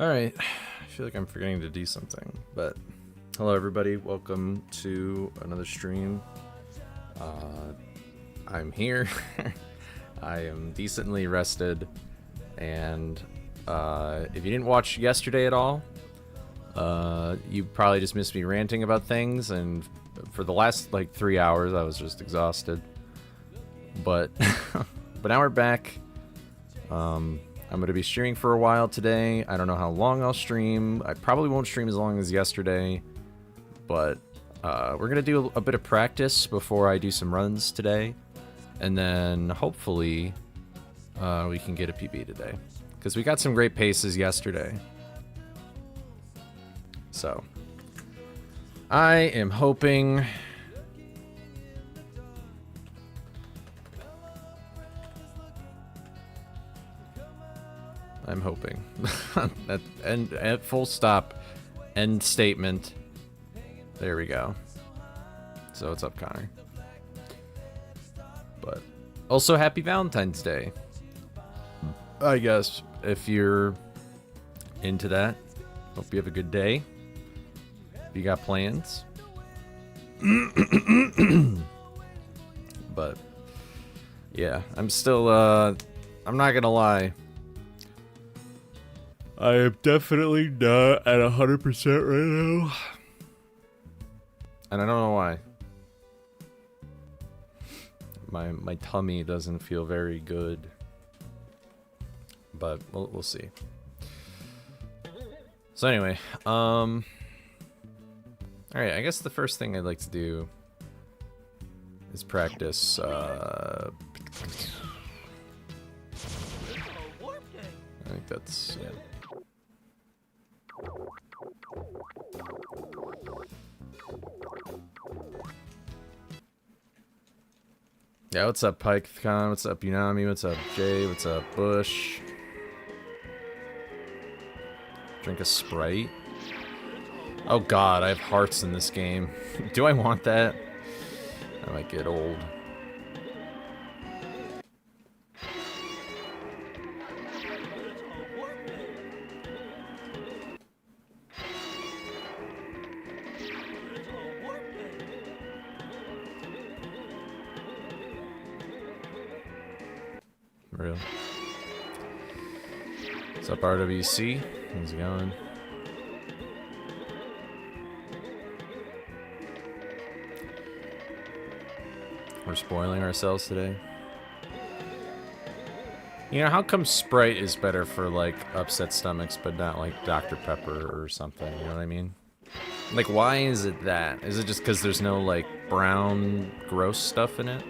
Alright, I feel like I'm forgetting to do something, but hello everybody, welcome to another stream. I'm here, I am decently rested, and if you didn't watch yesterday at all, you probably just missed me ranting about things, and for the last like 3 hours I was just exhausted. But, but now we're back. I'm going to be streaming for a while today. I don't know how long I'll stream. I probably won't stream as long as yesterday. But we're going to do a bit of practice before I do some runs today. And then hopefully we can get a PB today. Because we got some great paces yesterday. So I am hoping... I'm hoping. At full stop. End statement. There we go. So what's up, Connor? But also happy Valentine's Day. I guess if you're into that. Hope you have a good day. If you got plans. But yeah, I'm still I'm not gonna lie. I am definitely not at 100% right now. And I don't know why. My tummy doesn't feel very good. But we'll see. So anyway, alright, I guess the first thing I'd like to do is practice I think that's yeah. Yeah, what's up, PikeCon? What's up, Unami? What's up, Jay? What's up, Bush? Drink a Sprite? Oh god, I have hearts in this game. Do I want that? I might get old. Real. What's up, RWC? How's it going? We're spoiling ourselves today. You know, how come Sprite is better for, like, upset stomachs, but not, like, Dr. Pepper or something? You know what I mean? Like, why is it that? Is it just because there's no, like, brown, gross stuff in it?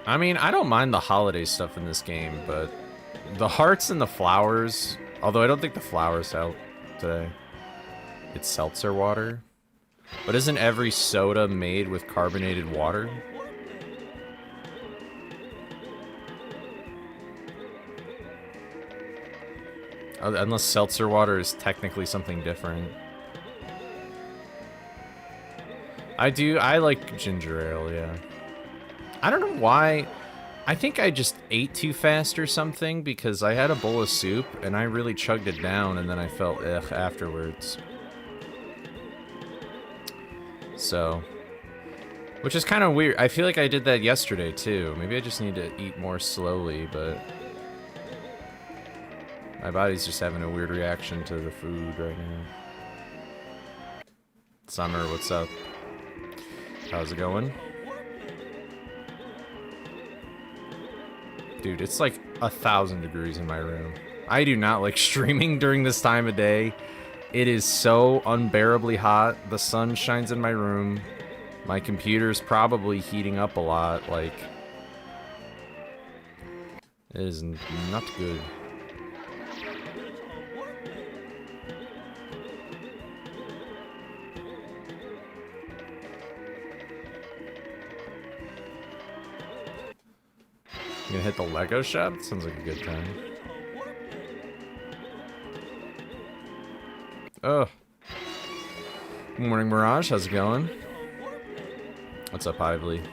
I mean, I don't mind the holiday stuff in this game, but the hearts and the flowers, although I don't think the flowers help today. It's seltzer water. But isn't every soda made with carbonated water? Unless seltzer water is technically something different. I like ginger ale, yeah. I don't know why. I think I just ate too fast or something because I had a bowl of soup and I really chugged it down and then I felt ugh afterwards. So, which is kind of weird. I feel like I did that yesterday too. Maybe I just need to eat more slowly, but my body's just having a weird reaction to the food right now. Summer, what's up? How's it going? Dude, it's like 1,000 degrees in my room. I do not like streaming during this time of day. It is so unbearably hot. The sun shines in my room. My computer's probably heating up a lot. Like, it is not good. You gonna hit the Lego shop? Sounds like a good time. Oh. Good morning, Mirage. How's it going? What's up, Ively?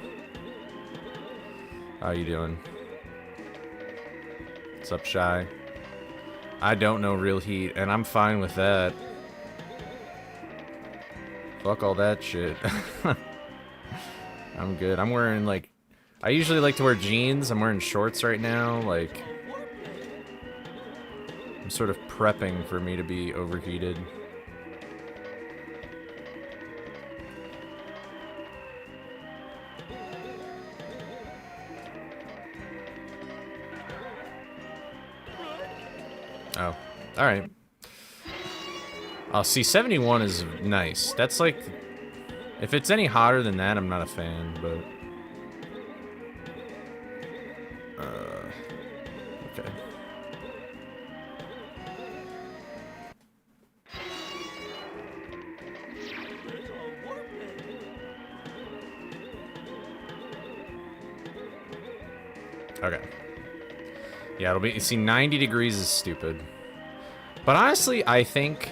How you doing? What's up, Shy? I don't know real heat, and I'm fine with that. Fuck all that shit. I'm good. I'm wearing, like... I usually like to wear jeans. I'm wearing shorts right now, like... I'm sort of prepping for me to be overheated. Oh, alright. Oh, see, 71 is nice. That's like... If it's any hotter than that, I'm not a fan, but... Okay. Okay. Yeah, it'll be... See, 90 degrees is stupid. But honestly, I think...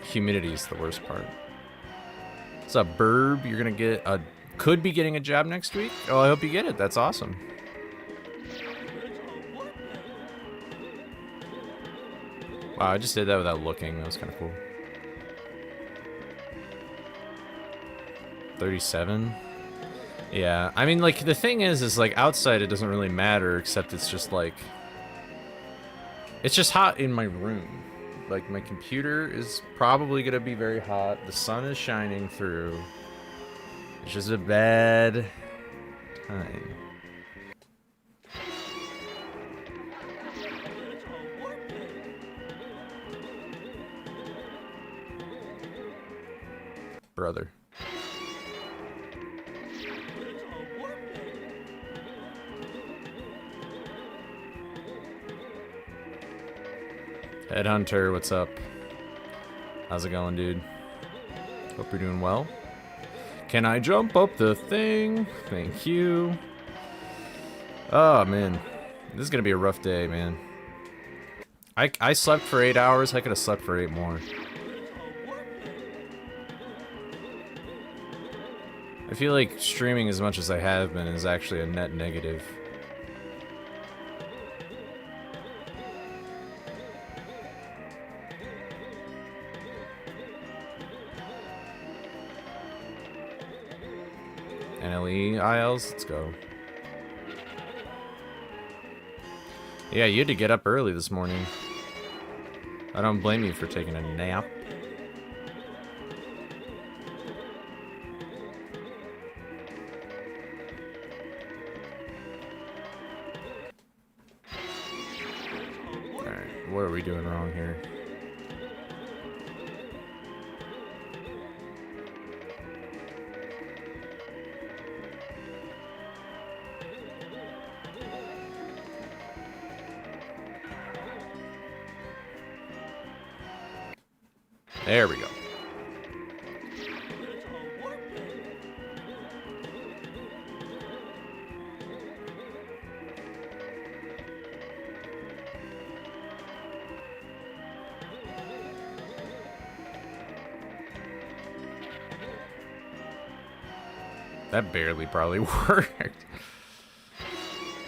humidity is the worst part. What's up, Burb? You're gonna get a... Could be getting a job next week? Oh, I hope you get it. That's awesome. Wow, I just did that without looking. That was kind of cool. 37? Yeah, I mean, like, the thing is like, outside it doesn't really matter, except it's just, like... It's just hot in my room. Like, my computer is probably gonna be very hot. The sun is shining through. It's just a bad time. Brother. Headhunter, what's up? How's it going, dude? Hope you're doing well. Can I jump up the thing? Thank you. Oh, man. This is gonna be a rough day, man. I slept for 8 hours. I could have slept for 8 more. I feel like streaming as much as I have been is actually a net negative. NLE aisles, let's go. Yeah, you had to get up early this morning. I don't blame you for taking a nap. Alright, what are we doing wrong here? There we go. That barely probably worked.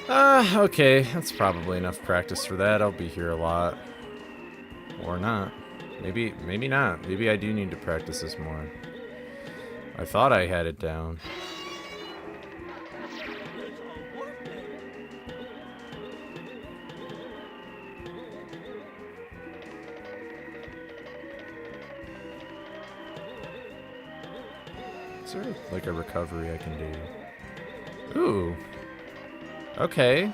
Okay. That's probably enough practice for that. I'll be here a lot. Or not. Maybe not. Maybe I do need to practice this more. I thought I had it down. Is there like a recovery I can do? Ooh. Okay.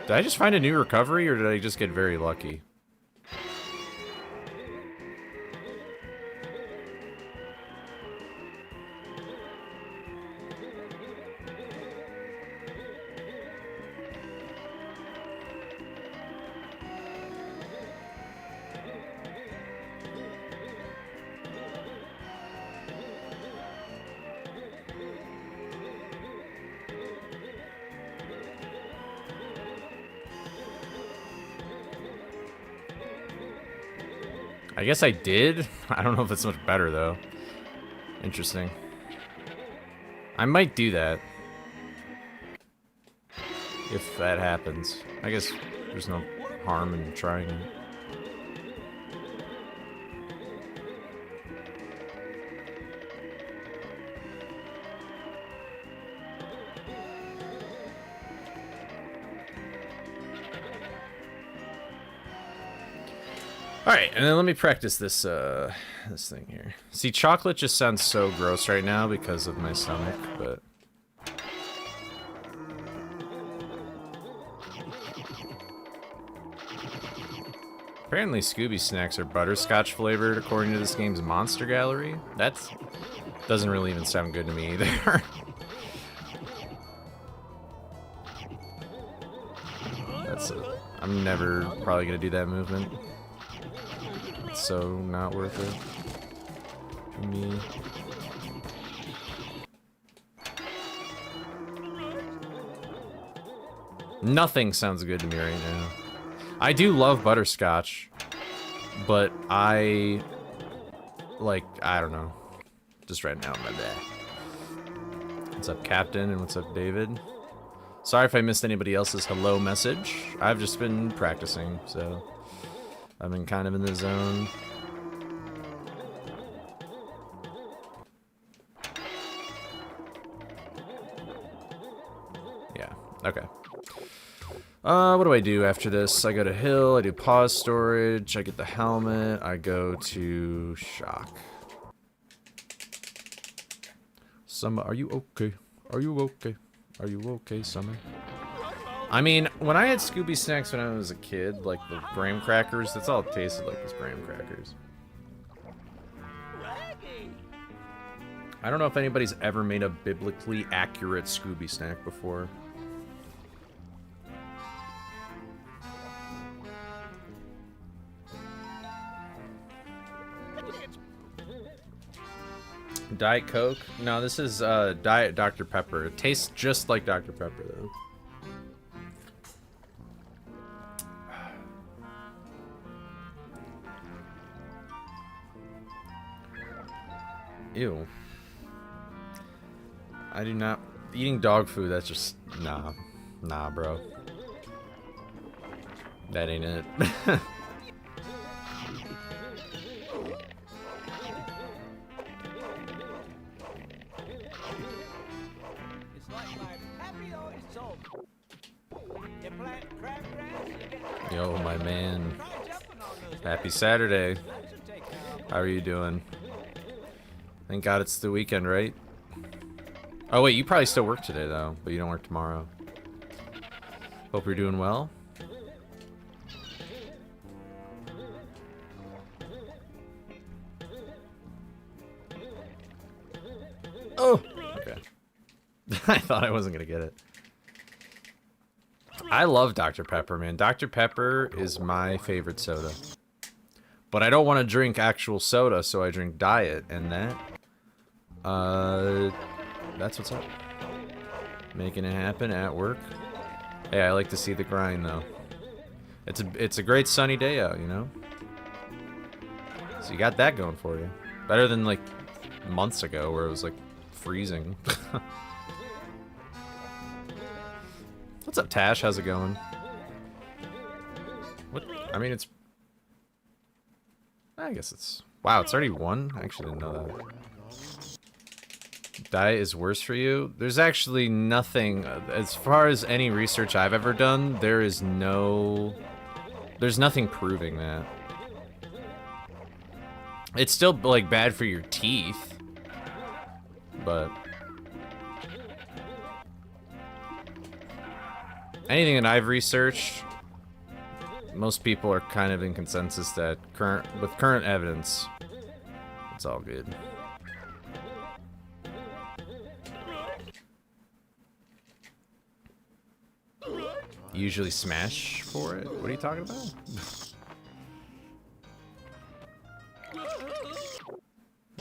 Did I just find a new recovery or did I just get very lucky? I guess I did. I don't know if it's much better, though. Interesting. I might do that. If that happens. I guess there's no harm in trying it. Alright, and then let me practice this this thing here. See, chocolate just sounds so gross right now because of my stomach, but... Apparently Scooby snacks are butterscotch flavored according to this game's monster gallery. That doesn't really even sound good to me either. I'm never probably gonna do that movement. It's so not worth it for me. Nothing sounds good to me right now. I do love butterscotch, but I don't know. Just right now, my bad. What's up, Captain, and what's up, David? Sorry if I missed anybody else's hello message. I've just been practicing, so I've been kind of in the zone. Yeah, okay. What do I do after this? I go to Hill, I do pause storage, I get the helmet, I go to Shock. Summer, are you okay? Are you okay? Are you okay, Summer? I mean, when I had Scooby snacks when I was a kid, like the graham crackers, that's all it tasted like, was graham crackers. I don't know if anybody's ever made a biblically accurate Scooby snack before. Diet Coke? No, this is Diet Dr. Pepper. It tastes just like Dr. Pepper, though. Ew. I do not... Eating dog food, that's just... Nah. Nah, bro. That ain't it. Yo, my man. Happy Saturday. How are you doing? Thank God it's the weekend, right? Oh wait, you probably still work today though, but you don't work tomorrow. Hope you're doing well. Oh! Okay. I thought I wasn't gonna get it. I love Dr. Pepper, man. Dr. Pepper is my favorite soda. But I don't want to drink actual soda, so I drink Diet, and that's what's up. Making it happen at work. Hey, I like to see the grind, though. It's a great sunny day out, you know? So you got that going for you. Better than, like, months ago, where it was, like, freezing. What's up, Tash? How's it going? What? I mean, it's... I guess it's... Wow, it's already 1? I actually didn't know that. Diet is worse for you? There's actually nothing... As far as any research I've ever done, there is no... There's nothing proving that. It's still, like, bad for your teeth. But... anything that I've researched, most people are kind of in consensus that with current evidence, it's all good. You usually smash for it? What are you talking about?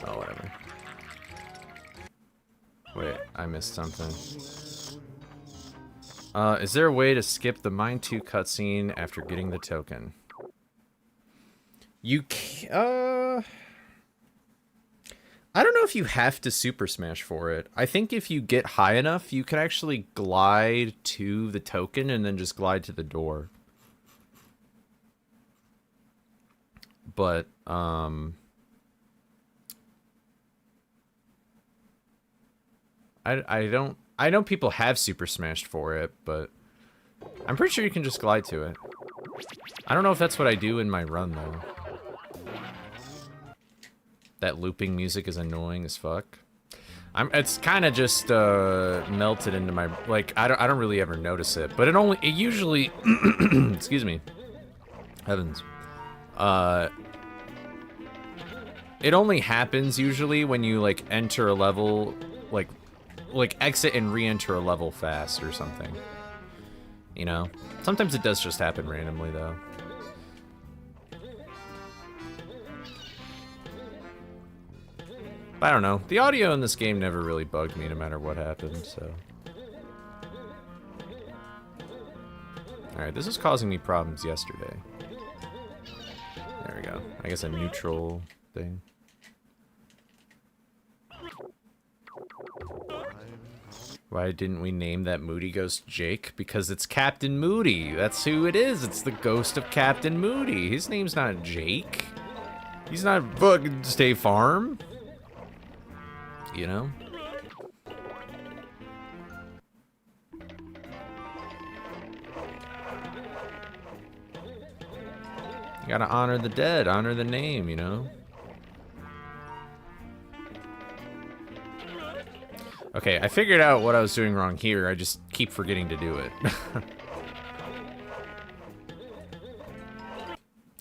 Oh, whatever. Wait, I missed something. Is there a way to skip the Mine 2 cutscene after getting the token? You I I don't know if you have to Super Smash for it. I think if you get high enough, you can actually glide to the token and then just glide to the door. But, I know people have Super Smashed for it, but I'm pretty sure you can just glide to it. I don't know if that's what I do in my run, though. That looping music is annoying as fuck. It's kind of just melted into my, like, I don't really ever notice it, but it usually excuse me, heavens, it only happens usually when you like enter a level, like exit and re-enter a level fast or something, you know. Sometimes it does just happen randomly though. I don't know. The audio in this game never really bugged me no matter what happened, so. Alright, this was causing me problems yesterday. There we go. I guess a neutral thing. Why didn't we name that Moody Ghost Jake? Because it's Captain Moody. That's who it is. It's the ghost of Captain Moody. His name's not Jake. He's not fucking State Farm. You know? You gotta honor the dead, honor the name, you know? Okay, I figured out what I was doing wrong here. I just keep forgetting to do it.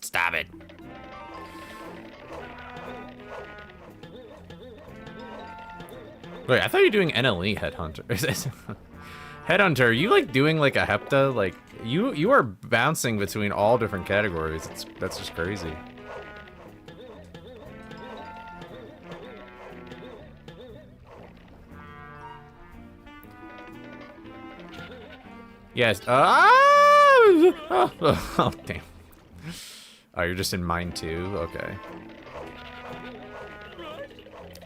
Stop it. Wait, I thought you were doing NLE Headhunter. Headhunter, are you like doing like a hepta? Like you are bouncing between all different categories. That's just crazy. Yes. Oh, damn. Oh, you're just in mine too? Okay.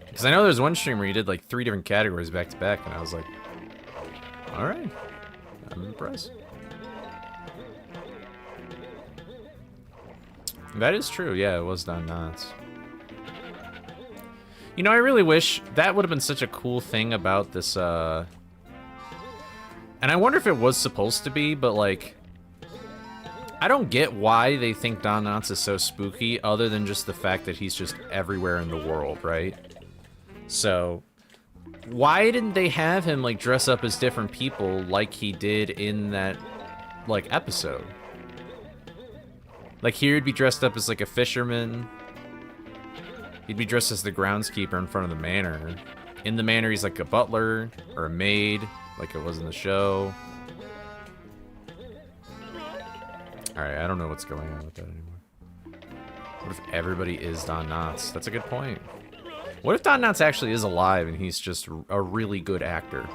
Because I know there's one stream where you did like 3 different categories back to back, and I was like, alright. I'm impressed. That is true, yeah, it was done nuts. You know, I really wish that would have been such a cool thing about this, and I wonder if it was supposed to be, but like, I don't get why they think Don Knotts is so spooky, other than just the fact that he's just everywhere in the world, right? So, why didn't they have him, like, dress up as different people like he did in that, like, episode? Like, here he'd be dressed up as, like, a fisherman. He'd be dressed as the groundskeeper in front of the manor. In the manor, he's, like, a butler or a maid, like it was in the show. Alright, I don't know what's going on with that anymore. What if everybody is Don Knotts? That's a good point. What if Don Knotts actually is alive and he's just a really good actor?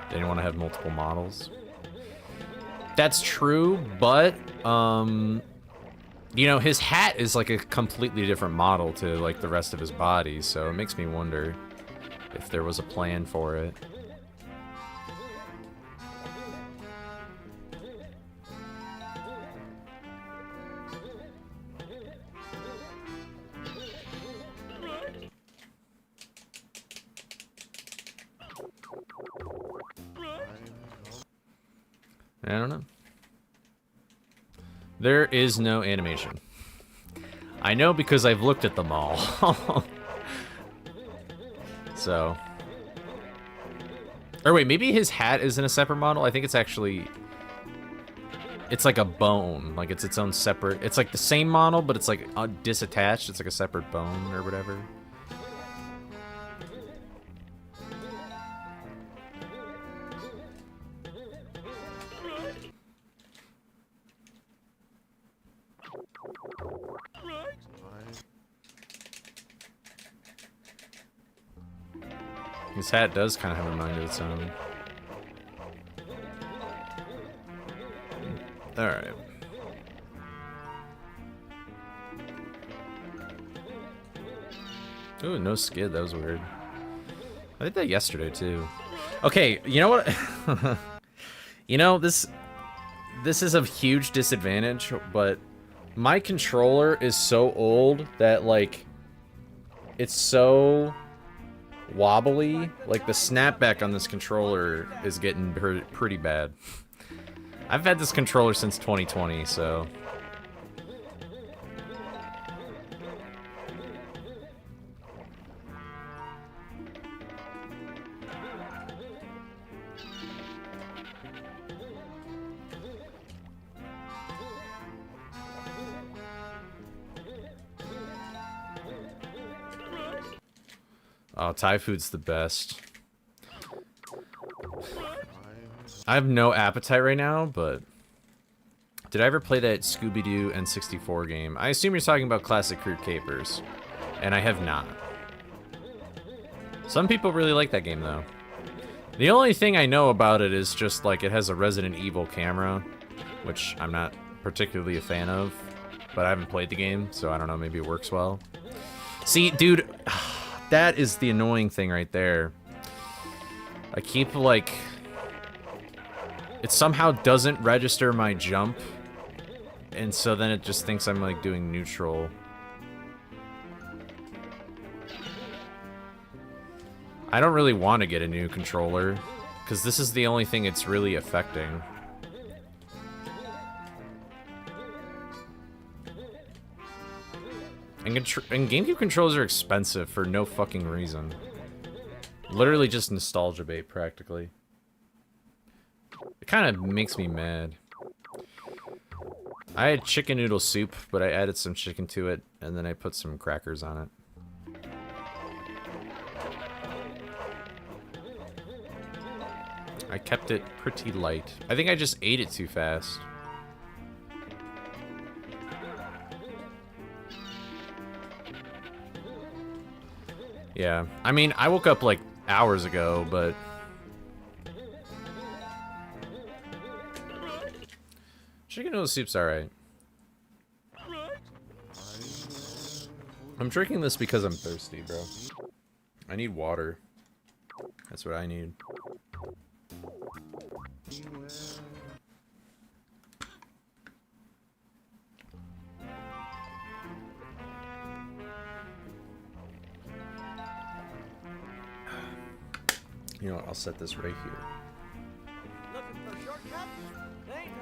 They didn't want to have multiple models. That's true, but, you know, his hat is like a completely different model to like the rest of his body, so it makes me wonder if there was a plan for it. I don't know. There is no animation. I know because I've looked at them all. So. Or wait, maybe his hat isn't a separate model? I think it's actually... It's like a bone. Like, it's its own separate... It's like the same model, but it's like disattached. It's like a separate bone or whatever. His hat does kind of have a mind of its own. Alright. Ooh, no skid. That was weird. I did that yesterday, too. Okay, you know what? You know, this is a huge disadvantage, but my controller is so old that, like, it's so wobbly. Like, the snapback on this controller is getting pretty bad. I've had this controller since 2020, so... Oh, Thai food's the best. I have no appetite right now, but... Did I ever play that Scooby-Doo N64 game? I assume you're talking about Classic Crude Capers. And I have not. Some people really like that game, though. The only thing I know about it is just, like, it has a Resident Evil camera. Which I'm not particularly a fan of. But I haven't played the game, so I don't know, maybe it works well. See, dude... That is the annoying thing right there. I keep, like... It somehow doesn't register my jump. And so then it just thinks I'm, like, doing neutral. I don't really want to get a new controller. Because this is the only thing it's really affecting. And GameCube controllers are expensive for no fucking reason. Literally just nostalgia bait, practically. It kind of makes me mad. I had chicken noodle soup, but I added some chicken to it, and then I put some crackers on it. I kept it pretty light. I think I just ate it too fast. Yeah, I mean, I woke up like hours ago, but... Chicken noodle soup's alright. I'm drinking this because I'm thirsty, bro. I need water. That's what I need. You know what, I'll set this right here.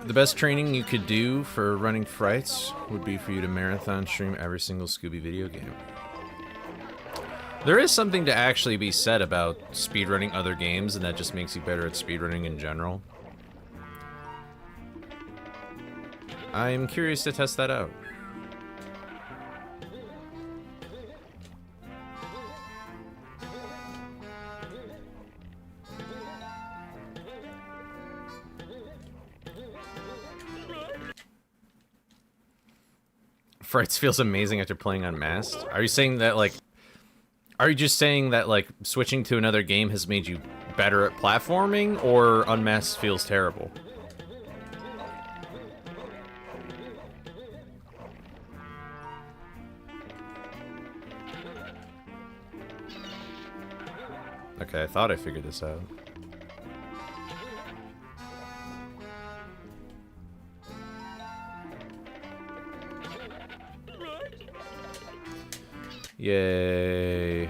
The best training you could do for running frights would be for you to marathon stream every single Scooby video game. There is something to actually be said about speedrunning other games, and that just makes you better at speedrunning in general. I'm curious to test that out. Frights feels amazing after playing Unmasked. Are you saying that, like... Are you just saying that, like, switching to another game has made you better at platforming, or Unmasked feels terrible? Okay, I thought I figured this out. Yay.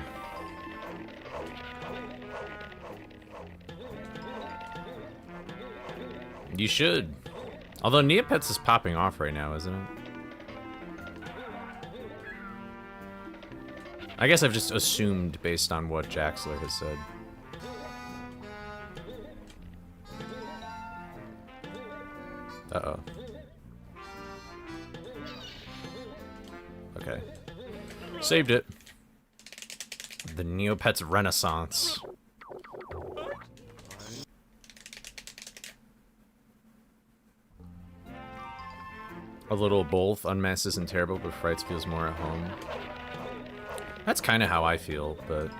You should. Although Neopets is popping off right now, isn't it? I guess I've just assumed based on what Jaxler has said. Uh-oh. Okay. Saved it. The Neopets Renaissance. A little both. Unmasked isn't terrible, but Frights feels more at home. That's kind of how I feel, but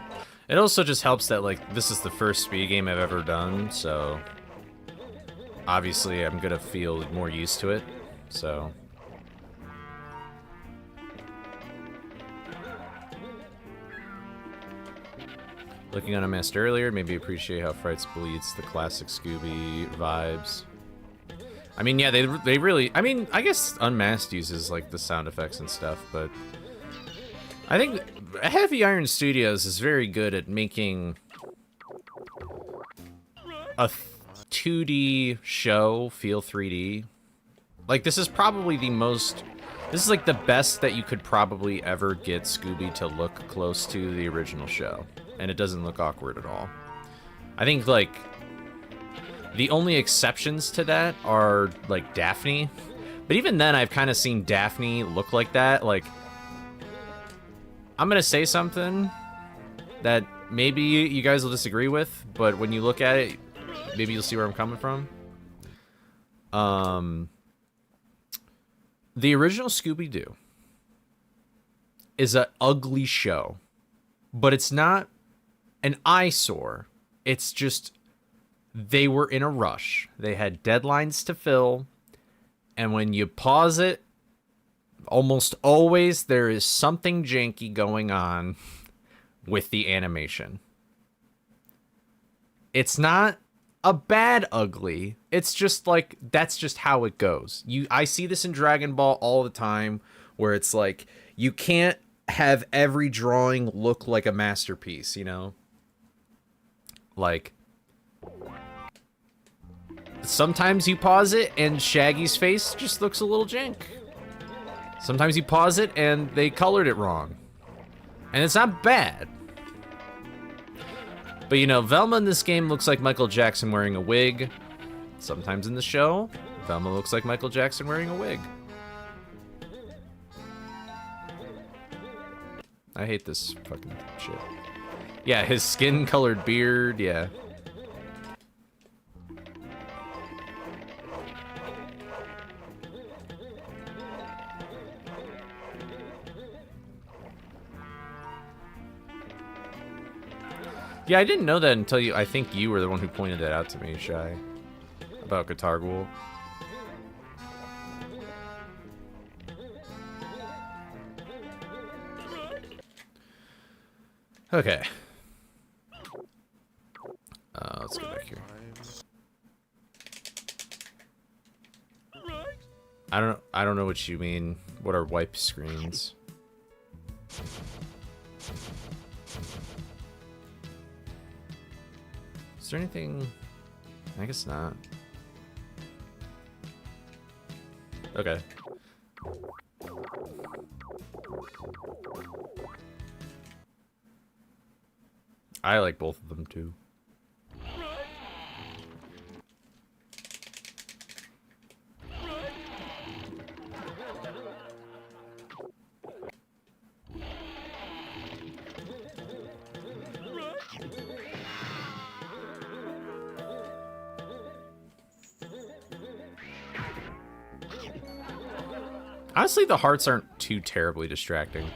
it also just helps that, like, this is the first speed game I've ever done, so... obviously I'm gonna feel more used to it, so. Looking unmasked earlier, maybe appreciate how Frights bleeds the classic Scooby vibes. I mean, yeah, they really, I mean, I guess Unmasked uses, like, the sound effects and stuff, but I think Heavy Iron Studios is very good at making a 2D show feel 3D. Like, this is probably the most, this is, like, the best that you could probably ever get Scooby to look close to the original show, and it doesn't look awkward at all. I think, like, the only exceptions to that are, like, Daphne. But even then, I've kind of seen Daphne look like that. Like, I'm going to say something that maybe you guys will disagree with, but when you look at it, maybe you'll see where I'm coming from. The original Scooby-Doo is an ugly show, but it's not an eyesore. It's just they were in a rush. They had deadlines to fill, and when you pause it, almost always there is something janky going on with the animation. It's not a bad ugly. It's just like, that's just how it goes. I see this in Dragon Ball all the time, where it's like, you can't have every drawing look like a masterpiece, you know? Like, sometimes you pause it and Shaggy's face just looks a little jank. Sometimes you pause it and they colored it wrong. And it's not bad. But you know, Velma in this game looks like Michael Jackson wearing a wig. Sometimes in the show, Velma looks like Michael Jackson wearing a wig. I hate this fucking shit. Yeah, his skin-colored beard, yeah. Yeah, I didn't know that until I think you were the one who pointed that out to me, Shy. About Guitar Ghoul. Okay. Let's go back here. I don't know what you mean. What are wipe screens? Is there anything? I guess not. Okay. I like both of them too. Honestly, the hearts aren't too terribly distracting.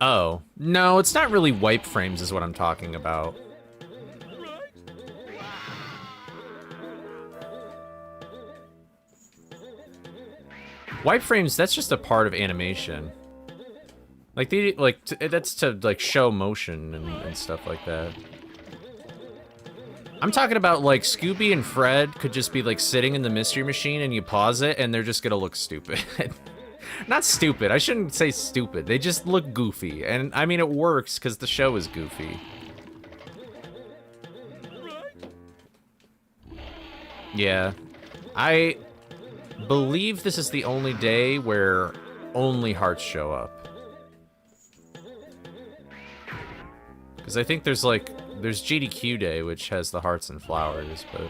Oh. No, it's not really wipe frames is what I'm talking about. Wipe frames, that's just a part of animation. Like, that's to, like, show motion and stuff like that. I'm talking about, like, Scooby and Fred could just be, like, sitting in the Mystery Machine and you pause it and they're just gonna look stupid. Not stupid, I shouldn't say stupid. They just look goofy. And, I mean, it works because the show is goofy. Yeah. I believe this is the only day where only hearts show up. Because I think there's, like, there's GDQ Day, which has the hearts and flowers, but...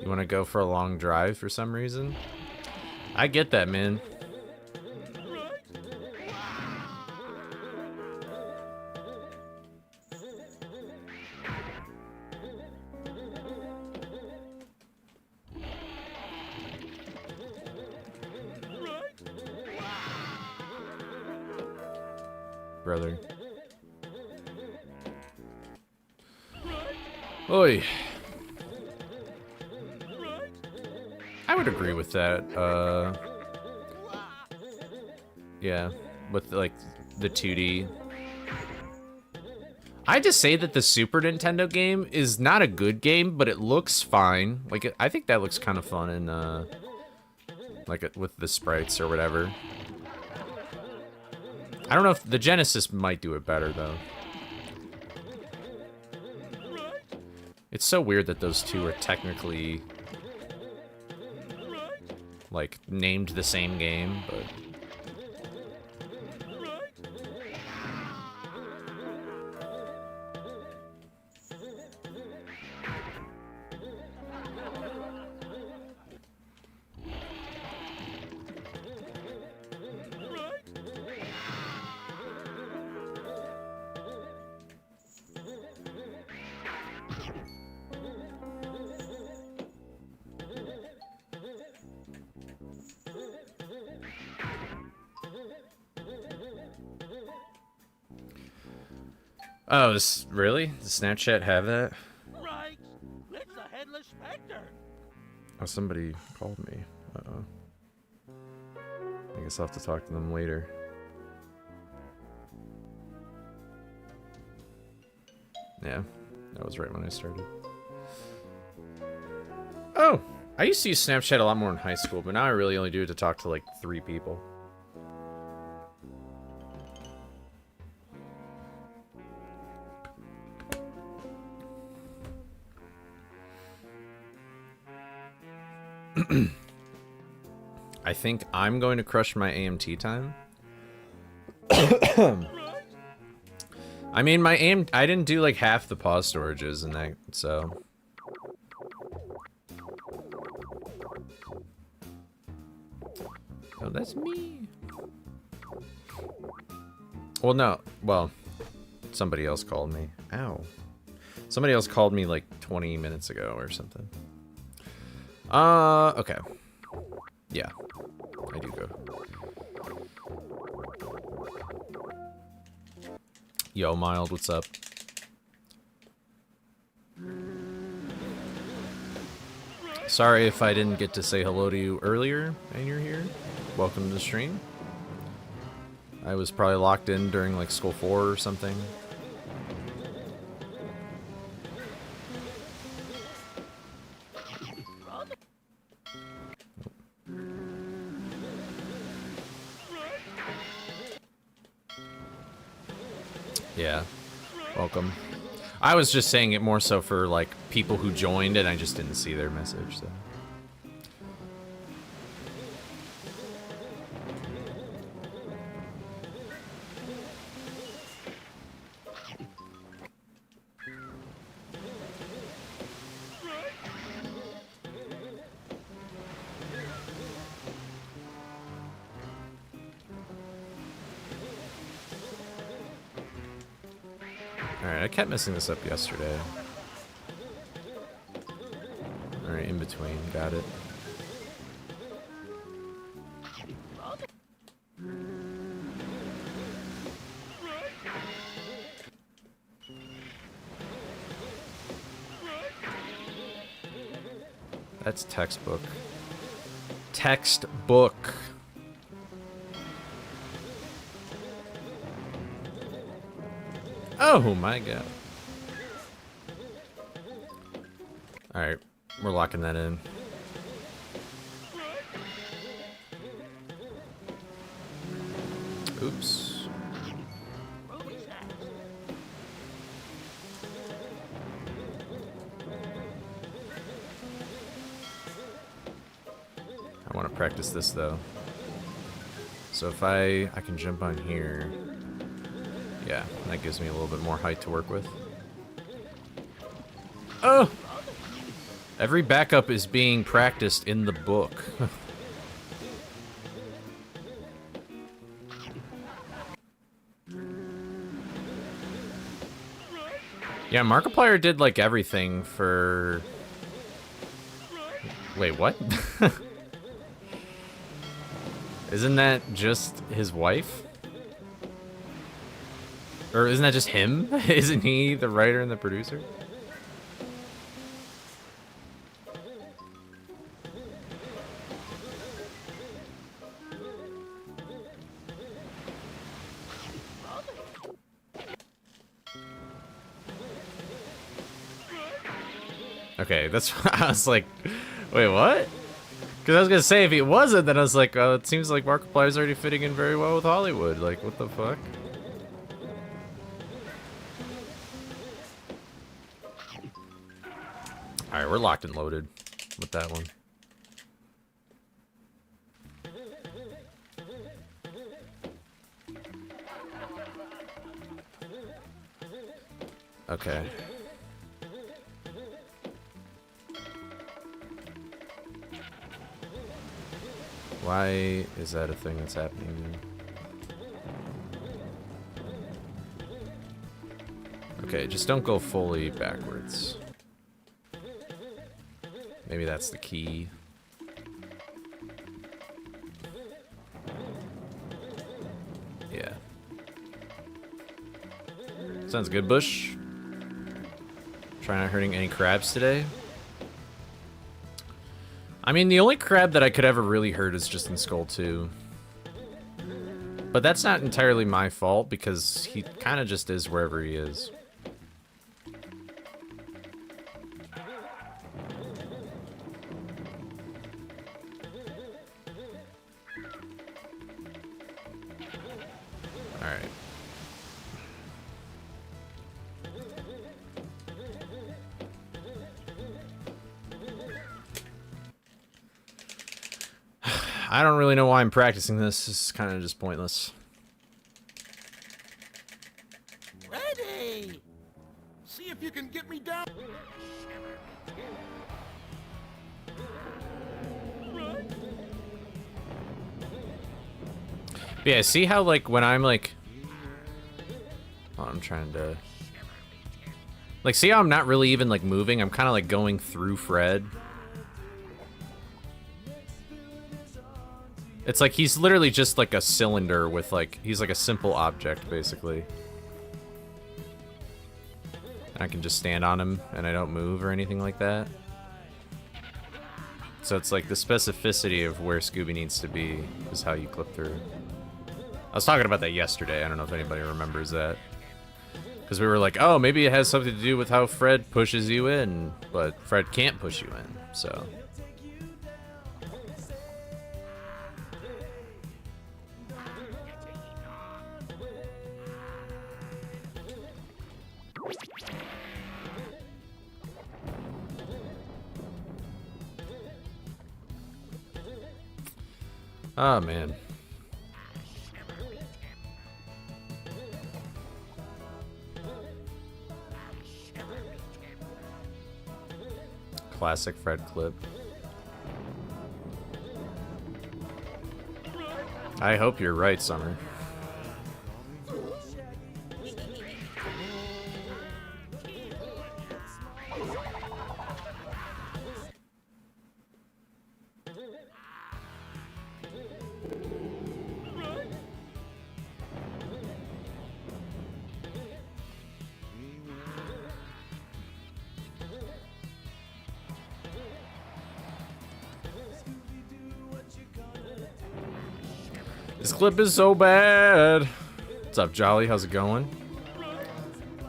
You want to go for a long drive for some reason? I get that, man. brother. Oi. I would agree with that. Yeah, with like the 2D. I just say that the Super Nintendo game is not a good game, but it looks fine. Like, I think that looks kind of fun in, like, with the sprites or whatever. I don't know if the Genesis might do it better, though. It's so weird that those two are technically, like, named the same game, but... Oh, really? Does Snapchat have that? Right. It's a headless specter. Oh, somebody called me. Uh-oh. I guess I'll have to talk to them later. Yeah, that was right when I started. Oh! I used to use Snapchat a lot more in high school, but now I really only do it to talk to like 3 people. I think I'm going to crush my AMT time. I mean, my I didn't do like half the pause storages and that, so. Oh, that's me. Well, no. Well, somebody else called me. Ow. Somebody else called me like 20 minutes ago or something. Okay. Yeah. I do go. Yo, Mild, what's up? Sorry if I didn't get to say hello to you earlier and you're here. Welcome to the stream. I was probably locked in during like School 4 or something. Yeah, welcome. I was just saying it more so for like people who joined and I just didn't see their message, so. Alright, I kept messing this up yesterday. Alright, in between, got it. That's textbook. Textbook. Oh my god. Alright, we're locking that in. Oops. I want to practice this though. So if I can jump on here. Yeah, that gives me a little bit more height to work with. Oh! Every backup is being practiced in the book. Yeah, Markiplier did like everything for... Wait, what? Isn't that just his wife? Or isn't that just him? Isn't he the writer and the producer? Okay, that's I was like, wait, what? Because I was gonna say if he wasn't, then I was like, it seems like Markiplier's already fitting in very well with Hollywood. Like, what the fuck? All right, we're locked and loaded with that one. Okay. Why is that a thing that's happening? Okay, just don't go fully backwards. Maybe that's the key. Yeah. Sounds good, Bush. Try not hurting any crabs today. I mean, the only crab that I could ever really hurt is just in Skull 2. But that's not entirely my fault, because he kind of just is wherever he is. Alright. I don't really know why I'm practicing this. This is kind of just pointless. Ready! See if you can get me down. But yeah, see how, like, when I'm, like... Oh, I'm trying to... Like, see how I'm not really even, like, moving? I'm kind of, like, going through Fred. It's like he's literally just, like, a cylinder with, like... He's, like, a simple object, basically. And I can just stand on him, and I don't move or anything like that. So it's, like, the specificity of where Scooby needs to be is how you clip through. I was talking about that yesterday. I don't know if anybody remembers that. Because we were like, oh, maybe it has something to do with how Fred pushes you in. But Fred can't push you in, so... Oh, man. Classic Fred clip. I hope you're right, Summer. This clip is so bad. What's up, Jolly? How's it going?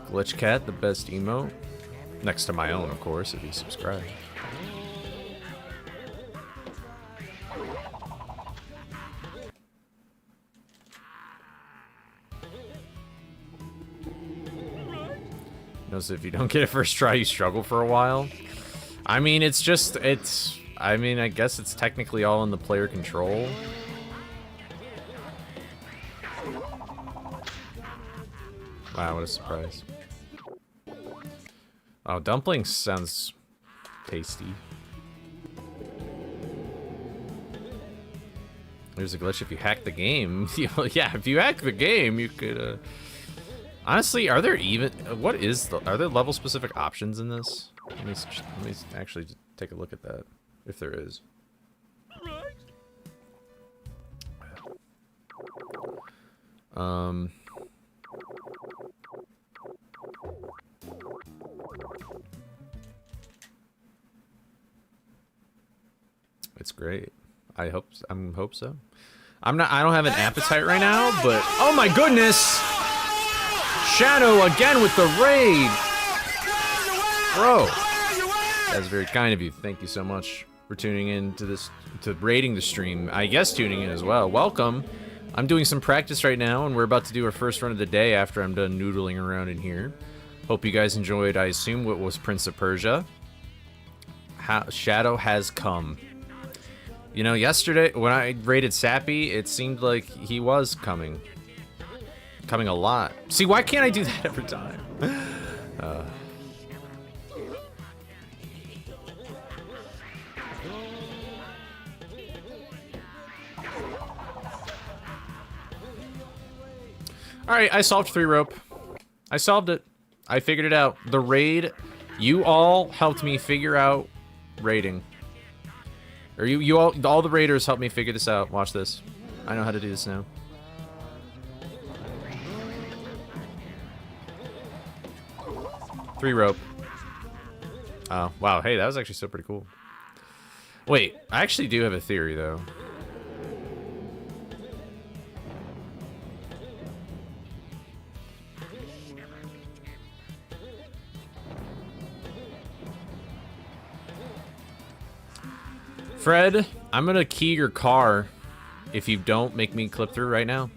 Glitch Cat, the best emote. Next to my own, of course, if you subscribe. Notice if you don't get it first try, you struggle for a while. I mean, it's just, I mean, I guess it's technically all in the player control. Wow, what a surprise. Oh, dumplings sounds tasty. There's a glitch if you hack the game. Yeah, if you hack the game, you could, honestly, are there even... What is the... Are there level-specific options in this? Let me actually take a look at that, if there is. That's great. I hope so. I don't have an appetite right now, but oh my goodness! Shadow again with the raid. Bro, that's very kind of you. Thank you so much for tuning in to raiding the stream. I guess tuning in as well. Welcome. I'm doing some practice right now, and we're about to do our first run of the day after I'm done noodling around in here. Hope you guys enjoyed, I assume, what was Prince of Persia. Shadow has come. You know, yesterday, when I raided Sappy, it seemed like he was coming. Coming a lot. See, why can't I do that every time? Alright, I solved 3 rope. I solved it. I figured it out. The raid, you all helped me figure out raiding. Or you all the raiders helped me figure this out. Watch this. I know how to do this now. Three rope. Oh, wow. Hey, that was actually still pretty cool. Wait, I actually do have a theory, though. Fred, I'm gonna key your car if you don't make me clip through right now.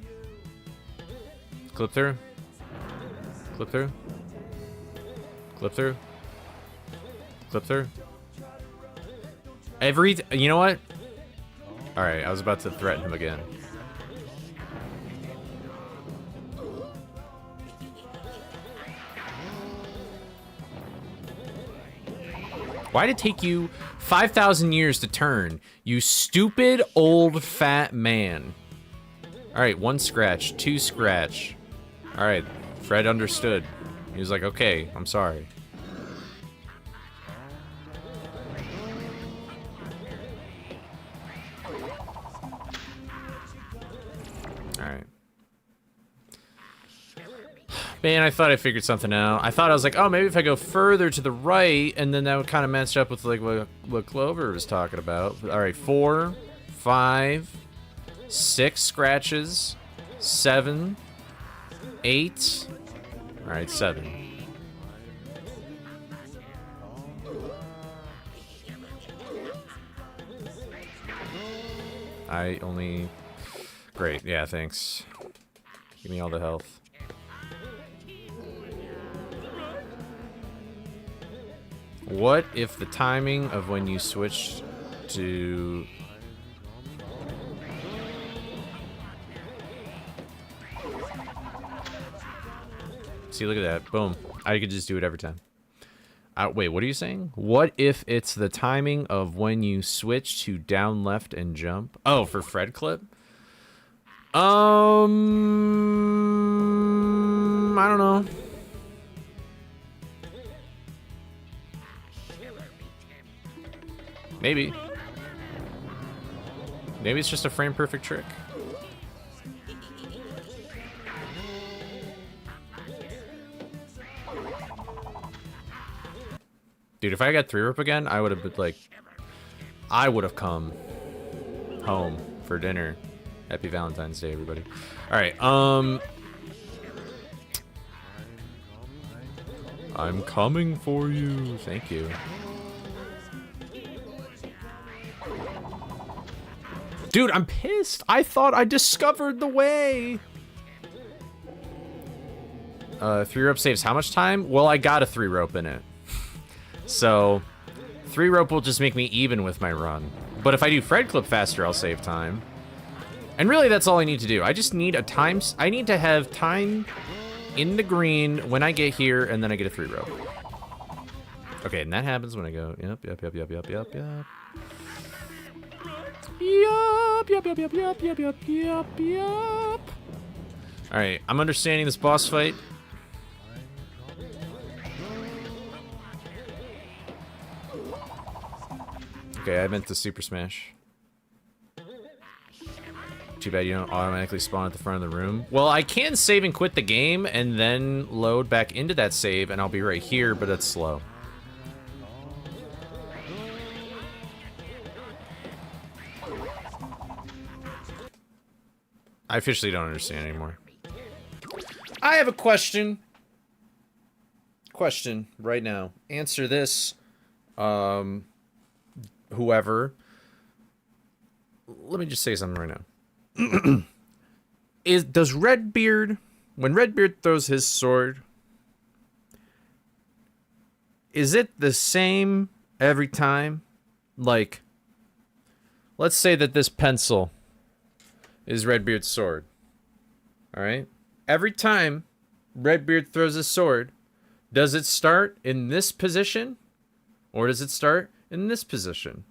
Clip through. Clip through. Clip through. Clip through. You know what? Alright, I was about to threaten him again. Why did it take you 5,000 years to turn? You stupid old fat man. Alright, 1 scratch, 2 scratch. Alright, Fred understood. He was like, okay, I'm sorry. Alright. Man, I thought I figured something out. I was like, oh, maybe if I go further to the right, and then that would kind of match up with like what Clover was talking about. All right, 4, 5, 6 scratches, 7, 8. All right, 7. I only... Great, yeah, thanks. Give me all the health. What if the timing of when you switched to... See, look at that. Boom. I could just do it every time. Wait, what are you saying? What if it's the timing of when you switch to down, left, and jump? Oh, for Fred clip? I don't know. Maybe. Maybe it's just a frame perfect trick. Dude, if I got 3 rope again, I would have been like, I would have come home for dinner. Happy Valentine's Day, everybody. All right, I'm coming for you. Thank you. Dude, I'm pissed. I thought I discovered the way. 3 rope saves how much time? Well, I got a 3 rope in it. So, 3 rope will just make me even with my run. But if I do Fred clip faster, I'll save time. And really, that's all I need to do. I just need a time... I need to have time in the green when I get here, and then I get a 3 rope. Okay, and that happens when I go... Yep. Alright, I'm understanding this boss fight. Okay, I meant the Super Smash. Too bad you don't automatically spawn at the front of the room. Well, I can save and quit the game and then load back into that save, and I'll be right here, but that's slow. I officially don't understand anymore. I have a question. Question right now. Answer this. Whoever. Let me just say something right now. Does Redbeard, when Redbeard throws his sword, is it the same every time? Like, let's say that this pencil is Redbeard's sword. Alright? Every time Redbeard throws his sword, does it start in this position? Or does it start in this position?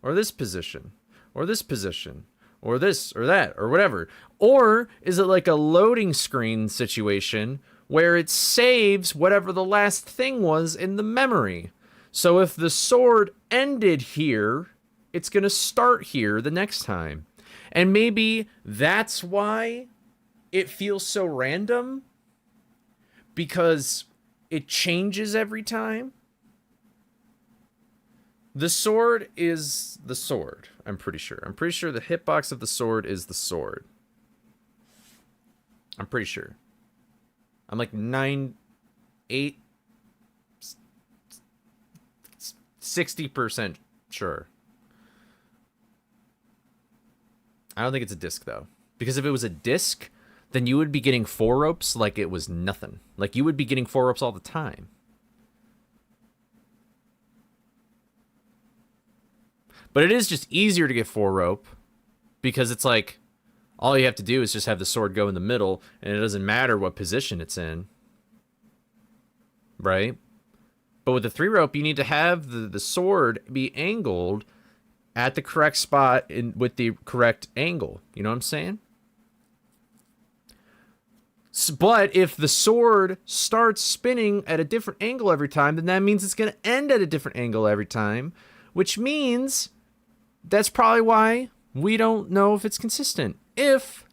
Or this position? Or this position? Or this, or that, or whatever. Or is it like a loading screen situation where it saves whatever the last thing was in the memory? So if the sword ended here, it's going to start here the next time. And maybe that's why it feels so random. Because it changes every time. The sword is the sword, I'm pretty sure. I'm pretty sure the hitbox of the sword is the sword. I'm pretty sure. I'm like 60% sure. I don't think it's a disc, though. Because if it was a disc, then you would be getting 4 ropes like it was nothing. Like, you would be getting 4 ropes all the time. But it is just easier to get 4 rope because it's like all you have to do is just have the sword go in the middle and it doesn't matter what position it's in. Right? But with the 3 rope, you need to have the sword be angled at the correct spot with the correct angle. You know what I'm saying? But if the sword starts spinning at a different angle every time, then that means it's going to end at a different angle every time, which means that's probably why we don't know if it's consistent. If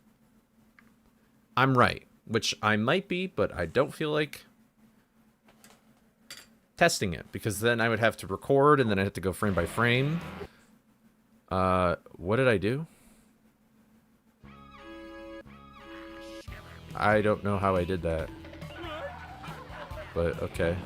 I'm right, which I might be, but I don't feel like testing it, because then I would have to record and then I'd have to go frame by frame. What did I do? I don't know how I did that. But, okay.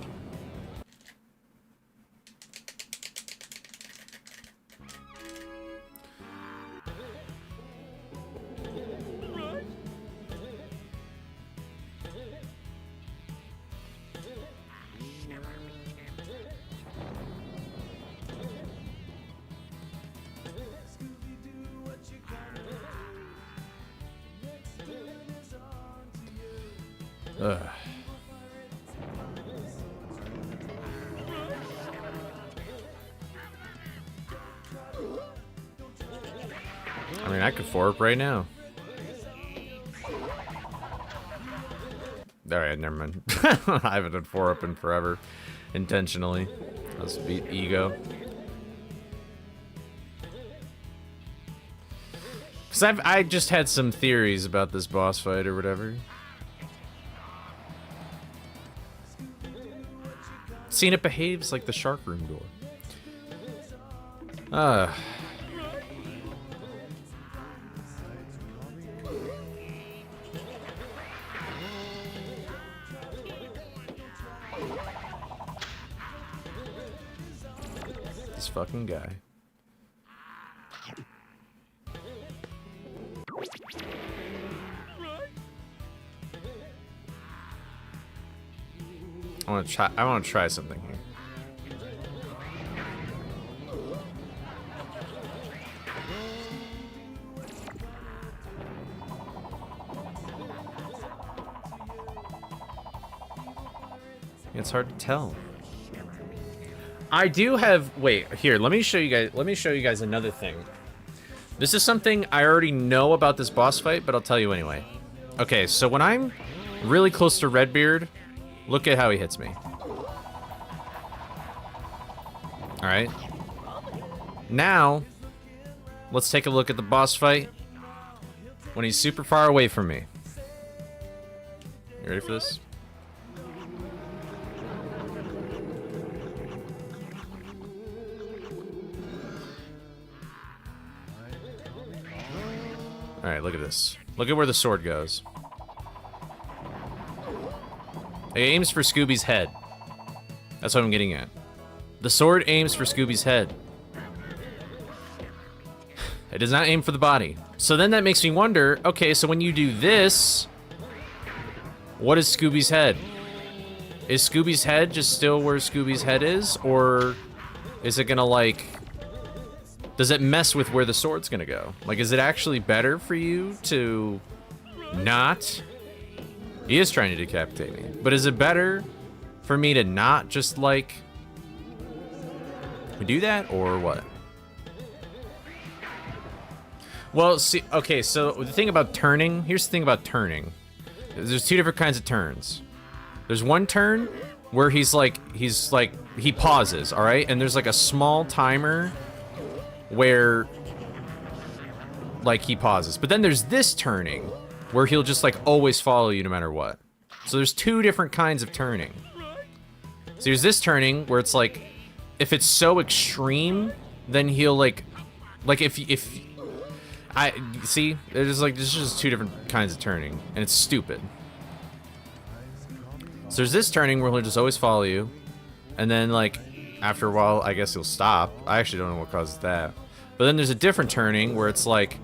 Ugh. I mean, I could 4-up right now. Alright, never mind. I haven't done 4-up in forever. Intentionally. Let's beat ego. Because I just had some theories about this boss fight or whatever. Seen it behaves like the shark room door. This fucking guy. I want to try something here. It's hard to tell. I do have, wait, here, let me show you guys another thing. This is something I already know about this boss fight, but I'll tell you anyway. Okay, so when I'm really close to Redbeard, look at how he hits me. Alright. Now, let's take a look at the boss fight when he's super far away from me. You ready for this? Alright, look at this. Look at where the sword goes. It aims for Scooby's head. That's what I'm getting at. The sword aims for Scooby's head. It does not aim for the body. So then that makes me wonder, okay, so when you do this, what is Scooby's head? Is Scooby's head just still where Scooby's head is? Or is it gonna, like... Does it mess with where the sword's gonna go? Like, is it actually better for you to not... He is trying to decapitate me. But is it better for me to not just, like... do that, or what? Well, see, okay, so the thing about turning... Here's the thing about turning. There's two different kinds of turns. There's one turn where he pauses, all right? And there's like a small timer where like he pauses. But then there's this turning where he'll just like always follow you no matter what. So there's two different kinds of turning. So there's this turning where it's like, if it's so extreme, then he'll like if I see, there's just two different kinds of turning, and it's stupid. So there's this turning where he'll just always follow you, and then like after a while, I guess he'll stop. I actually don't know what causes that. But then there's a different turning where it's like,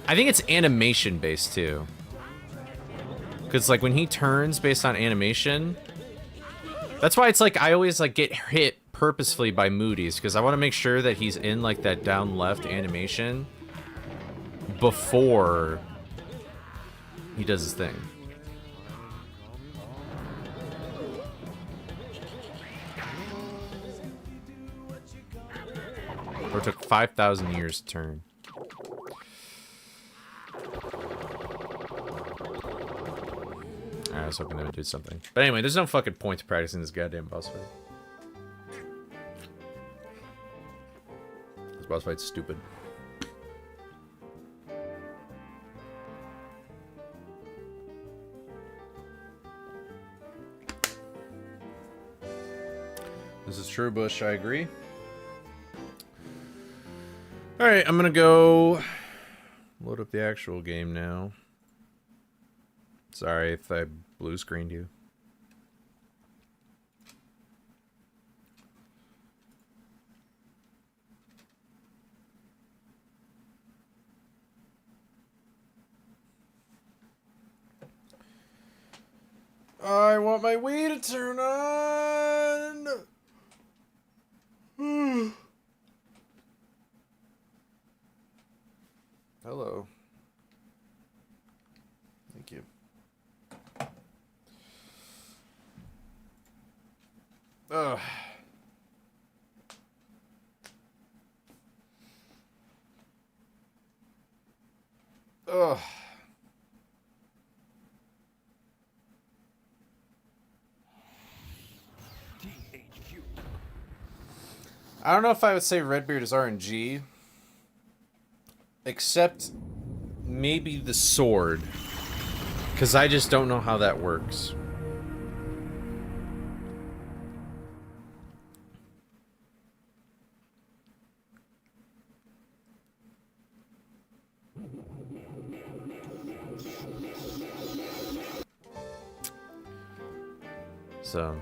I think it's animation based too, because like when he turns based on animation, that's why it's like I always like get hit purposefully by Moody's, because I want to make sure that he's in like that down left animation before he does his thing. Or it took 5,000 years to turn. I was hoping they would do something. But anyway, there's no fucking point to practicing this goddamn boss fight. This boss fight's stupid. This is true, Bush. I agree. Alright, I'm gonna go load up the actual game now. Sorry if I blue screened you. I want my Wii to turn on. Hello. Thank you. Ugh. Ugh. I don't know if I would say Redbeard is RNG, except maybe the sword, because I just don't know how that works. So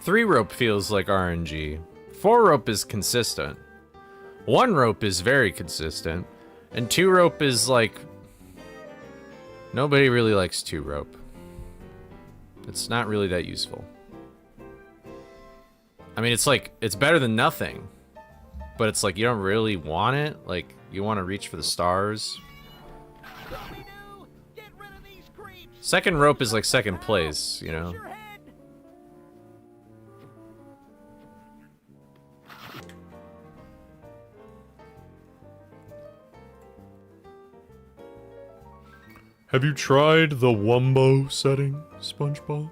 3-rope feels like RNG. 4-rope is consistent. 1-rope is very consistent. And 2-rope is like... Nobody really likes 2-rope. It's not really that useful. I mean, it's like, it's better than nothing. But it's like, you don't really want it. Like, you want to reach for the stars. 2nd rope is like 2nd place, you know? Have you tried the Wumbo setting, SpongeBob?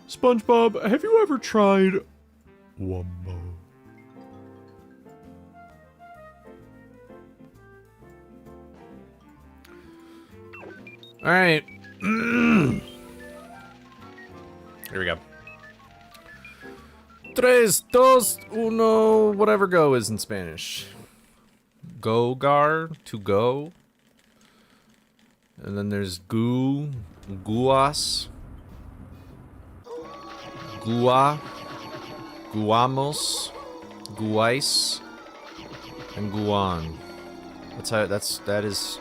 SpongeBob, have you ever tried Wumbo? Alright. Here we go. Tres, dos, uno, whatever go is in Spanish. Go-gar, to go. And then there's gu, guas, gua, guamos, guais, and guan. That is.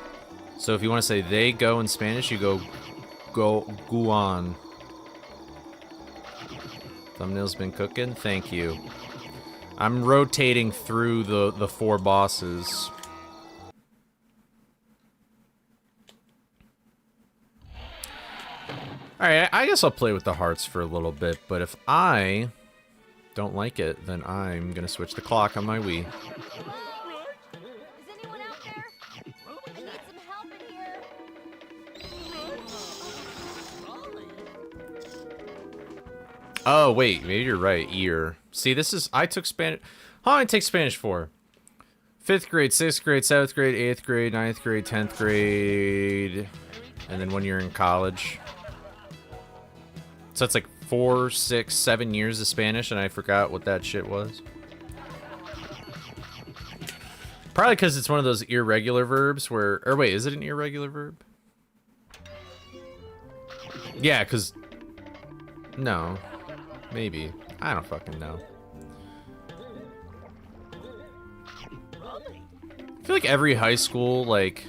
So if you want to say they go in Spanish, you go guan. Thumbnail's been cooking. Thank you. I'm rotating through the 4 bosses. Alright, I guess I'll play with the hearts for a little bit, but if I don't like it, then I'm gonna switch the clock on my Wii. Is anyone out there? I need some help in here. Oh, wait, maybe you're right, ear. See, this is, I took Spanish, how long did I take Spanish for? 5th grade, 6th grade, 7th grade, 8th grade, 9th grade, 10th grade, and then 1 year in college. So that's like 4, 6, 7 years of Spanish, and I forgot what that shit was. Probably because it's one of those irregular verbs where... Or wait, is it an irregular verb? Yeah, because... No. Maybe. I don't fucking know. I feel like every high school, like...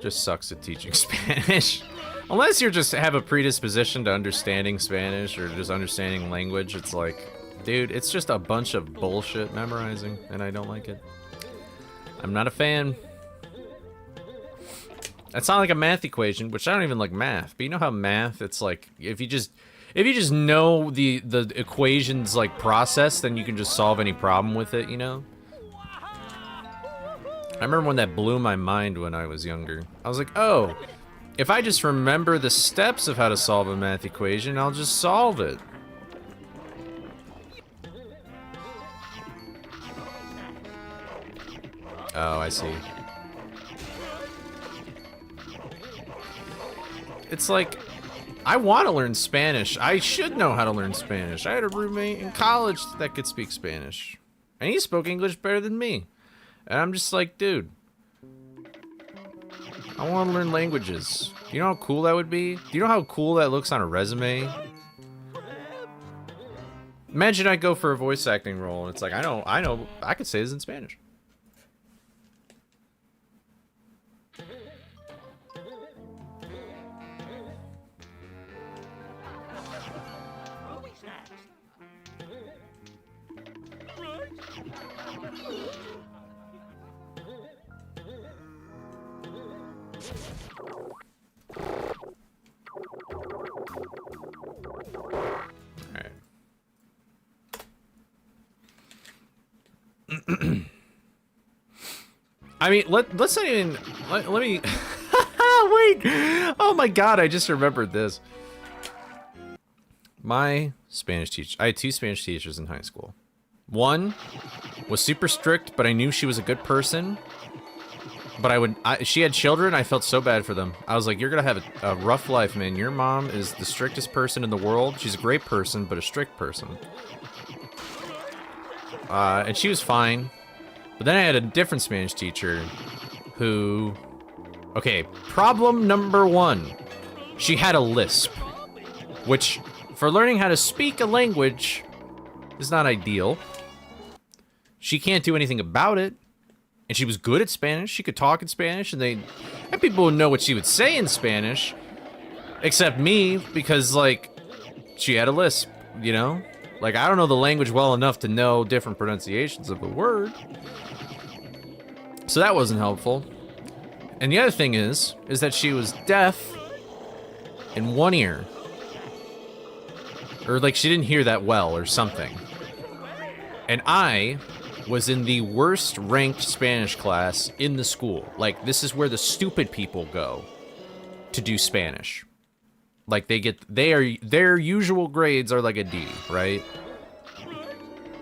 just sucks at teaching Spanish. Unless you just have a predisposition to understanding Spanish or just understanding language, it's like, dude, it's just a bunch of bullshit memorizing, and I don't like it. I'm not a fan. That's not like a math equation, which I don't even like math, but you know how math, it's like, if you just know the equation's like process, then you can just solve any problem with it, you know? I remember when that blew my mind when I was younger. I was like, oh, if I just remember the steps of how to solve a math equation, I'll just solve it. Oh, I see. It's like, I want to learn Spanish. I should know how to learn Spanish. I had a roommate in college that could speak Spanish. And he spoke English better than me. And I'm just like, dude, I want to learn languages. Do you know how cool that would be? Do you know how cool that looks on a resume? Imagine I go for a voice acting role and it's like, I could say this in Spanish. I mean, let's not even... Let me... Wait! Oh my god, I just remembered this. My Spanish teacher... I had 2 Spanish teachers in high school. One was super strict, but I knew she was a good person. But she had children, I felt so bad for them. I was like, you're gonna have a rough life, man. Your mom is the strictest person in the world. She's a great person, but a strict person. And she was fine. But then I had a different Spanish teacher who... Okay, problem number 1. She had a lisp. Which, for learning how to speak a language, is not ideal. She can't do anything about it. And she was good at Spanish. She could talk in Spanish, and people would know what she would say in Spanish. Except me, because, like, she had a lisp, you know? Like, I don't know the language well enough to know different pronunciations of the word. So that wasn't helpful. And the other thing is that she was deaf in one ear. Or, like, she didn't hear that well or something. And I was in the worst ranked Spanish class in the school. Like, this is where the stupid people go to do Spanish. Like, their usual grades are like a D, right?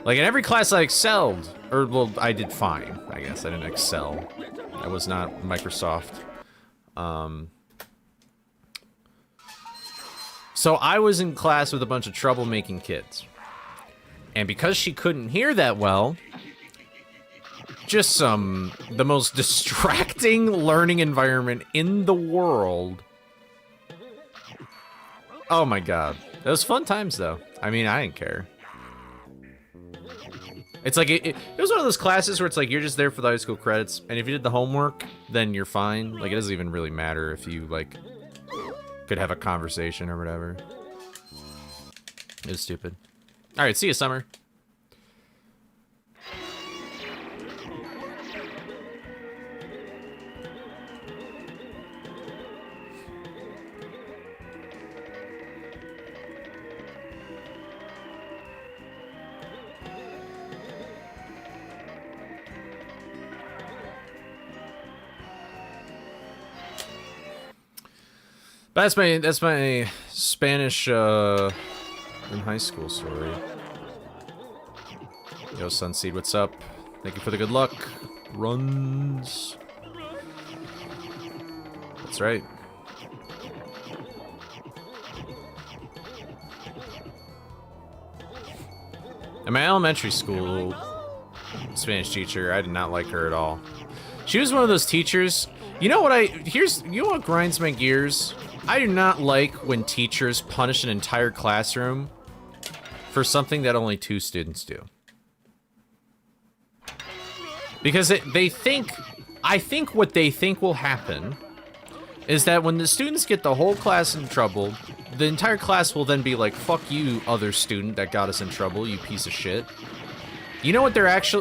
Like, in every class I excelled. Or, well, I did fine, I guess. I didn't excel. I was not So I was in class with a bunch of troublemaking kids. And because she couldn't hear that well, just the most distracting learning environment in the world. Oh my god. That was fun times though. I mean, I didn't care. It's like, it was one of those classes where it's like, you're just there for the high school credits, and if you did the homework, then you're fine. Like, it doesn't even really matter if you, like, could have a conversation or whatever. It was stupid. Alright, see you, Summer. That's my Spanish in high school story. Yo, Sunseed, what's up? Thank you for the good luck. Runs. That's right. In my elementary school Spanish teacher, I did not like her at all. She was one of those teachers. You know what you know what grinds my gears? I do not like when teachers punish an entire classroom for something that only 2 students do. Because I think what they think will happen is that when the students get the whole class in trouble, the entire class will then be like, fuck you, other student that got us in trouble, you piece of shit. You know what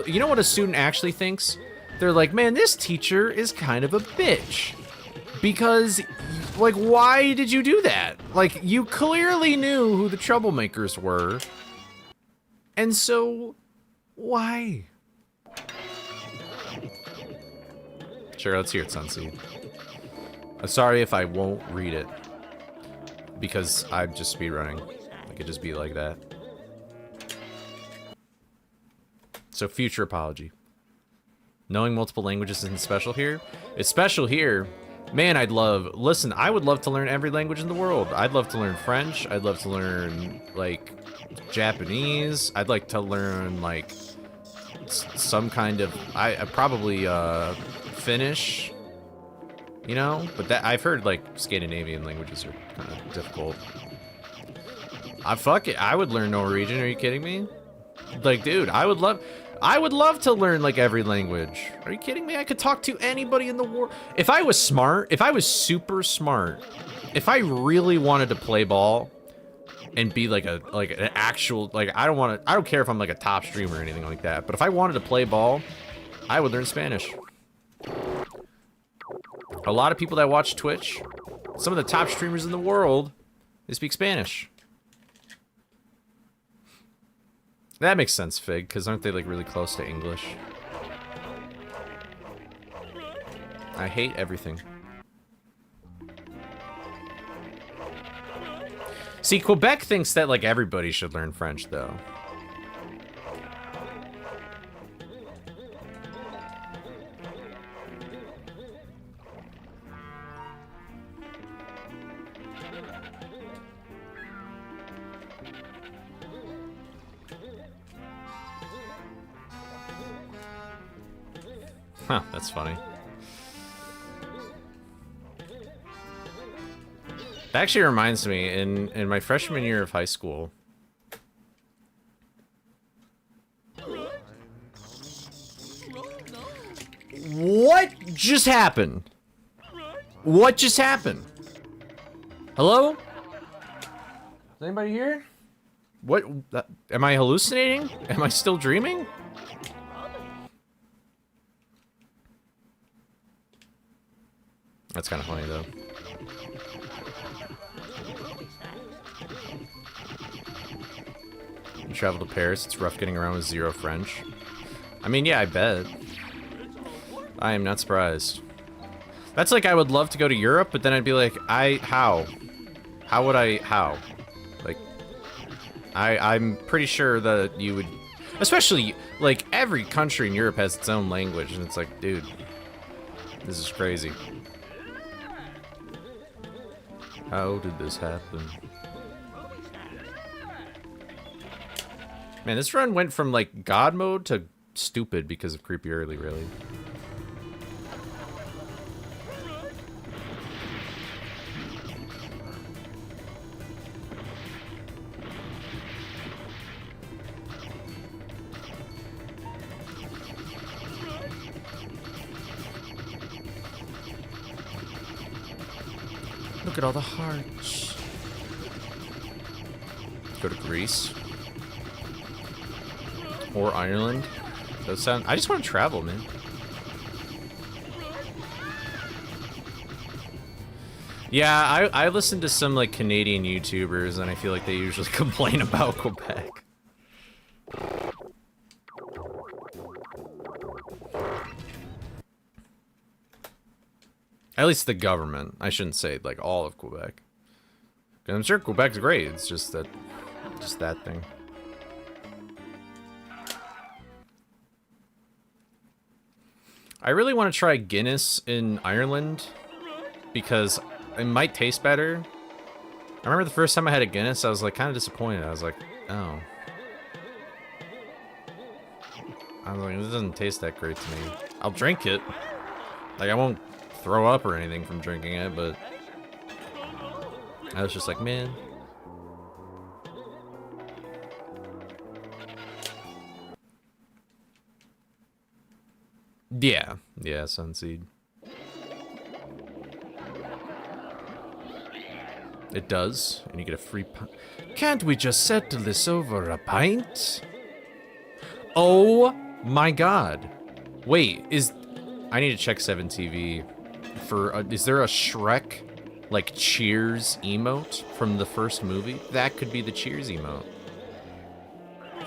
you know what a student actually thinks? They're like, man, this teacher is kind of a bitch. Because, like, why did you do that? Like, you clearly knew who the troublemakers were. And so, why? Sure, let's hear it, Sunseed. I'm sorry if I won't read it. Because I'm just speedrunning. I could just be like that. So, future apology. Knowing multiple languages isn't special here? It's special here. Man, listen, I would love to learn every language in the world. I'd love to learn French. I'd love to learn, like, Japanese. I'd like to learn, like, some kind of, probably, Finnish, you know? But that, I've heard, like, Scandinavian languages are kind of difficult. Fuck it, I would learn Norwegian, are you kidding me? Like, dude, I would love to learn, like, every language. Are you kidding me? I could talk to anybody in the world. If I was smart, if I was super smart, if I really wanted to play ball and be like an actual, like, I don't care if I'm like a top streamer or anything like that, but if I wanted to play ball, I would learn Spanish. A lot of people that watch Twitch, some of the top streamers in the world, they speak Spanish. That makes sense, Fig, because aren't they, like, really close to English? I hate everything. See, Quebec thinks that, like, everybody should learn French, though. Huh, that's funny. That actually reminds me, in my freshman year of high school, what just happened? What just happened? Hello? Is anybody here? What? Am I hallucinating? Am I still dreaming? That's kind of funny, though. You travel to Paris, it's rough getting around with 0 French. I mean, yeah, I bet. I am not surprised. That's like, I would love to go to Europe, but then I'd be like, how? How would I, how? Like, I'm pretty sure that you would, especially, like, every country in Europe has its own language, and it's like, dude, this is crazy. How did this happen? Man, this run went from like God mode to stupid because of creepy early, really. Look at all the hearts. Go to Greece. Or Ireland. Those sound. I just want to travel, man. Yeah, I listen to some like Canadian YouTubers, and I feel like they usually complain about Quebec. At least the government. I shouldn't say like all of Quebec. 'Cause I'm sure Quebec's great. It's just that thing. I really want to try Guinness in Ireland because it might taste better. I remember the first time I had a Guinness, I was like kind of disappointed. I was like, oh. I was like, this doesn't taste that great to me. I'll drink it. Like, I won't throw up or anything from drinking it, but I was just like, man. Yeah, Sunseed. It does, and you get a free pint. Can't we just settle this over a pint? Oh my god. Wait, I need to check 7TV for, is there a Shrek, like, Cheers emote from the first movie? That could be the Cheers emote.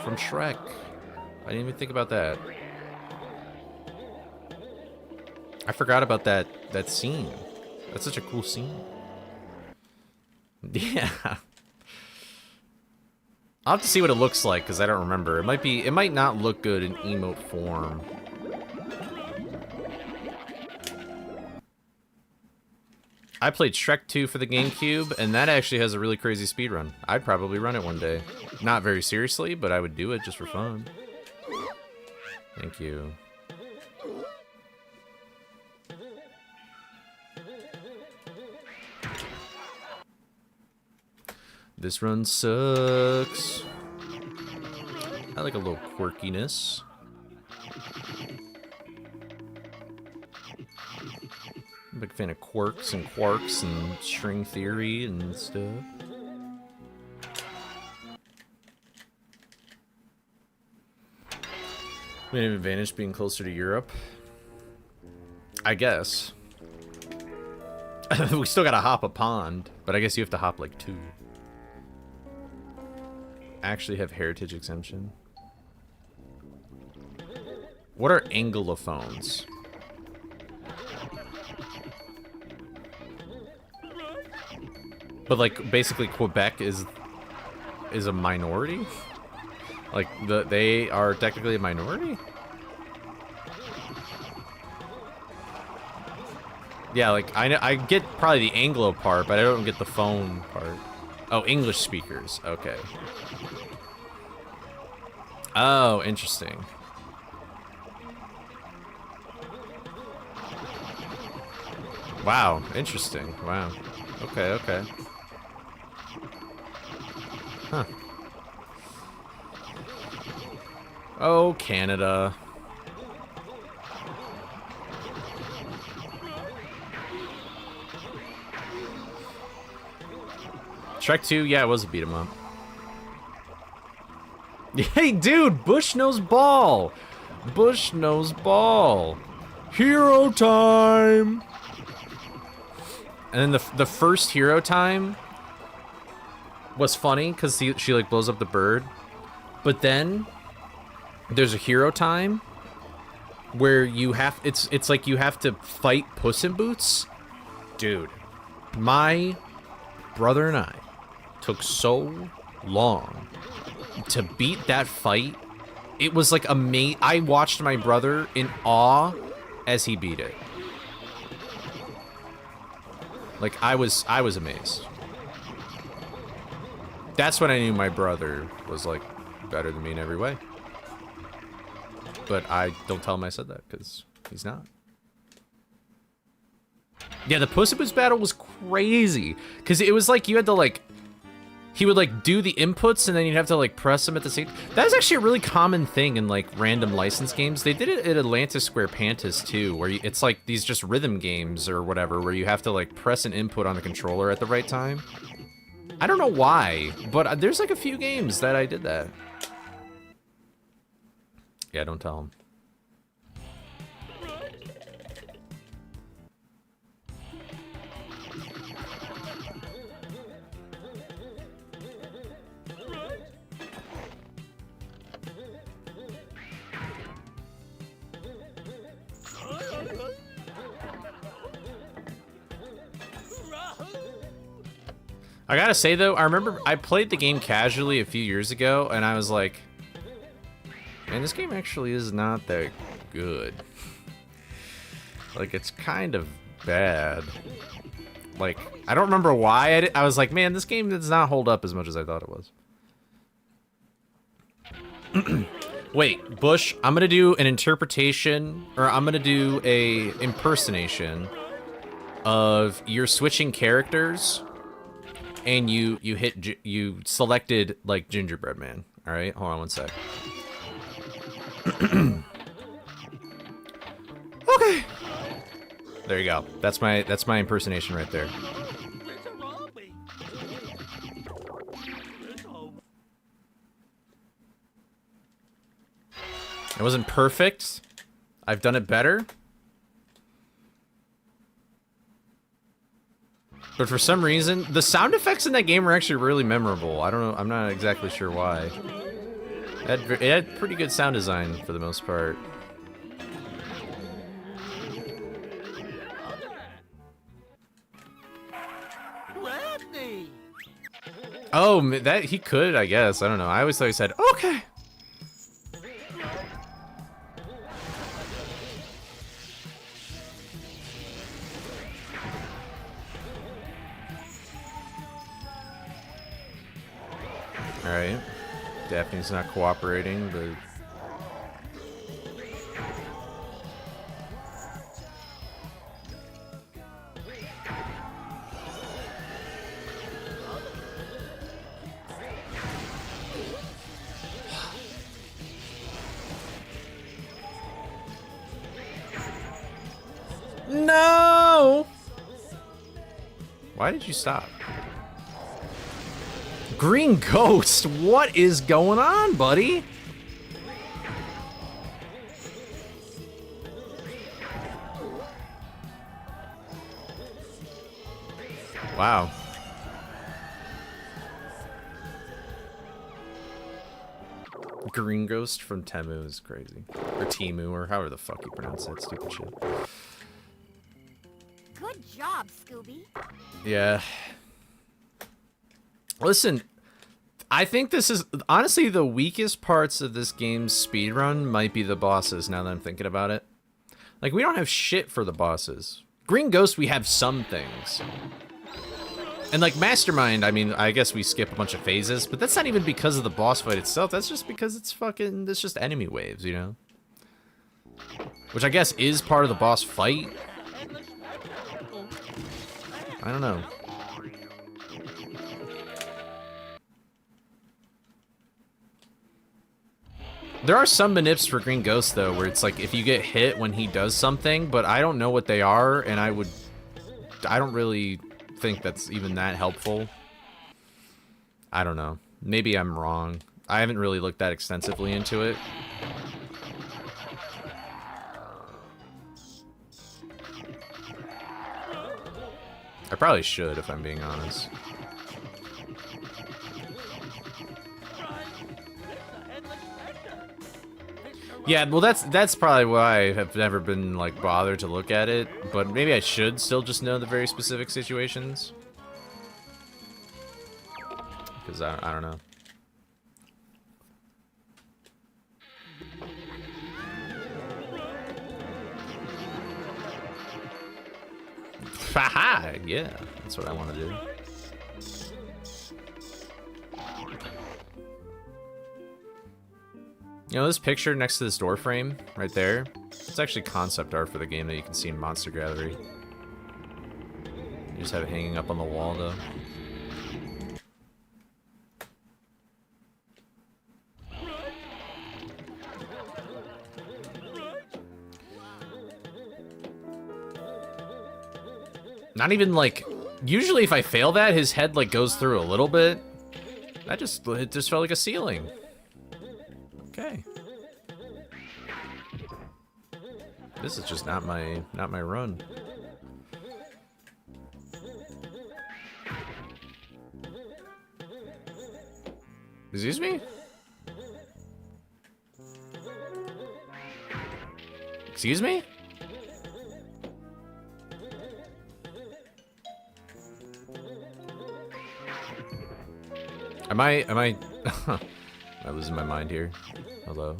From Shrek. I didn't even think about that. I forgot about that scene. That's such a cool scene. Yeah. I'll have to see what it looks like, because I don't remember. It might not look good in emote form. I played Shrek 2 for the GameCube, and that actually has a really crazy speedrun. I'd probably run it one day. Not very seriously, but I would do it just for fun. Thank you. This run sucks. I like a little quirkiness. I'm a big fan of quirks and quarks and string theory and stuff. We have an advantage being closer to Europe. I guess. We still gotta hop a pond, but I guess you have to hop like 2. Actually have heritage exemption. What are anglophones? But like basically Quebec is a minority? Like they are technically a minority? Yeah, like I get probably the Anglo part, but I don't get the phone part. Oh, English speakers. Okay. Oh, interesting. Wow, interesting. Wow. Okay, okay. Huh. Oh, Canada. Shrek 2, yeah, it was a beat 'em up. Hey, dude, Bush knows ball. Bush knows ball. Hero time. And then the first hero time was funny because she like blows up the bird, but then there's a hero time where you have it's like you have to fight Puss in Boots. Dude, my brother and I took so long to beat that fight. It was like I watched my brother in awe as he beat it. Like I was amazed. That's when I knew my brother was like better than me in every way. But I don't tell him I said that, because he's not. Yeah, the Puss in Boots battle was crazy. Because it was like, you had to like... He would like do the inputs, and then you'd have to like press them at the same... That is actually a really common thing in like random license games. They did it at Atlantis Square Pantis too, where it's like these just rhythm games or whatever, where you have to like press an input on the controller at the right time. I don't know why, but there's like a few games that I did that. Yeah, don't tell him. I gotta say though, I remember I played the game casually a few years ago, and I was like, man, this game actually is not that good. Like, it's kind of bad. Like, I don't remember why I was like, man, this game does not hold up as much as I thought it was. Wait, Bush, I'm gonna do an interpretation, or I'm gonna do a impersonation of you're switching characters, and you selected like Gingerbread Man. All right, hold on one sec. Okay. There you go. That's my impersonation right there. It wasn't perfect. I've done it better. But for some reason, the sound effects in that game are actually really memorable. I don't know. I'm not exactly sure why. It had pretty good sound design for the most part. Oh, that he could, I guess. I don't know. I always thought he said, okay. Alright. Daphne's not cooperating, but... No! Why did you stop? Green Ghost, what is going on, buddy? Wow. Green Ghost from Temu is crazy. Or Timu, or however the fuck you pronounce that stupid shit. Good job, Scooby. Yeah. Listen, I think this is, honestly, the weakest parts of this game's speedrun might be the bosses, now that I'm thinking about it. Like, we don't have shit for the bosses. Green Ghost, we have some things. And, like, Mastermind, I mean, I guess we skip a bunch of phases, but that's not even because of the boss fight itself. That's just because it's fucking, it's just enemy waves, you know? Which I guess is part of the boss fight. I don't know. There are some manips for Green Ghost, though, where it's like if you get hit when he does something, but I don't know what they are, and I don't really think that's even that helpful. I don't know. Maybe I'm wrong. I haven't really looked that extensively into it. I probably should, if I'm being honest. Yeah, well, that's probably why I have never been, like, bothered to look at it, but maybe I should still just know the very specific situations. Because I don't know. Haha! Yeah, that's what I want to do. You know, this picture next to this door frame right there, it's actually concept art for the game that you can see in Monster Gallery. You just have it hanging up on the wall, though. Not even, like... Usually if I fail that, his head, like, goes through a little bit. It just felt like a ceiling. Okay. This is just not my run. Excuse me? Excuse me? Am I am I losing my mind here? Hello?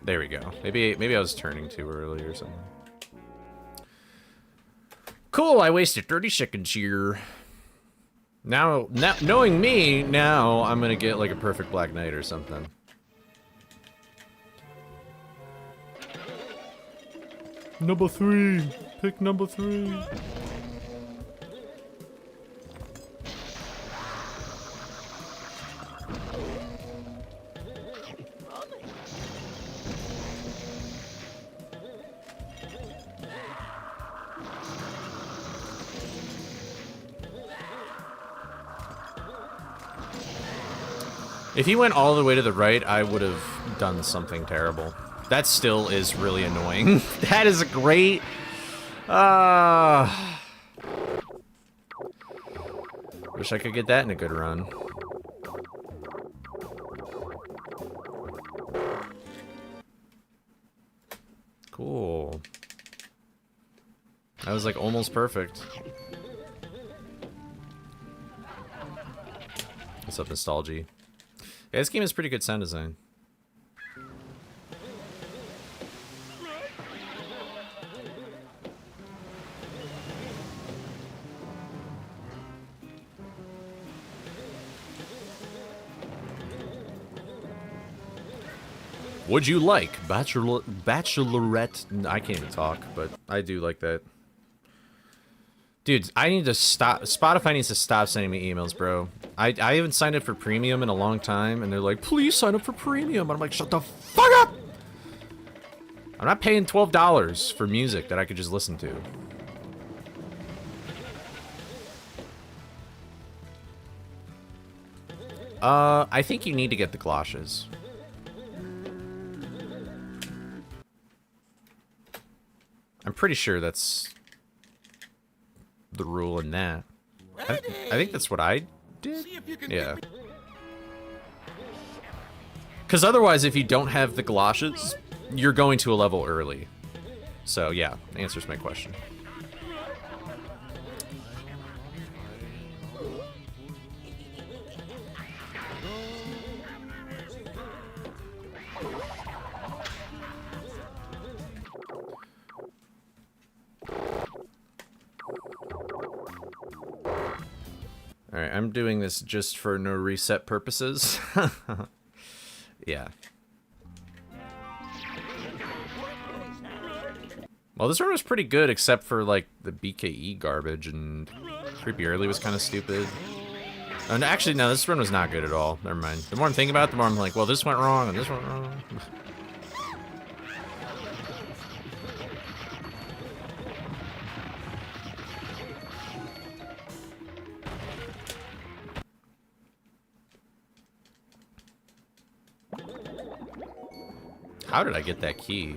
There we go. Maybe I was turning too early or something. Cool, I wasted 30 seconds here. Now knowing me, now I'm gonna get like a perfect Black Knight or something. Number 3. Pick number 3. If he went all the way to the right, I would have done something terrible. That still is really annoying. That is a great... Wish I could get that in a good run. Cool. That was like almost perfect. What's up, Nostalgia? Yeah, this game has pretty good sound design. Would you like Bachelorette? I can't even talk, but I do like that. Dude, I need to stop. Spotify needs to stop sending me emails, bro. I haven't signed up for premium in a long time, and they're like, please sign up for premium. And I'm like, shut the fuck up! I'm not paying $12 for music that I could just listen to. I think you need to get the galoshes. I'm pretty sure that's the rule in that. I think that's what I did. Yeah. Because otherwise, if you don't have the galoshes, you're going to a level early. So yeah, answers my question. Alright, I'm doing this just for no reset purposes. Yeah. Well, this run was pretty good, except for, like, the BKE garbage, and Creepy Early was kind of stupid. And actually, no, this run was not good at all. Never mind. The more I'm thinking about it, the more I'm like, well, this went wrong, and this went wrong. How did I get that key?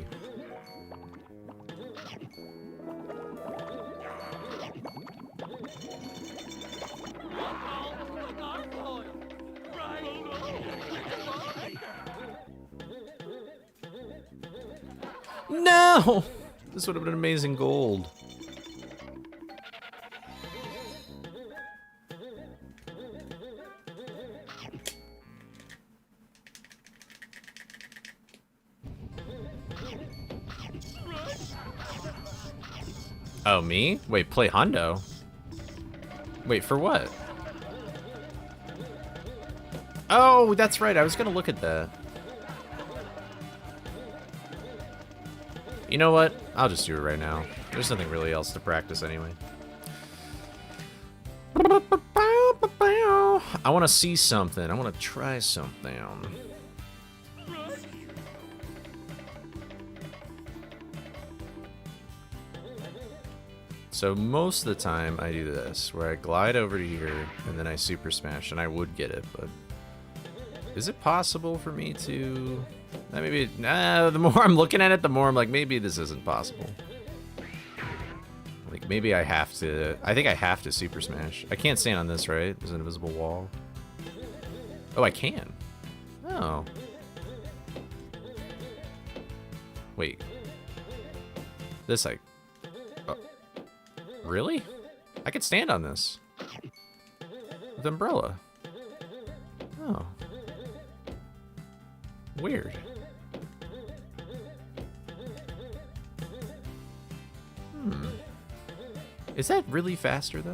No! This would have been amazing gold. Oh, me? Wait, play Hondo? Wait, for what? Oh, that's right. I was gonna look at that. You know what? I'll just do it right now. There's nothing really else to practice anyway. I want to see something. I want to try something. So most of the time I do this, where I glide over to here, and then I super smash, and I would get it, but... Is it possible for me to... Maybe... the more I'm looking at it, the more I'm like, maybe this isn't possible. Like, maybe I have to... I think I have to super smash. I can't stand on this, right? There's an invisible wall. Oh, I can. Oh. Wait. This, I... Oh. Really? I could stand on this. With umbrella. Oh. Weird. Is that really faster, though?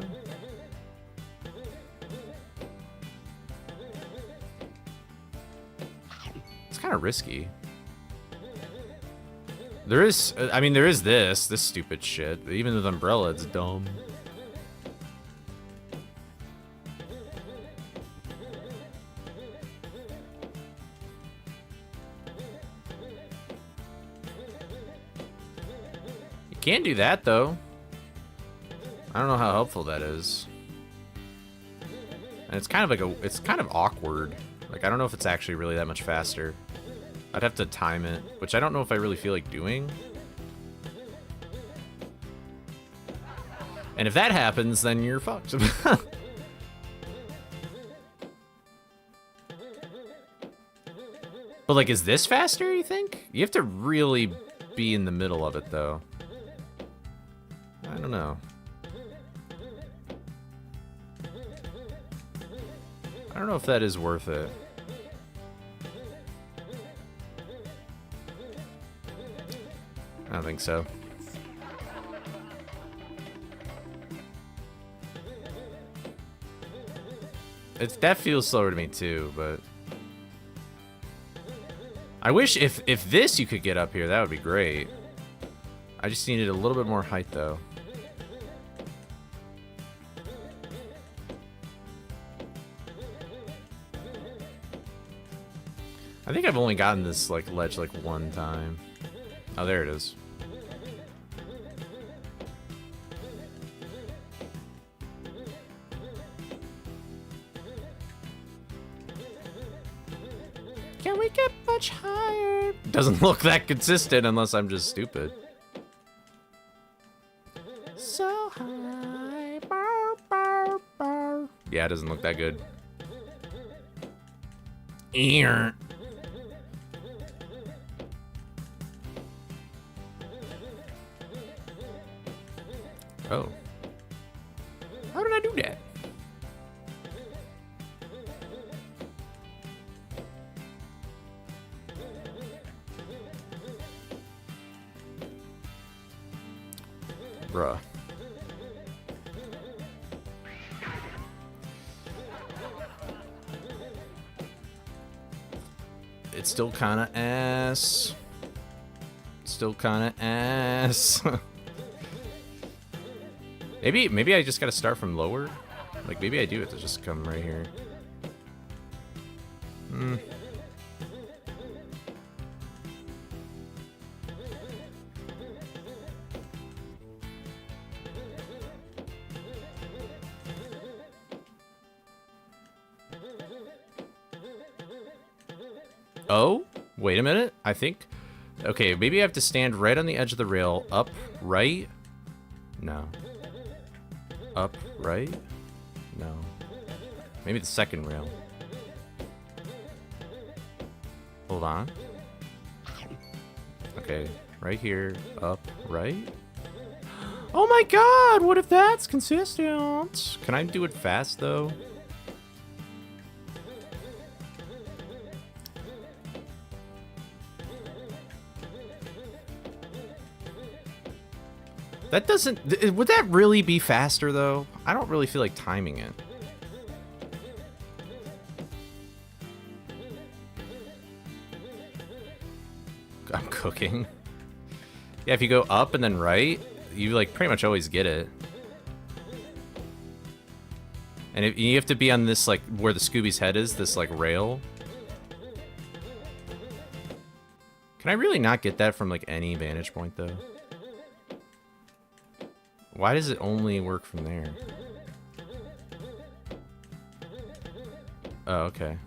It's kind of risky. There is, I mean, there is this stupid shit. Even with umbrella, it's dumb. You can't do that, though. I don't know how helpful that is. And it's kind of like it's kind of awkward. Like, I don't know if it's actually really that much faster. I'd have to time it, which I don't know if I really feel like doing. And if that happens, then you're fucked. But, like, is this faster, you think? You have to really be in the middle of it, though. I don't know. I don't know if that is worth it. I don't think so. That feels slower to me too, but I wish if this you could get up here, that would be great. I just needed a little bit more height though. I think I've only gotten this like ledge like one time. Oh, there it is. Can we get much higher? Doesn't look that consistent unless I'm just stupid. So high. Bow, bow, bow. Yeah, it doesn't look that good. Ear. Oh. How did I do that? Bruh. It's still kind of ass. Still kind of ass. Maybe I just gotta start from lower. Like maybe I do have to just come right here. Oh, wait a minute. I think. Okay, maybe I have to stand right on the edge of the rail. Up, right? No. Up, right? No. Maybe the second rail. Hold on. Okay, right here. Up, right? Oh my god, what if that's consistent? Can I do it fast, though? That doesn't... Would that really be faster, though? I don't really feel like timing it. I'm cooking. Yeah, if you go up and then right, you like pretty much always get it. And if, you have to be on this like where the Scooby's head is, this like rail. Can I really not get that from like any vantage point though? Why does it only work from there? Oh, okay.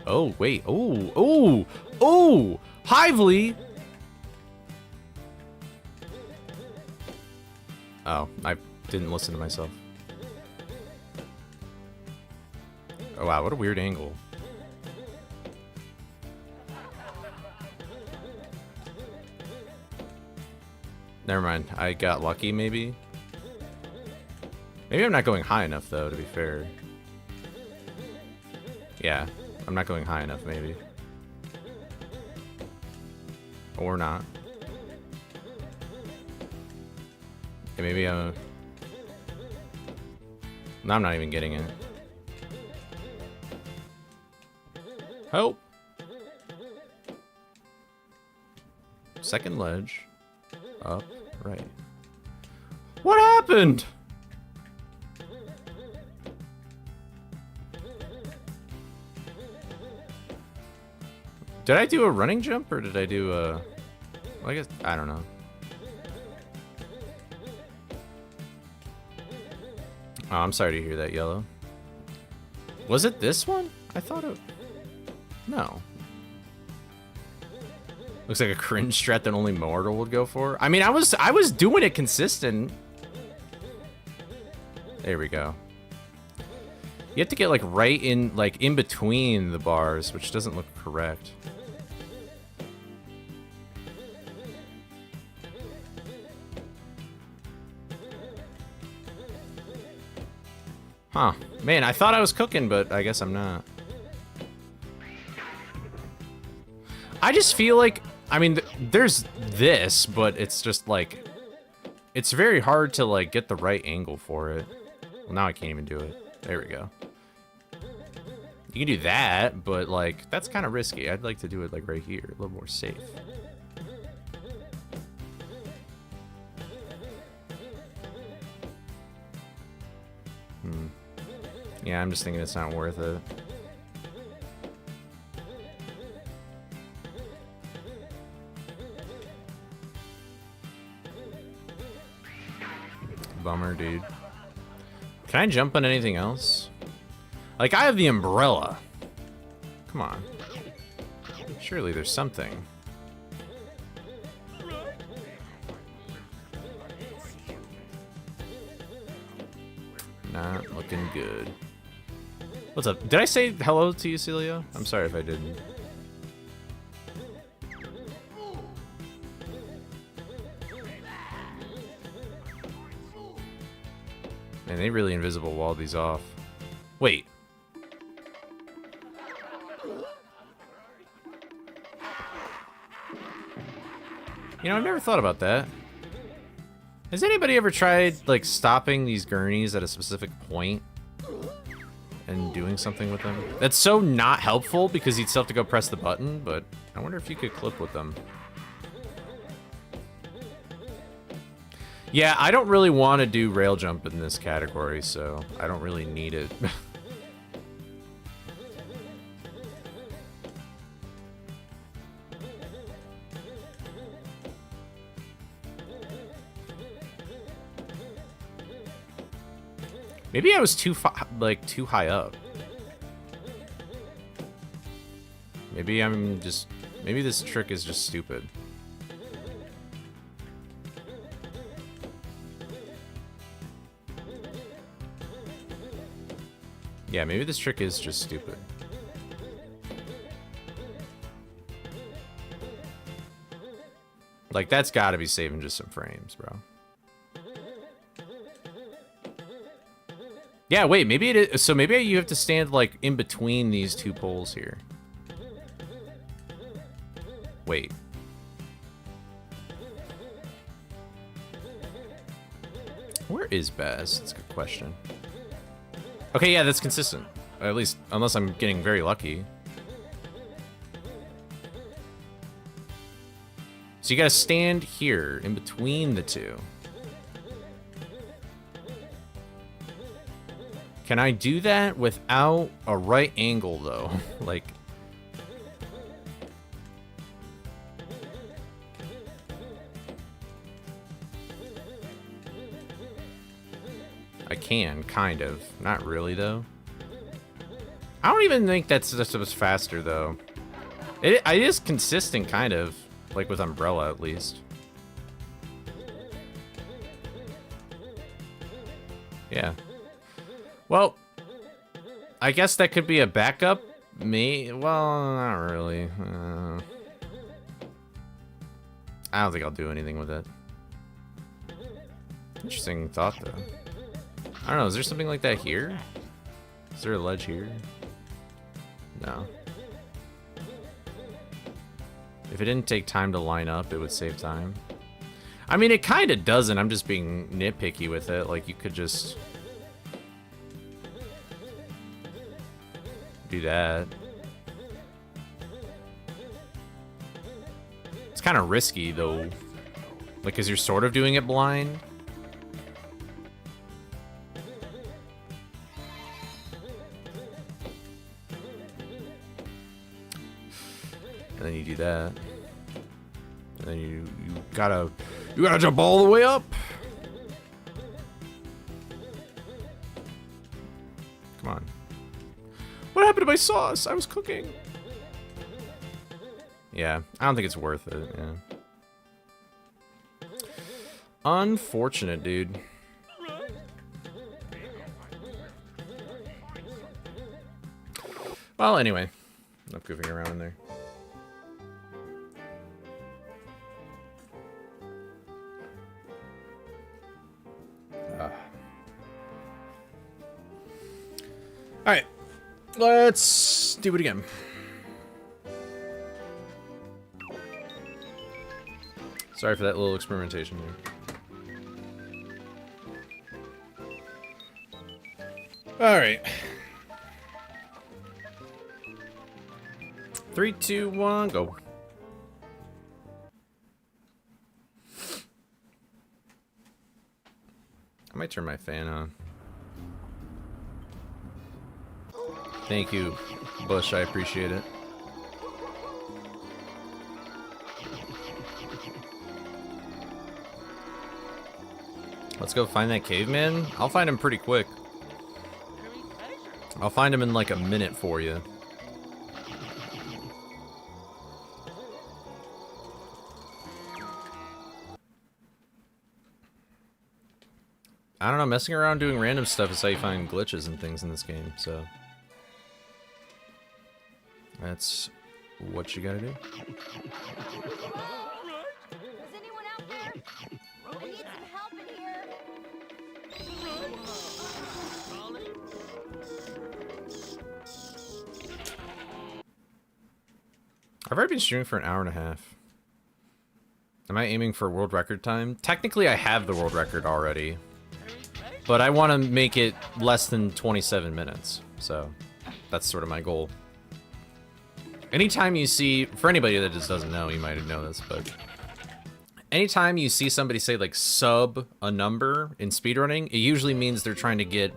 Oh, wait. Oh, oh, oh! Hively! Oh, I didn't listen to myself. Oh, wow, what a weird angle. Never mind. I got lucky, maybe? Maybe I'm not going high enough, though, to be fair. Yeah, I'm not going high enough, maybe. Or not. Okay, maybe I'm... No, I'm not even getting it. Help! Second ledge. Up, right. What happened? Did I do a running jump or did I do a... Well, I guess, I don't know. Oh, I'm sorry to hear that, Yellow. Was it this one? I thought it... No. Looks like a cringe strat that only Mortal would go for. I mean, I was doing it consistent. There we go. You have to get like right in, like in between the bars, which doesn't look correct. Huh. Man, I thought I was cooking, but I guess I'm not. I just feel like, I mean, there's this, but it's just like, it's very hard to like get the right angle for it. Well, now I can't even do it. There we go. You can do that, but like, that's kind of risky. I'd like to do it like right here, a little more safe. Yeah, I'm just thinking it's not worth it. Bummer, dude. Can I jump on anything else? Like, I have the umbrella. Come on. Surely there's something. Not looking good. What's up? Did I say hello to you, Celia? I'm sorry if I didn't. Man, they really invisible walled these off. Wait. You know, I've never thought about that. Has anybody ever tried, like, stopping these gurneys at a specific point and doing something with them? That's so not helpful because you'd still have to go press the button, but I wonder if you could clip with them. Yeah, I don't really want to do rail jump in this category, so I don't really need it. Maybe I was too high up. Maybe maybe this trick is just stupid. Yeah, maybe this trick is just stupid. Like, that's gotta be saving just some frames, bro. Yeah, wait, maybe it is. So maybe you have to stand, like, in between these two poles here. Wait. Where is Baz? That's a good question. Okay, yeah, that's consistent. At least, unless I'm getting very lucky. So you gotta stand here, in between the two. Can I do that without a right angle, though? Like... I can, kind of. Not really, though. I don't even think that's just faster, though. It is consistent, kind of. Like with Umbrella, at least. Yeah. Well, I guess that could be a backup. Well, not really. I don't think I'll do anything with it. Interesting thought, though. I don't know, is there something like that here? Is there a ledge here? No. If it didn't take time to line up, it would save time. I mean, it kind of doesn't. I'm just being nitpicky with it. Like, you could just... do that. It's kind of risky, though. Like, because you're sort of doing it blind. And then you do that. And then you gotta jump all the way up. Come on. What happened to my sauce? I was cooking. Yeah, I don't think it's worth it, yeah. Unfortunate, dude. Well, anyway. Enough goofing around in there. Alright, let's do it again. Sorry for that little experimentation there. Alright. 3, 2, 1, go. I might turn my fan on. Thank you, Bush. I appreciate it. Let's go find that caveman. I'll find him pretty quick. I'll find him in like a minute for you. I don't know, messing around doing random stuff is how you find glitches and things in this game, so... that's what you gotta do. Is anyone out there? I need some help in here. I've already been streaming for an hour and a half. Am I aiming for world record time? Technically, I have the world record already. But I want to make it less than 27 minutes. So, that's sort of my goal. Anytime you see, for anybody that just doesn't know, you might know this, but anytime you see somebody say like sub a number in speedrunning, it usually means they're trying to get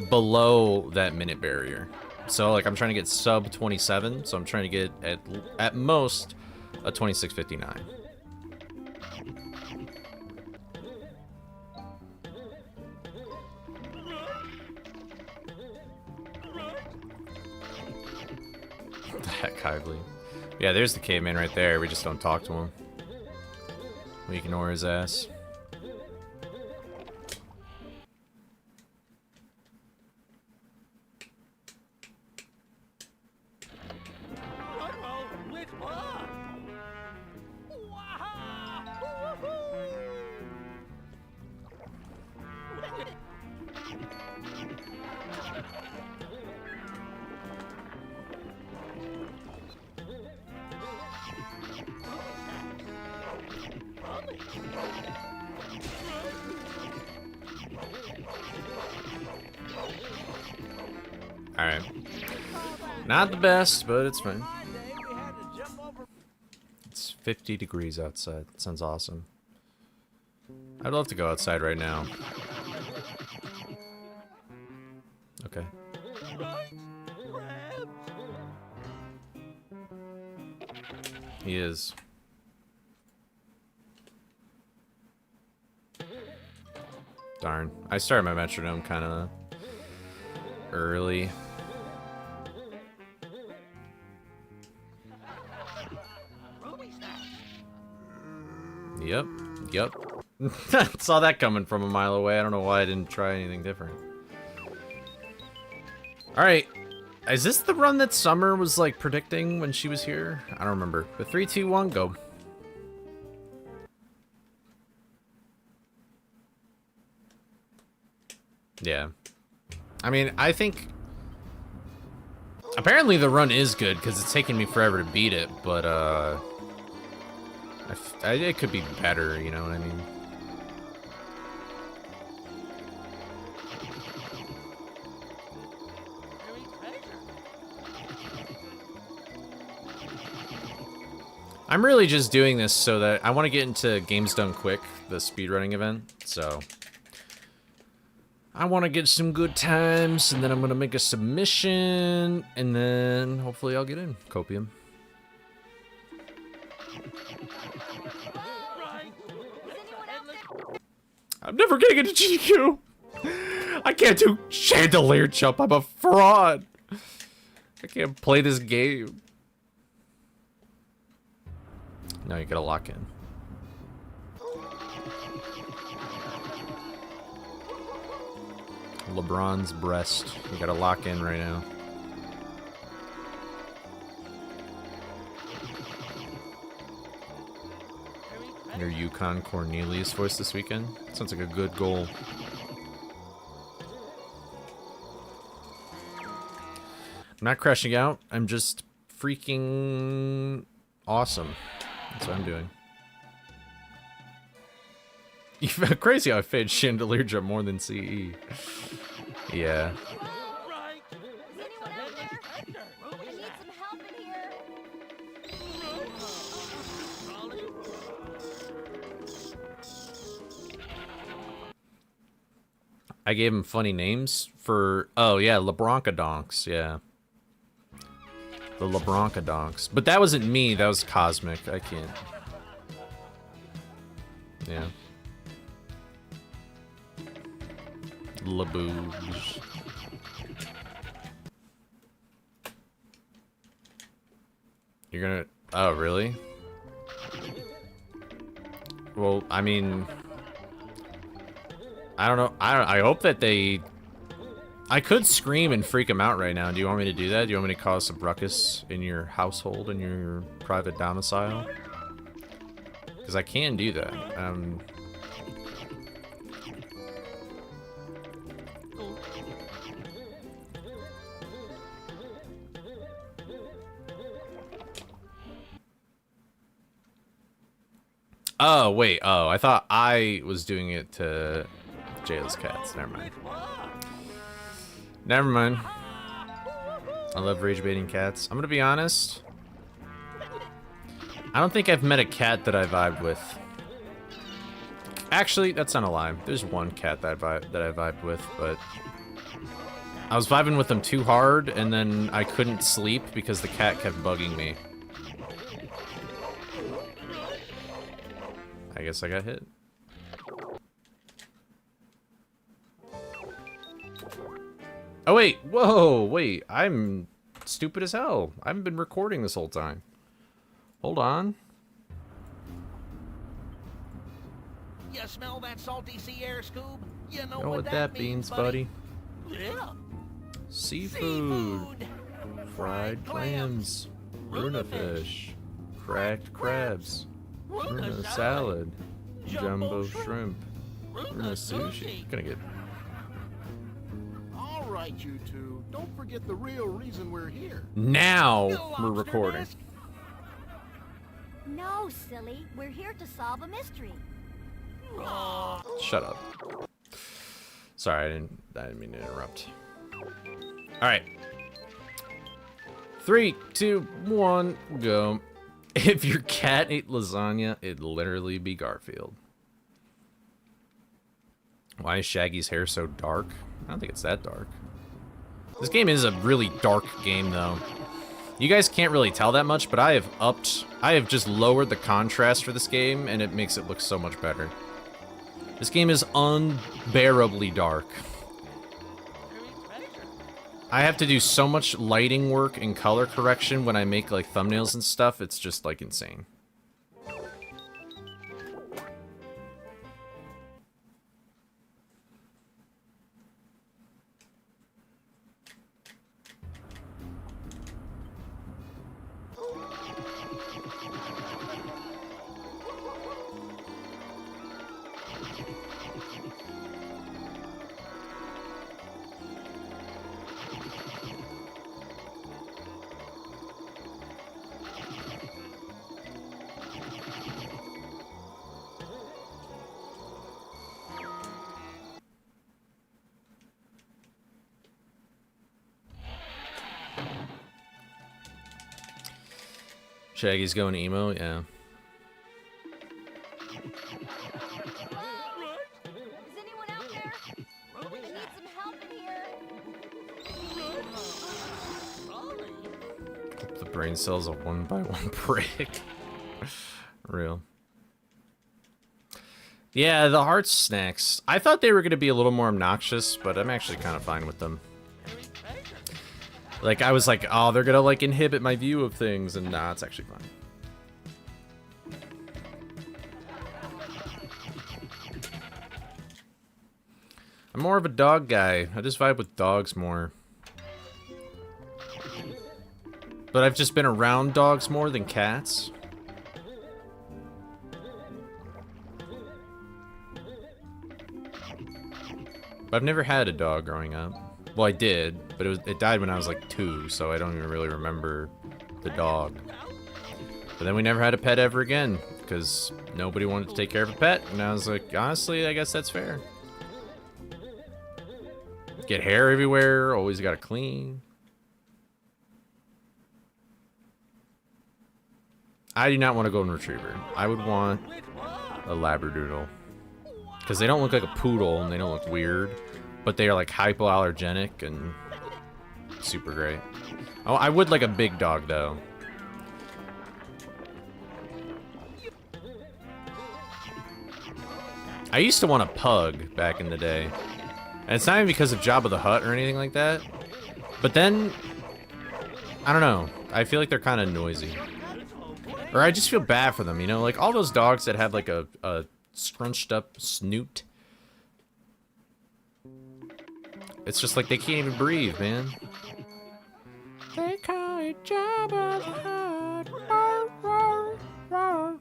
below that minute barrier. So like I'm trying to get sub 27, so I'm trying to get at most a 26:59. That Kylie. Yeah, there's the caveman right there. We just don't talk to him. We ignore his ass. Alright. Not the best, but it's fine. It's 50 degrees outside. That sounds awesome. I'd love to go outside right now. Okay. He is. Darn. I started my metronome kind of early. Yep. Yep. Saw that coming from a mile away. I don't know why I didn't try anything different. Alright. Is this the run that Summer was, like, predicting when she was here? I don't remember. But 3, 2, 1, go. Yeah. I mean, I think... Apparently the run is good, because it's taken me forever to beat it, but, it could be better, you know what I mean? I'm really just doing this so that I want to get into Games Done Quick, the speedrunning event, so... I want to get some good times, and then I'm going to make a submission, and then hopefully I'll get in. Copium. I'm never getting into GQ! I can't do chandelier jump, I'm a fraud! I can't play this game. No, you gotta lock in. LeBron's breast. You gotta lock in right now. Your Yukon Cornelius voice this weekend? Sounds like a good goal. I'm not crashing out. I'm just freaking awesome. That's what I'm doing. Crazy how I fade chandelier jump more than CE. Yeah. I gave him funny names for... Oh, yeah, LeBroncadonks, yeah. The LeBroncadonks. But that wasn't me, that was Cosmic. I can't... Yeah. Laboobs. You're gonna... Oh, really? Well, I mean... I don't know. I hope that they... I could scream and freak them out right now. Do you want me to do that? Do you want me to cause some ruckus in your household, in your private domicile? Because I can do that. Oh, wait. Oh, I thought I was doing it to Jayla's cats. Never mind. Never mind. I love rage baiting cats. I'm gonna be honest. I don't think I've met a cat that I vibed with. Actually, that's not a lie. There's one cat that I vibed with, but I was vibing with them too hard, and then I couldn't sleep because the cat kept bugging me. I guess I got hit. Oh wait, whoa, wait, I'm stupid as hell. I haven't been recording this whole time. Hold on. You smell that salty sea air, Scoob? You know what that means, buddy? Yeah. Seafood. Fried clams. Tuna fish. Cracked crabs. Tuna salad. Jumbo shrimp. Tuna sushi. Gonna get... All right, you two. Don't forget the real reason we're here. Now we're recording. No, silly. We're here to solve a mystery. Shut up. Sorry, I didn't mean to interrupt. All right. 3, 2, 1, go. If your cat ate lasagna, it'd literally be Garfield. Why is Shaggy's hair so dark? I don't think it's that dark. This game is a really dark game, though. You guys can't really tell that much, but I have just lowered the contrast for this game, and it makes it look so much better. This game is unbearably dark. I have to do so much lighting work and color correction when I make, like, thumbnails and stuff, it's just, like, insane. Shaggy's going emo, yeah. Is anyone out there? I need some help in here. The brain cells a 1x1 brick. Real. Yeah, the heart snacks. I thought they were going to be a little more obnoxious, but I'm actually kind of fine with them. Like, I was like, oh, they're gonna, like, inhibit my view of things, and nah, it's actually fine. I'm more of a dog guy. I just vibe with dogs more. But I've just been around dogs more than cats. But I've never had a dog growing up. Well, I did, but it died when I was like 2, so I don't even really remember the dog. But then we never had a pet ever again, because nobody wanted to take care of a pet, and I was like, honestly, I guess that's fair. Get hair everywhere, always gotta clean. I do not want a golden retriever. I would want a labradoodle. Because they don't look like a poodle, and they don't look weird. But they are like hypoallergenic and super great. Oh, I would like a big dog though. I used to want a pug back in the day. And it's not even because of Jabba the Hutt or anything like that. But then, I don't know. I feel like they're kind of noisy. Or I just feel bad for them, you know? Like all those dogs that have like a scrunched up snoot. It's just like they can't even breathe, man. They call it Jabba the Hutt. Roar, roar, roar.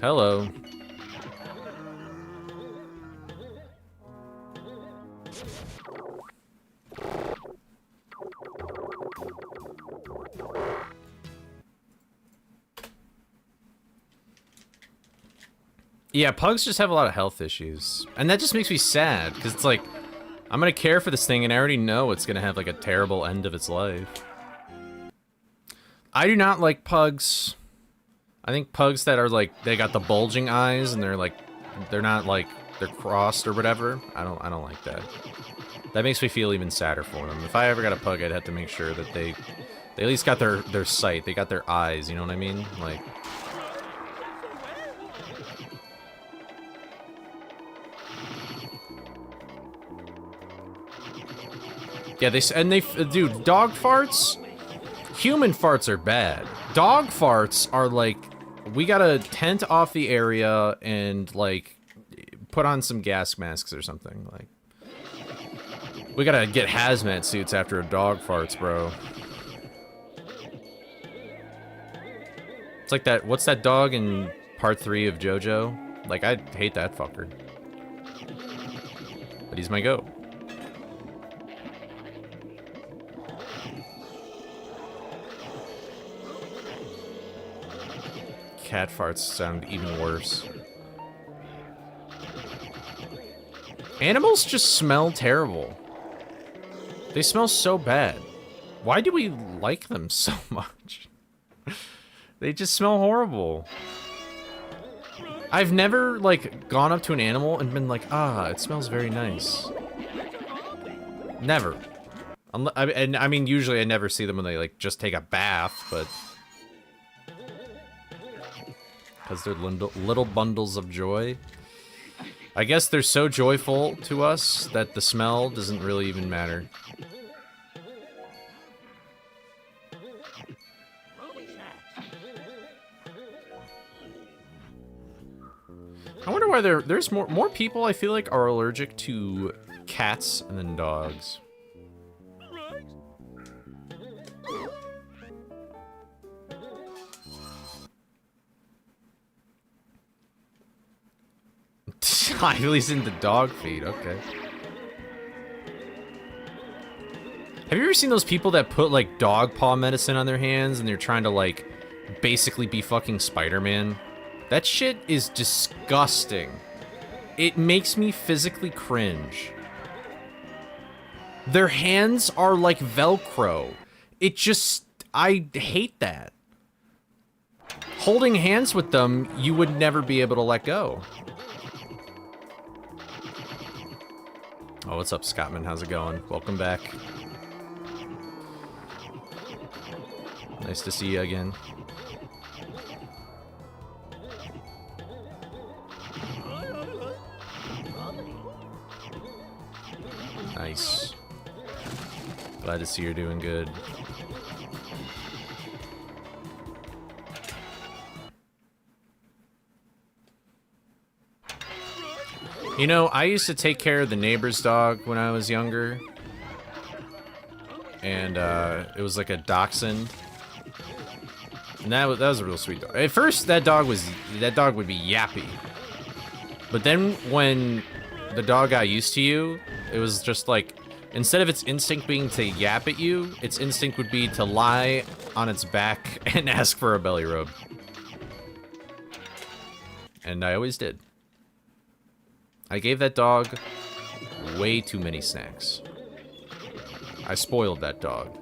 Hello. Yeah, pugs just have a lot of health issues. And that just makes me sad, because it's like, I'm gonna care for this thing and I already know it's gonna have like a terrible end of its life. I do not like pugs. I think pugs that are like, they got the bulging eyes and they're like, they're not like, they're crossed or whatever. I don't like that. That makes me feel even sadder for them. If I ever got a pug, I'd have to make sure that they at least got their sight. They got their eyes, you know what I mean? Like, yeah, dude, dog farts, human farts are bad. Dog farts are like, we gotta tent off the area and like, put on some gas masks or something. Like, we gotta get hazmat suits after a dog farts, bro. It's like that, what's that dog in part 3 of JoJo? Like, I hate that fucker. But he's my goat. cat farts sound even worse. Animals just smell terrible. They smell so bad. Why do we like them so much? They just smell horrible. I've never, like, gone up to an animal and been like, ah, it smells very nice. Never. And I mean, usually I never see them when they, like, just take a bath, but... because they're little bundles of joy. I guess they're so joyful to us that the smell doesn't really even matter. I wonder why there's more people I feel like are allergic to cats than dogs. He's into dog feed, okay. Have you ever seen those people that put, like, dog paw medicine on their hands and they're trying to, like, basically be fucking Spider-Man? That shit is disgusting. It makes me physically cringe. Their hands are like Velcro. It just... I hate that. Holding hands with them, you would never be able to let go. Oh, what's up, Scottman? How's it going? Welcome back. Nice to see you again. Nice. Glad to see you're doing good. You know, I used to take care of the neighbor's dog when I was younger. And, it was like a dachshund. And that was a real sweet dog. At first, that dog would be yappy. But then when the dog got used to you, it was just like, instead of its instinct being to yap at you, its instinct would be to lie on its back and ask for a belly rub. And I always did. I gave that dog way too many snacks. I spoiled that dog.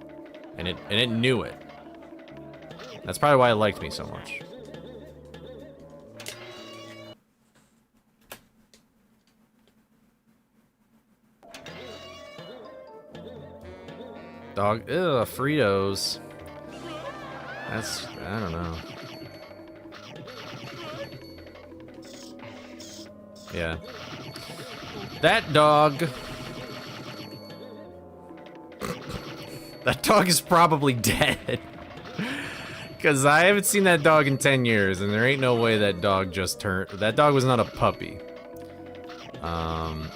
And it knew it. That's probably why it liked me so much. Dog, ugh, Fritos. That's, I don't know. Yeah. That dog. That dog is probably dead. Because I haven't seen that dog in 10 years, and there ain't no way that dog just turned... That dog was not a puppy. But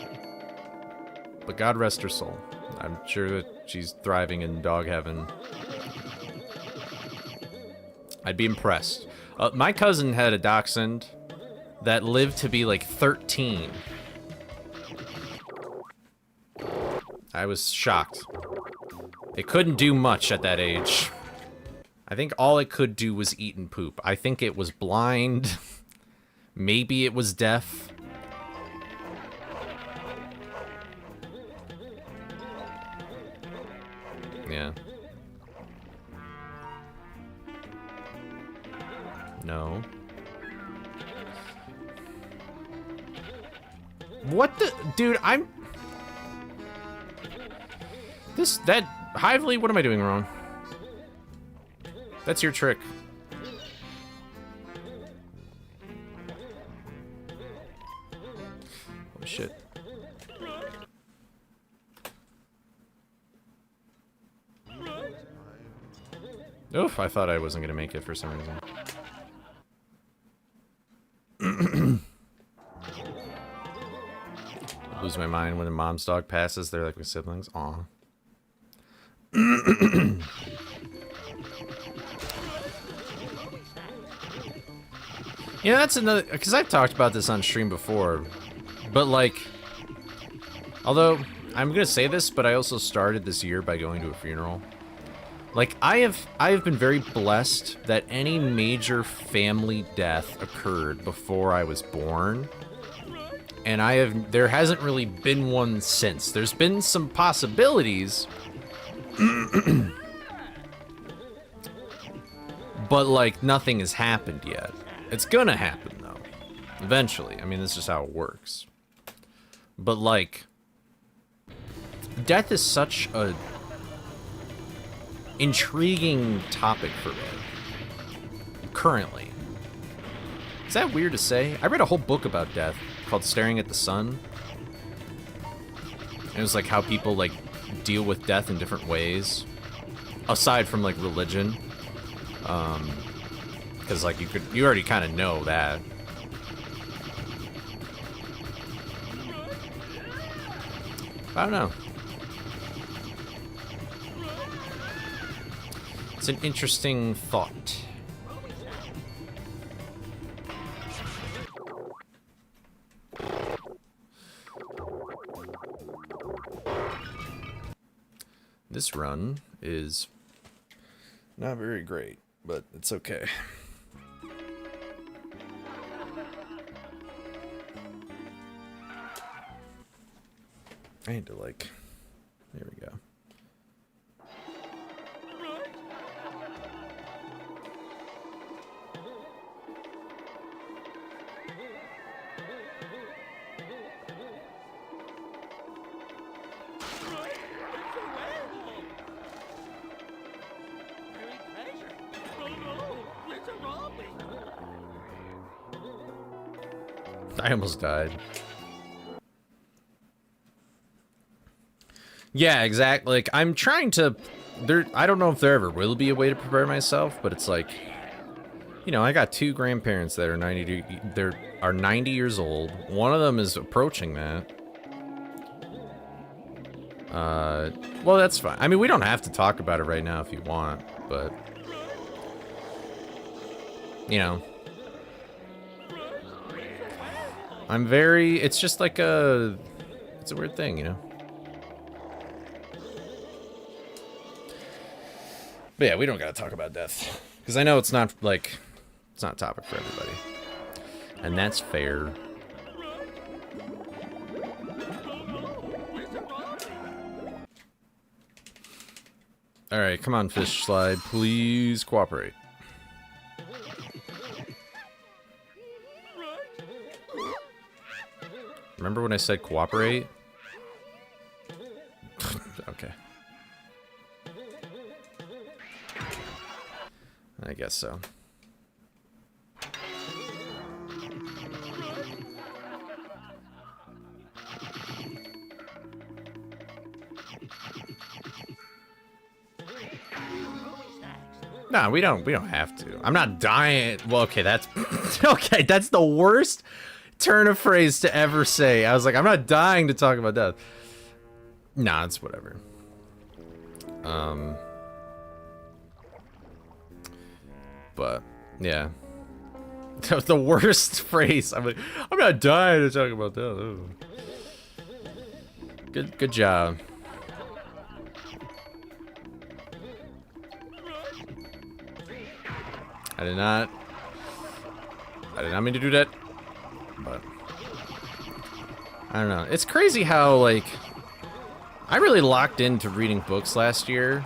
God rest her soul. I'm sure that she's thriving in dog heaven. I'd be impressed. My cousin had a dachshund that lived to be like 13. I was shocked. It couldn't do much at that age. I think all it could do was eat and poop. I think it was blind. Maybe it was deaf. Yeah. No. What the... Dude, I'm... Hively, what am I doing wrong? That's your trick. Oh, shit. Oof, I thought I wasn't gonna make it for some reason. Lose my mind when a mom's dog passes. They're like my siblings. Aw. Yeah, that's another... Because I've talked about this on stream before. But, like... Although, I'm going to say this, but I also started this year by going to a funeral. Like, I have been very blessed that any major family death occurred before I was born. And there hasn't really been one since. There's been some possibilities. But, like, nothing has happened yet. It's gonna happen, though. Eventually. I mean, this is how it works. But, like, death is such a intriguing topic for me. Currently. Is that weird to say? I read a whole book about death called Staring at the Sun. And it was like how people, like, deal with death in different ways. Aside from, like, religion. Because, like, you already kind of know that. I don't know. It's an interesting thought. This run is not very great, but it's okay. I need to, like, there we go. I almost died. Yeah, exactly. Like, I'm trying to... I don't know if there ever will be a way to prepare myself, but it's like... You know, I got 2 grandparents that are 90 years old. One of them is approaching that. Well, that's fine. I mean, we don't have to talk about it right now if you want, but... You know... I'm very... It's just like a... It's a weird thing, you know? But yeah, we don't gotta talk about death. Because I know it's not, like... It's not a topic for everybody. And that's fair. Alright, come on, fish slide. Please cooperate. Remember when I said cooperate? Okay. I guess so. No, we don't have to. I'm not dying. Well, okay, that's okay, that's the worst turn of phrase to ever say. I was like, I'm not dying to talk about death. Nah, it's whatever. But yeah. That was the worst phrase. I'm like, I'm not dying to talk about death. Ooh. Good job. I did not mean to do that, but I don't know. It's crazy how, like, I really locked into reading books last year,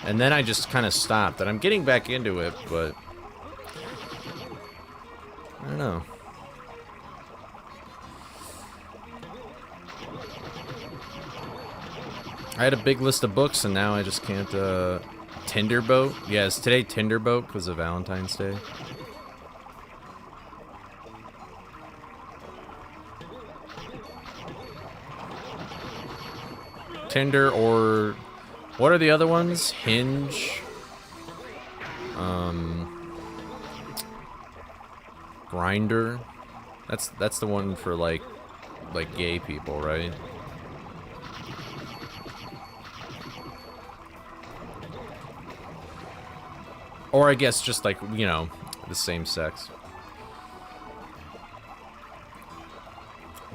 and then I just kind of stopped, and I'm getting back into it, but I don't know. I had a big list of books, and now I just can't, Tinderboat? Yes, today Tinderboat because of Valentine's Day. Tinder, or what are the other ones? Hinge. Grinder. That's the one for like gay people, right? Or I guess just like, you know, the same sex.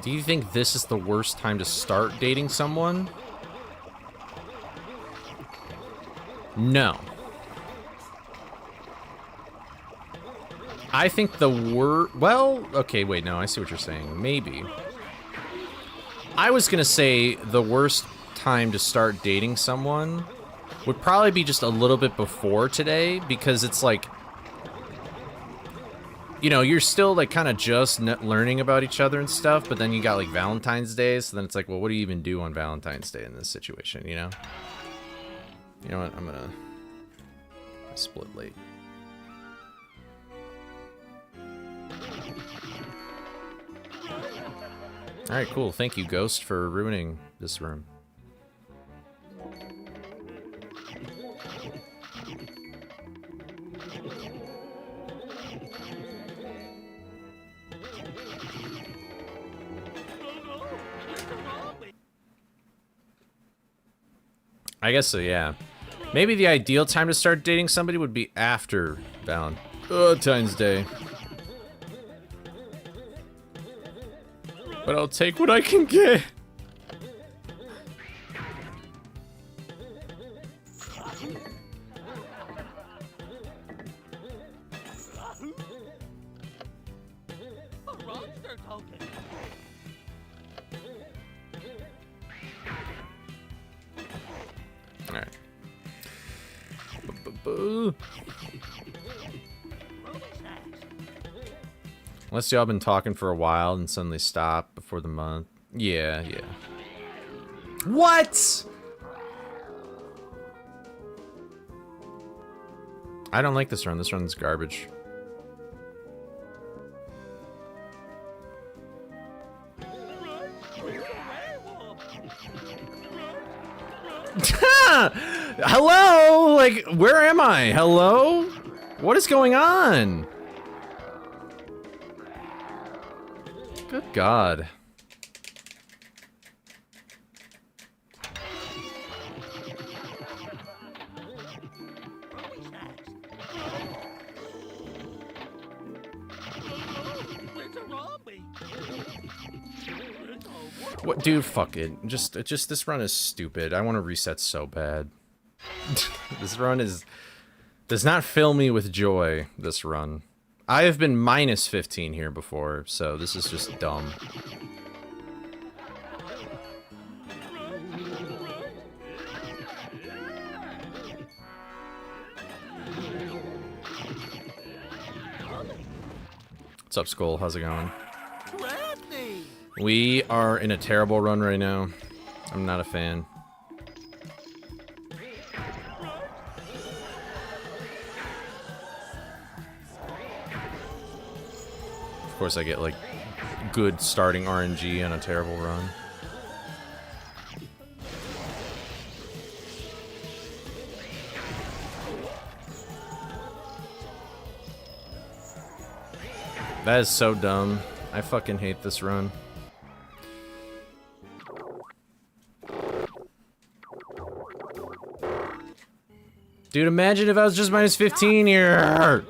Do you think this is the worst time to start dating someone? No. I think the well, okay, wait, no, I see what you're saying. Maybe. I was gonna say the worst time to start dating someone would probably be just a little bit before today, because it's like, you know, you're still like kind of just learning about each other and stuff, but then you got like Valentine's Day, so then it's like, well, what do you even do on Valentine's Day in this situation, you know? You know what, I'm gonna split late. Alright, cool. Thank you, Ghost, for ruining this room. I guess so, yeah. Maybe the ideal time to start dating somebody would be after Valentine's Day. But I'll take what I can get. Alright. Unless y'all been talking for a while and suddenly stop before the month. Yeah, yeah. What? I don't like this run. This run's garbage. Hello? Like, where am I? Hello? What is going on? Good God. What, dude, fuck it. Just this run is stupid. I want to reset so bad. This run does not fill me with joy, this run. I have been minus 15 here before, so this is just dumb. What's up, Skull? How's it going? We are in a terrible run right now. I'm not a fan. Of course, I get like good starting RNG on a terrible run. That is so dumb. I fucking hate this run. Dude, imagine if I was just minus 15 here.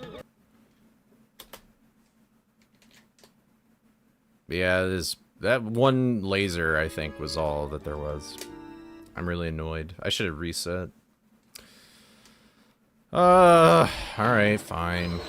Yeah, that one laser, I think, was all that there was. I'm really annoyed. I should have reset. Alright, fine.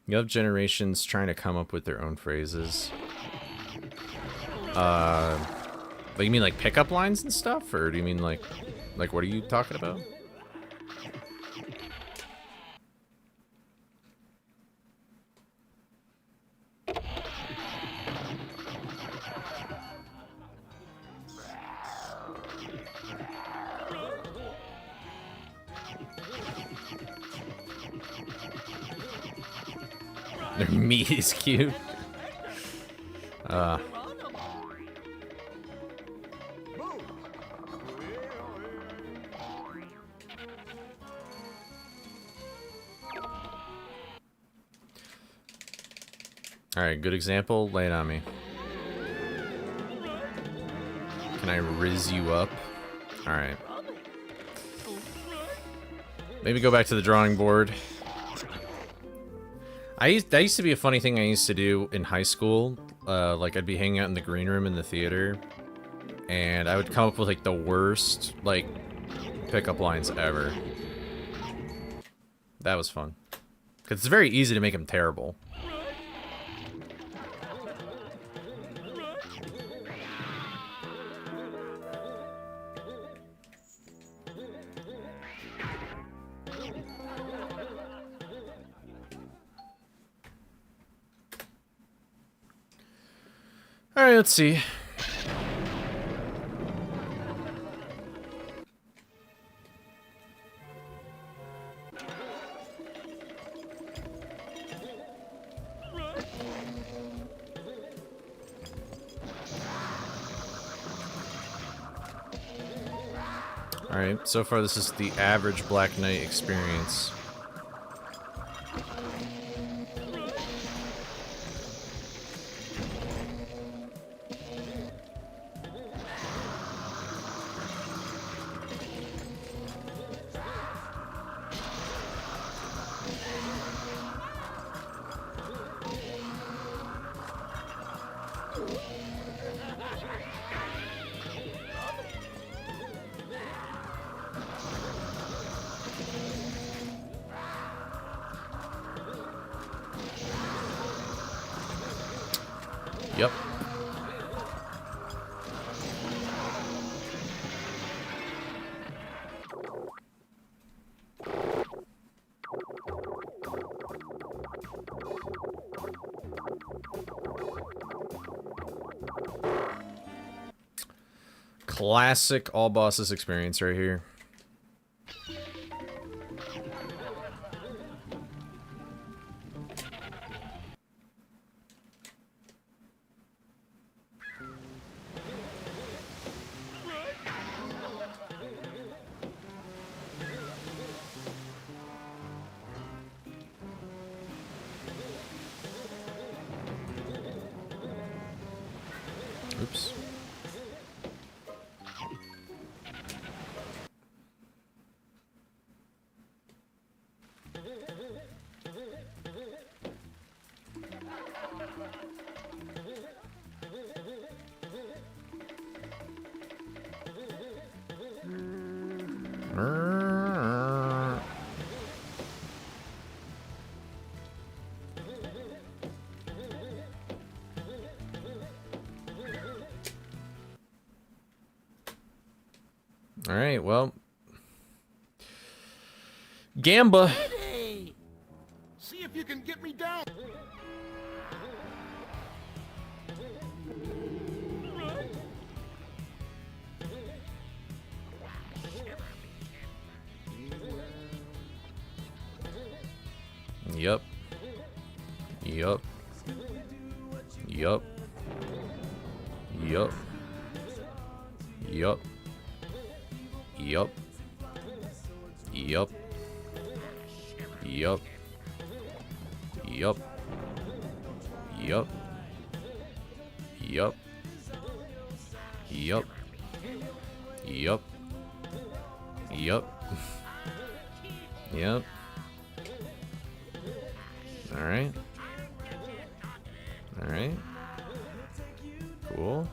You have generations trying to come up with their own phrases. Like, you mean like pickup lines and stuff? Or do you mean like what are you talking about? Their meat is cute. Alright, good example. Lay it on me. Can I riz you up? Alright. Maybe go back to the drawing board. That used to be a funny thing I used to do in high school. Like, I'd be hanging out in the green room in the theater, and I would come up with, like, the worst, like, pickup lines ever. That was fun. Because it's very easy to make them terrible. Alright, let's see. Alright, so far this is the average Black Knight experience. Yep. Classic all bosses experience right here. Oops. All right, well, Gamba. Hey, see if you can get me down. Yup. Yup. Yup. Yup. Yup. Yup. Yup. Yup. Yup. Yup. Yup. Yup. Yup. Yup. Yep. Alright. Alright. Cool.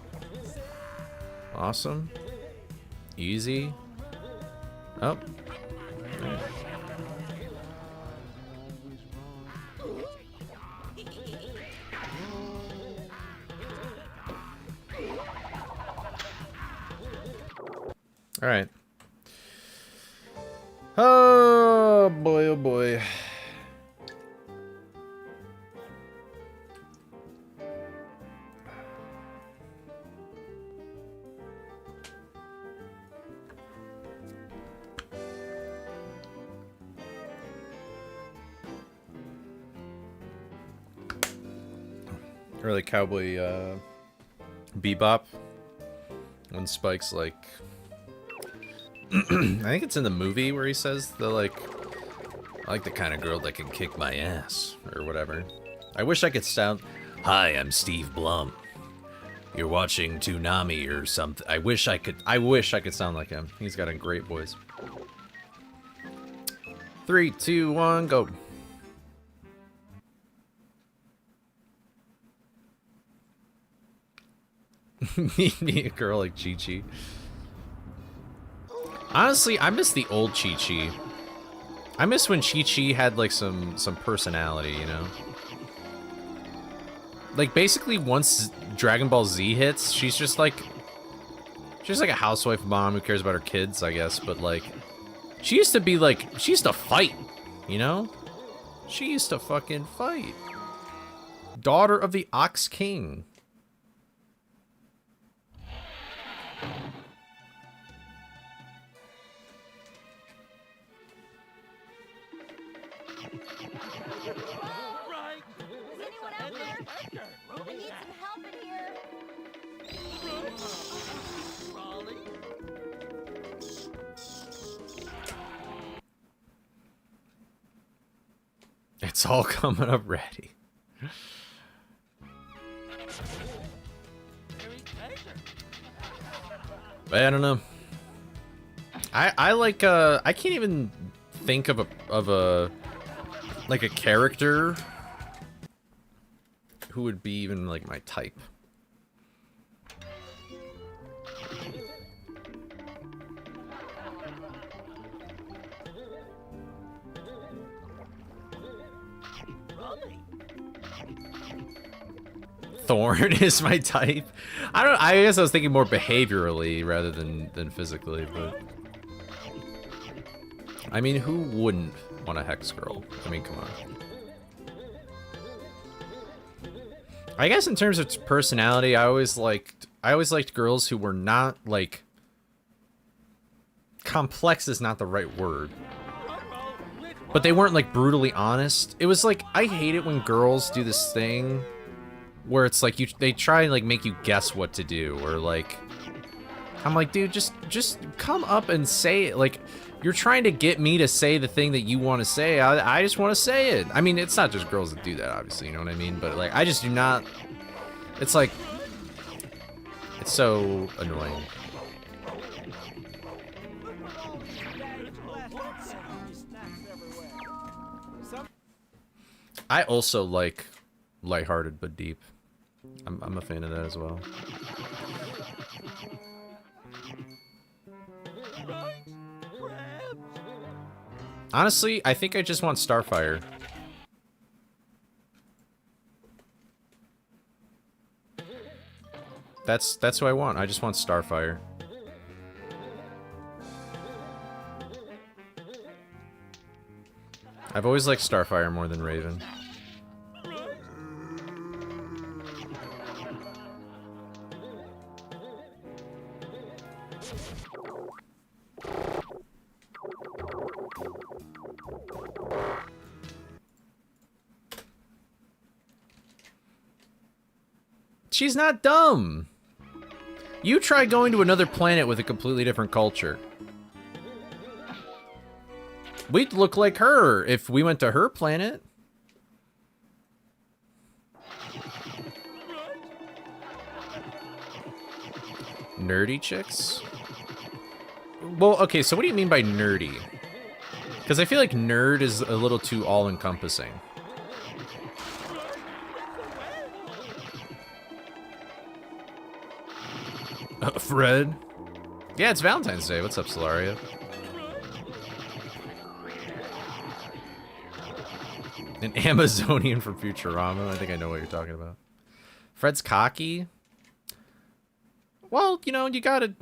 Awesome. Easy. Oh. Right. All right. Oh boy, oh boy. Early Cowboy Bebop, when Spike's like, I think it's in the movie where he says the like, I like the kind of girl that can kick my ass or whatever. I wish I could sound, hi, I'm Steve Blum. You're watching Toonami or something. I wish I could sound like him. He's got a great voice. 3, 2, 1, go. Me a girl like Chi-Chi. Honestly, I miss the old Chi-Chi. I miss when Chi-Chi had like some personality, you know? Like basically once Dragon Ball Z hits, she's just like a housewife mom who cares about her kids, I guess, but like she used to be like, she used to fight, you know? She used to fucking fight. Daughter of the Ox King. Is anyone out there? I need some help in here. It's all coming up ready. But I don't know. I like I can't even think of a like a character who would be even like my type. Thorn is my type. I guess I was thinking more behaviorally rather than physically, but I mean, who wouldn't want a hex girl? I mean, come on. I guess in terms of personality, I always liked girls who were not like complex is not the right word. But they weren't like brutally honest. It was like I hate it when girls do this thing where it's like they try and like make you guess what to do, or like I'm like, dude, just come up and say it. Like you're trying to get me to say the thing that you want to say. I just want to say it. I mean, it's not just girls that do that, obviously, you know what I mean? But like I just do not. It's like it's so annoying. I also like lighthearted but deep. I'm a fan of that as well. Honestly, I think I just want Starfire. That's who I want. I just want Starfire. I've always liked Starfire more than Raven. She's not dumb. You try going to another planet with a completely different culture. We'd look like her if we went to her planet. Nerdy chicks? Well, okay, so what do you mean by nerdy? Because I feel like nerd is a little too all-encompassing. Fred? Yeah, it's Valentine's Day. What's up, Solaria? An Amazonian from Futurama. I think I know what you're talking about. Fred's cocky? Well, you know, you gotta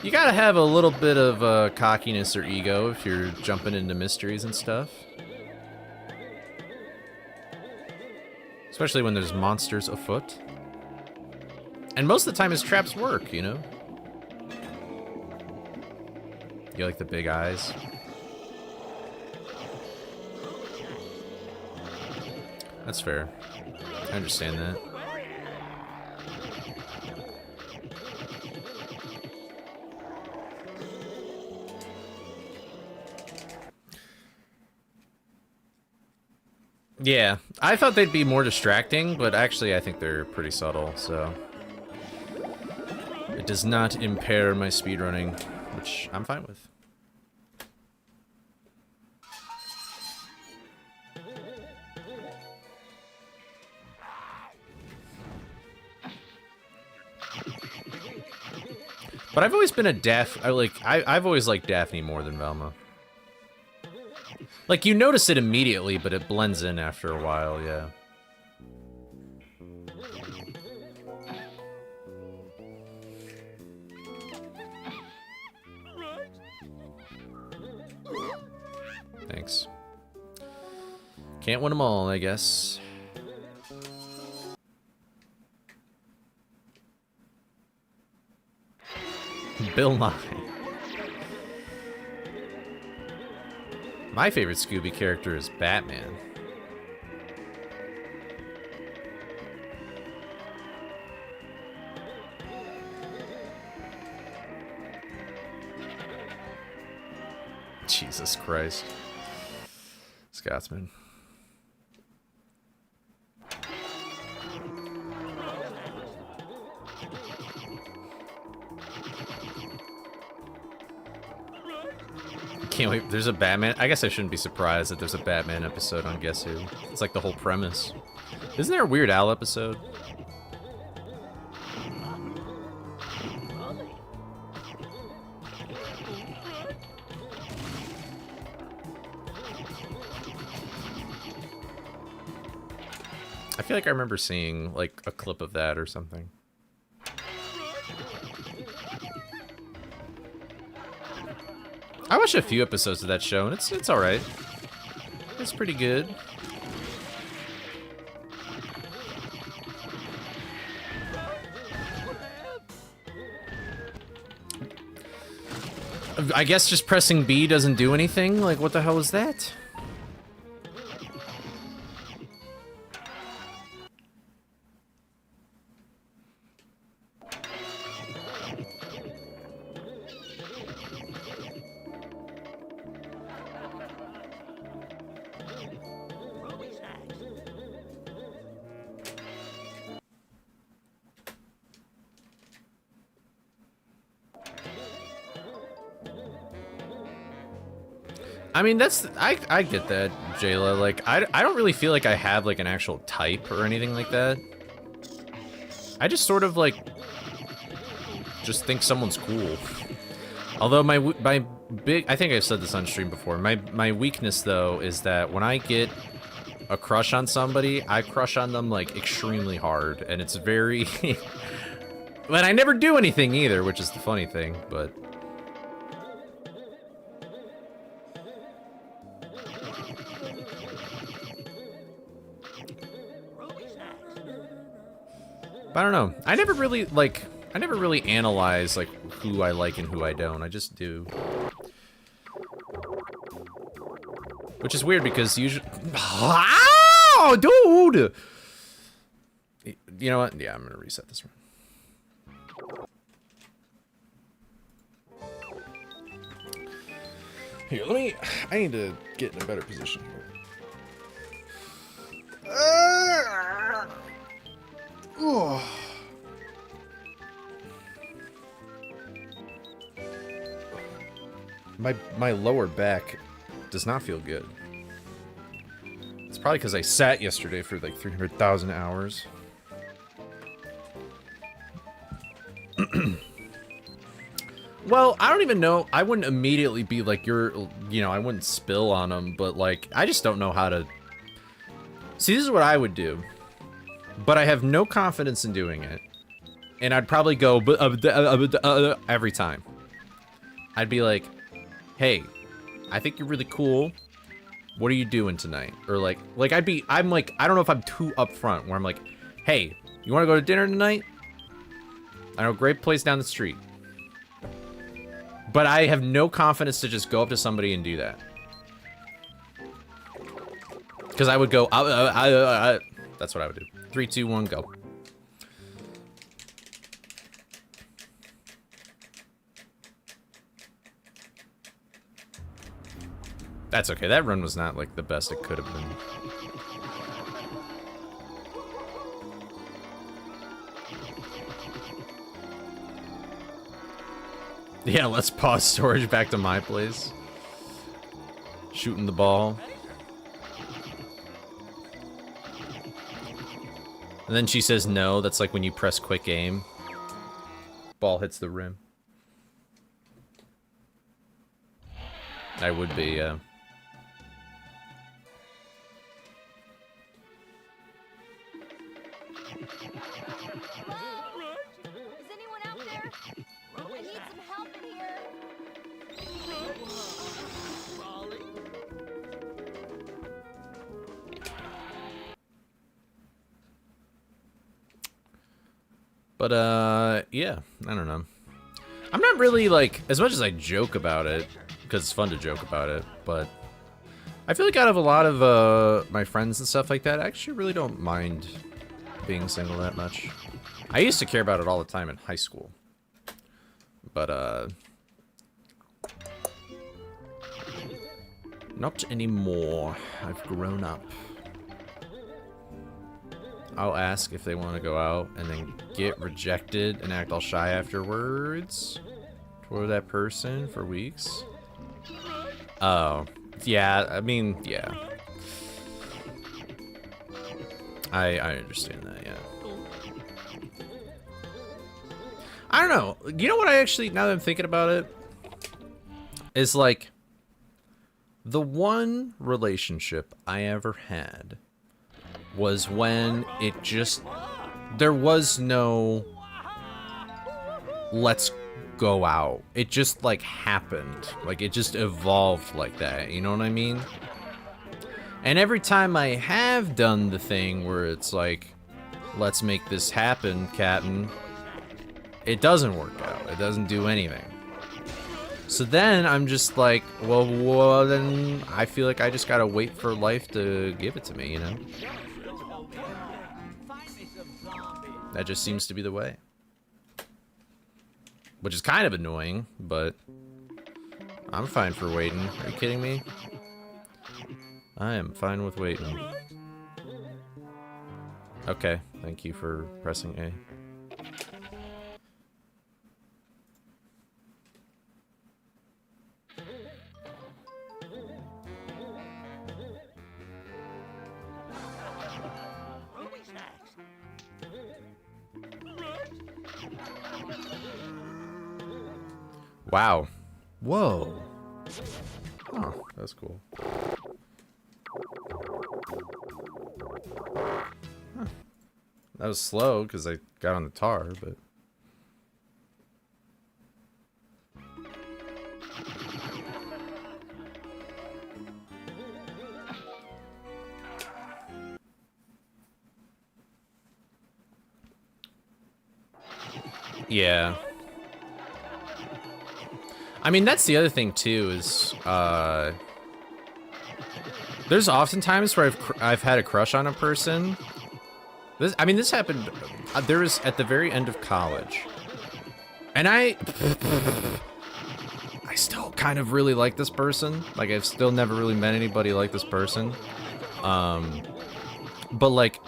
have a little bit of cockiness or ego if you're jumping into mysteries and stuff. Especially when there's monsters afoot. And most of the time his traps work, you know? You like the big eyes? That's fair. I understand that. Yeah, I thought they'd be more distracting, but actually I think they're pretty subtle, so It does not impair my speedrunning, which I'm fine with. But I've always been a I've always liked Daphne more than Velma. Like, you notice it immediately, but it blends in after a while, yeah. Thanks. Can't win them all, I guess. Bill Nye. My favorite Scooby character is Batman. Jesus Christ. Scotsman. Can't wait. There's a Batman. I guess I shouldn't be surprised that there's a Batman episode on Guess Who. It's like the whole premise. Isn't there a Weird Al episode? I feel like I remember seeing like a clip of that or something. I watched a few episodes of that show, and it's all right. It's pretty good. I guess just pressing B doesn't do anything? Like, what the hell is that? I mean, that's, I get that, Jayla. Like, I don't really feel like I have, like, an actual type or anything like that. I just sort of, like, just think someone's cool. Although my big, I think I've said this on stream before, my weakness, though, is that when I get a crush on somebody, I crush on them, like, extremely hard. And it's very... But I never do anything either, which is the funny thing, but... I don't know. I never really analyze, like, who I like and who I don't. I just do. Which is weird because usually... Wow, dude! You know what? Yeah, I'm gonna reset this one. Here, I need to get in a better position here. Oh. My lower back does not feel good. It's probably because I sat yesterday for like 300,000 hours. Well, I don't even know. I wouldn't immediately be like, you know, I wouldn't spill on them, but like, I just don't know how to... See, this is what I would do. But I have no confidence in doing it. And I'd probably go every time. I'd be like, hey, I think you're really cool. What are you doing tonight? Or like I'm like, I don't know if I'm too upfront where I'm like, hey, you want to go to dinner tonight? I know a great place down the street. But I have no confidence to just go up to somebody and do that. Because I would go, that's what I would do. 3, 2, 1, go. That's okay. That run was not like the best it could have been. Yeah, let's pause storage back to my place. Shooting the ball. And then she says no. That's like when you press quick aim. Ball hits the rim. I would be, yeah. Hello? Is anyone out there? I need some help in here. But, yeah, I don't know. I'm not really, like, as much as I joke about it, because it's fun to joke about it, but I feel like out of a lot of, my friends and stuff like that, I actually really don't mind being single that much. I used to care about it all the time in high school. But, not anymore. I've grown up. I'll ask if they want to go out and then get rejected and act all shy afterwards toward that person for weeks. Oh, yeah, I mean, yeah. I understand that, yeah. I don't know. You know what I actually, now that I'm thinking about it, is like, the one relationship I ever had was when it just, there was no let's go out. It just like happened. Like it just evolved like that, you know what I mean? And every time I have done the thing where it's like, let's make this happen, Captain, it doesn't work out. It doesn't do anything. So then I'm just like, well, then I feel like I just gotta wait for life to give it to me, you know? That just seems to be the way. Which is kind of annoying, but I'm fine for waiting. Are you kidding me? I am fine with waiting. Okay, thank you for pressing A. Wow. Whoa. Oh, that's cool. Huh. That was slow because I got on the tar, but... Yeah. I mean, that's the other thing too, is there's often times where I've had a crush on a person. This happened, there was at the very end of college. And I still kind of really like this person. Like, I've still never really met anybody like this person. But like,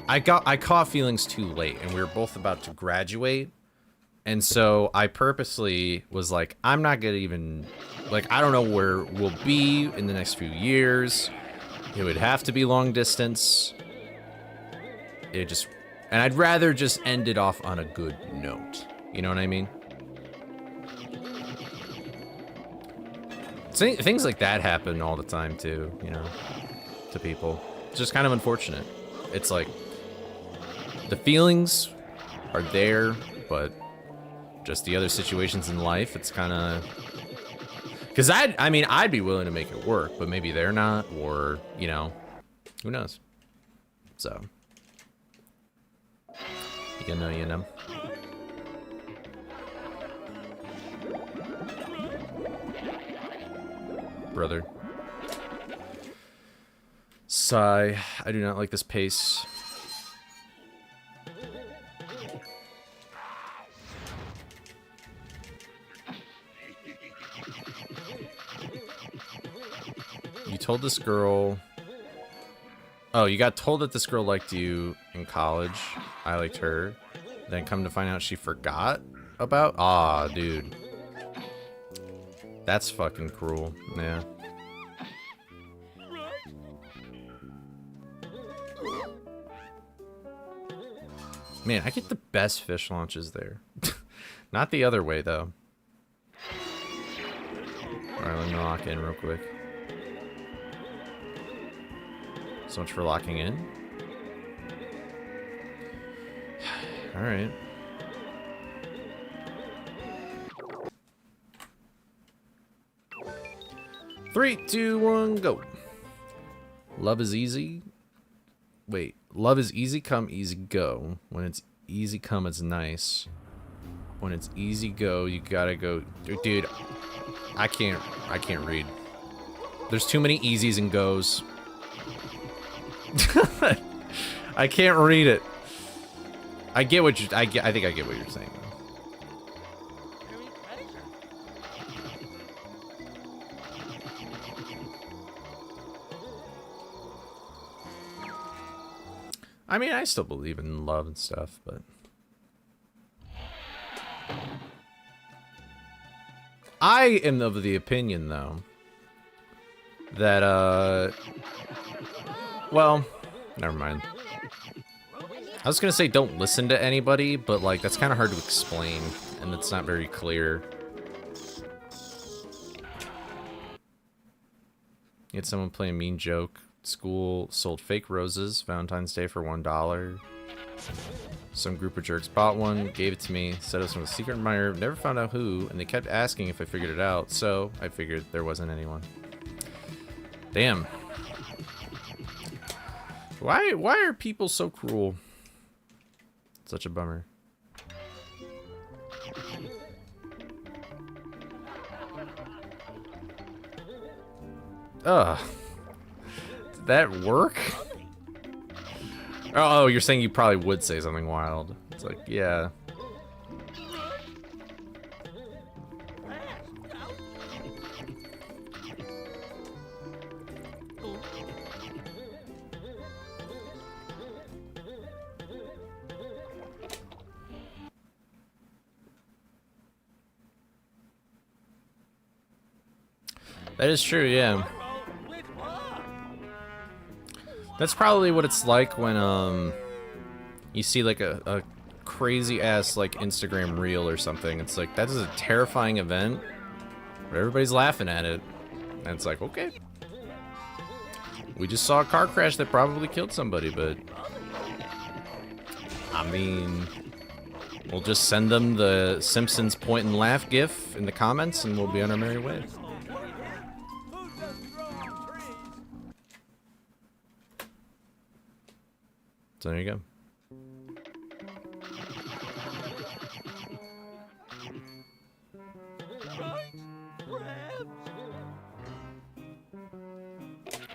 I caught feelings too late, and we were both about to graduate. And so I purposely was like, I'm not gonna even, like, I don't know where we'll be in the next few years. It would have to be long distance. And I'd rather just end it off on a good note. You know what I mean? Things like that happen all the time too, you know, to people. It's just kind of unfortunate. It's like, the feelings are there, but just the other situations in life, it's kind of... Because I mean, I'd be willing to make it work, but maybe they're not, or, you know, who knows? So, you know. Brother. Sigh. I do not like this pace. You told this girl... Oh, you got told that this girl liked you in college. I liked her. Then come to find out she forgot about... Aw, dude. That's fucking cruel. Yeah. Man, I get the best fish launches there. Not the other way, though. Alright, let me lock in real quick. So much for locking in. Alright. Three, two, one, go. Love is easy. Wait, love is easy come, easy go. When it's easy come, it's nice. When it's easy go, you gotta go. Dude, I can't read. There's too many easies and goes. I can't read it. I get what you. I think I get what you're saying. I mean, I still believe in love and stuff, but I am of the opinion, though, that well, never mind. I was gonna say don't listen to anybody, but like that's kind of hard to explain, and it's not very clear. You had someone play a mean joke. School sold fake roses Valentine's Day for $1. Some group of jerks bought one, gave it to me, said it was from a secret admirer, never found out who, and they kept asking if I figured it out, so I figured there wasn't anyone. Damn. Why are people so cruel? Such a bummer. Ugh. Did that work? Oh, you're saying you probably would say something wild. It's like, yeah. That is true, yeah. That's probably what it's like when you see like a crazy ass like Instagram reel or something. It's like that is a terrifying event, but everybody's laughing at it, and it's like, okay, we just saw a car crash that probably killed somebody, but I mean, we'll just send them the Simpsons point and laugh gif in the comments, and we'll be on our merry way. So there you go.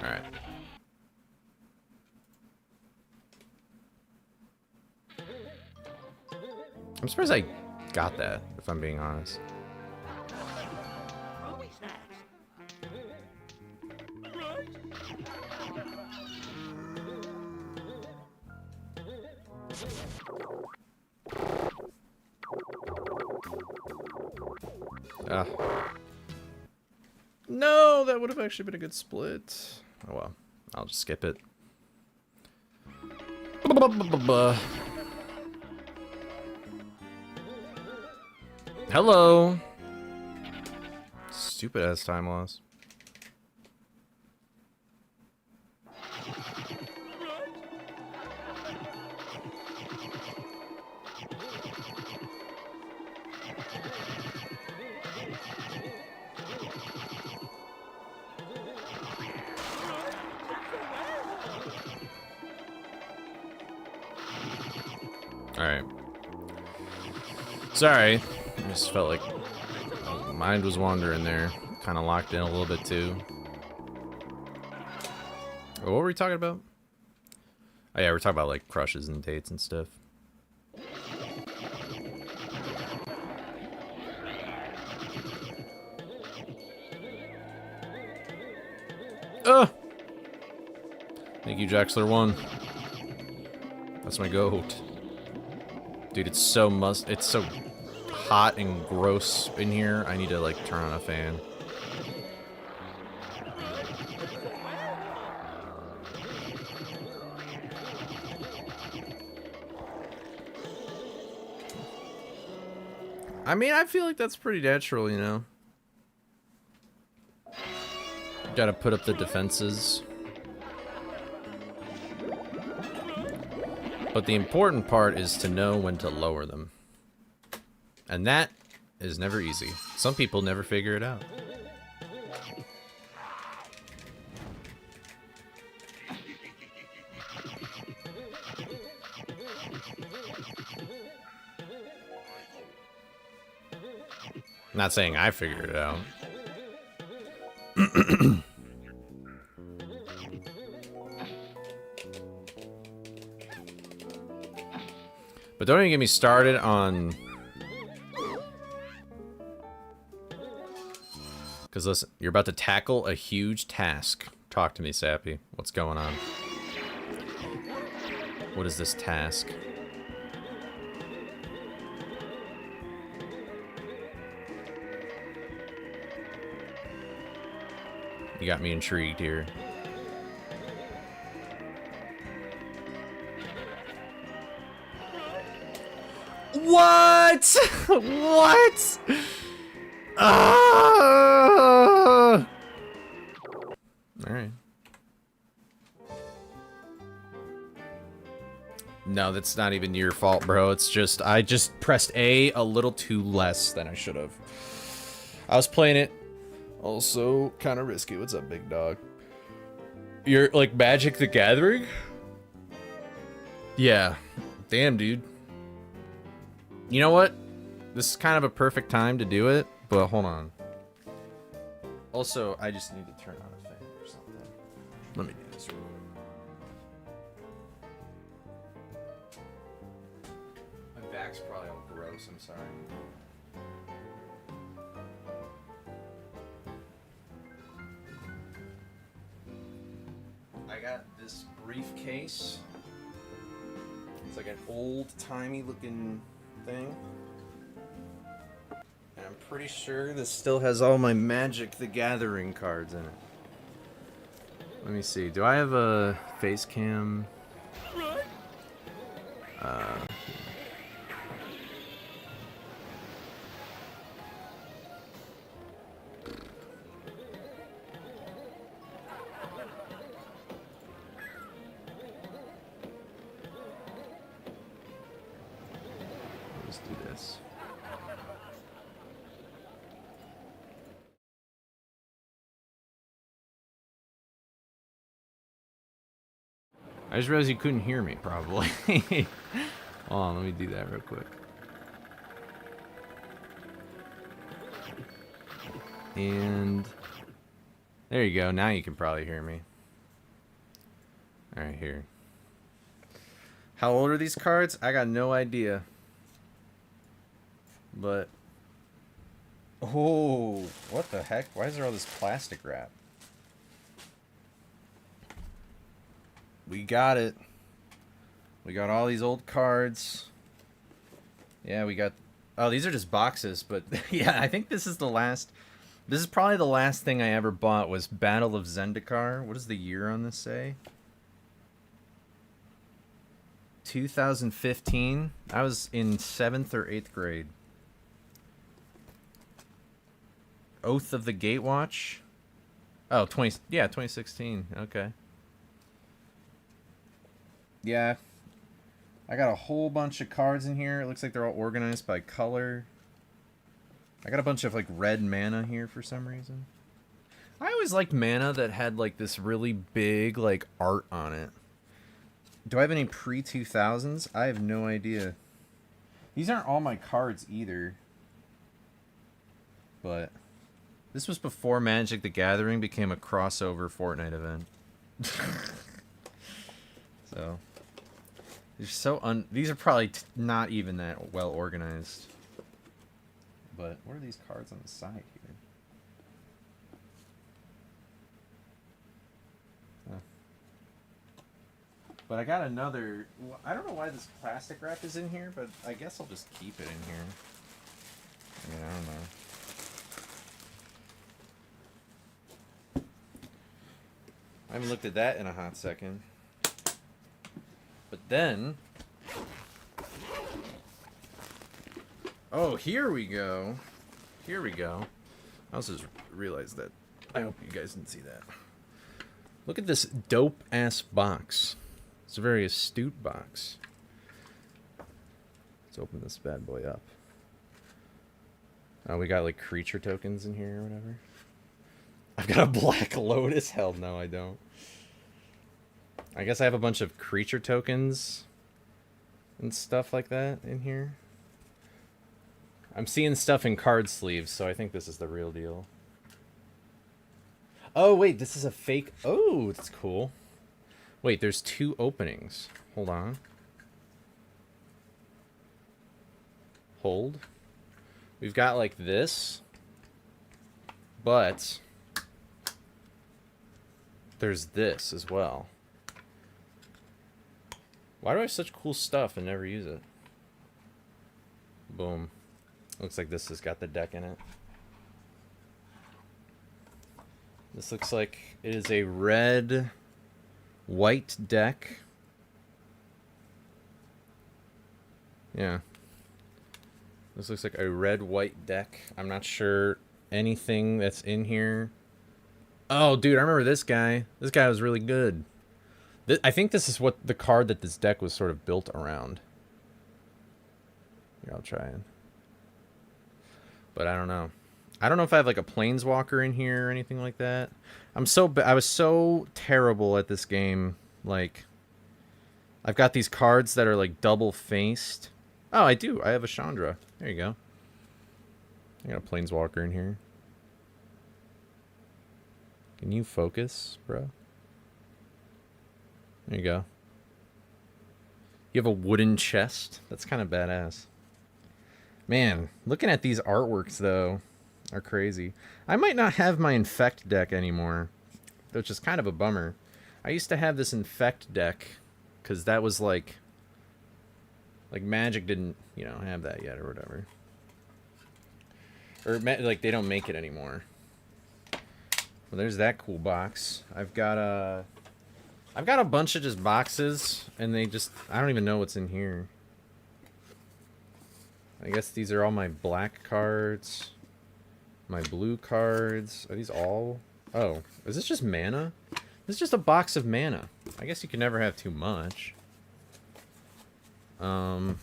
All right. I'm surprised I got that, if I'm being honest. No, that would have actually been a good split. Oh well, I'll just skip it. Hello. Stupid ass time loss. Alright. Sorry. I just felt like my mind was wandering there. Kind of locked in a little bit too. What were we talking about? Oh yeah, we're talking about like crushes and dates and stuff. Thank you, Jaxler1. That's my goat. Dude, it's so hot and gross in here. I need to like turn on a fan. I mean, I feel like that's pretty natural, you know? Gotta put up the defenses. But the important part is to know when to lower them. And that is never easy. Some people never figure it out. Not saying I figured it out. But don't even get me started on... Because listen, you're about to tackle a huge task. Talk to me, Sappy. What's going on? What is this task? You got me intrigued here. What? What? Alright. No, that's not even your fault, bro. It's just, I just pressed A little too less than I should have. I was playing it. Also, kind of risky. What's up, big dog? You're like Magic the Gathering? Yeah. Damn, dude. You know what? This is kind of a perfect time to do it, but hold on. Also, I just need to turn on a fan or something. Let me do this real quick. My back's probably all gross, I'm sorry. I got this briefcase. It's like an old-timey looking thing. And I'm pretty sure this still has all my Magic the Gathering cards in it. Let me see. Do I have a face cam? Let's do this. I just realized you couldn't hear me, probably. Hold on, let me do that real quick. And there you go. Now you can probably hear me. All right, here. How old are these cards? I got no idea. But oh, what the heck? Why is there all this plastic wrap? We got it. We got all these old cards. Yeah, we got... Oh, these are just boxes, but yeah, I think this is the last... This is probably the last thing I ever bought was Battle of Zendikar. What does the year on this say? 2015. I was in 7th or 8th grade. Oath of the Gatewatch. Oh, 2016. Okay. Yeah. I got a whole bunch of cards in here. It looks like they're all organized by color. I got a bunch of like red mana here for some reason. I always liked mana that had like this really big like art on it. Do I have any pre-2000s? I have no idea. These aren't all my cards either. But this was before Magic the Gathering became a crossover Fortnite event. So they're so these are probably not even that well organized. But what are these cards on the side here? Huh. But I got another... I don't know why this plastic wrap is in here, but I guess I'll just keep it in here. I mean, I don't know. I haven't looked at that in a hot second. But then... Oh, here we go. Here we go. I also just realized that. I hope you guys didn't see that. Look at this dope-ass box. It's a very astute box. Let's open this bad boy up. Oh, we got, like, creature tokens in here or whatever. I've got a Black Lotus? Hell no, I don't. I guess I have a bunch of creature tokens and stuff like that in here. I'm seeing stuff in card sleeves, so I think this is the real deal. Oh, wait, this is a fake... Oh, that's cool. Wait, there's 2 openings. Hold on. Hold. We've got, like, this. But... there's this as well. Why do I have such cool stuff and never use it? Boom. Looks like this has got the deck in it. This looks like it is a red, white deck. Yeah. This looks like a red, white deck. I'm not sure anything that's in here. Oh, dude, I remember this guy. This guy was really good. I think this is what the card that this deck was sort of built around. Here, I'll try it. But I don't know. I don't know if I have like a planeswalker in here or anything like that. I was so terrible at this game. Like, I've got these cards that are like double faced. Oh, I do. I have a Chandra. There you go. I got a planeswalker in here. Can you focus, bro? There you go. You have a wooden chest. That's kind of badass. Man, looking at these artworks, though, are crazy. I might not have my Infect deck anymore, which is kind of a bummer. I used to have this Infect deck, because that was like Magic didn't, you know, have that yet or whatever. Or, like, they don't make it anymore. Well, there's that cool box. I've got a bunch of just boxes, and I don't even know what's in here. I guess these are all my black cards. My blue cards. Are these all? Oh, is this just mana? This is just a box of mana. I guess you can never have too much. I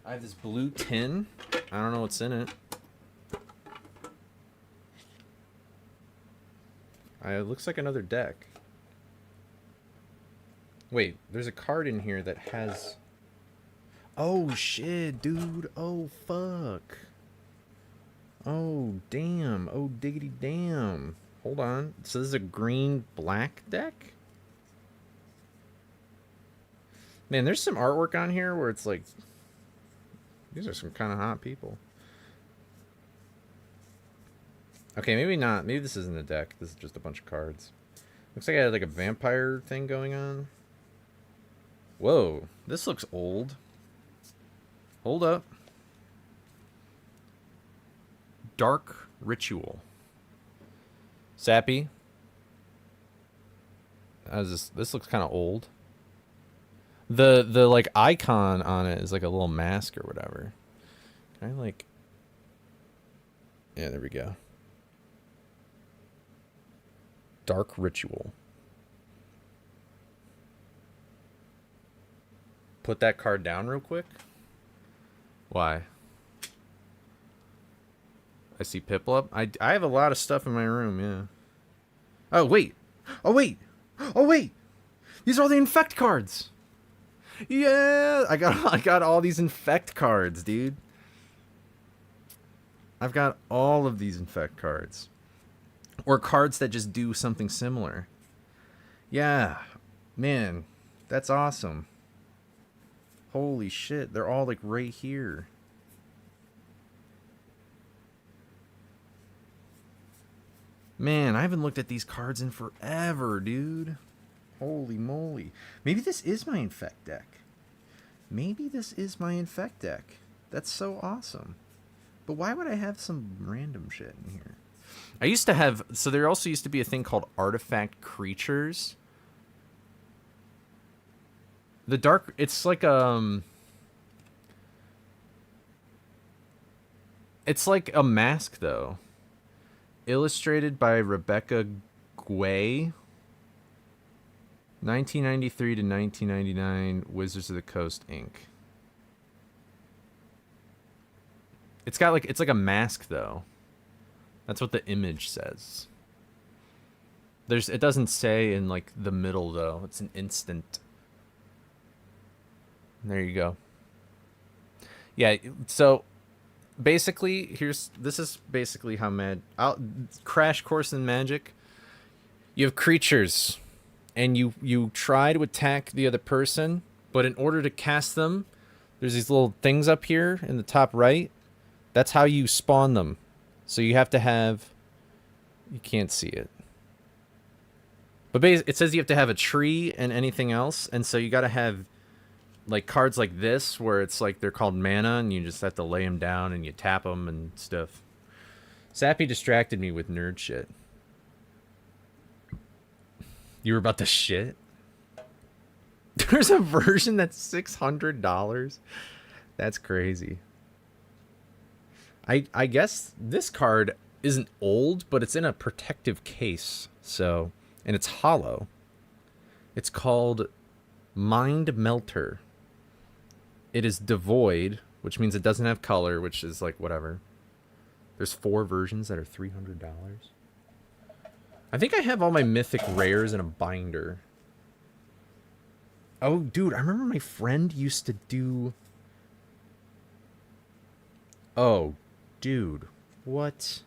have this blue tin. I don't know what's in it. It looks like another deck. Wait, there's a card in here that has... Oh, shit, dude. Oh, fuck. Oh, damn. Oh, diggity damn. Hold on. So this is a green-black deck? Man, there's some artwork on here where it's like... These are some kind of hot people. Okay, maybe not. Maybe this isn't a deck. This is just a bunch of cards. Looks like I had like a vampire thing going on. Whoa, this looks old. Hold up. Dark Ritual. Sappy. This looks kind of old. The like icon on it is like a little mask or whatever. Can I like... Yeah, there we go. Dark Ritual. Put that card down real quick. Why? I see Piplup. I have a lot of stuff in my room, yeah. Oh, wait. Oh, wait. Oh, wait. These are all the Infect cards. Yeah, I got all these Infect cards, dude. I've got all of these Infect cards. Or cards that just do something similar. Yeah. Man, that's awesome. Holy shit, they're all like right here. Man, I haven't looked at these cards in forever, dude. Holy moly. Maybe this is my Infect deck. Maybe this is my Infect deck. That's so awesome. But why would I have some random shit in here? I used to have... So there also used to be a thing called Artifact Creatures. The dark... It's like, It's like a mask, though. Illustrated by Rebecca Guay. 1993 to 1999, Wizards of the Coast, Inc. It's like a mask, though. That's what the image says. It doesn't say in like the middle, though. It's an instant. There you go. Yeah, so basically, this is basically how Crash Course in Magic. You have creatures, and you try to attack the other person, but in order to cast them, there's these little things up here in the top right. That's how you spawn them. So you have to have... You can't see it. But it says you have to have a tree and anything else, and so you got to have like cards like this, where it's like they're called mana, and you just have to lay them down and you tap them and stuff. Sappy distracted me with nerd shit. You were about to shit? There's a version that's $600? That's crazy. I guess this card isn't old, but it's in a protective case, so... And it's hollow. It's called Mind Melter. It is devoid, which means it doesn't have color, which is like whatever. There's 4 versions that are $300. I think I have all my mythic rares in a binder. Oh, dude, I remember my friend used to do... Oh, dude. What?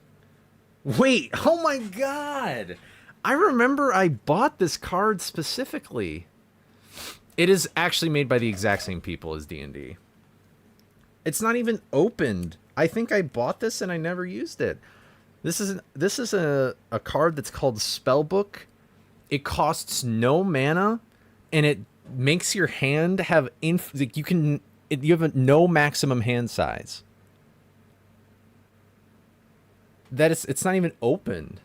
Wait, oh my god! I remember I bought this card specifically. It is actually made by the exact same people as D&D. It's not even opened. I think I bought this and I never used it. This is a card that's called Spellbook. It costs no mana, and it makes your hand have you have no maximum hand size. It's not even opened.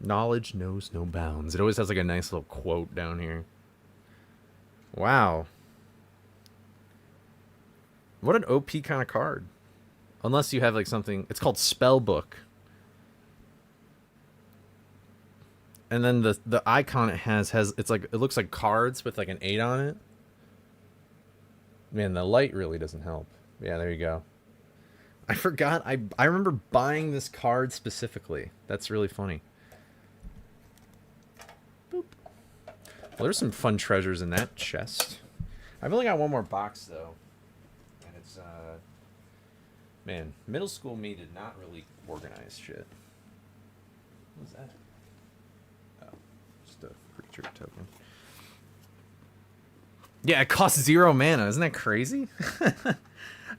Knowledge knows no bounds. It always has like a nice little quote down here. Wow. What an OP kind of card. Unless you have like something... It's called Spellbook. And then the icon it has it's like, it looks like cards with like an 8 on it. Man, the light really doesn't help. Yeah, there you go. I forgot. I remember buying this card specifically. That's really funny. Boop. Well, there's some fun treasures in that chest. I've only got one more box, though. And it's, man, middle school me did not really organize shit. What was that? Oh, just a creature token. Yeah, it costs 0 mana. Isn't that crazy?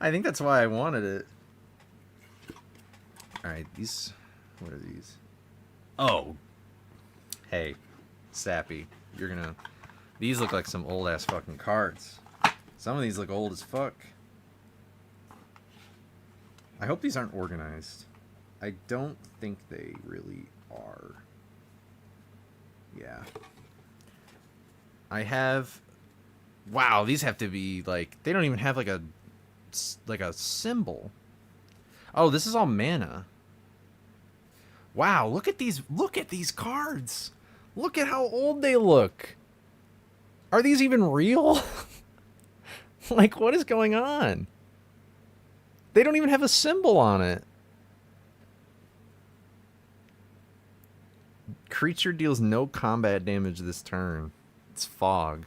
I think that's why I wanted it. Alright, these... What are these? Oh. Hey, Sappy. You're gonna... These look like some old-ass fucking cards. Some of these look old as fuck. I hope these aren't organized. I don't think they really are. Yeah. I have... Wow, these have to be, like... They don't even have, like a symbol. Oh, this is all mana. Wow, look at these cards. Look at how old they look. Are these even real? Like, what is going on? They don't even have a symbol on it. Creature deals no combat damage this turn. It's fog.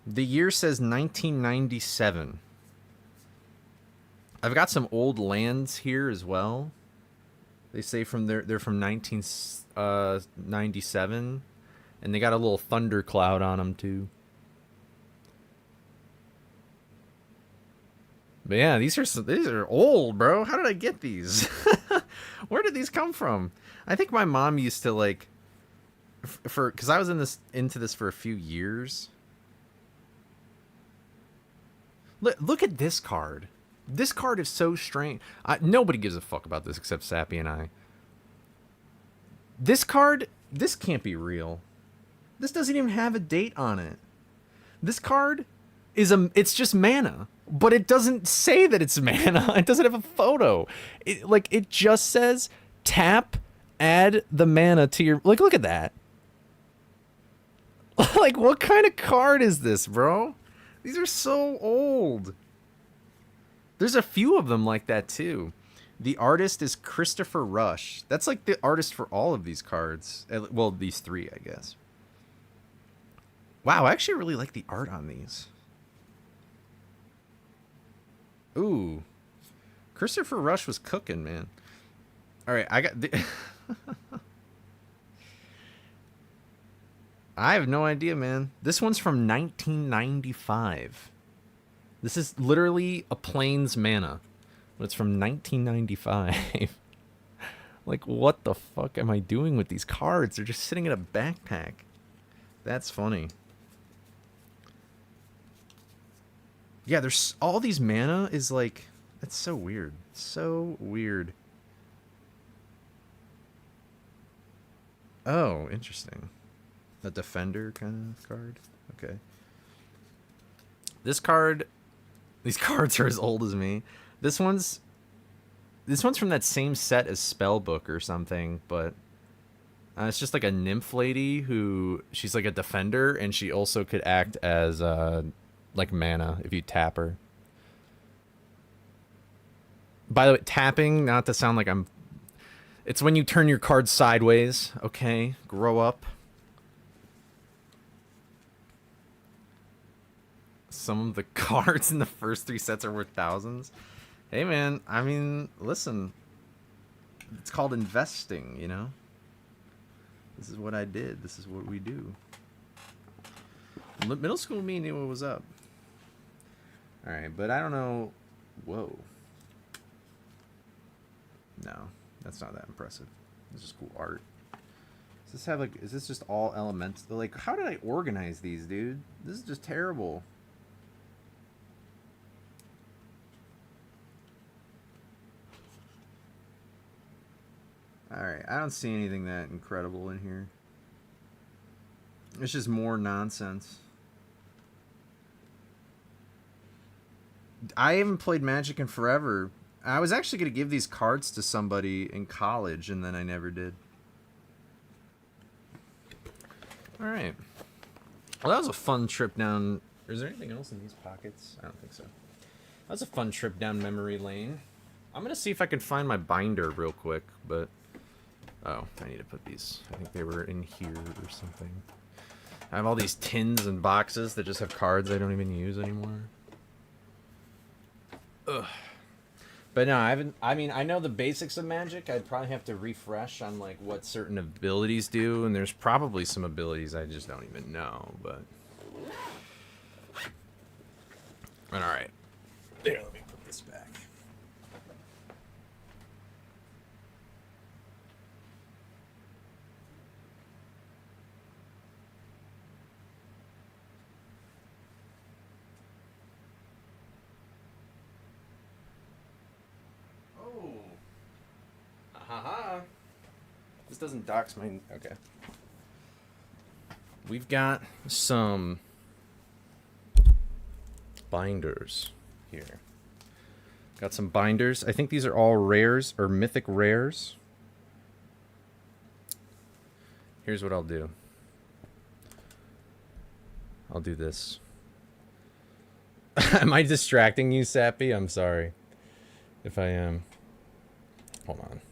The year says 1997. I've got some old lands here as well. They say they're from 1997, and they got a little thunder cloud on them too. But yeah, these are old, bro. How did I get these? Where did these come from? I think my mom used to like, because I was into this for a few years. Look at this card. This card is so strange. Nobody gives a fuck about this except Sappy and I. This card, this can't be real. This doesn't even have a date on it. This card it's just mana, but it doesn't say that it's mana. It doesn't have a photo. It just says tap, add the mana to your, like, look at that. Like, what kind of card is this, bro? These are so old. There's a few of them like that too. The artist is Christopher Rush. That's like the artist for all of these cards. Well, these three, I guess. Wow, I actually really like the art on these. Ooh. Christopher Rush was cooking, man. All right, I got the I have no idea, man. This one's from 1995. This is literally a Plains mana. But it's from 1995. Like, what the fuck am I doing with these cards? They're just sitting in a backpack. That's funny. Yeah, there's all these mana is like, that's so weird. So weird. Oh, interesting. A defender kind of card. Okay. This card, these cards are as old as me. This one's from that same set as Spellbook or something, but it's just like a nymph lady who, she's like a defender, and she also could act as like mana if you tap her. By the way, tapping, not to sound like I'm, it's when you turn your card sideways, okay? Grow up. Some of the cards in the first three sets are worth thousands. Hey, man, I mean, listen. It's called investing, you know? This is what I did. This is what we do. Middle school me knew what was up. Alright, but I don't know. Whoa. No, that's not that impressive. This is cool art. Does this have, like, is this just all elements? Like, how did I organize these, dude? This is just terrible. Alright, I don't see anything that incredible in here. It's just more nonsense. I haven't played Magic in forever. I was actually going to give these cards to somebody in college, and then I never did. Alright. Well, that was a fun trip down... Is there anything else in these pockets? I don't think so. That was a fun trip down memory lane. I'm going to see if I can find my binder real quick, but... Oh, I need to put these. I think they were in here or something. I have all these tins and boxes that just have cards I don't even use anymore. Ugh. But no, I haven't. I mean, I know the basics of Magic. I'd probably have to refresh on like what certain abilities do, and there's probably some abilities I just don't even know. But all right, there. Let me put this back. Haha. This doesn't dox my... Okay. We've got some binders here. Got some binders. I think these are all rares or mythic rares. Here's what I'll do. I'll do this. Am I distracting you, Sappy? I'm sorry if I am. Hold on.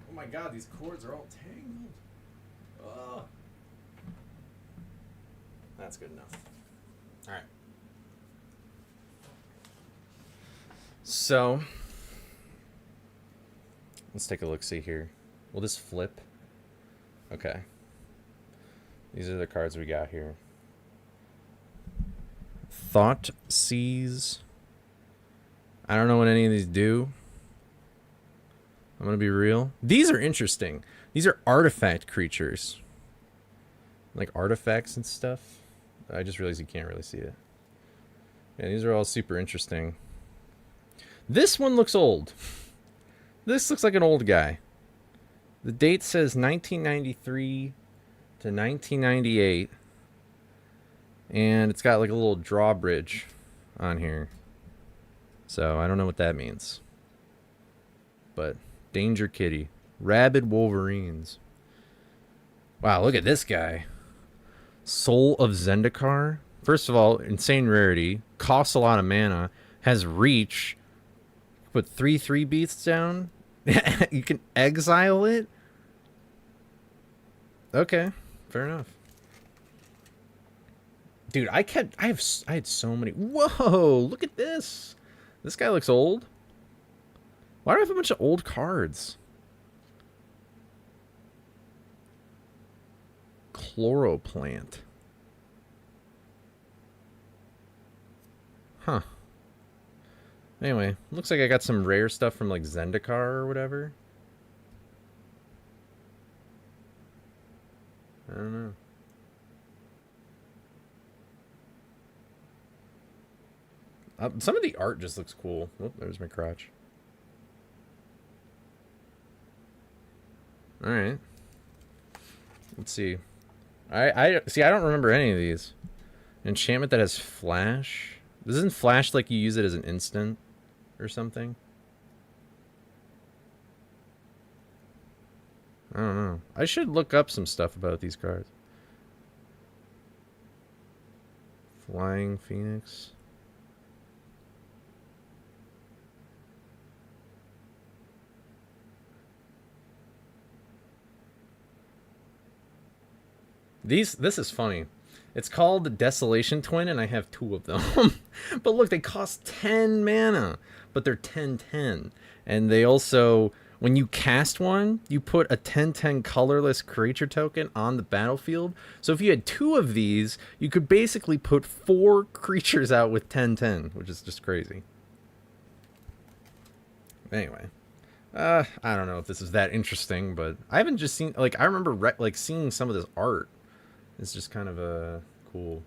Oh my god, these cords are all tangled. Ugh. That's good enough. Alright. So, let's take a look-see here. Will this flip? Okay. These are the cards we got here. Thought Seize. I don't know what any of these do. I'm gonna be real. These are interesting. These are artifact creatures. Like artifacts and stuff. I just realized you can't really see it. Yeah, these are all super interesting. This one looks old. This looks like an old guy. The date says 1993 to 1998. And it's got like a little drawbridge on here. So I don't know what that means. But Danger Kitty. Rabid Wolverines. Wow, look at this guy. Soul of Zendikar. First of all, insane rarity. Costs a lot of mana. Has reach. Put 3/3 beats down. You can exile it. Okay, fair enough. Dude, I had so many. Whoa, look at this. This guy looks old. Why do I have a bunch of old cards? Chloroplant. Huh. Anyway, looks like I got some rare stuff from like Zendikar or whatever. I don't know. Some of the art just looks cool. Oh, there's my crotch. All right. Let's see. I see. I don't remember any of these. Enchantment that has flash. This isn't flash like you use it as an instant or something. I don't know. I should look up some stuff about these cards. Flying Phoenix. This is funny. It's called Desolation Twin, and I have 2 of them. But look, they cost 10 mana, but they're 10/10. And they also, when you cast one, you put a 10/10 colorless creature token on the battlefield. So if you had 2 of these, you could basically put 4 creatures out with 10/10, which is just crazy. Anyway. I don't know if this is that interesting, but I haven't just seen, like, I remember like seeing some of this art. It's just kind of cool.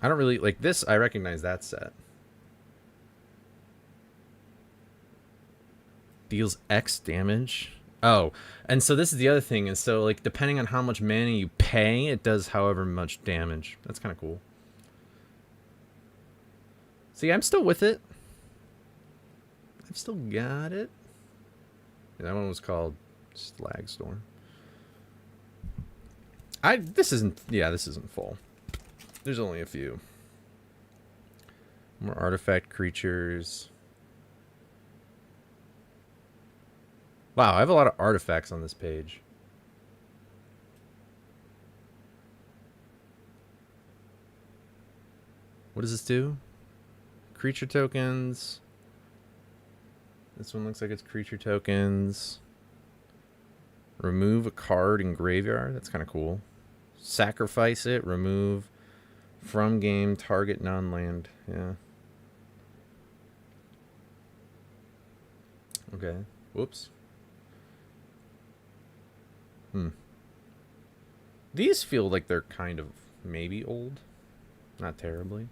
I don't really like this. I recognize that set. Deals X damage. Oh, and so this is the other thing. And so like depending on how much mana you pay, it does however much damage. That's kind of cool. See, I'm still with it. I've still got it. That one was called Slagstorm. This isn't full. There's only a few. More artifact creatures. Wow, I have a lot of artifacts on this page. What does this do? Creature tokens. This one looks like it's creature tokens. Remove a card in graveyard. That's kind of cool. Sacrifice it. Remove from game target non-land. Yeah. Okay. Whoops. These feel like they're kind of maybe old. Not terribly.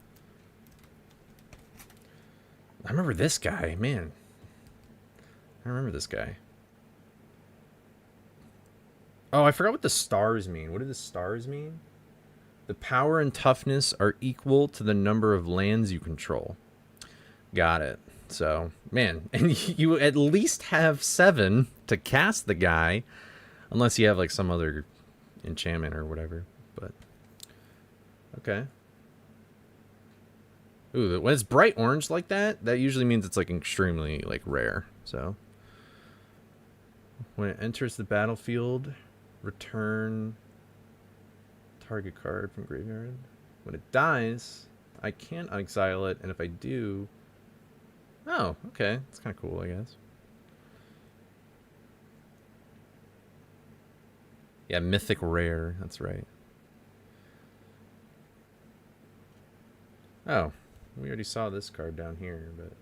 I remember this guy. Man. I remember this guy. Oh, I forgot what the stars mean. What do the stars mean? The power and toughness are equal to the number of lands you control. Got it. So, man, and you at least have 7 to cast the guy, unless you have like some other enchantment or whatever. But okay. Ooh, when it's bright orange like that, that usually means it's like extremely like rare. So. When it enters the battlefield, return target card from graveyard. When it dies, I can't exile it, and if I do... Oh, okay. That's kind of cool, I guess. Yeah, mythic rare. That's right. Oh, we already saw this card down here, but...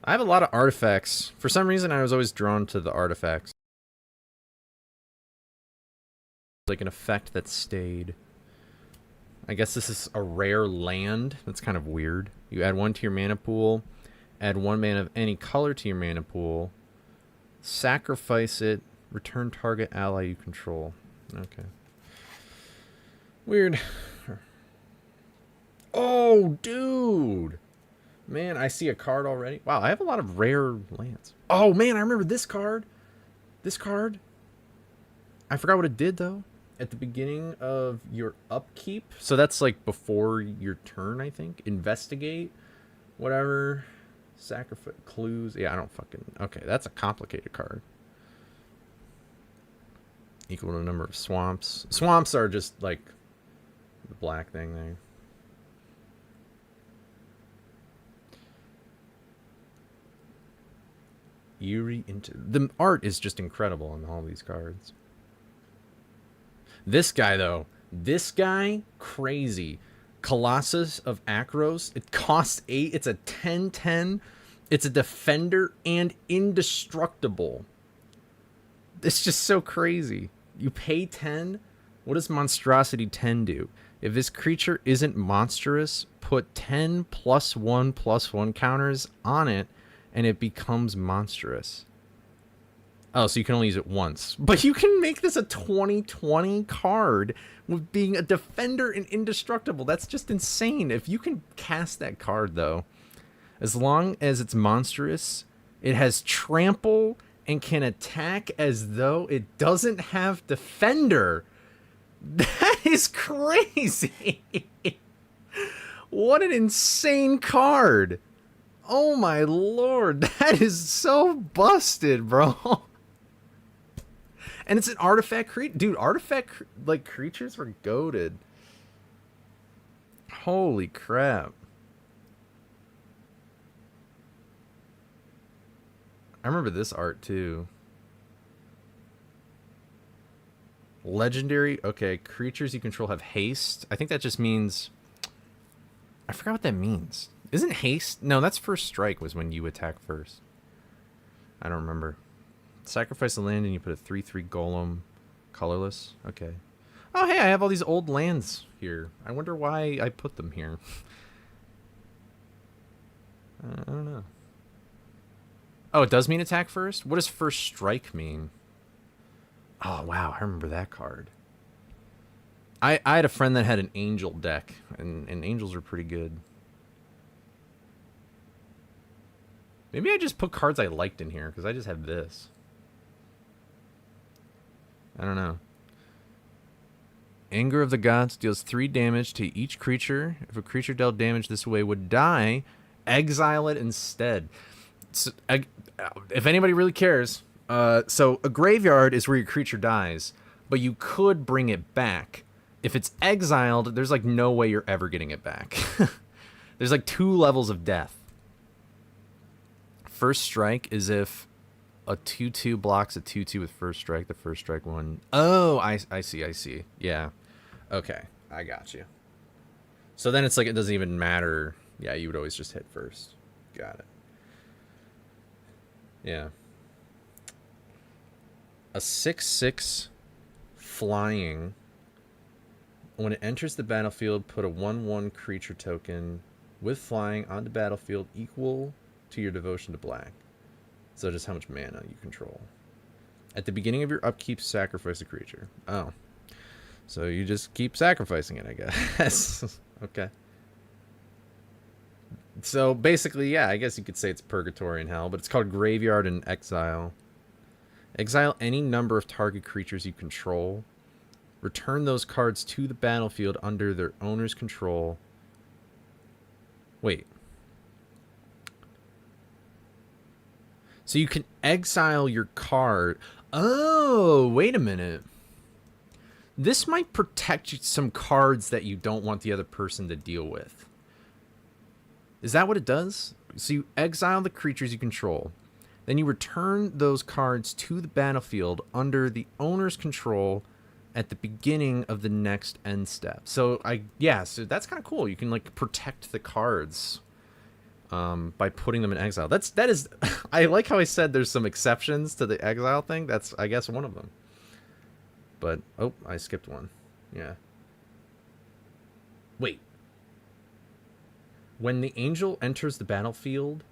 I have a lot of artifacts. For some reason, I was always drawn to the artifacts. like an effect that stayed. I guess this is a rare land. That's kind of weird. You add 1 to your mana pool, add 1 mana of any color to your mana pool, sacrifice it, return target ally you control. Okay. Weird. Oh, dude. Man, I see a card already. Wow, I have a lot of rare lands. Oh, man, I remember this card. This card. I forgot what it did, though. At the beginning of your upkeep. So that's like before your turn, I think. Investigate. Whatever. Sacrifice. Clues. Yeah, I don't fucking... Okay, that's a complicated card. Equal to the number of swamps. Swamps are just like the black thing there. Eerie into... The art is just incredible on all these cards. This guy, though. This guy, crazy. Colossus of Akros. It costs 8. It's a 10/10. It's a defender and indestructible. It's just so crazy. You pay 10. What does Monstrosity 10 do? If this creature isn't monstrous, put 10 +1/+1 counters on it, and it becomes monstrous. Oh, so you can only use it once. But you can make this a 20/20 card with being a defender and indestructible. That's just insane. If you can cast that card, though, as long as it's monstrous, it has trample and can attack as though it doesn't have defender. That is crazy. What an insane card. Oh my lord, that is so busted, bro. And it's an artifact creature. Dude, artifact like creatures were goated. Holy crap. I remember this art too. Legendary. Okay, creatures you control have haste. I think that just means... I forgot what that means. Isn't haste? No, that's first strike was when you attack first. I don't remember. Sacrifice a land and you put a 3/3 golem. Colorless. Okay. Oh, hey, I have all these old lands here. I wonder why I put them here. I don't know. Oh, it does mean attack first? What does first strike mean? Oh, wow. I remember that card. I had a friend that had an angel deck, and angels are pretty good. Maybe I just put cards I liked in here, because I just have this. I don't know. Anger of the Gods deals 3 damage to each creature. If a creature dealt damage this way would die, exile it instead. So, if anybody really cares, so a graveyard is where your creature dies, but you could bring it back. If it's exiled, there's like no way you're ever getting it back. There's like 2 levels of death. First strike is if a 2/2 blocks a 2/2 with first strike. The first strike one. Oh, I see. Yeah. Okay, I got you. So then it's like it doesn't even matter. Yeah, you would always just hit first. Got it. Yeah. A 6/6 flying. When it enters the battlefield, put a 1/1 creature token with flying on the battlefield equal to your devotion to black. So just how much mana you control. At the beginning of your upkeep, sacrifice a creature. Oh. So you just keep sacrificing it, I guess. Okay. So basically, yeah, I guess you could say it's Purgatory and Hell, but it's called Graveyard and Exile. Exile any number of target creatures you control. Return those cards to the battlefield under their owner's control. Wait. So you can exile your card. Oh, wait a minute. This might protect some cards that you don't want the other person to deal with. Is that what it does? So you exile the creatures you control. Then you return those cards to the battlefield under the owner's control at the beginning of the next end step. So so that's kind of cool. You can like protect the cards by putting them in exile. That is I like how I said there's some exceptions to the exile thing. That's I guess one of them. but... Oh, I skipped one. Yeah. Wait. When the angel enters the battlefield,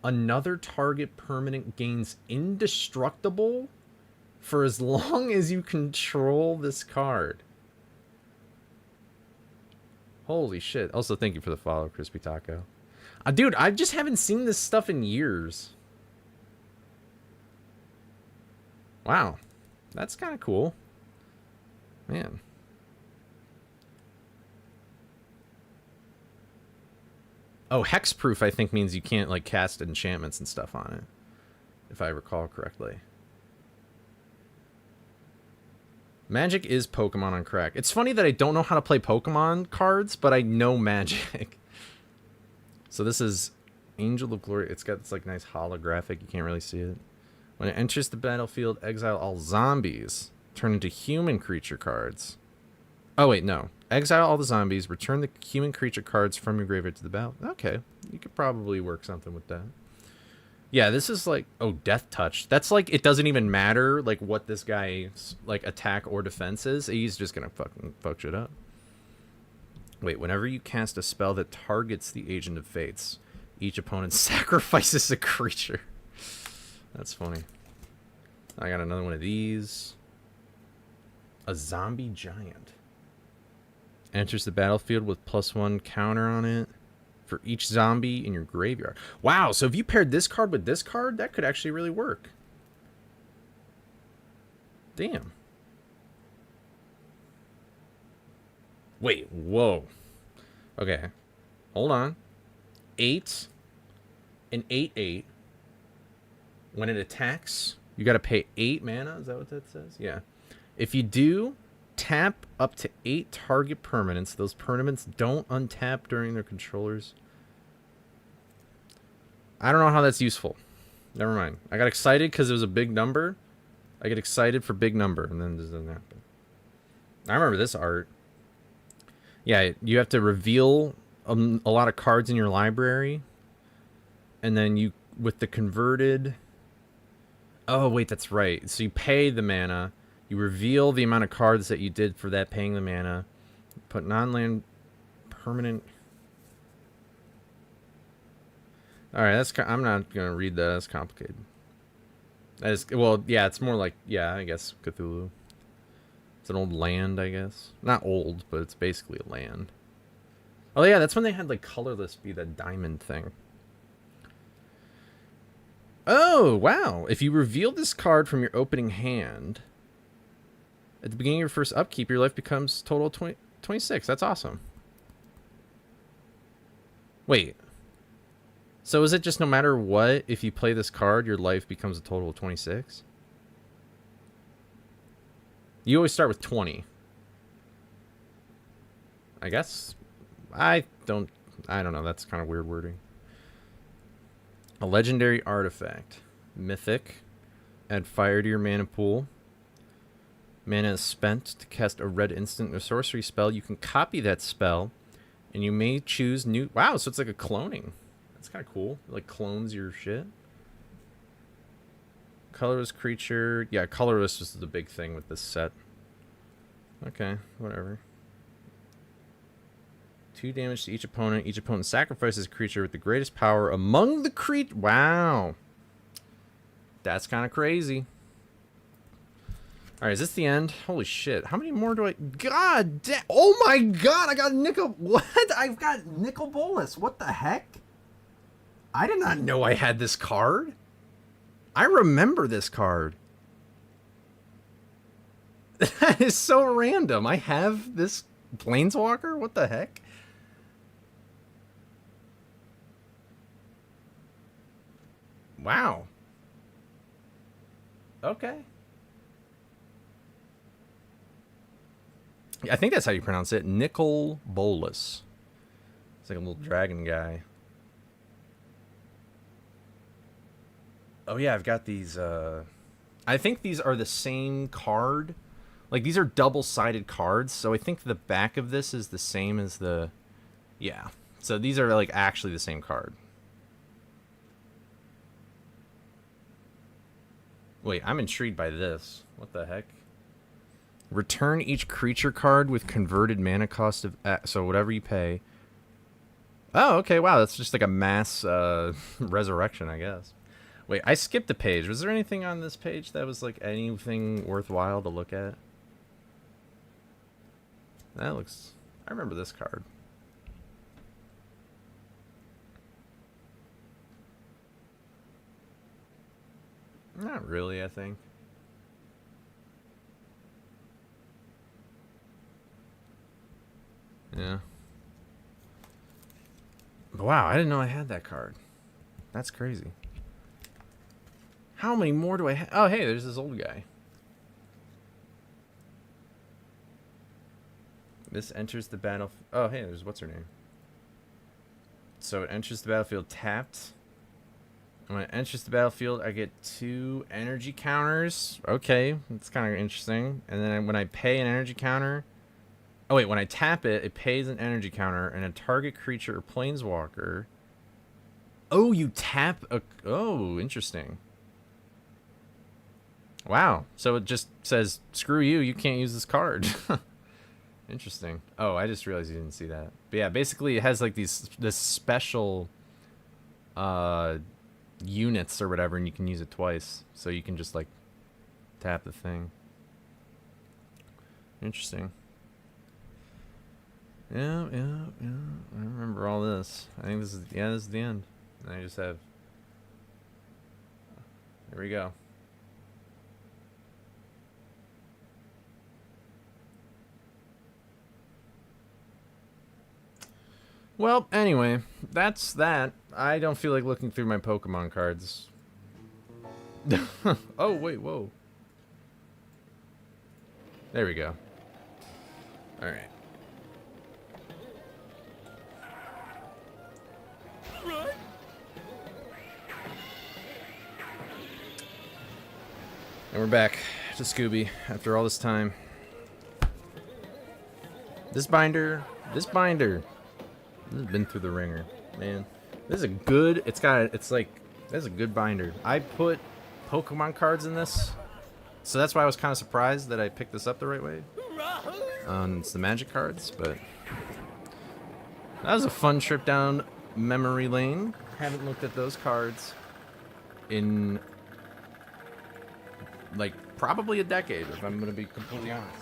another target permanent gains indestructible for as long as you control this card. Holy shit. Also, thank you for the follow, Crispy Taco. Dude, I just haven't seen this stuff in years. Wow. That's kind of cool. Man. Oh, hexproof, I think, means you can't, like, cast enchantments and stuff on it. If I recall correctly. Magic is Pokemon on crack. It's funny that I don't know how to play Pokemon cards, but I know Magic. So this is Angel of Glory. It's got this, like, nice holographic. You can't really see it. When it enters the battlefield, exile all zombies. Turn into human creature cards. Oh, wait, no. Exile all the zombies. Return the human creature cards from your graveyard to the battle. Okay. You could probably work something with that. Yeah, this is like... Oh, Death Touch. That's like... It doesn't even matter, like, what this guy's, like, attack or defense is. He's just gonna fucking fuck shit up. Wait, whenever you cast a spell that targets the Agent of Fates, each opponent sacrifices a creature. That's funny. I got another one of these. A zombie giant. Enters the battlefield with +1 counter on it for each zombie in your graveyard. Wow, so if you paired this card with this card, that could actually really work. Damn. Wait, whoa. Okay. Hold on. 8. An 8/8. When it attacks, you got to pay 8 mana. Is that what that says? Yeah. If you do, tap up to 8 target permanents. Those permanents don't untap during their controllers. I don't know how that's useful. Never mind. I got excited because it was a big number. I get excited for big number, and then this doesn't happen. I remember this art. Yeah, you have to reveal a lot of cards in your library, and then you, with the converted... Oh, wait, that's right. So you pay the mana, you reveal the amount of cards that you did for that paying the mana, put non-land permanent... Alright, that's... I'm not going to read that. That's complicated. That is... Well, yeah, it's more like... Yeah, I guess Cthulhu. It's an old land, I guess. Not old, but it's basically a land. Oh, yeah, that's when they had, like, colorless be the diamond thing. Oh, wow. If you reveal this card from your opening hand, at the beginning of your first upkeep, your life becomes total 26. That's awesome. Wait. So is it just no matter what, if you play this card, your life becomes a total of 26? You always start with 20. I guess. I don't know. That's kind of weird wording. A legendary artifact. Mythic. Add fire to your mana pool. Mana is spent to cast a red instant or sorcery spell. You can copy that spell, and you may choose new... Wow, so it's like a cloning. That's kind of cool. It, like, clones your shit. Colorless creature. Yeah, colorless is the big thing with this set. Okay, whatever. 2 damage to each opponent. Each opponent sacrifices a creature with the greatest power among the creatures. Wow. That's kind of crazy. Alright, is this the end? Holy shit. How many more do I... God damn. Oh my god, I got Nicol... What? I've got Nicol Bolas. What the heck? I did not know I had this card. I remember this card. That is so random. I have this Planeswalker? What the heck? Wow. Okay. I think that's how you pronounce it. Nicol Bolas. It's like a little dragon guy. Oh yeah, I've got these, I think these are the same card. Like, these are double-sided cards, so I think the back of this is the same as the... Yeah. So these are, like, actually the same card. Wait, I'm intrigued by this. What the heck? Return each creature card with converted mana cost of... so whatever you pay. Oh, okay, wow, that's just like a mass resurrection, I guess. Wait, I skipped the page. Was there anything on this page that was like anything worthwhile to look at? That looks... I remember this card. Not really, I think. Yeah. Wow, I didn't know I had that card. That's crazy. How many more do I have? Oh, hey, there's this old guy. This enters the battlefield. Oh, hey, there's what's her name. So it enters the battlefield tapped. And when it enters the battlefield, I get 2 energy counters. Okay, that's kind of interesting. And then when I pay an energy counter... Oh, wait, when I tap it, it pays an energy counter, and a target creature or planeswalker... Oh, you tap a... Oh, interesting. Wow. So it just says, screw you, you can't use this card. Interesting. Oh, I just realized you didn't see that. But yeah, basically it has like this special units or whatever, and you can use it twice. So you can just like tap the thing. Interesting. Yeah. I remember all this. I think this is this is the end. And I just have... There we go. Well, anyway, that's that. I don't feel like looking through my Pokemon cards. Oh, wait, whoa. There we go. Alright. And we're back to Scooby after all this time. This binder has been through the ringer, man. This is a good, this is a good binder. I put Pokemon cards in this, so that's why I was kind of surprised that I picked this up the right way. It's the Magic cards, but that was a fun trip down memory lane. Haven't looked at those cards in like probably a decade, if I'm gonna be completely honest.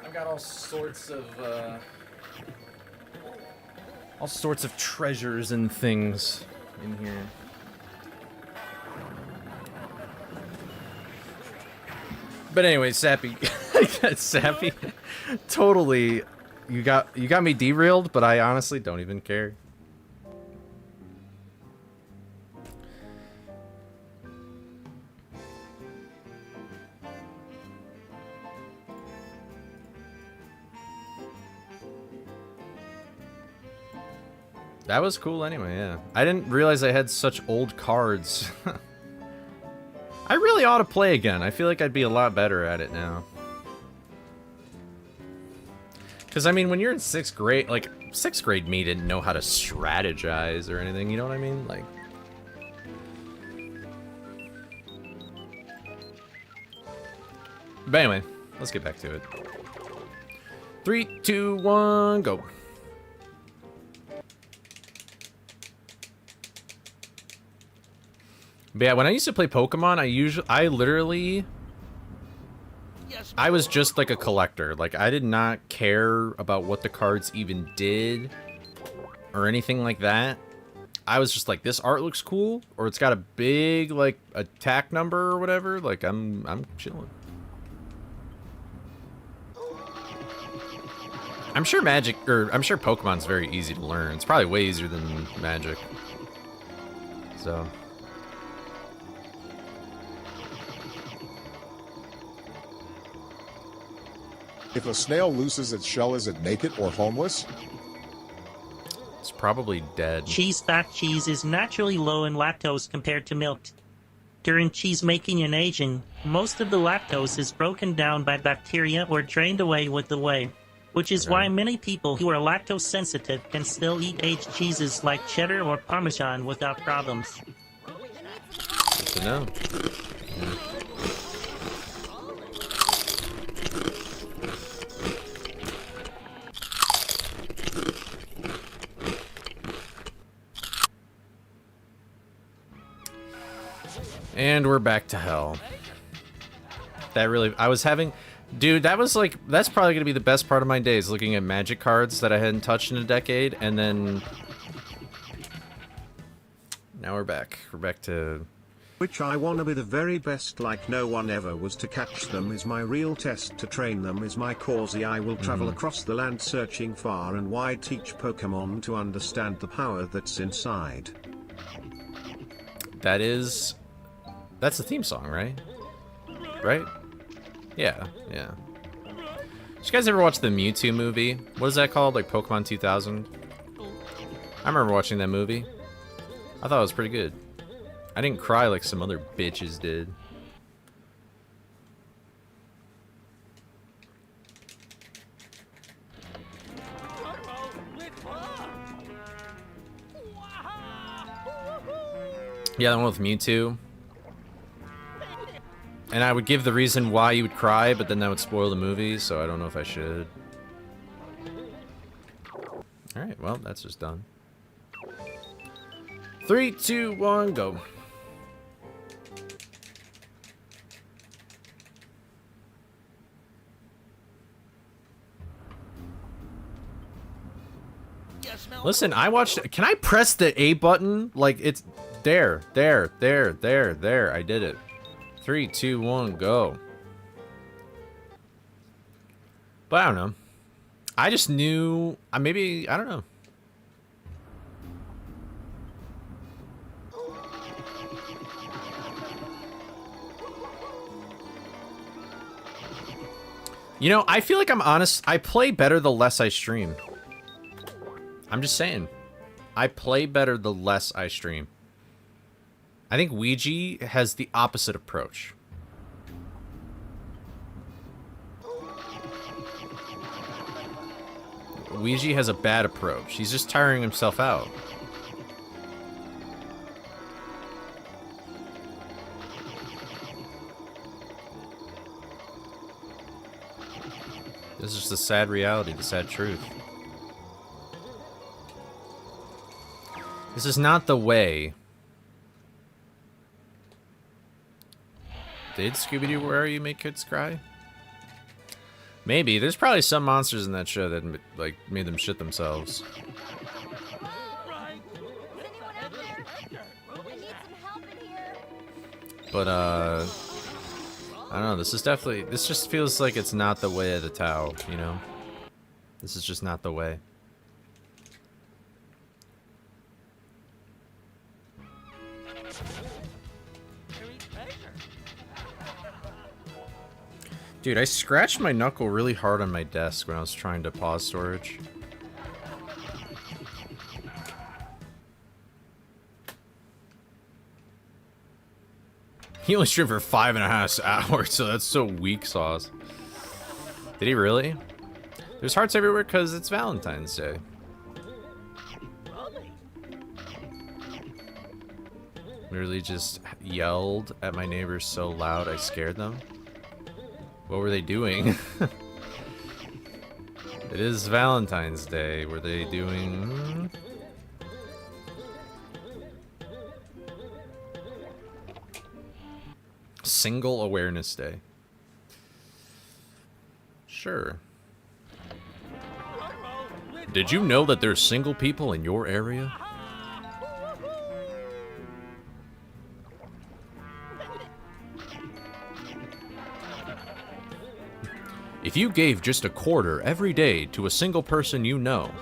I've got all sorts of treasures and things in here. But anyway, Sappy, Sappy, totally, you got me derailed, but I honestly don't even care. That was cool anyway, yeah. I didn't realize I had such old cards. I really ought to play again. I feel like I'd be a lot better at it now. Because, I mean, when you're in 6th grade, like, 6th grade me didn't know how to strategize or anything, you know what I mean? Like... But anyway, let's get back to it. 3, 2, 1, go. But yeah, when I used to play Pokemon, I was just like a collector. Like, I did not care about what the cards even did or anything like that. I was just like, this art looks cool, or it's got a big, like, attack number or whatever. Like, I'm chilling. I'm sure I'm sure Pokemon's very easy to learn. It's probably way easier than Magic. So... If a snail loses its shell, is it naked or homeless? It's probably dead. Cheese-fat cheese is naturally low in lactose compared to milk. During cheese making and aging, most of the lactose is broken down by bacteria or drained away with the whey. which is why many people who are lactose sensitive can still eat aged cheeses like cheddar or Parmesan without problems. Good to know. Yeah. And we're back to hell. That really, I was having, dude, that was like, that's probably gonna be the best part of my days, looking at magic cards that I hadn't touched in a decade, and then now we're back. We're back to which I wanna be the very best, like no one ever was. To catch them is my real test, to train them is my cause. I will travel across the land searching far and wide, teach Pokemon to understand the power that's inside. that's the theme song, right? Right? Yeah, yeah. Did you guys ever watch the Mewtwo movie? What is that called? Like Pokemon 2000? I remember watching that movie. I thought it was pretty good. I didn't cry like some other bitches did. Yeah, the one with Mewtwo. And I would give the reason why you would cry, but then that would spoil the movie, so I don't know if I should. Alright, well, that's just done. 3, 2, 1, go. Listen, I watched... Can I press the A button? Like, it's... There. I did it. 3, 2, 1, go. But I don't know. I just knew... maybe... I don't know. You know, I feel like I'm honest. I play better the less I stream. I'm just saying. I play better the less I stream. I think Ouija has the opposite approach. Ouija has a bad approach. He's just tiring himself out. This is just the sad reality, the sad truth. This is not the way. Did Scooby-Doo Where Are You make kids cry? Maybe. There's probably some monsters in that show that like made them shit themselves. Is anyone out there? I need some help in here. But I don't know, this is definitely, this just feels like it's not the way of the Tao, you know? This is just not the way. Dude, I scratched my knuckle really hard on my desk when I was trying to pause storage. He only streamed for 5.5 hours, so that's so weak sauce. Did he really? There's hearts everywhere because it's Valentine's Day. Literally just yelled at my neighbors so loud I scared them. What were they doing? It is Valentine's Day. Were they doing... Single Awareness Day. Sure. Did you know that there's single people in your area? If you gave just a quarter every day to a single person you know,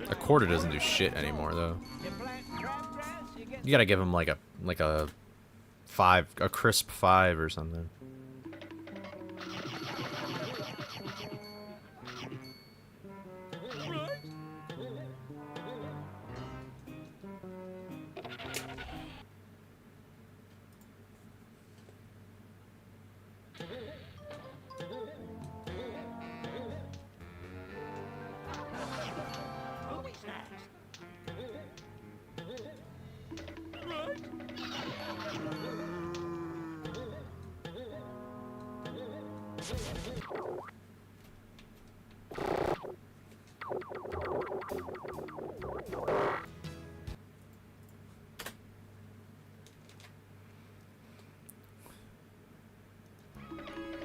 a quarter doesn't do shit anymore, though. You gotta give him like a 5, a crisp 5 or something.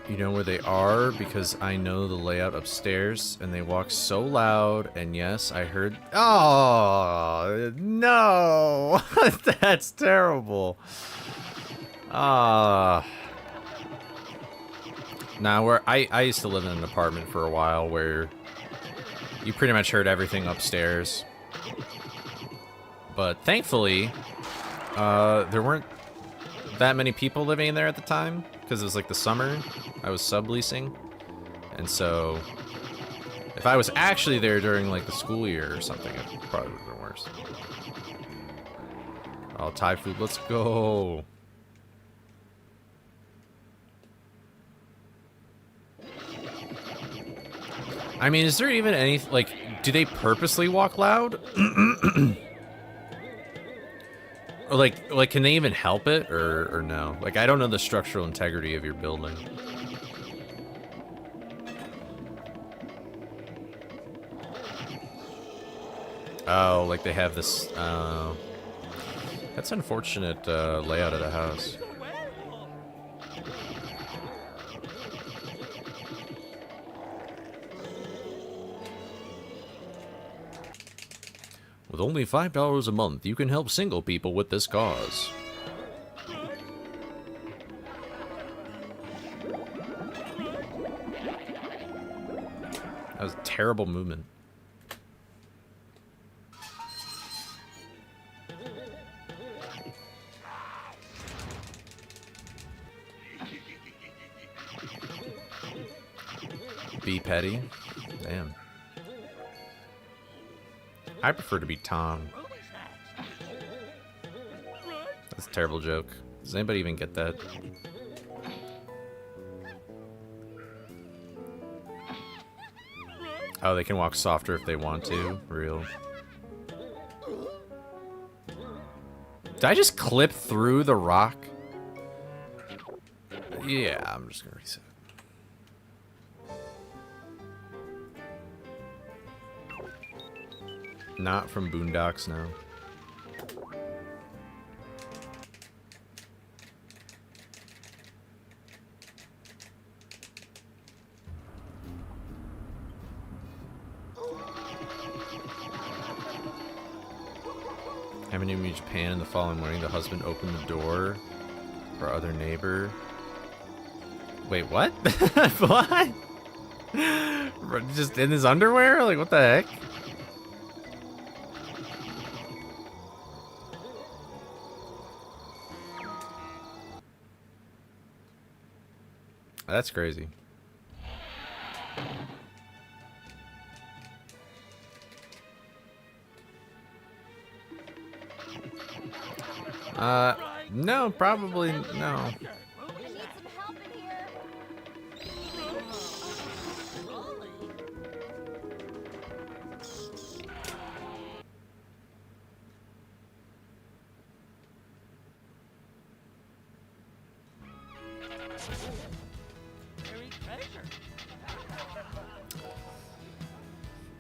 You know where they are because I know the layout upstairs, and they walk so loud. And yes, I heard. Oh no, that's terrible. Now where I used to live in an apartment for a while where you pretty much heard everything upstairs, but thankfully there weren't that many people living in there at the time because it was like the summer. I was subleasing, and so if I was actually there during like the school year or something, it probably would have been worse. Oh, Thai food, let's go. I mean, is there even any, like, do they purposely walk loud? Or like, can they even help it, or no? Like, I don't know the structural integrity of your building. Oh, like they have this, that's unfortunate, layout of the house. With only $5 a month, you can help single people with this cause. That was a terrible movement. Be petty? Damn. I prefer to be Tom. That's a terrible joke. Does anybody even get that? Oh, they can walk softer if they want to. Real. Did I just clip through the rock? Yeah, I'm just gonna reset. Not from Boondocks, no. Having to meet Japan in the following morning, the husband opened the door for other neighbor. Wait, what? What? Just in his underwear? Like, what the heck? That's crazy. No, probably no. I need some help in here.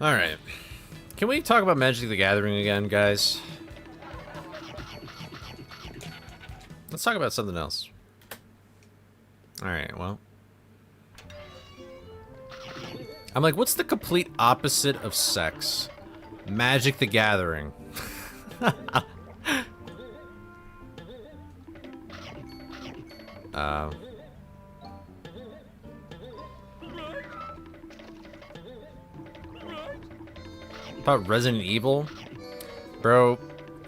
All right. Can we talk about Magic the Gathering again, guys? Let's talk about something else. All right, well. I'm like, what's the complete opposite of sex? Magic the Gathering. About Resident Evil? Bro,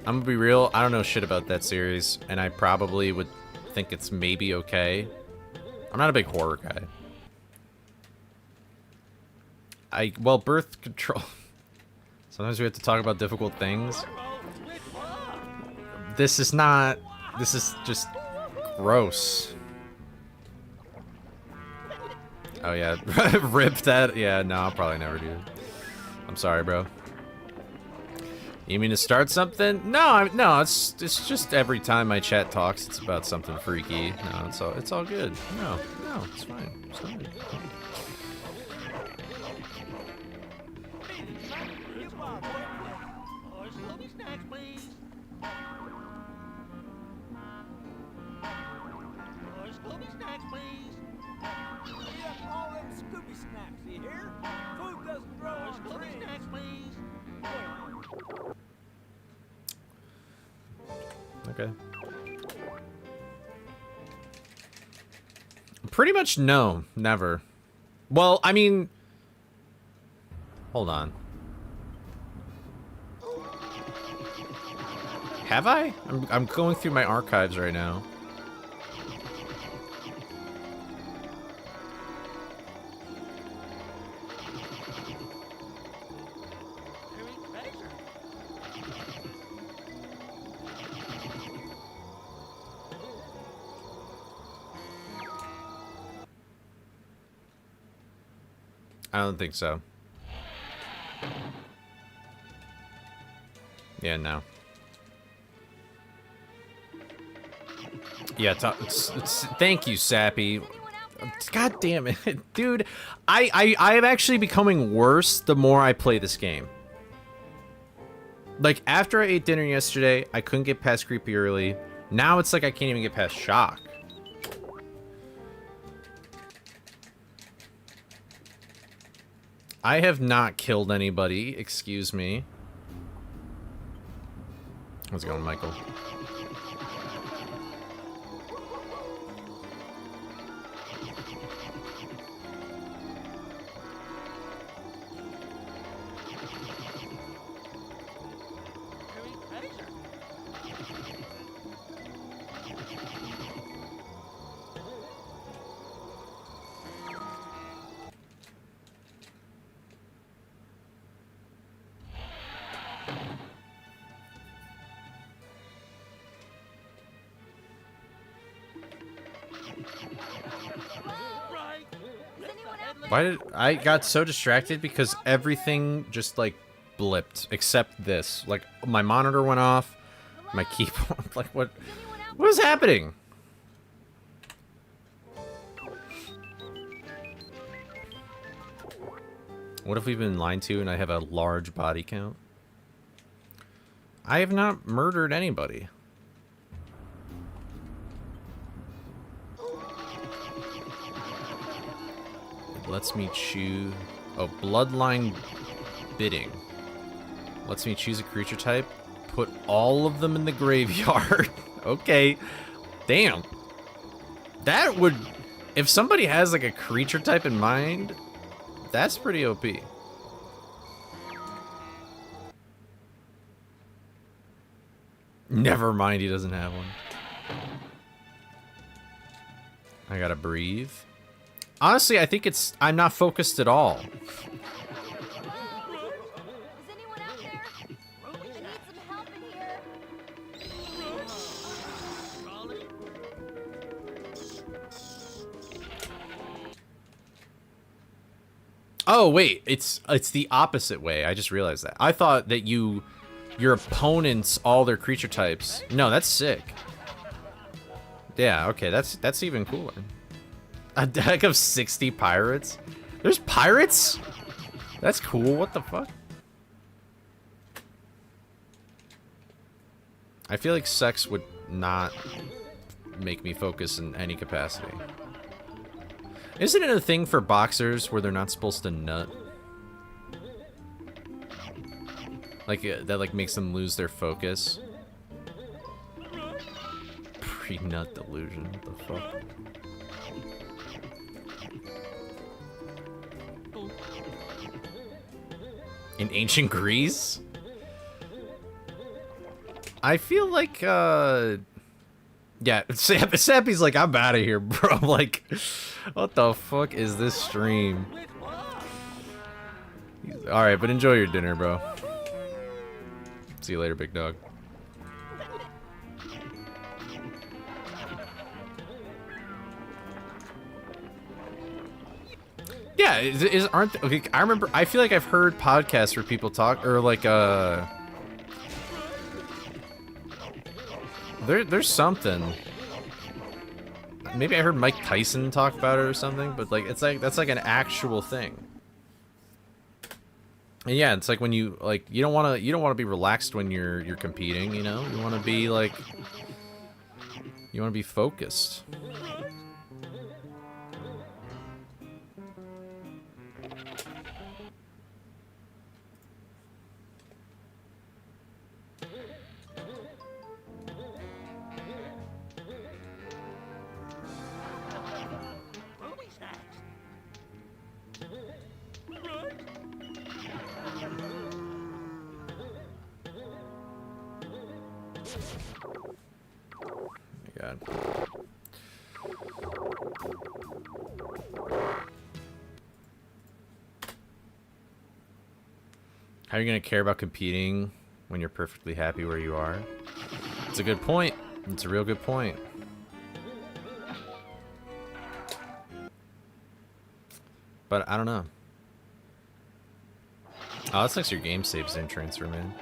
I'm gonna be real, I don't know shit about that series, and I probably would think it's maybe okay. I'm not a big horror guy. Well, birth control. Sometimes we have to talk about difficult things. this is not... This is just gross. Oh, yeah. Rip that. Yeah, no, I'll probably never do it. I'm sorry, bro. You mean to start something? No, no, it's just every time my chat talks, it's about something freaky. No, it's all good. No, it's fine. It's fine. Scooby snacks, please. Scooby snacks, please. Yeah, all them Scooby snacks, you hear? Food doesn't grow on Scooby trees. snacks, please. Okay. Pretty much no, never. Well, I mean... Hold on. Have I? I'm going through my archives right now. I don't think so. Yeah, no. Yeah, thank you, Sappy. God damn it. Dude, I am actually becoming worse the more I play this game. Like, after I ate dinner yesterday, I couldn't get past Creepy Early. Now it's like I can't even get past Shock. I have not killed anybody, excuse me. How's it going, Michael? Why did I got so distracted because everything just like blipped except this. Like my monitor went off, my keyboard. Like what is happening? What if we've been lied to and I have a large body count? I have not murdered anybody. Lets me choose... Oh, bloodline bidding. Lets me choose a creature type. Put all of them in the graveyard. Okay. Damn. That would... If somebody has like a creature type in mind, that's pretty OP. Never mind, he doesn't have one. I gotta breathe. Honestly, I think it's... I'm not focused at all. Is anyone out there? I need some help in here. Oh, wait. It's the opposite way. I just realized that. I thought that your opponents, all their creature types... No, that's sick. Yeah, okay. That's even cooler. A deck of 60 pirates? There's pirates? That's cool. What the fuck? I feel like sex would not make me focus in any capacity. Isn't it a thing for boxers where they're not supposed to nut? Like, that like makes them lose their focus? Pre-nut delusion. What the fuck? In ancient Greece? I feel like, yeah, Sappy's like, I'm out of here, bro. I'm like, what the fuck is this stream? Alright, but enjoy your dinner, bro. See you later, big dog. Yeah, aren't okay, I remember. I feel like I've heard podcasts where people talk, or like there's something. Maybe I heard Mike Tyson talk about it or something, but like that's like an actual thing. And yeah, it's like when you like you don't want to be relaxed when you're competing, you know? You want to be like focused. God. How are you going to care about competing when you're perfectly happy where you are? It's a good point. It's a real good point. But I don't know. Oh, that's next to your game saves in transfer, man.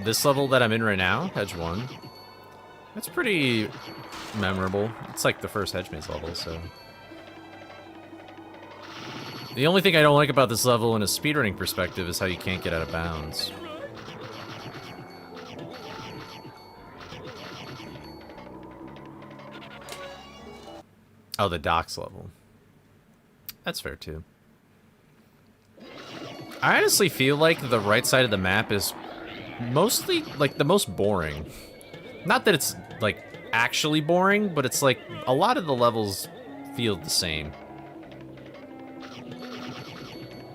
This level that I'm in right now, Hedge 1, that's pretty memorable. It's like the first Hedge Maze level, so... The only thing I don't like about this level in a speedrunning perspective is how you can't get out of bounds. Oh, the docks level. That's fair, too. I honestly feel like the right side of the map is mostly, like, the most boring. Not that it's, like, actually boring, but it's, like, a lot of the levels feel the same.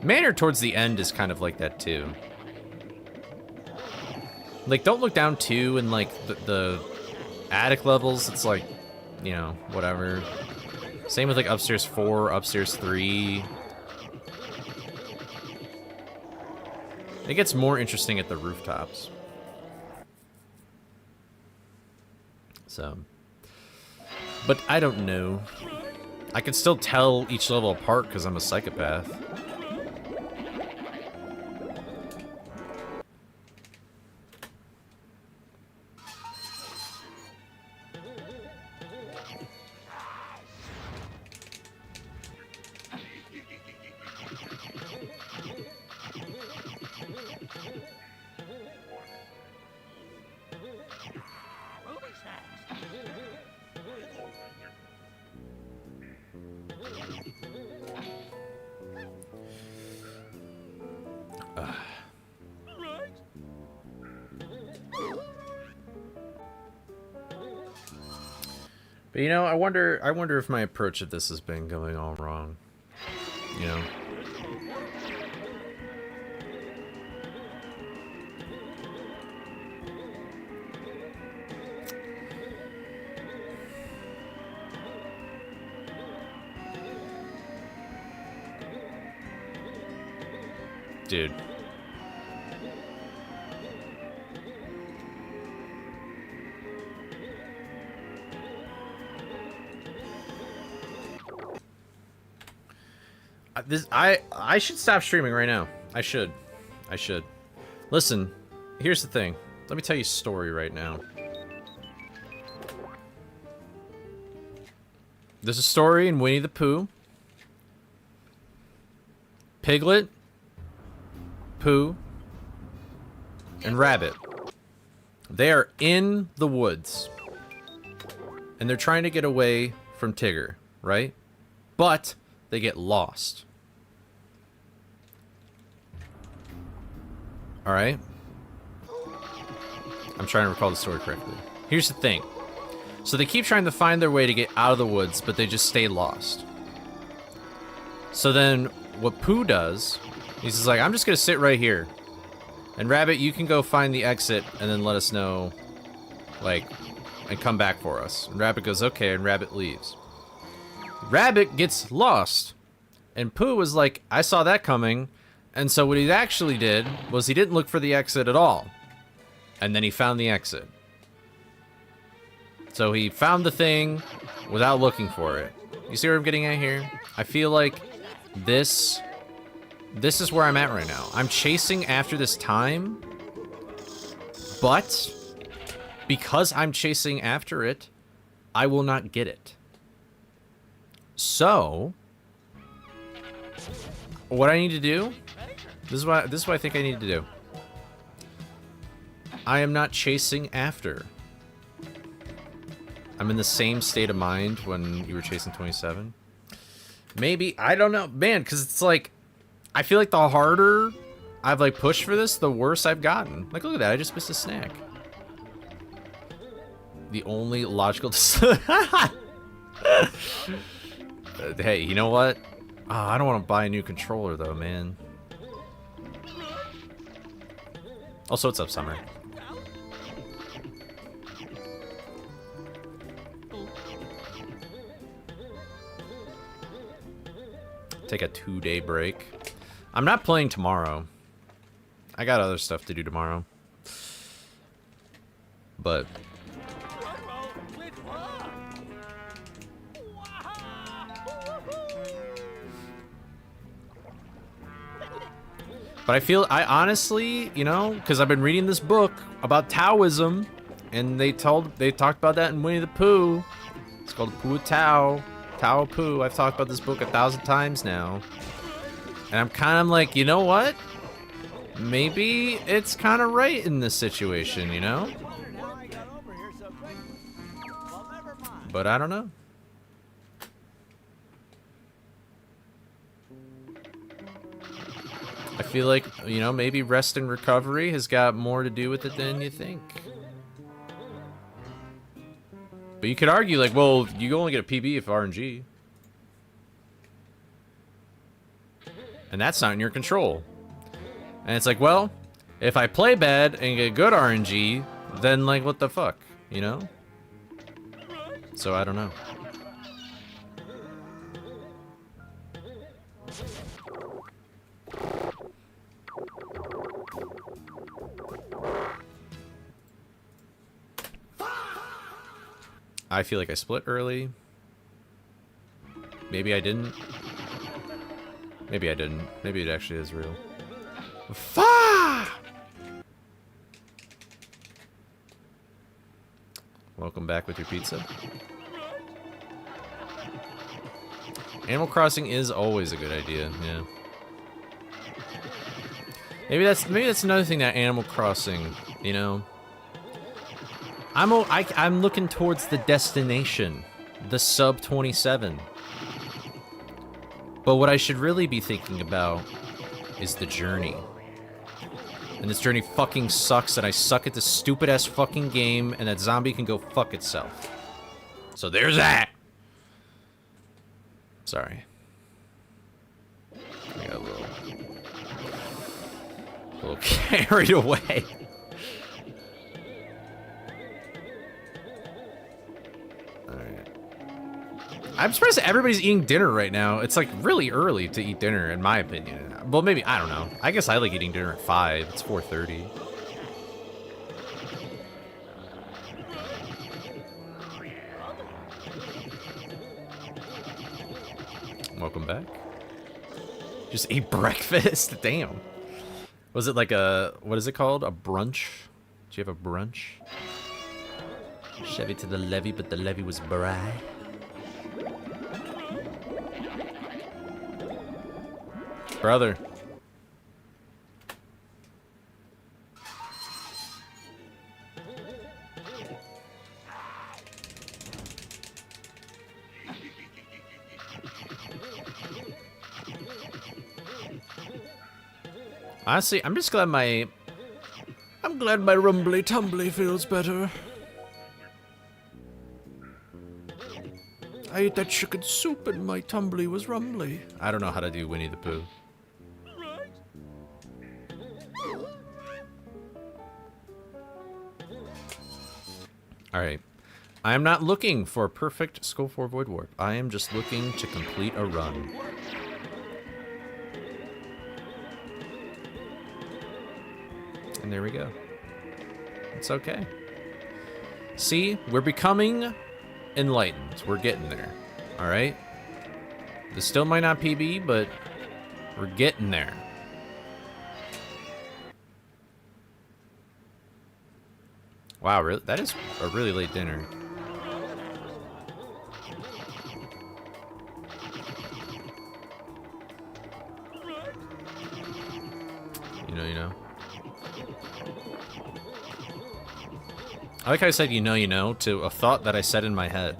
Manor towards the end is kind of like that, too. Like, Don't Look Down 2 and, like, the attic levels, it's like, you know, whatever. Same with, like, Upstairs 4, Upstairs 3. It gets more interesting at the rooftops. So. But I don't know. I can still tell each level apart because I'm a psychopath. But you know, I wonder if my approach at this has been going all wrong. You know? Dude. I should stop streaming right now. I should. Listen, here's the thing. Let me tell you a story right now. There's a story in Winnie the Pooh. Piglet, Pooh, and Rabbit. They are in the woods. And they're trying to get away from Tigger, right? But they get lost. Alright? I'm trying to recall the story correctly. Here's the thing. So they keep trying to find their way to get out of the woods, but they just stay lost. So then what Pooh does, he's just like, I'm just going to sit right here. And Rabbit, you can go find the exit and then let us know, like, and come back for us. And Rabbit goes, okay, and Rabbit leaves. Rabbit gets lost. And Pooh was like, I saw that coming. And so what he actually did was he didn't look for the exit at all. And then he found the exit. So he found the thing without looking for it. You see what I'm getting at here? I feel like this is where I'm at right now. I'm chasing after this time, but because I'm chasing after it, I will not get it. So, what I need to do, this is what I think I need to do. I am not chasing after. I'm in the same state of mind when you were chasing 27. Maybe, I don't know. Man, because it's like, I feel like the harder I've like pushed for this, the worse I've gotten. Like, look at that, I just missed a snack. The only logical hey, you know what? Oh, I don't want to buy a new controller though, man. Also, what's up, Summer? Take a 2-day break. I'm not playing tomorrow. I got other stuff to do tomorrow. But I honestly, you know, because I've been reading this book about Taoism, and they talked about that in Winnie the Pooh. It's called Pooh Tao. Tao Pooh. I've talked about this book 1,000 times now. And I'm kind of like, you know what? Maybe it's kind of right in this situation, you know? But I don't know. I feel like, you know, maybe rest and recovery has got more to do with it than you think. But you could argue, like, well, you only get a PB if RNG. And that's not in your control. And it's like, well, if I play bad and get good RNG, then, like, what the fuck, you know? So, I don't know. I feel like I split early. Maybe I didn't. Maybe I didn't. Maybe it actually is real. Fah! Welcome back with your pizza. Animal Crossing is always a good idea, yeah. Maybe that's another thing that Animal Crossing, you know. I'm looking towards the destination, the sub 27. But what I should really be thinking about is the journey. And this journey fucking sucks, and I suck at this stupid ass fucking game, and that zombie can go fuck itself. So there's that. Sorry. I got a little carried away. I'm surprised everybody's eating dinner right now. It's like really early to eat dinner, in my opinion. Well, maybe, I don't know. I guess I like eating dinner at 5. It's 4:30. Welcome back. Just ate breakfast? Damn. Was it like a, what is it called? A brunch? Did you have a brunch? Chevy to the levee, but the levee was dry. Brother. Honestly, I'm just glad my rumbly tumbly feels better. I ate that chicken soup and my tumbly was rumbly. I don't know how to do Winnie the Pooh. Alright. I am not looking for a perfect Skull 4 Void Warp. I am just looking to complete a run. And there we go. It's okay. See, we're becoming enlightened. We're getting there. All right. This still might not PB, but we're getting there. Wow, really? That is a really late dinner. You know. I like how I said you know to a thought that I said in my head.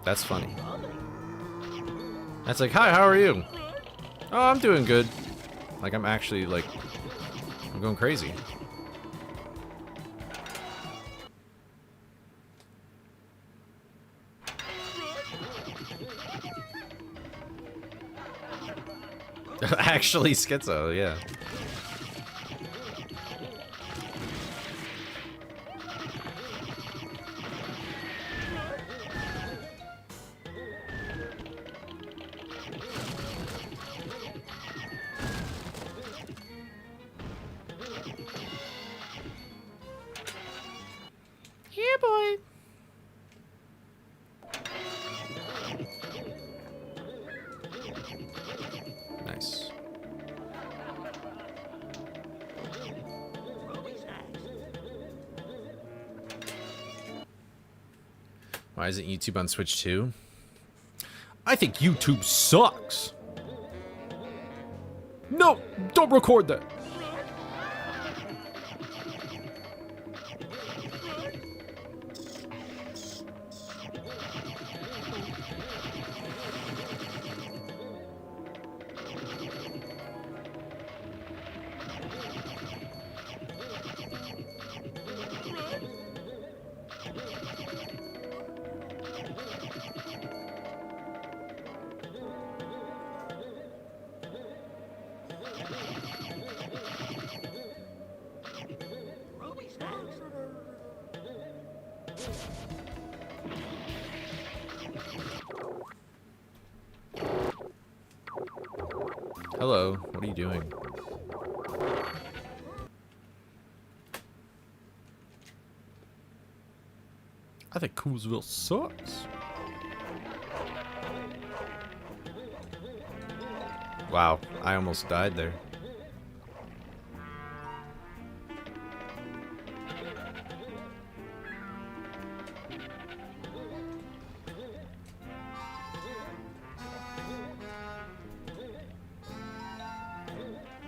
That's funny. That's like, hi, how are you? Oh, I'm doing good. Like, I'm actually, like, I'm going crazy. Actually schizo, yeah. Yeah, boy. Nice. Why isn't YouTube on Switch too? I think YouTube sucks. No, don't record that. Hello, what are you doing? I think Coolsville sucks. Wow, I almost died there.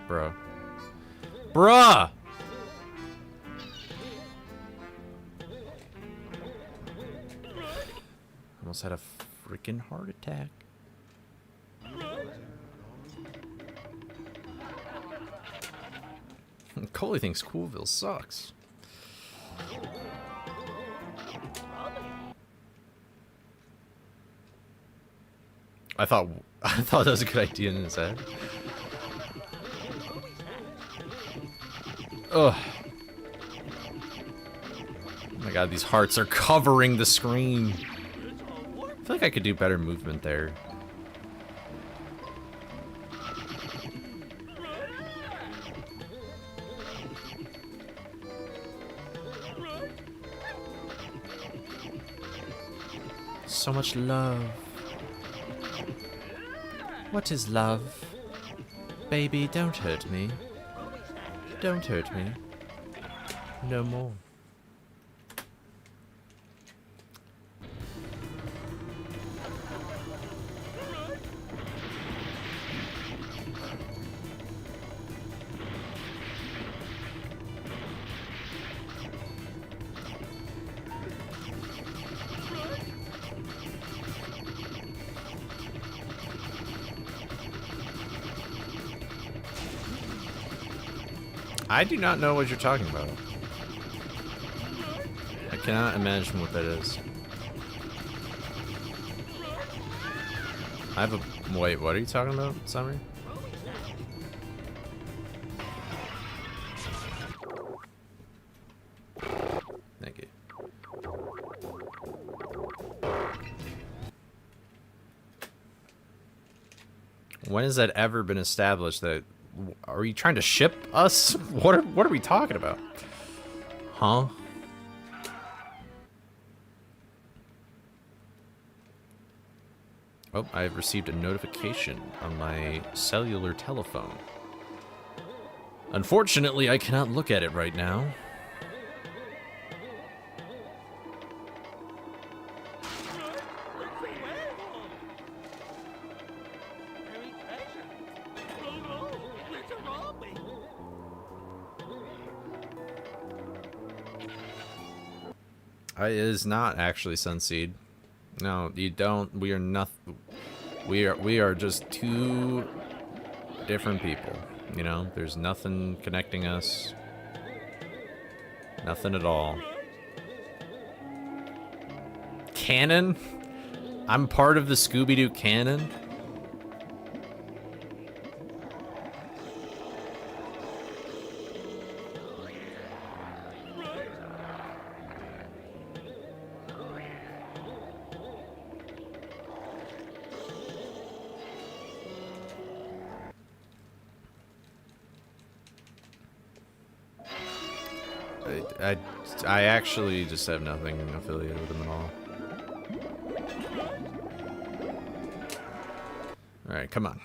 Bruh. Bruh! Almost had a freaking heart attack. Coley thinks Coolville sucks. I thought that was a good idea in his head. Ugh. Oh my god, these hearts are covering the screen. I feel like I could do better movement there. So much love. What is love? Baby, don't hurt me. Don't hurt me. No more. I do not know what you're talking about. I cannot imagine what that is. I have a... Wait, what are you talking about, Summer? Thank you. When has that ever been established that... Are you trying to ship us? What are we talking about? Huh? Oh, I've received a notification on my cellular telephone. Unfortunately, I cannot look at it right now. It is not actually Sunseed. No, you don't. We are nothing. We are just two different people. You know, there's nothing connecting us. Nothing at all. Canon? I'm part of the Scooby-Doo canon? I actually just have nothing affiliated with them at all. Alright, come on.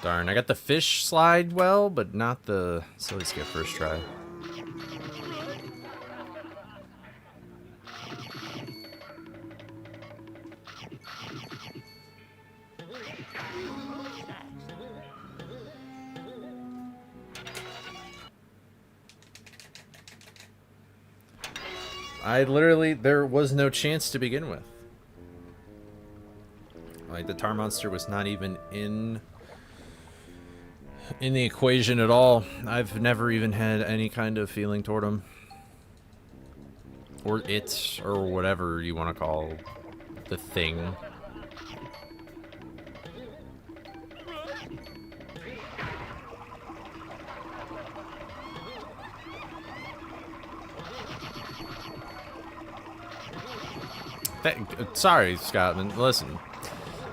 Darn, I got the fish slide well, but not the silly skip first try. There was no chance to begin with. Like, the tar monster was not even in the equation at all. I've never even had any kind of feeling toward him. Or it, or whatever you want to call the thing. Sorry, Scotland. Listen,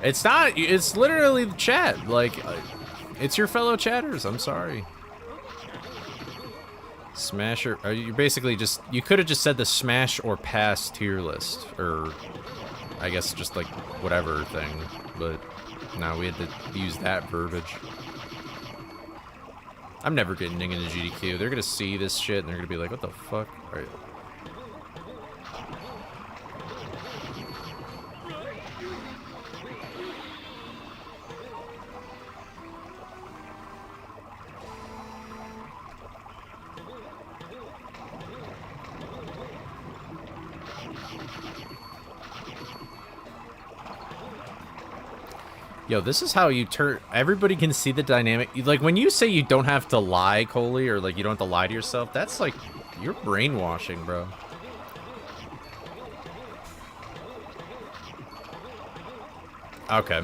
it's not. It's literally the chat. Like, it's your fellow chatters. I'm sorry. Smash or you basically just. You could have just said the smash or pass tier list, or I guess just like whatever thing. But no, we had to use that verbiage. I'm never getting into GDQ. They're gonna see this shit and they're gonna be like, "What the fuck?" All right. Yo, this is how you turn. Everybody can see the dynamic. Like, when you say you don't have to lie, Coley, or like you don't have to lie to yourself, that's like, you're brainwashing, bro. Okay.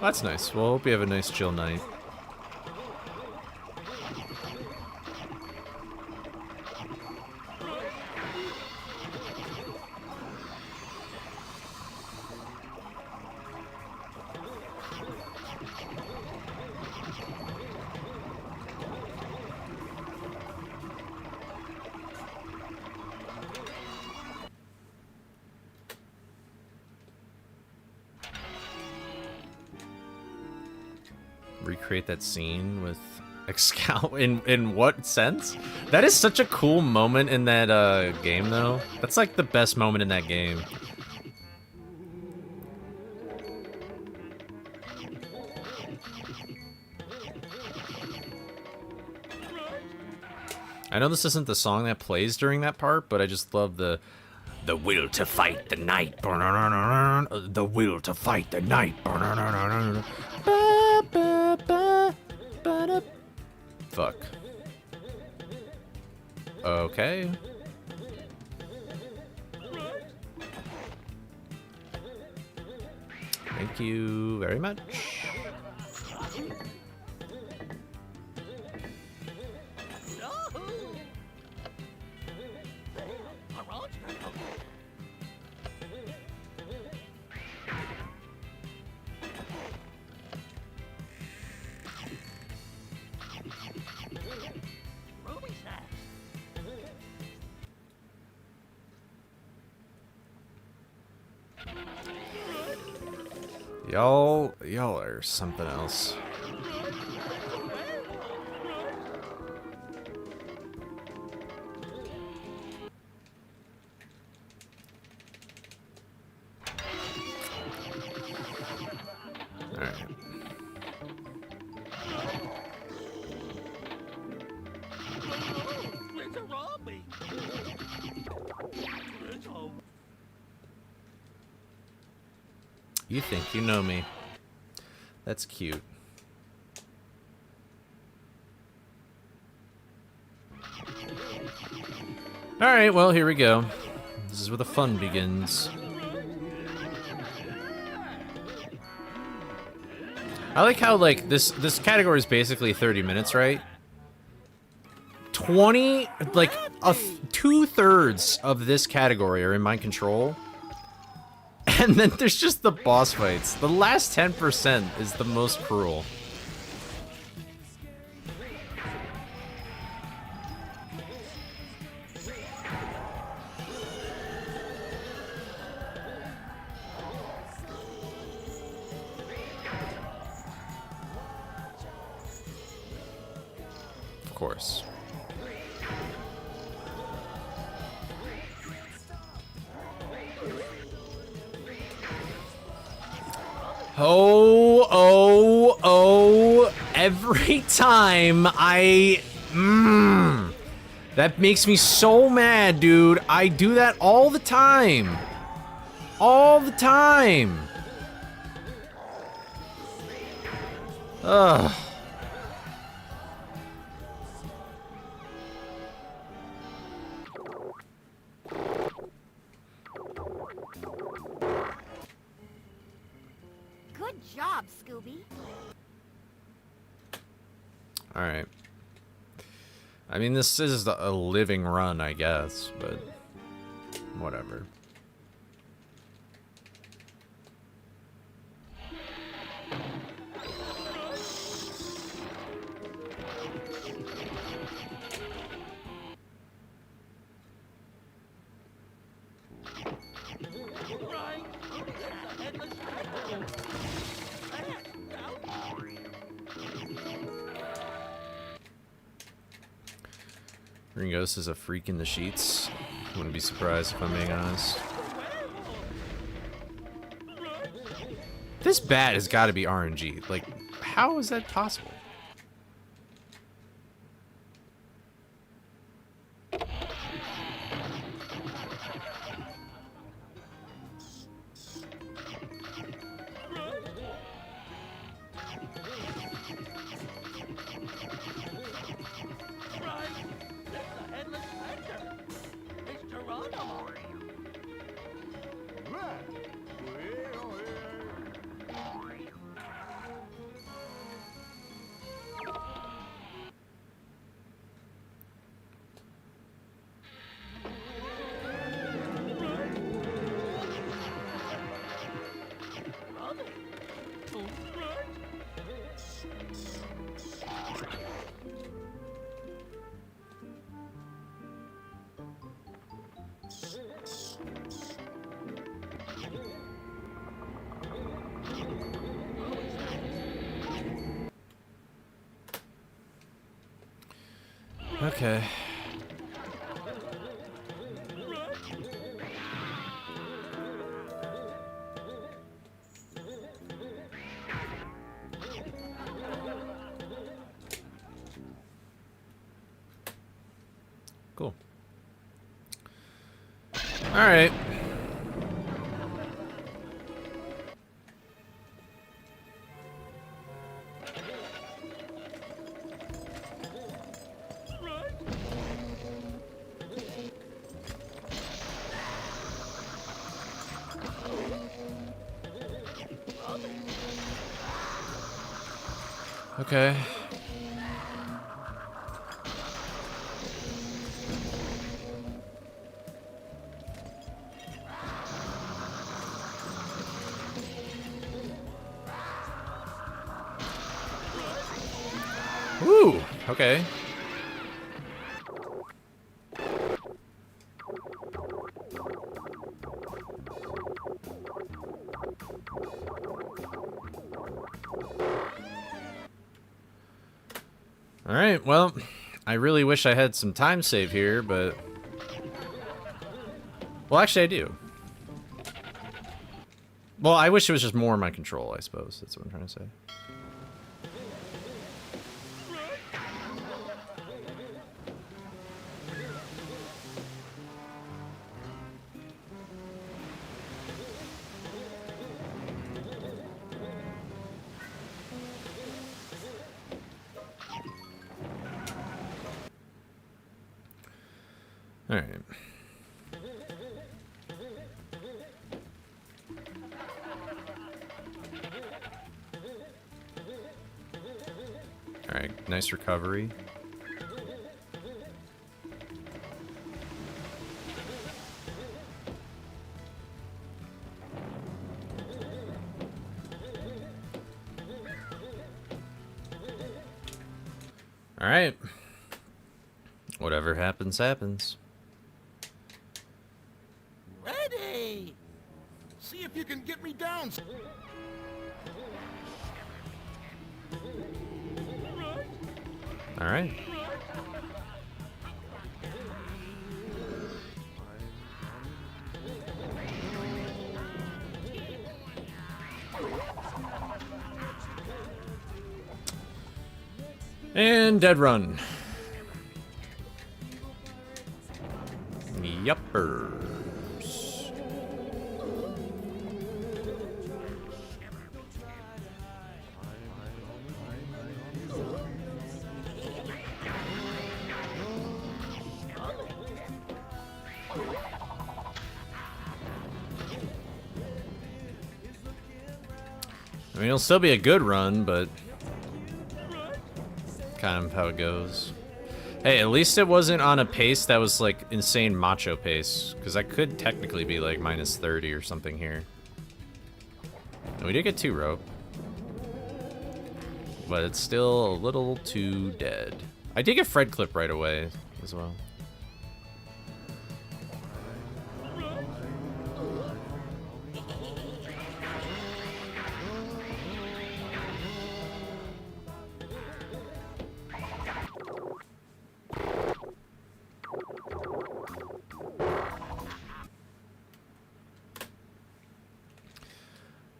That's nice. Well, hope you have a nice chill night. Recreate that scene with Excal in what sense? That is such a cool moment in that game, though. That's like the best moment in that game. I know this isn't the song that plays during that part, but I just love the will to fight the night. The will to fight the night. Fuck. Okay. Thank you very much. Y'all are something else. Alright. It's a zombie. You think you know me. That's cute. Alright, well, here we go. This is where the fun begins. I like how, like, this category is basically 30 minutes, right? 20, like, 2/3 of this category are in my control. And then there's just the boss fights. The last 10% is the most cruel. Of course. Oh, every time that makes me so mad, dude. I do that all the time. All the time. Ugh. Good job, Scooby. Alright. I mean, this is a living run, I guess, but whatever. Ringos is a freak in the sheets. Wouldn't be surprised if I'm being honest. This bat has got to be RNG. Like, how is that possible? Okay. Cool. All right. Okay. Ooh, okay. Alright, well, I really wish I had some time save here, but... Well, actually I do. Well, I wish it was just more in my control, I suppose. That's what I'm trying to say. Alright. Alright, nice recovery. Alright. Whatever happens, happens. Ready! See if you can get me down. Alright. And dead run. Yuppers. I mean, it'll still be a good run, but kind of how it goes. Hey, at least it wasn't on a pace that was like insane macho pace, because I could technically be like minus 30 or something here. And we did get 2 rope, but it's still a little too dead. I did get Fred clip right away as well.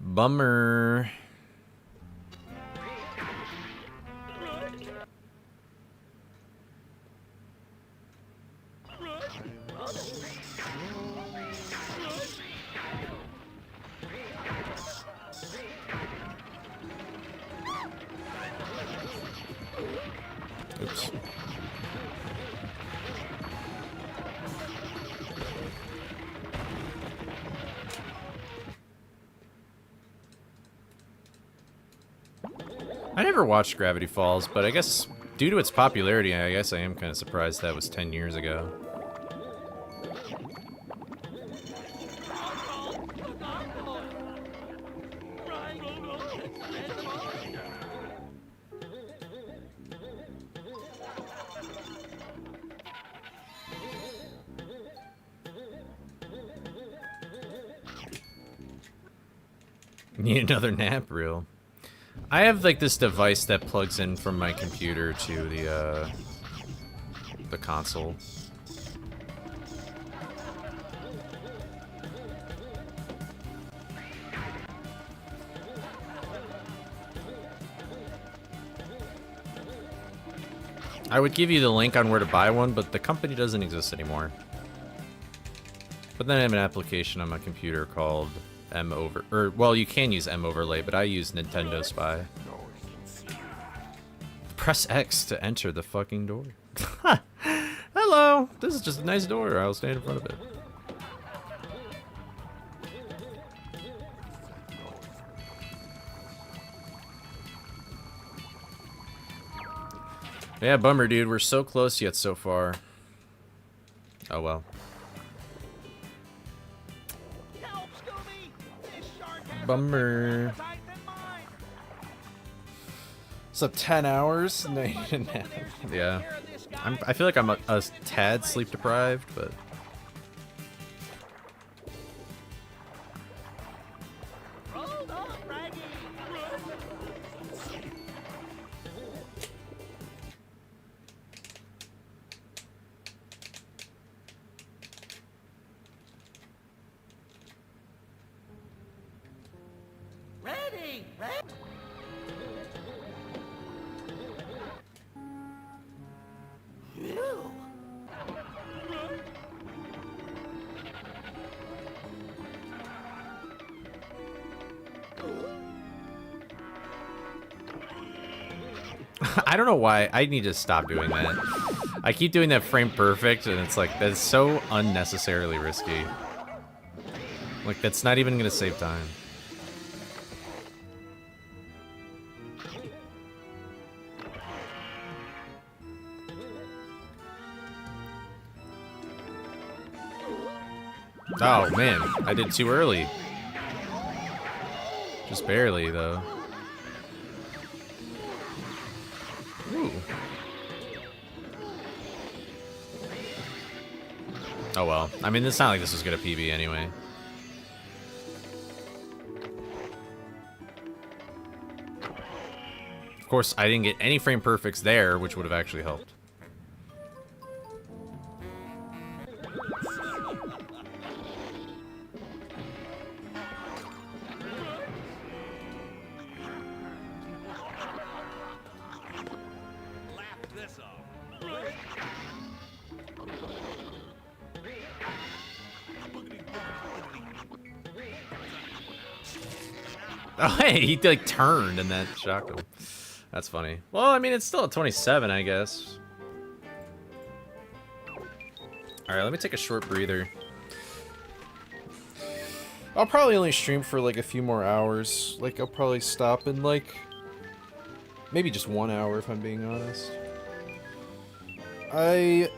Bummer. Oops. I never watched Gravity Falls, but I guess due to its popularity, I guess I am kind of surprised that was 10 years ago. Need another nap reel. I have like this device that plugs in from my computer to the console. I would give you the link on where to buy one, but the company doesn't exist anymore. But then I have an application on my computer called well, you can use M-Overlay, but I use Nintendo Spy. Press X to enter the fucking door. Hello! This is just a nice door. I'll stand in front of it. Yeah, bummer, dude. We're so close yet so far. Oh, well. Help, Scooby! This shark has Bummer. a appetite than mine. So 10 hours? No, you didn't have. Yeah. I feel like I'm a tad sleep deprived, but. Hold on, Raggy. Okay, ready? Phew. I don't know why. I need to stop doing that. I keep doing that frame perfect, and it's like, that's so unnecessarily risky. Like, that's not even gonna save time. Oh, man. I did too early. Just barely, though. Ooh. Oh, well. I mean, it's not like this was good at PB anyway. Of course, I didn't get any frame perfects there, which would have actually helped. Oh, hey, he like turned and that shocked him. That's funny. Well, I mean, it's still at 27, I guess. All right, let me take a short breather. I'll probably only stream for like a few more hours. Like, I'll probably stop in like maybe just 1 hour if I'm being honest. I'd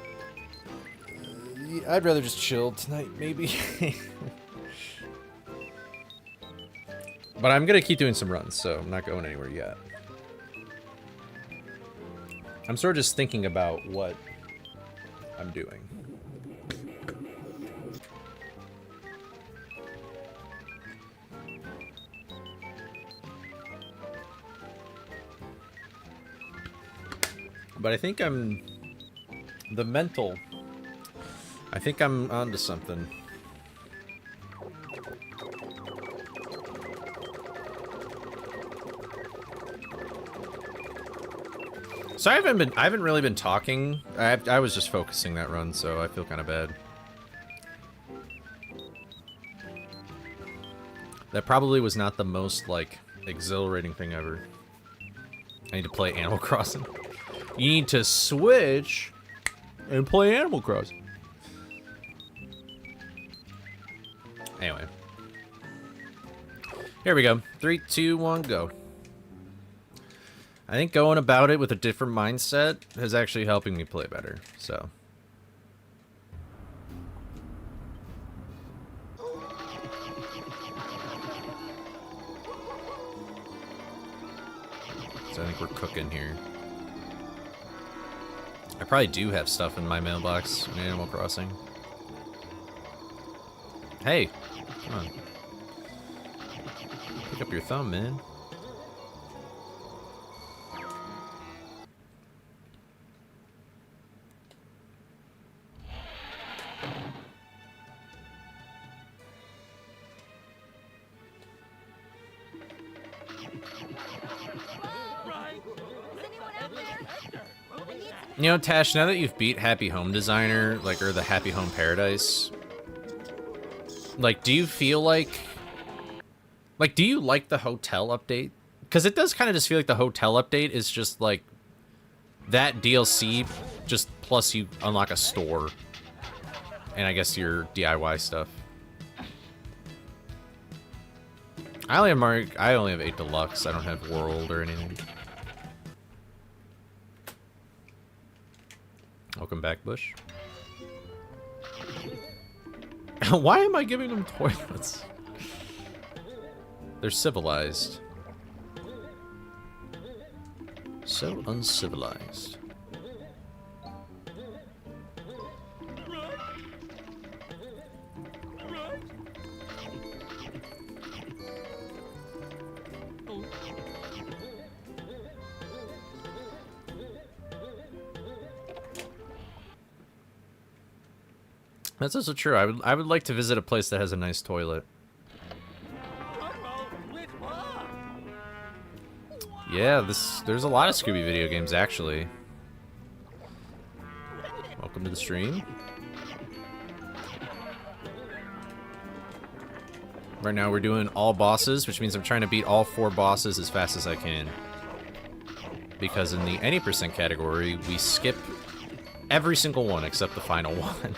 rather just chill tonight, maybe. But I'm gonna keep doing some runs, so I'm not going anywhere yet. I'm sort of just thinking about what I'm doing. But I think I'm... the mental... I think I'm onto something. So I haven't really been talking. I was just focusing that run, so I feel kind of bad. That probably was not the most, like, exhilarating thing ever. I need to play Animal Crossing. You need to switch and play Animal Crossing. Anyway. Here we go. 3, 2, 1, go. I think going about it with a different mindset is actually helping me play better, so. So I think we're cooking here. I probably do have stuff in my mailbox in Animal Crossing. Hey, come on. Pick up your thumb, man. You know, Tash, now that you've beat Happy Home Designer, like, or the Happy Home Paradise, like, do you feel like, do you like the hotel update? Because it does kind of just feel like the hotel update is just, like, that DLC, just plus you unlock a store, and I guess your DIY stuff. I only have 8 Deluxe, I don't have World or anything. Welcome back, Bush. Why am I giving them toilets? They're civilized. So uncivilized. That's also true. I would like to visit a place that has a nice toilet. Yeah, there's a lot of Scooby video games, actually. Welcome to the stream. Right now we're doing all bosses, which means I'm trying to beat all 4 bosses as fast as I can. Because in the any percent category, we skip every single one except the final one.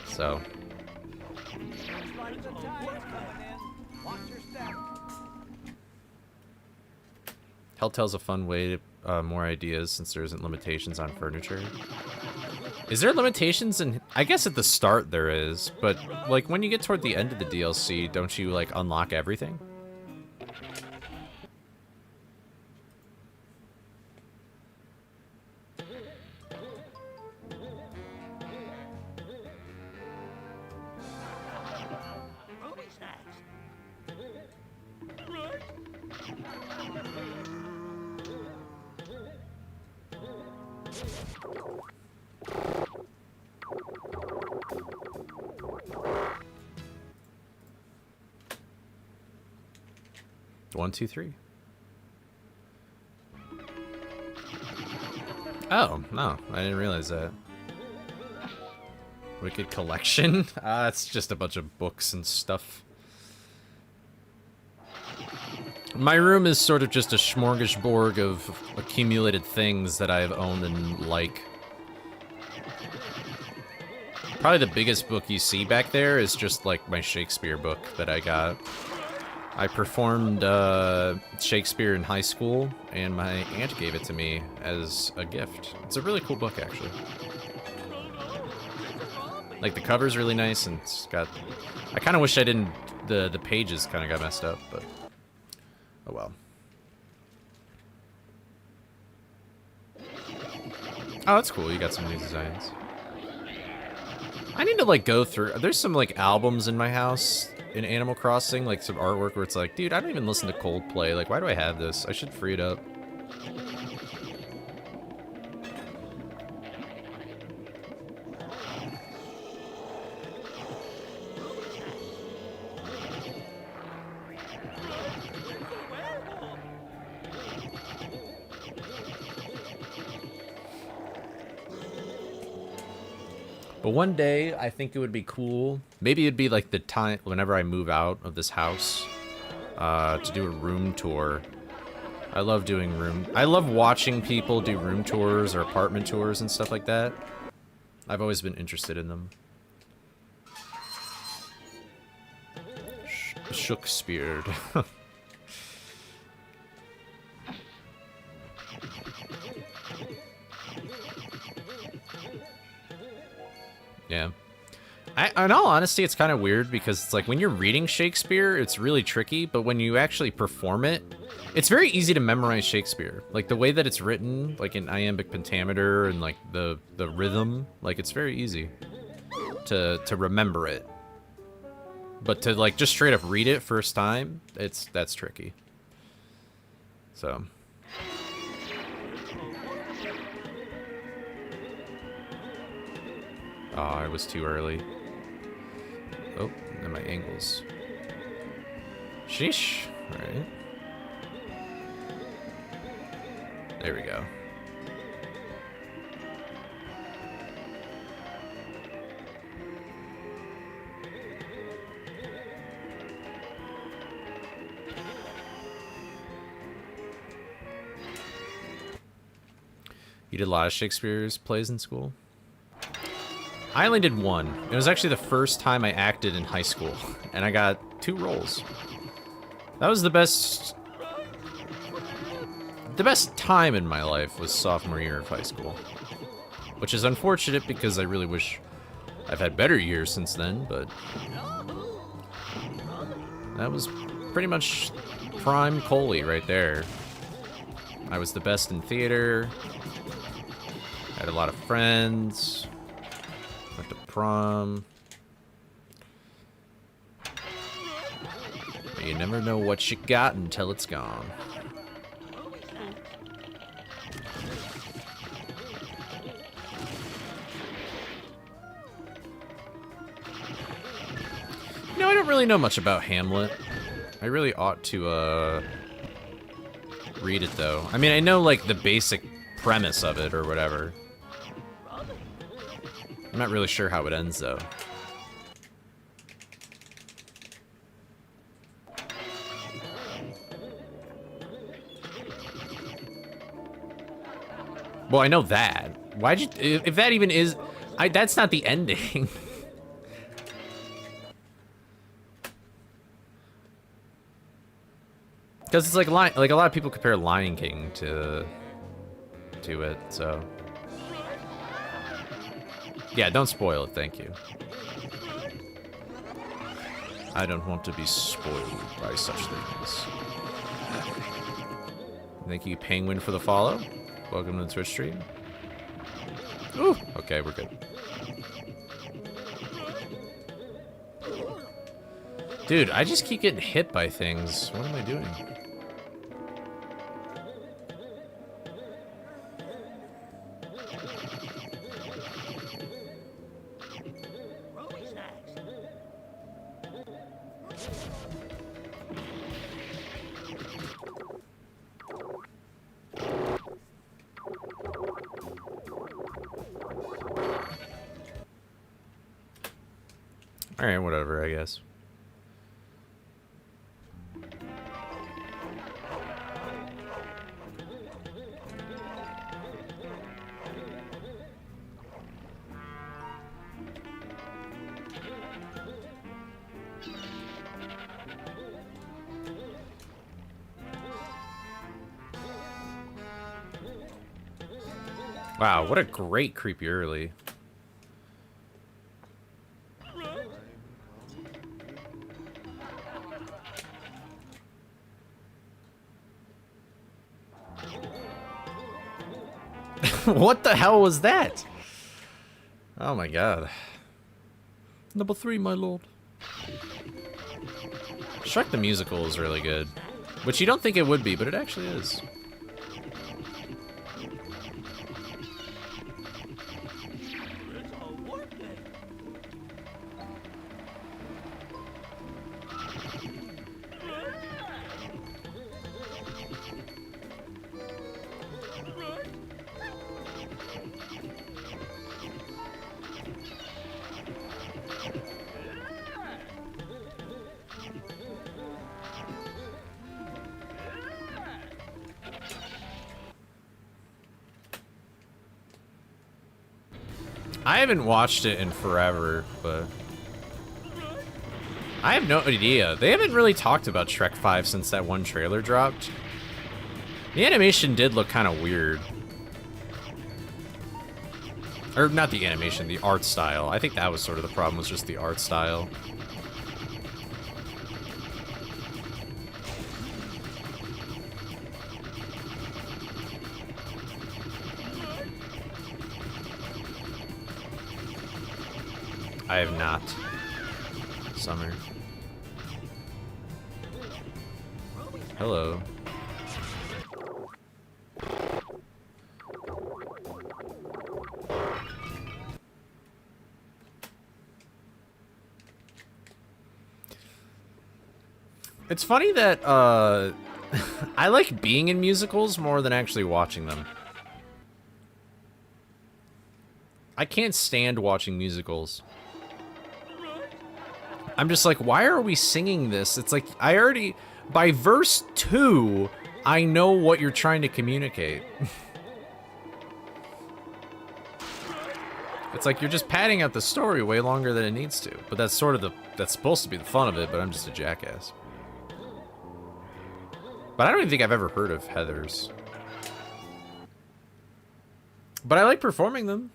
So... Construction tide's coming in. Watch your step. Telltale's a fun way to more ideas since there isn't limitations on furniture. Is there limitations in... I guess at the start there is, but like when you get toward the end of the DLC, don't you like unlock everything? Ruby snacks. 1, 2, 3. Oh, no. I didn't realize that. Wicked collection? It's just a bunch of books and stuff. My room is sort of just a smorgasbord of accumulated things that I've owned and like. Probably the biggest book you see back there is just like my Shakespeare book that I got. I performed Shakespeare in high school, and my aunt gave it to me as a gift. It's a really cool book, actually. Like, the cover's really nice, and it's got... I kind of wish I didn't... The pages kind of got messed up, but... Oh, well. Oh, that's cool. You got some new designs. I need to, like, go through... There's some, like, albums in my house... in Animal Crossing, like some artwork where it's like, dude, I don't even listen to Coldplay. Like, why do I have this? I should free it up. But one day, I think it would be cool. Maybe it'd be like the time whenever I move out of this house to do a room tour. I love doing I love watching people do room tours or apartment tours and stuff like that. I've always been interested in them. Shakespeare. Yeah. In all honesty, it's kind of weird because it's like when you're reading Shakespeare, it's really tricky, but when you actually perform it, it's very easy to memorize Shakespeare. Like the way that it's written, like in iambic pentameter and like the rhythm, like it's very easy to remember it. But to like just straight up read it first time, that's tricky. So oh, it was too early. Oh, and my angles. Sheesh. Alright. There we go. You did a lot of Shakespeare's plays in school? I only did one. It was actually the first time I acted in high school, and I got 2 roles. That was the best time in my life was sophomore year of high school. Which is unfortunate because I really wish I've had better years since then, but that was pretty much prime Coley right there. I was the best in theater. Had a lot of friends. Went to prom. But you never know what you got until it's gone. You know, I don't really know much about Hamlet. I really ought to read it though. I mean, I know like the basic premise of it or whatever. I'm not really sure how it ends though. Well, I know that. Why'd you... If that even is... that's not the ending. Because it's like a lot of people compare Lion King to it, so... Yeah, don't spoil it, thank you. I don't want to be spoiled by such things. Thank you, Penguin, for the follow. Welcome to the Twitch stream. Ooh, okay, we're good. Dude, I just keep getting hit by things. What am I doing? Alright, whatever, I guess. Wow, what a great creepy early. What the hell was that? Oh my god. Number 3, my lord. Shrek the Musical is really good. Which you don't think it would be, but it actually is. I haven't watched it in forever, but I have no idea. They haven't really talked about Shrek 5 since that one trailer dropped. The animation did look kind of weird. Or not the animation, the art style. I think that was sort of the problem, was just the art style. I have not. Summer. Hello. It's funny that, I like being in musicals more than actually watching them. I can't stand watching musicals. I'm just like, why are we singing this? It's like, I already, by verse 2, I know what you're trying to communicate. It's like, you're just padding out the story way longer than it needs to. But that's sort of that's supposed to be the fun of it, but I'm just a jackass. But I don't even think I've ever heard of Heathers. But I like performing them.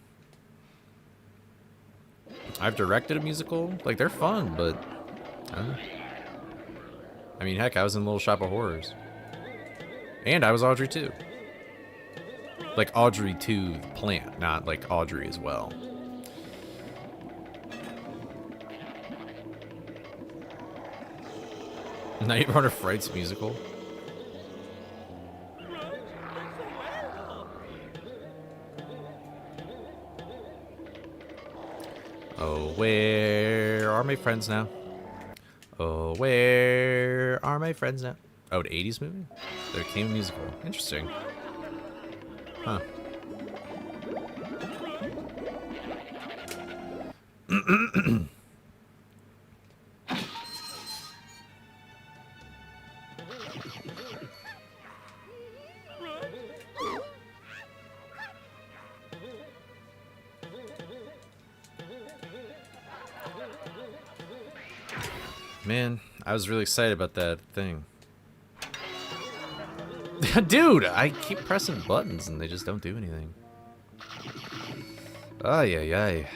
I've directed a musical. Like, they're fun, but I don't know. I mean, heck, I was in Little Shop of Horrors. And I was Audrey too. Like Audrey 2, the plant, not like Audrey as well. Night Runner Frights musical. Oh, where are my friends now? Oh, where are my friends now? Oh, an 80s movie? There came a musical. Interesting. Huh. Man, I was really excited about that thing. Dude, I keep pressing buttons and they just don't do anything. Ay, ay, ay.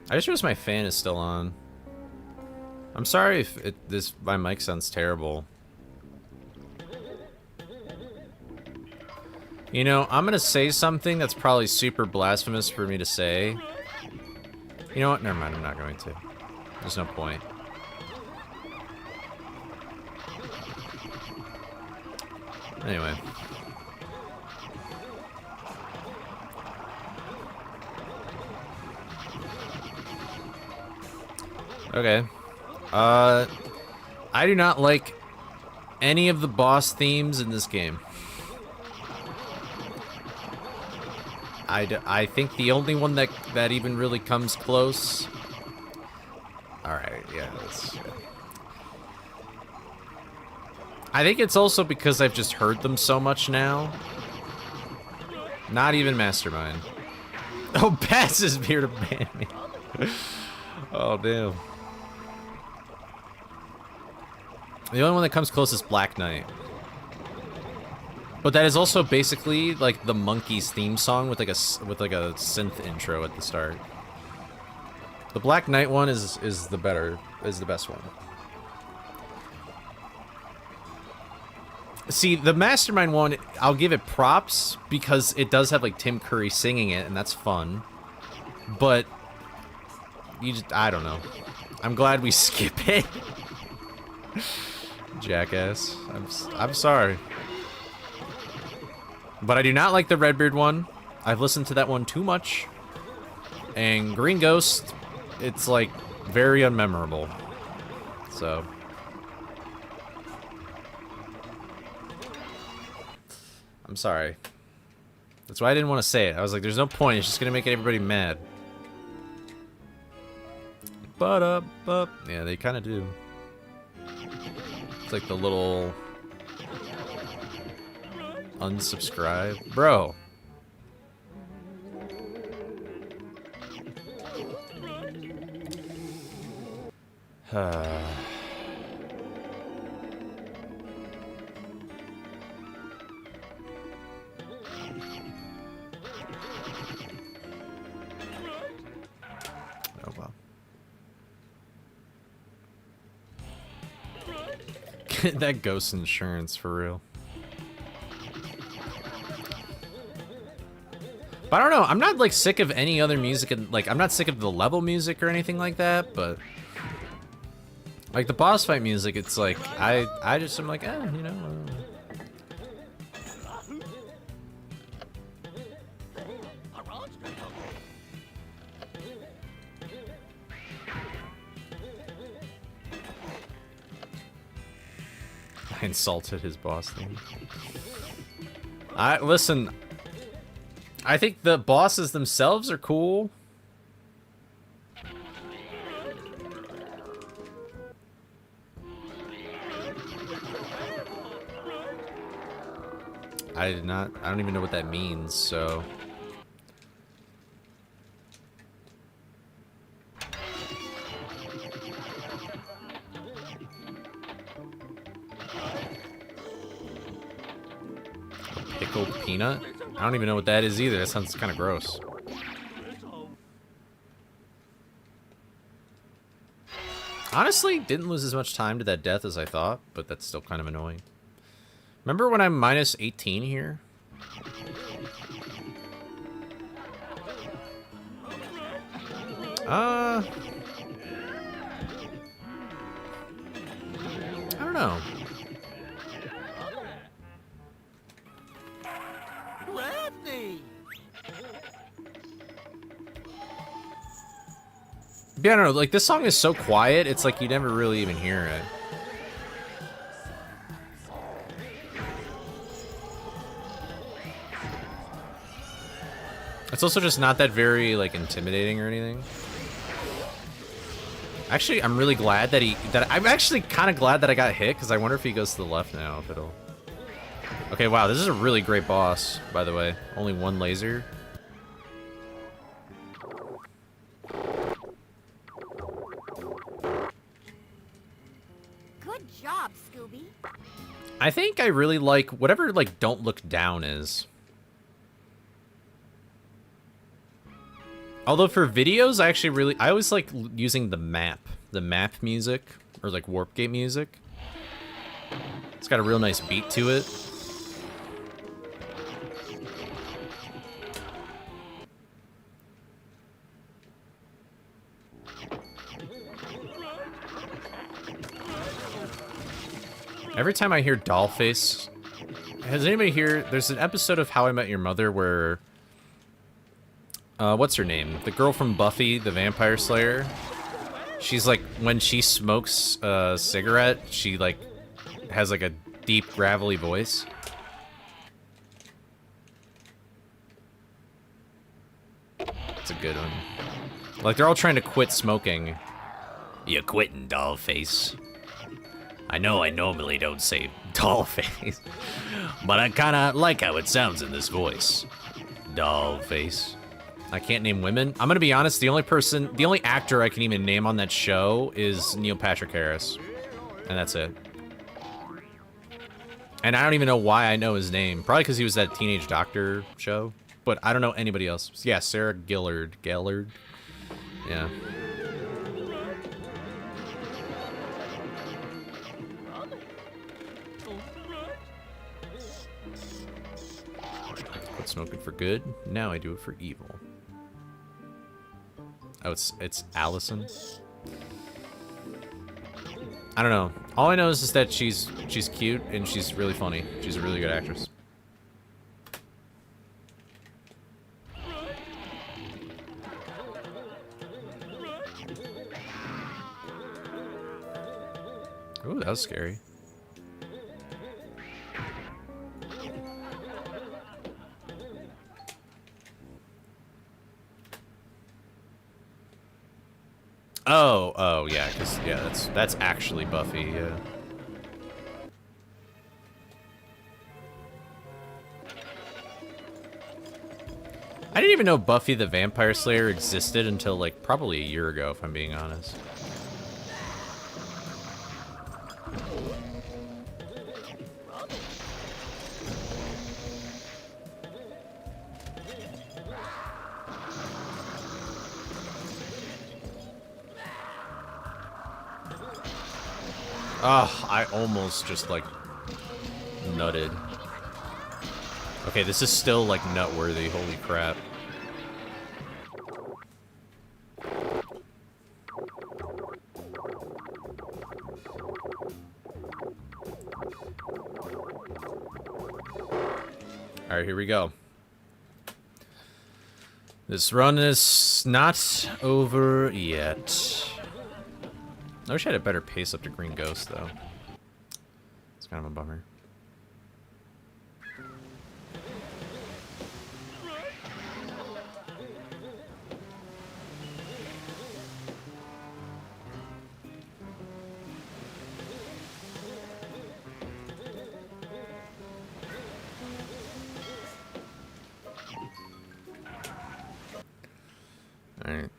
I just noticed my fan is still on. I'm sorry if my mic sounds terrible. You know, I'm gonna say something that's probably super blasphemous for me to say. You know what? Never mind, I'm not going to. There's no point. Anyway. Okay. I do not like any of the boss themes in this game. I think the only one that even really comes close... Alright, yeah, I think it's also because I've just heard them so much now. Not even Mastermind. Oh, Bass is here to ban me. Oh, damn. The only one that comes close is Black Knight. But that is also basically like the Monkeys theme song with like a synth intro at the start. The Black Knight one is the best one. See, the Mastermind one, I'll give it props because it does have like Tim Curry singing it and that's fun. But I don't know. I'm glad we skip it. Jackass. I'm sorry. But I do not like the Redbeard one. I've listened to that one too much. And Green Ghost, it's like very unmemorable. So. I'm sorry. That's why I didn't want to say it. I was like, there's no point. It's just going to make everybody mad. But yeah, they kind of do. It's like the little unsubscribe, bro. Oh well. That ghost insurance for real. But I don't know, I'm not like sick of any other music and like I'm not sick of the level music or anything like that, but like the boss fight music, it's like I'm like, you know. I insulted his boss thing. Listen, I think the bosses themselves are cool. I don't even know what that means, so. Pickled peanut? I don't even know what that is either. That sounds kind of gross. Honestly, didn't lose as much time to that death as I thought, but that's still kind of annoying. Remember when I'm minus 18 here? know. Ready. Yeah, I don't know. Like, this song is so quiet, it's like you never really even hear it. It's also just not that very, like, intimidating or anything. Actually, I'm really glad that I'm actually kind of glad that I got hit, because I wonder if he goes to the left now, if it'll... Okay, wow, this is a really great boss, by the way. Only one laser. Good job, Scooby. I think I really like whatever, like, Don't Look Down is. Although for videos, I always like using the map music, or like Warp Gate music. It's got a real nice beat to it. Every time I hear Dollface, has anybody here? There's an episode of How I Met Your Mother where, what's her name? The girl from Buffy, the Vampire Slayer. She's like, when she smokes a cigarette, she like has like a deep, gravelly voice. It's a good one. Like, they're all trying to quit smoking. You quitting, Dollface? I know I normally don't say Dollface, but I kinda like how it sounds in this voice. Dollface. I can't name women. I'm gonna be honest, the only actor I can even name on that show is Neil Patrick Harris. And that's it. And I don't even know why I know his name. Probably because he was that Teenage Doctor show. But I don't know anybody else. Yeah, Sarah Gillard. Yeah. Quit smoking for good. Now I do it for evil. Oh, it's Allison. I don't know. All I know is that she's cute and she's really funny. She's a really good actress. Ooh, that was scary. Oh, yeah, that's actually Buffy, yeah. I didn't even know Buffy the Vampire Slayer existed until, like, probably a year ago, if I'm being honest. Oh, I almost just, like, nutted. Okay, this is still, like, nut-worthy. Holy crap. Alright, here we go. This run is not over yet. I wish I had a better pace up to Green Ghost, though. It's kind of a bummer. Alright.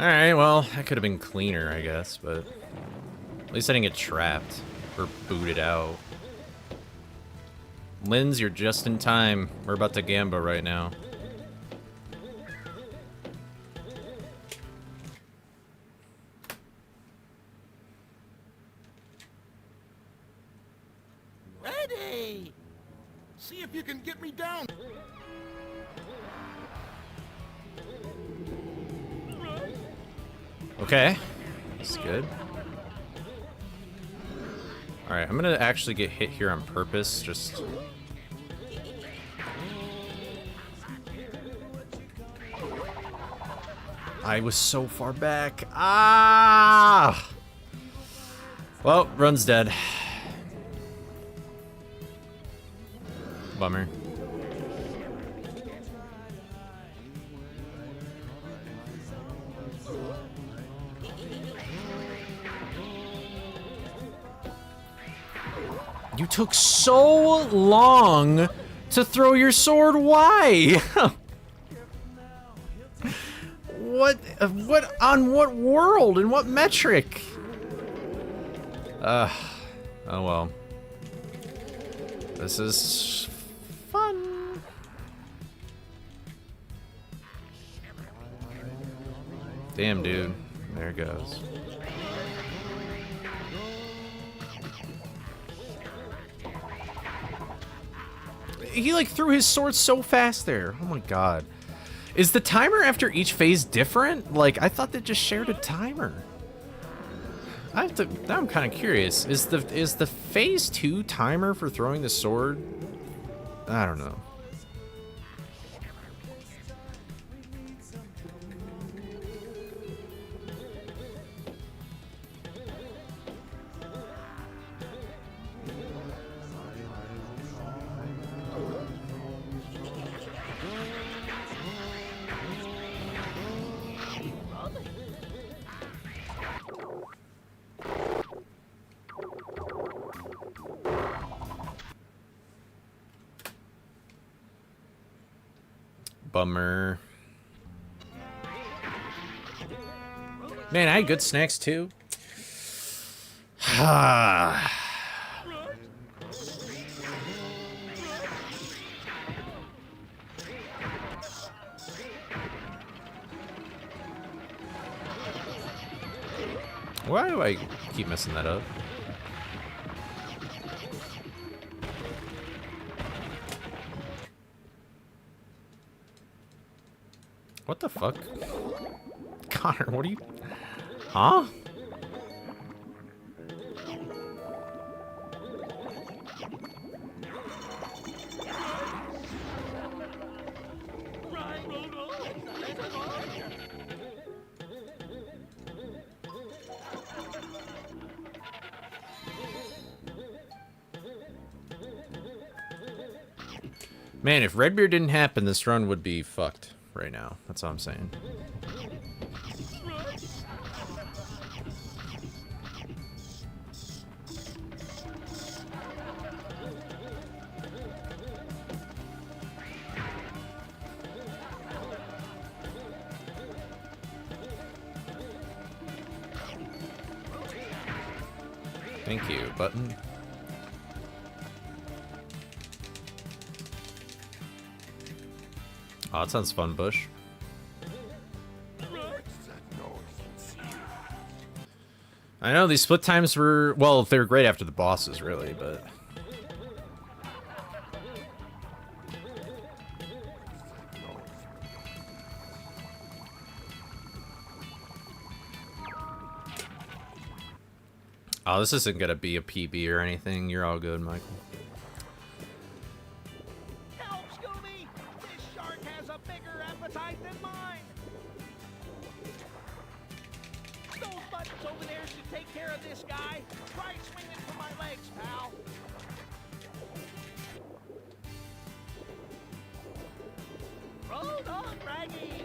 Alright, well, that could have been cleaner, I guess, but at least I didn't get trapped or booted out. Linz, you're just in time. We're about to gamba right now. Ready. See if you can get me down. Okay, that's good. Alright, I'm gonna actually get hit here on purpose, just... I was so far back. Ah! Well, run's dead. Bummer. You took so long to throw your sword. Why? What on what world and what metric? Oh well. This is fun. Damn, dude. There it goes. He like threw his sword so fast there. Oh my god. Is the timer after each phase different? Like, I thought they just shared a timer. I have to. Now I'm kind of curious. Is the phase 2 timer for throwing the sword? I don't know. Bummer. Man, I had good snacks too. Why do I keep messing that up? What the fuck? Connor, what are you... Huh? Man, if Redbeard didn't happen, this run would be fucked right now. That's all I'm saying. Thank you, button. Oh, that sounds fun, Bush. I know these split times were, well, they were great after the bosses, really, but... Oh, this isn't gonna be a PB or anything. You're all good, Michael. Help, Scooby! This shark has a bigger appetite than mine! Those buttons over there should take care of this guy. Try swinging for my legs, pal. Hold on, Raggy!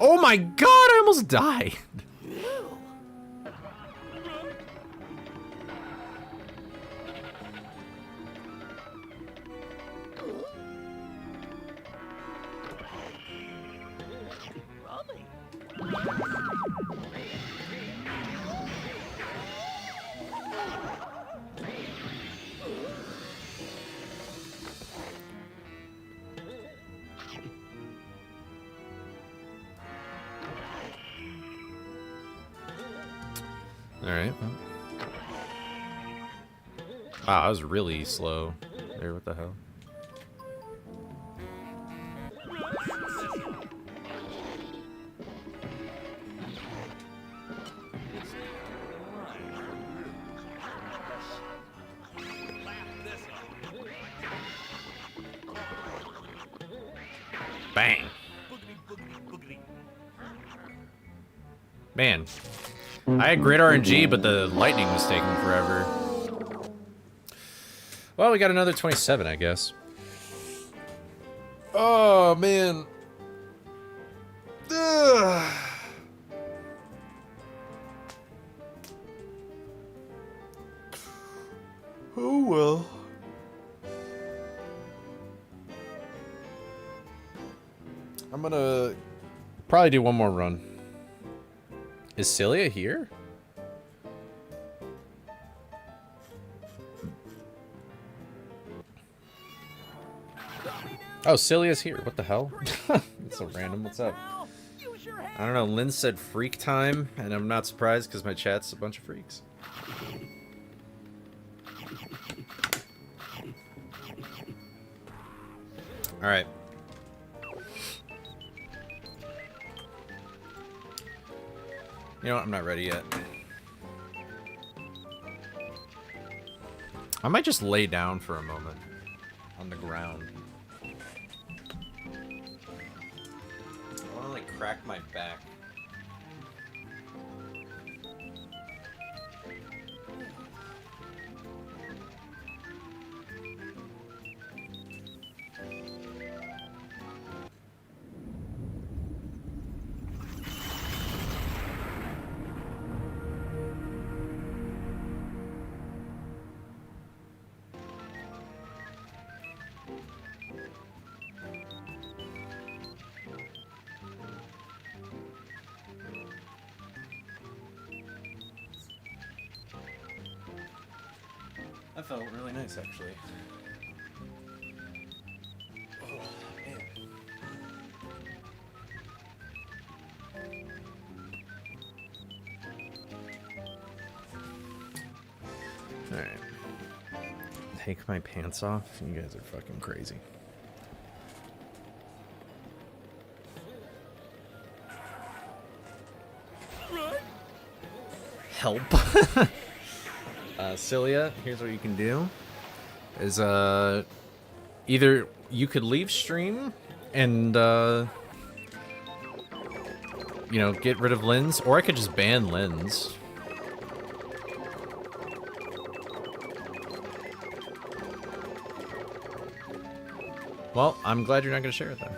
Oh my god, I almost died. Alright. Wow, I was really slow. There, what the hell? Bang! Man, I had great RNG, but the lightning was taking forever. Well, we got another 27, I guess. Oh, man. Ugh. Oh, well. I'm gonna probably do one more run. Is Celia here? Oh, Celia's here. What the hell? It's so random. What's up? I don't know. Lynn said freak time, and I'm not surprised because my chat's a bunch of freaks. Alright. You know what? I'm not ready yet. I might just lay down for a moment on the ground. I want to, like, crack my back. That felt really nice, actually. Oh, man. Alright. Take my pants off? You guys are fucking crazy. Help. Celia, here's what you can do. Is, either you could leave stream and, you know, get rid of Lynn's, or I could just ban Lynn's. Well, I'm glad you're not going to share it then.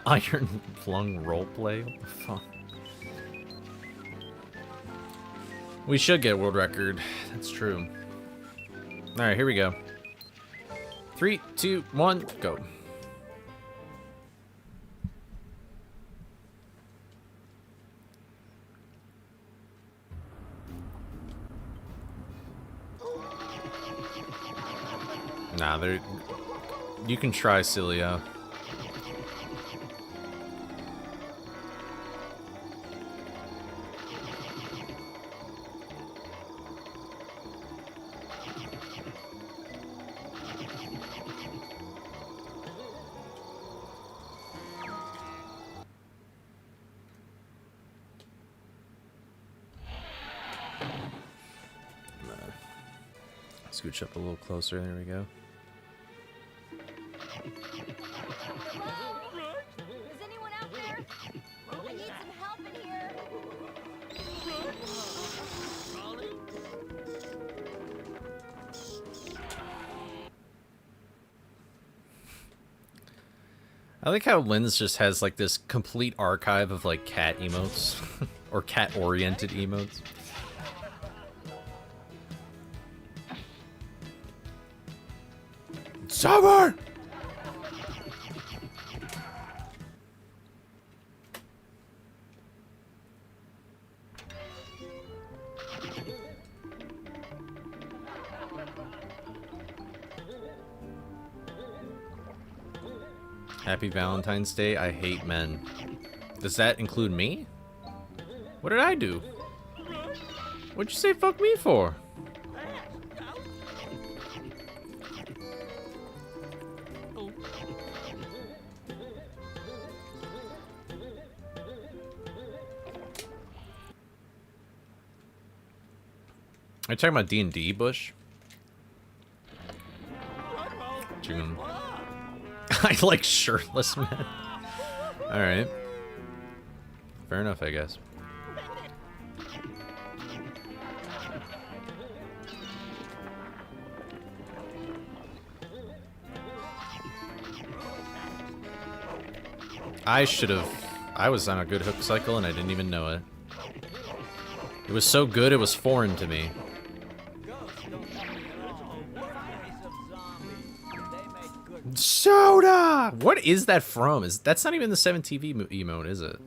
Iron Flung roleplay? What the fuck? We should get a world record. That's true. Alright, here we go. 3, 2, 1, go. Nah, there. You can try Celia. Scooch up a little closer. There we go. Is anyone out there? I need some help in here. I like how Lynn's just has like this complete archive of like cat emotes or cat-oriented emotes. Summer! Happy Valentine's Day. I hate men. Does that include me? What did I do? What'd you say fuck me for? Are you talking about D&D, Bush? June. I like shirtless men. Alright. Fair enough, I guess. I was on a good hook cycle and I didn't even know it. It was so good it was foreign to me. Soda! What is that from? That's not even the 7TV emote, is it?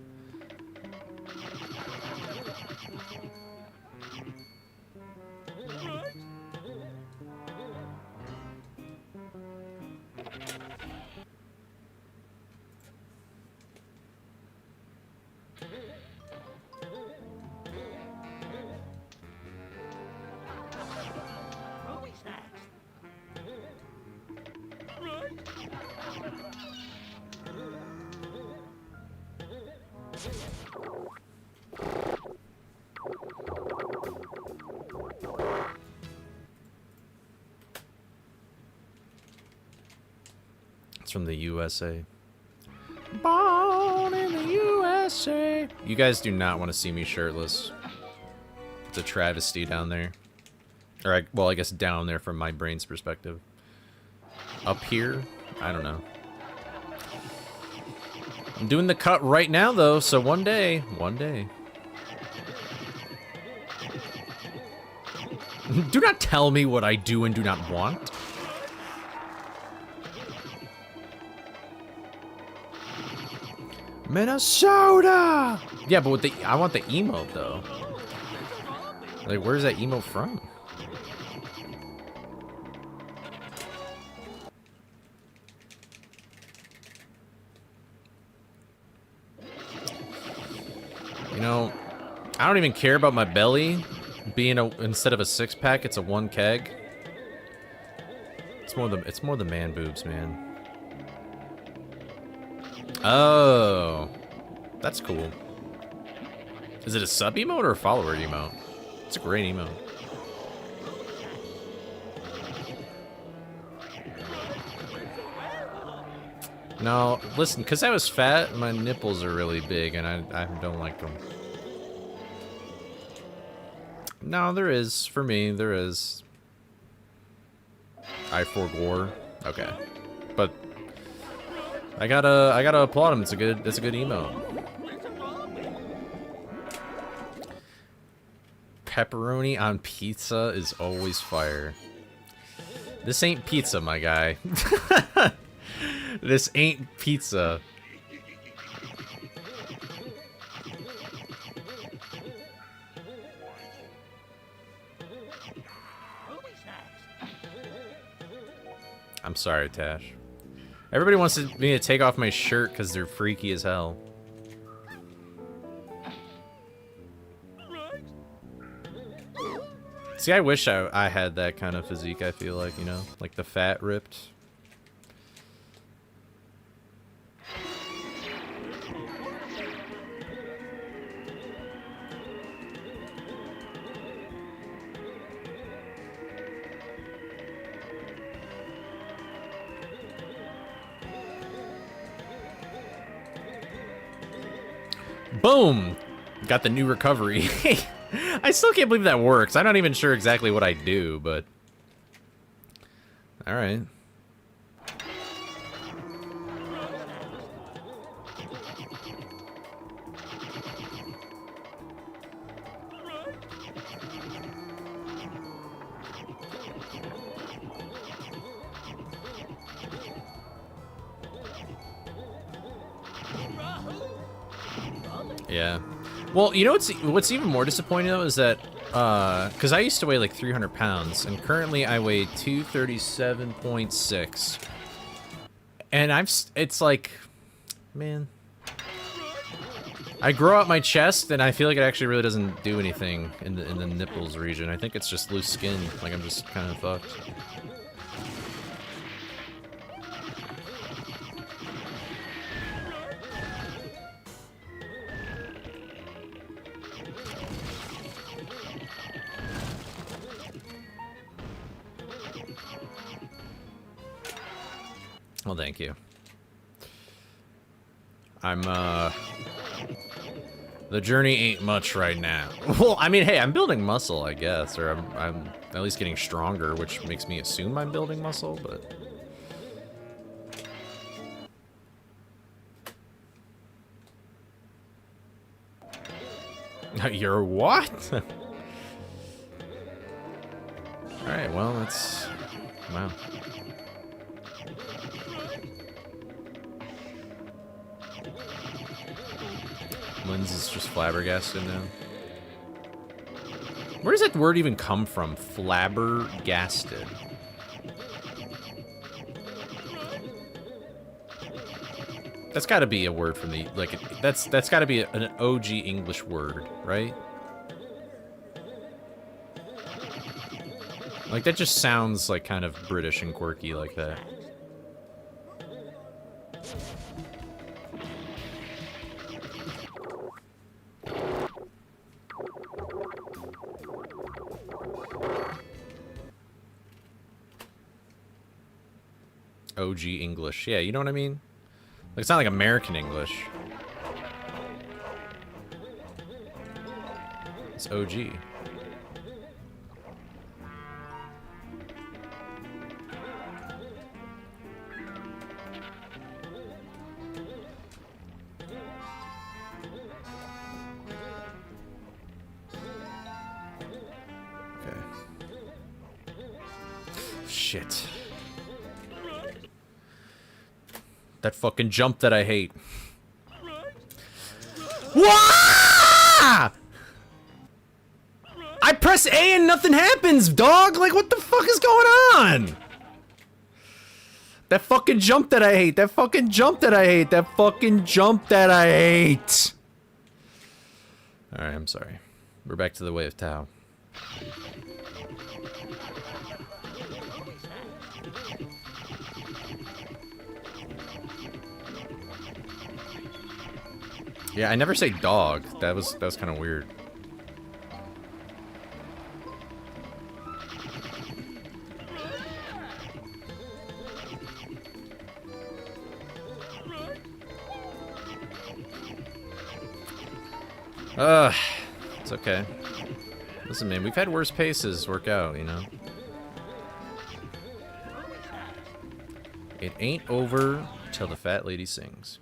It's from the USA. Born in the USA. You guys do not want to see me shirtless. It's a travesty down there. Or, well, I guess down there from my brain's perspective. Up here? I don't know. I'm doing the cut right now, though, so one day. Do not tell me what I do and do not want. Minnesota! Yeah, but with I want the emote, though. Like, where's that emote from? You know, I don't even care about my belly being instead of a 6-pack, it's a 1 keg. It's more the man boobs, man. Oh, that's cool. Is it a sub emote or a follower emote? It's a great emote. No, listen, because I was fat, my nipples are really big, and I don't like them. No, there is. For me, there is. I forgore. Okay. But I gotta applaud him. It's a good emote. Pepperoni on pizza is always fire. This ain't pizza, my guy. This ain't pizza. I'm sorry, Tash. Everybody wants me to take off my shirt because they're freaky as hell. See, I wish I had that kind of physique, I feel like, you know? Like the fat ripped. Boom! Got the new recovery. I still can't believe that works. I'm not even sure exactly what I do, but... Alright. Yeah. Well, you know what's even more disappointing though is that because I used to weigh like 300 pounds and currently I weigh 237.6, and it's like, man, I grow out my chest, and I feel like it actually really doesn't do anything in the nipples region. I think it's just loose skin. Like I'm just kind of fucked. Well, thank you. The journey ain't much right now. Well, I mean, hey, I'm building muscle, I guess, or I'm at least getting stronger, which makes me assume I'm building muscle, but... You're what? Alright, well, that's... Wow. Lynn's is just flabbergasted now. Where does that word even come from? Flabbergasted. That's got to be a word from the like. That's got to be an OG English word, right? Like that just sounds like kind of British and quirky like that. OG English. Yeah, you know what I mean? Like, it's not like American English. It's OG. Okay. Shit. That fucking jump that I hate. Wah! I press A and nothing happens, dog! Like, what the fuck is going on? That fucking jump that I hate. That fucking jump that I hate. That fucking jump that I hate. Alright, I'm sorry. We're back to the way of Tao. Yeah, I never say dog. That was kind of weird. It's okay. Listen, man, we've had worse paces work out, you know? It ain't over till the fat lady sings.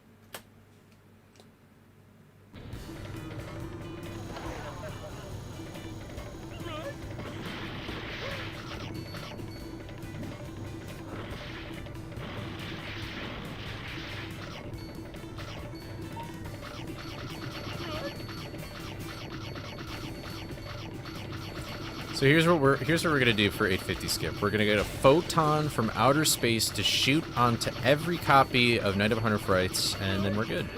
So here's what we're gonna do for 850 skip. We're gonna get a photon from outer space to shoot onto every copy of Night of 100 Frights, and then we're good.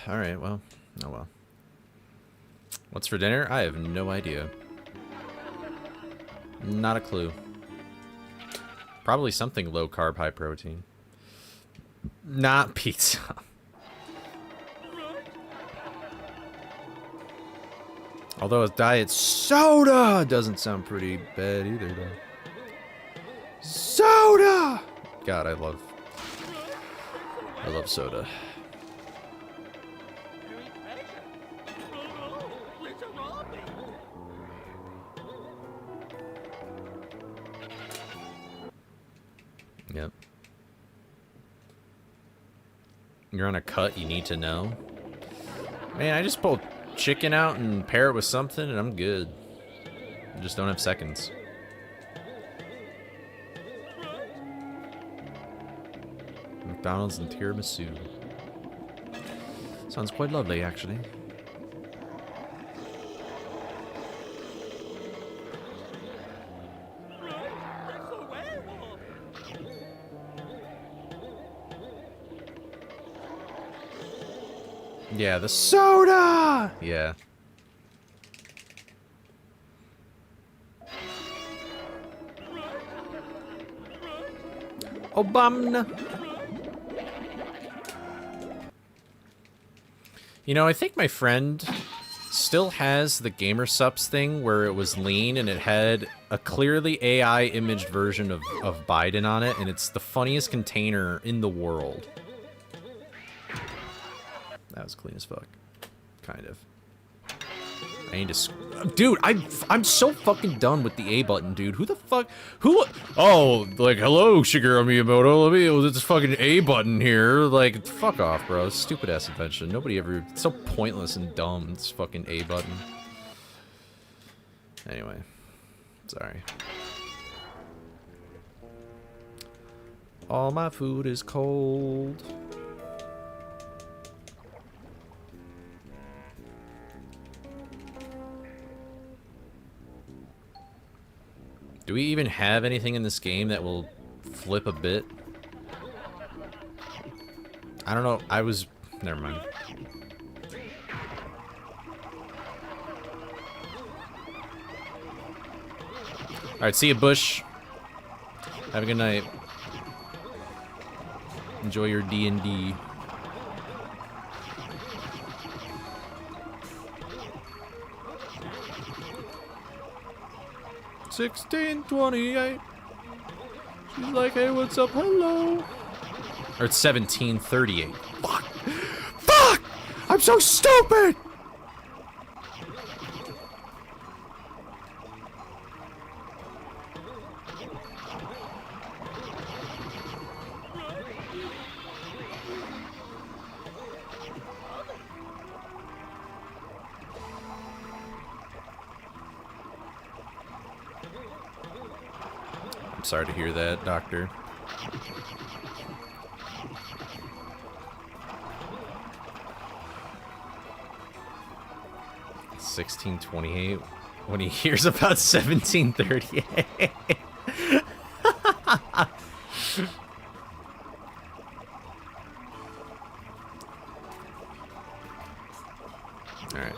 All right, well. Oh well. What's for dinner? I have no idea. Not a clue. Probably something low carb, high protein. Not pizza. Although a diet soda doesn't sound pretty bad either, though. Soda! God, I love soda. Yep. You're on a cut, you need to know. Man, I just pull chicken out and pair it with something and I'm good. I just don't have seconds. McDonald's and tiramisu. Sounds quite lovely, actually. That's a werewolf. Yeah, the soda! Yeah. Obama. You know, I think my friend still has the GamerSups thing where it was lean and it had a clearly AI imaged version of Biden on it, and it's the funniest container in the world. That was clean as fuck. Kind of. I need to... Dude, I'm so fucking done with the A button, dude. Who the fuck... Oh, like, hello, Shigeru Miyamoto. Let me... This fucking A button here. Like, fuck off, bro. Stupid-ass invention. Nobody ever... It's so pointless and dumb, this fucking A button. Anyway. Sorry. All my food is cold. Do we even have anything in this game that will flip a bit? I don't know. I was... Never mind. Alright, see you, Bush. Have a good night. Enjoy your D&D. $16.28. She's like, hey, what's up? Hello. Or it's $17.38. Fuck. Fuck! I'm so stupid! Sorry to hear that, Doctor. $16.28 when he hears about $17.38. All right.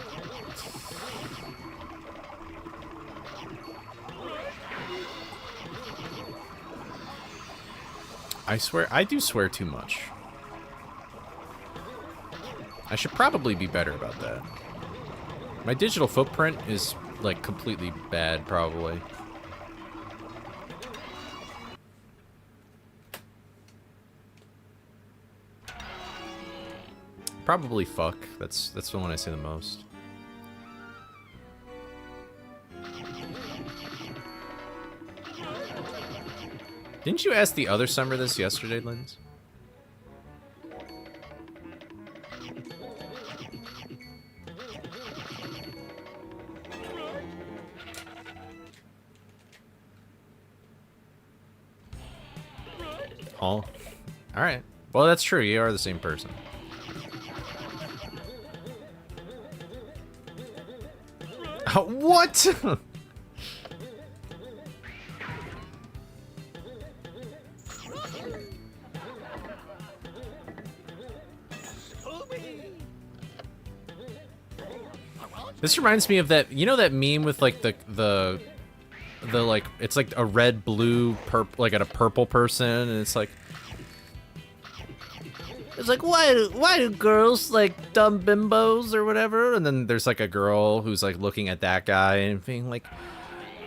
I swear, I do swear too much. I should probably be better about that. My digital footprint is, like, completely bad, probably. Probably fuck. That's the one I say the most. Didn't you ask the other summer this yesterday, Linz? Oh. Alright. Well, that's true. You are the same person. What? Scooby! This reminds me of that, you know that meme with like the like, it's like a red, blue, purple, like at a purple person, and it's like why do girls like dumb bimbos or whatever? And then there's like a girl who's like looking at that guy and being like,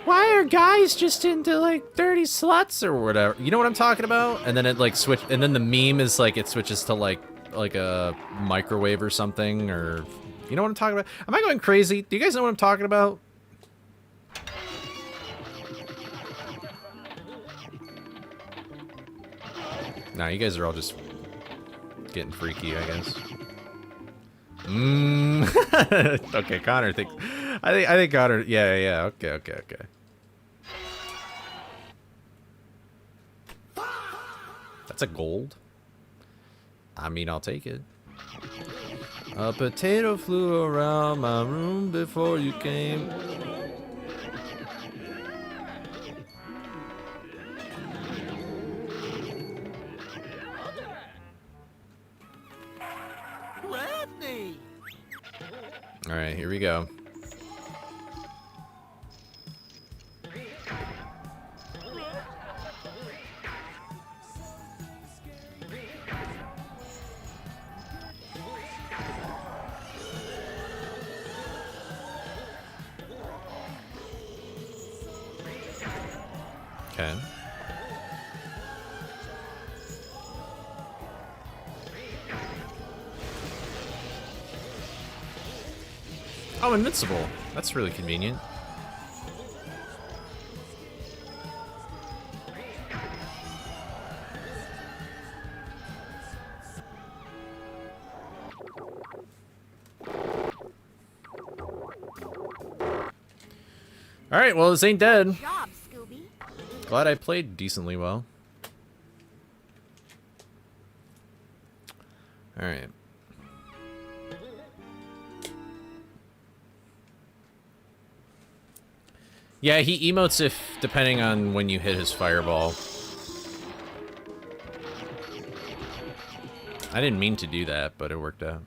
why are guys just into like dirty sluts or whatever? You know what I'm talking about? And then it like and then the meme is like, it switches to like a microwave or something, or you know what I'm talking about? Am I going crazy? Do you guys know what I'm talking about? Nah, you guys are all just getting freaky, I guess. Okay, Connor thinks. I think Connor. Yeah. Okay. That's a gold. I mean, I'll take it. A potato flew around my room before you came. Rodney! Alright, here we go. Okay. Oh, invincible. That's really convenient. Alright, well, this ain't dead. Good job, Scooby. Glad I played decently well. Alright. Yeah, he emotes if depending on when you hit his fireball. I didn't mean to do that, but it worked out.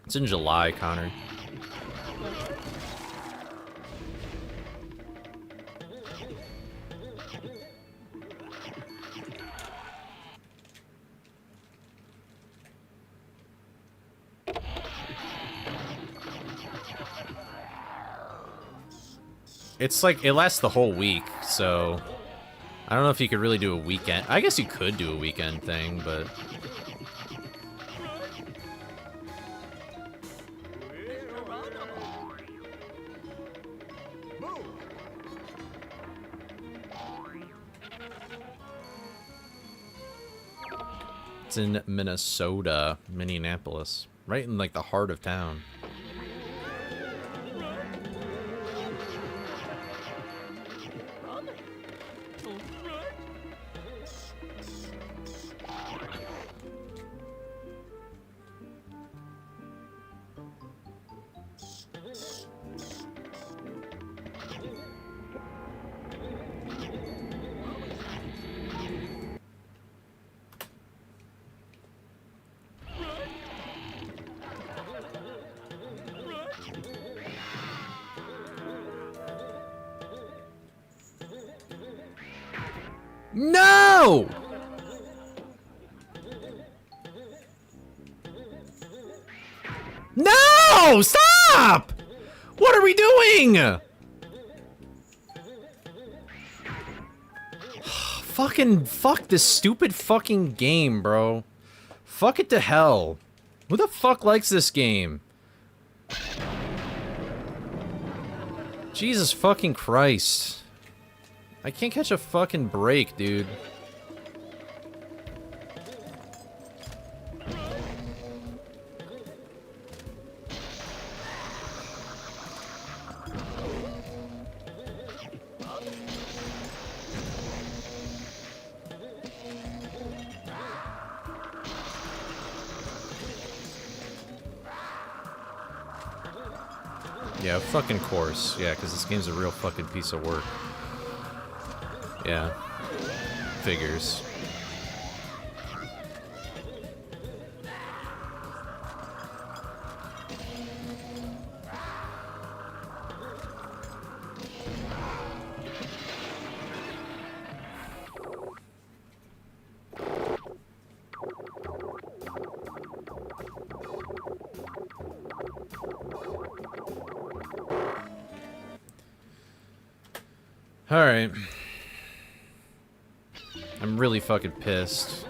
It's in July, Connor. It's like, it lasts the whole week, so I don't know if you could really do a weekend. I guess you could do a weekend thing, but it's in Minnesota, Minneapolis, right in like the heart of town. No! No! Stop! What are we doing? Fuck this stupid fucking game, bro. Fuck it to hell. Who the fuck likes this game? Jesus fucking Christ. I can't catch a fucking break, dude. Yeah, fucking course. Yeah, because this game's a real fucking piece of work. Yeah. Figures. Alright. I'm really fucking pissed.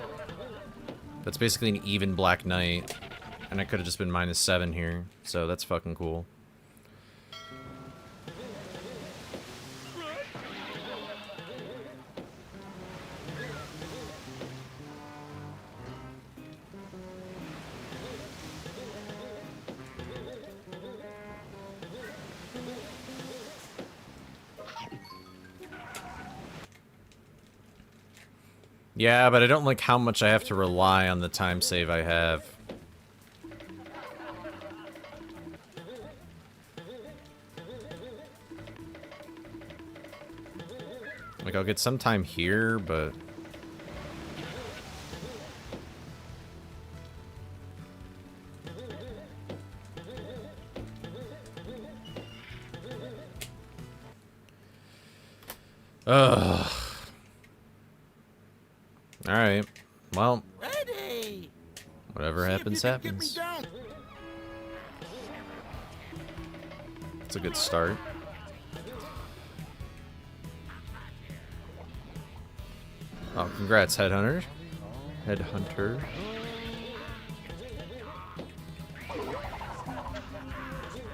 That's basically an even Black Knight. And I could have just been -7 here. So that's fucking cool. Yeah, but I don't like how much I have to rely on the time save I have. Like, I'll get some time here, but... Ugh. Alright. Well, Ready. whatever happens, happens. It's a good start. Oh, congrats, Headhunter. Headhunter.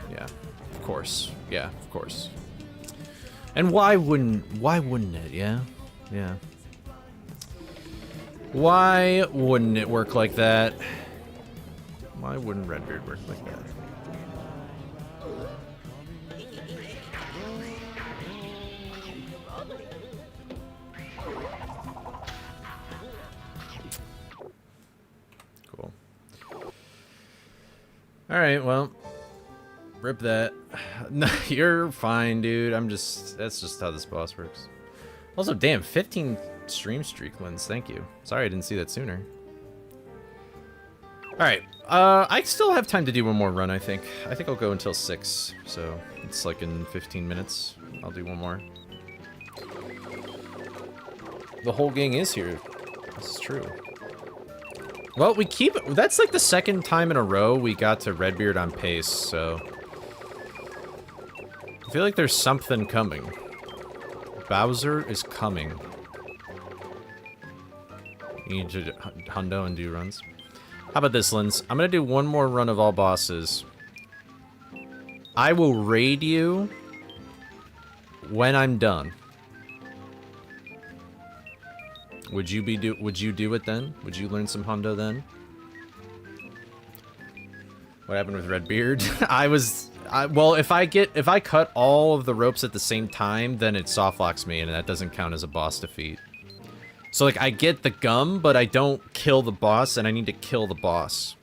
Yeah, of course. Yeah, of course. And why wouldn't it, yeah? Yeah. Why wouldn't it work like that? Why wouldn't Redbeard work like that? Cool. Alright, well. Rip that. No, you're fine, dude. That's just how this boss works. Also, damn, 15 stream streak wins. Thank you. Sorry I didn't see that sooner. Alright, I still have time to do one more run, I think. I think I'll go until 6, so it's like in 15 minutes. I'll do one more. The whole gang is here. This is true. Well, that's like the second time in a row we got to Redbeard on pace, so... I feel like there's something coming. Bowser is coming. You need to hundo and do runs. How about this, Linz? I'm gonna do one more run of all bosses. I will raid you when I'm done. Would you do it then? Would you learn some hundo then? What happened with Redbeard? Well, if I cut all of the ropes at the same time, then it soft locks me, and that doesn't count as a boss defeat. So, like, I get the gum, but I don't kill the boss, and I need to kill the boss.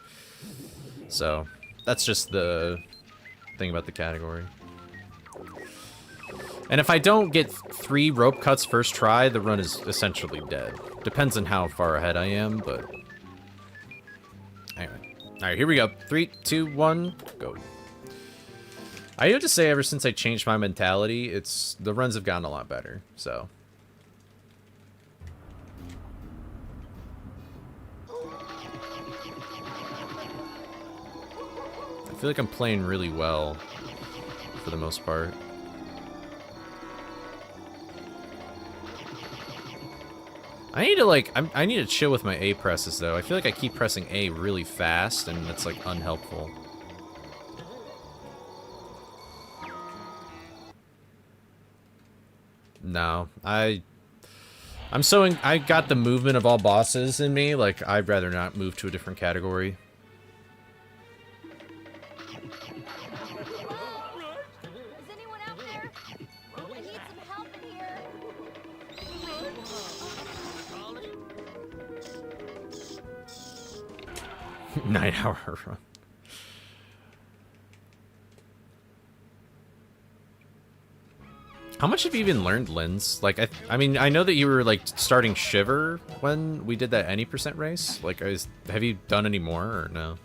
So, that's just the thing about the category. And if I don't get 3 rope cuts first try, the run is essentially dead. Depends on how far ahead I am, but... Anyway. Alright, here we go. 3, 2, 1, go. I have to say, ever since I changed my mentality, the runs have gotten a lot better, so... I feel like I'm playing really well, for the most part. I need to, like, I need to chill with my A presses, though. I feel like I keep pressing A really fast, and that's, like, unhelpful. No, I got the movement of all bosses in me, like, I'd rather not move to a different category. Is anyone out there? I need some help in here. 9-hour run. How much have you even learned, Linz? Like, I mean, I know that you were, like, starting Shiver when we did that any % race. Like, have you done any more, or no?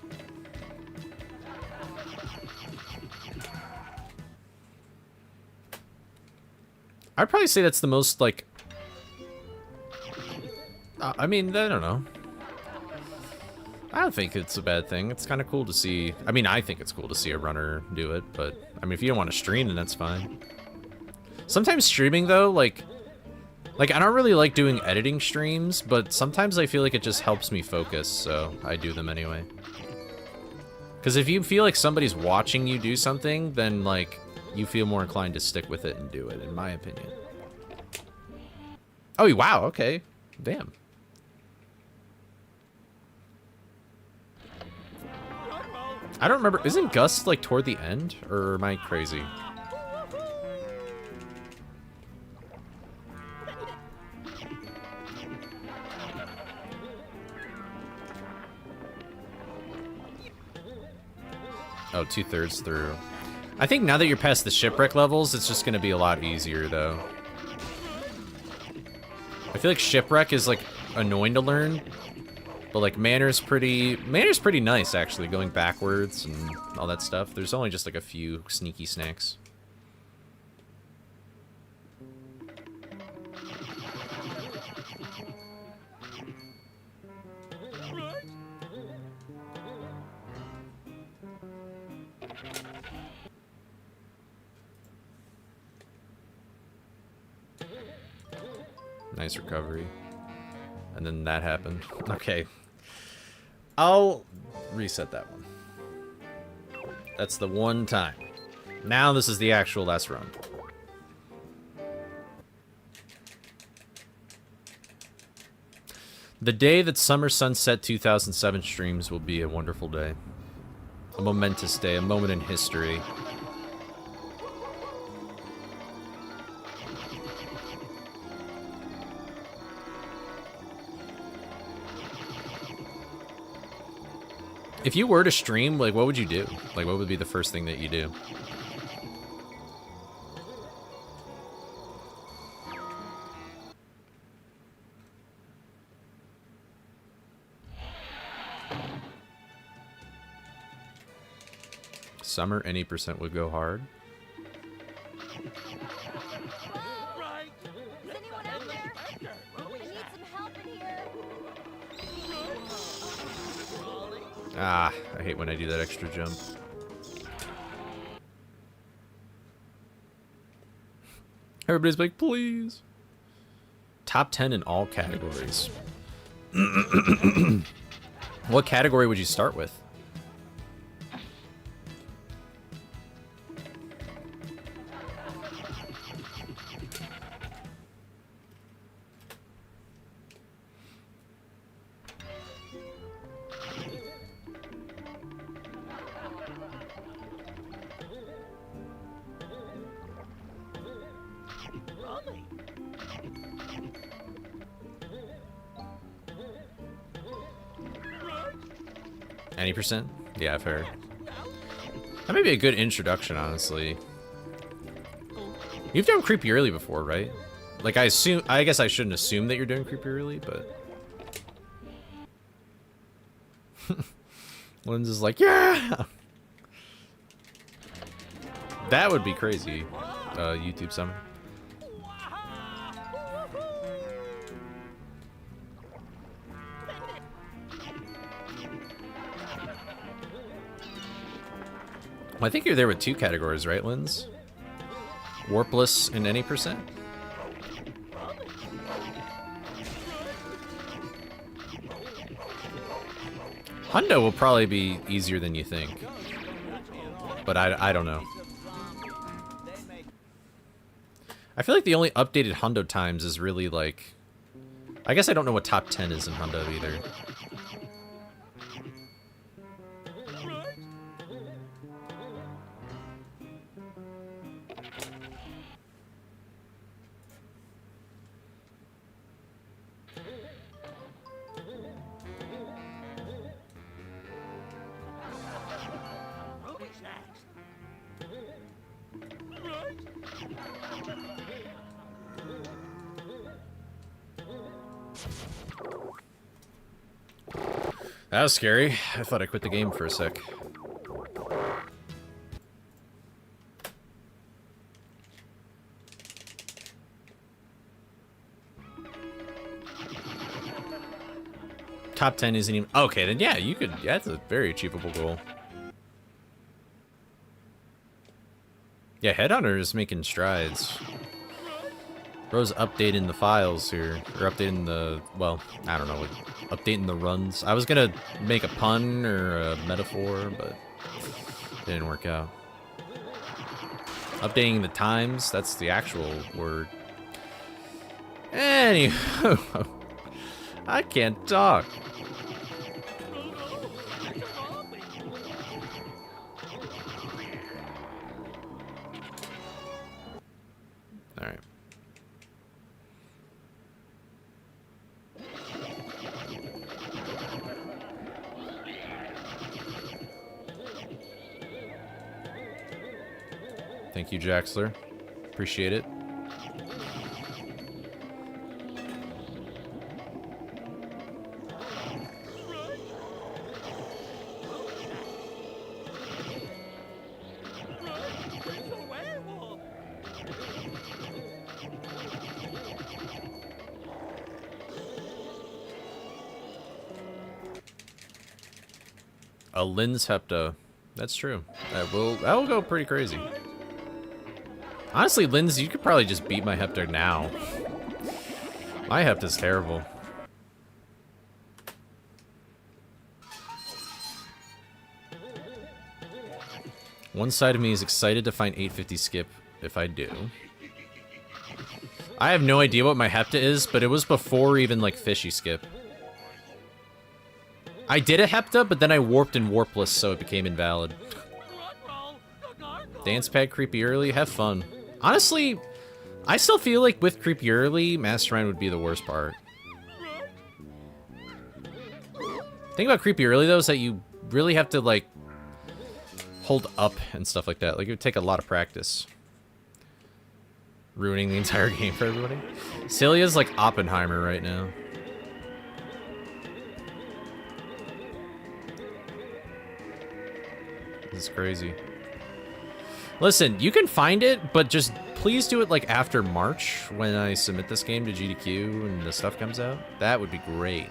I'd probably say that's the most, like... I mean, I don't know. I don't think it's a bad thing. It's kind of cool to see... I mean, I think it's cool to see a runner do it, but... I mean, if you don't want to stream, then that's fine. Sometimes streaming, though, like, I don't really like doing editing streams, but sometimes I feel like it just helps me focus, so I do them anyway. Because if you feel like somebody's watching you do something, then, like, you feel more inclined to stick with it and do it, in my opinion. Oh, wow, okay. Damn. I don't remember. Isn't Gus, like, toward the end? Or am I crazy? Oh, 2/3 through. I think now that you're past the shipwreck levels, it's just gonna be a lot easier, though. I feel like shipwreck is, like, annoying to learn. But, like, Manor's pretty nice, actually, going backwards and all that stuff. There's only just, like, a few sneaky snacks. Nice recovery. And then that happened. Okay. I'll reset that one. That's the one time. Now this is the actual last run. The day that Summer Sunset 2007 streams will be a wonderful day. A momentous day, a moment in history. If you were to stream, like, what would you do? Like, what would be the first thing that you do? Summer, any percent would go hard. Right. Is anyone out there? I need some help in here. Ah, I hate when I do that extra jump. Everybody's like, please. Top 10 in all categories. What category would you start with? Any percent? Yeah, fair. That may be a good introduction, honestly. You've done Creepy Early before, right? Like, I guess I shouldn't assume that you're doing Creepy Early, but... Lens is like, yeah! That would be crazy. YouTube summon. Well, I think you're there with two categories, right, Lens? Warpless and any percent? Hundo will probably be easier than you think. But I don't know. I feel like the only updated Hundo times is really like... I guess I don't know what top 10 is in Hundo either. That was scary. I thought I quit the game for a sec. Top 10 isn't even... Okay, then yeah, you could... Yeah, that's a very achievable goal. Yeah, Headhunter is making strides. Bro's updating the files here. Or updating the... Well, I don't know. Updating the runs. I was gonna make a pun or a metaphor, but it didn't work out. Updating the times. That's the actual word. Anywho. I can't talk. Alright. Thank you, Jaxler. Appreciate it. A Lynn's Hepta. That's true. That will go pretty crazy. Honestly, Lynn's, you could probably just beat my Hepta now. My Hepta's terrible. One side of me is excited to find 850 skip if I do. I have no idea what my Hepta is, but it was before even like fishy skip. I did a Hepta, but then I warped and warpless, so it became invalid. Dance pad creepy early, have fun. Honestly, I still feel like with creepy early, Mastermind would be the worst part. Thing about creepy early though is that you really have to like hold up and stuff like that. Like it would take a lot of practice. Ruining the entire game for everybody. Celia's like Oppenheimer right now. This is crazy. Listen, you can find it, but just please do it like after March when I submit this game to GDQ and the stuff comes out. That would be great.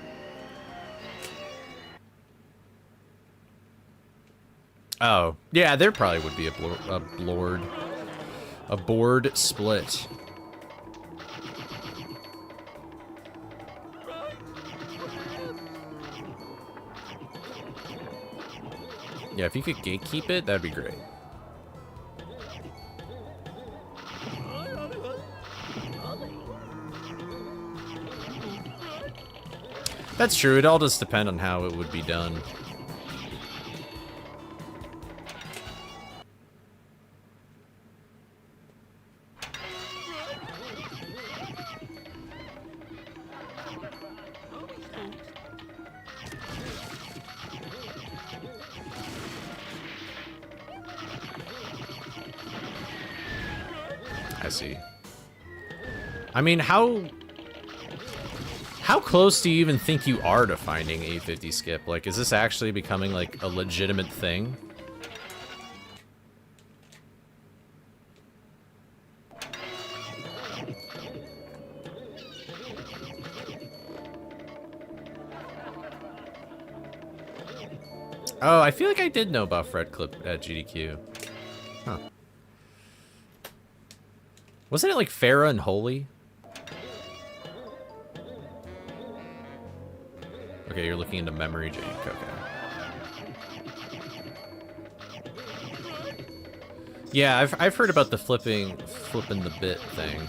Oh, yeah, there probably would be a board split. Yeah, if you could gatekeep it, that'd be great. That's true, it all just depends on how it would be done. I see. I mean, how close do you even think you are to finding 850 skip? Like, is this actually becoming, like, a legitimate thing? Oh, I feel like I did know about Fred Clip at GDQ. Huh. Wasn't it like Farah and Holy? Okay, you're looking into memory jank. Okay. Yeah, I've heard about the flipping the bit thing.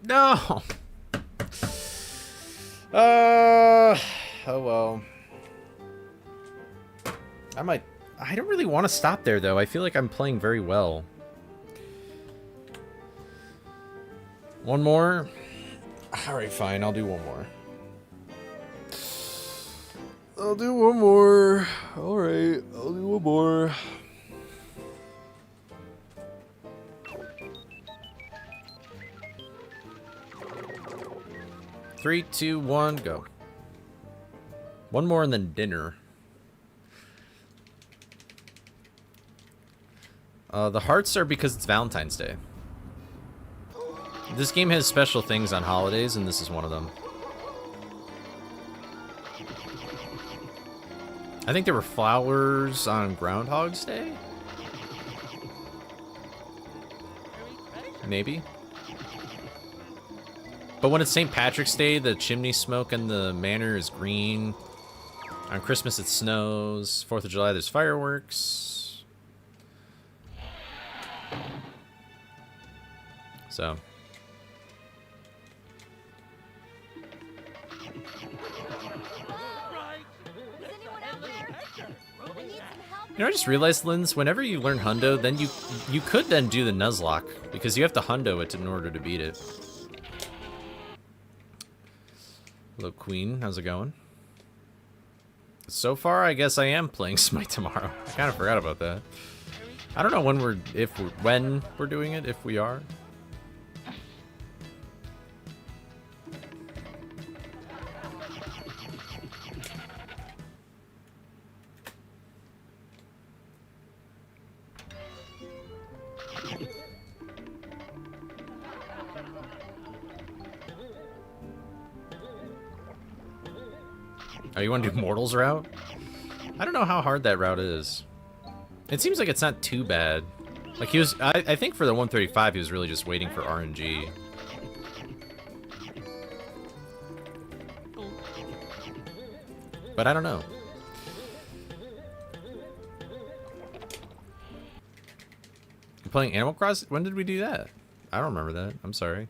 No. Oh well. I don't really want to stop there though. I feel like I'm playing very well. One more. All right, fine. I'll do one more. I'll do one more. All right, I'll do one more. Three, two, one, go. One more and then dinner. The hearts are because it's Valentine's Day. This game has special things on holidays, and this is one of them. I think there were flowers on Groundhog's Day? Maybe. But when it's St. Patrick's Day, the chimney smoke in the manor is green. On Christmas, it snows. 4th of July, there's fireworks. So. Is anyone out there? I need some help. You know, I just realized, Linz, whenever you learn Hundo, then you could then do the Nuzlocke, because you have to Hundo it in order to beat it. Hello, Queen. How's it going? So far, I guess I am playing Smite tomorrow. I kind of forgot about that. I don't know when when we're doing it, if we are. Oh, you want to do Mortals route? I don't know how hard that route is. It seems like it's not too bad. Like he was, I think for the 135, he was really just waiting for RNG. But I don't know. You're playing Animal Crossing? When did we do that? I don't remember that. I'm sorry.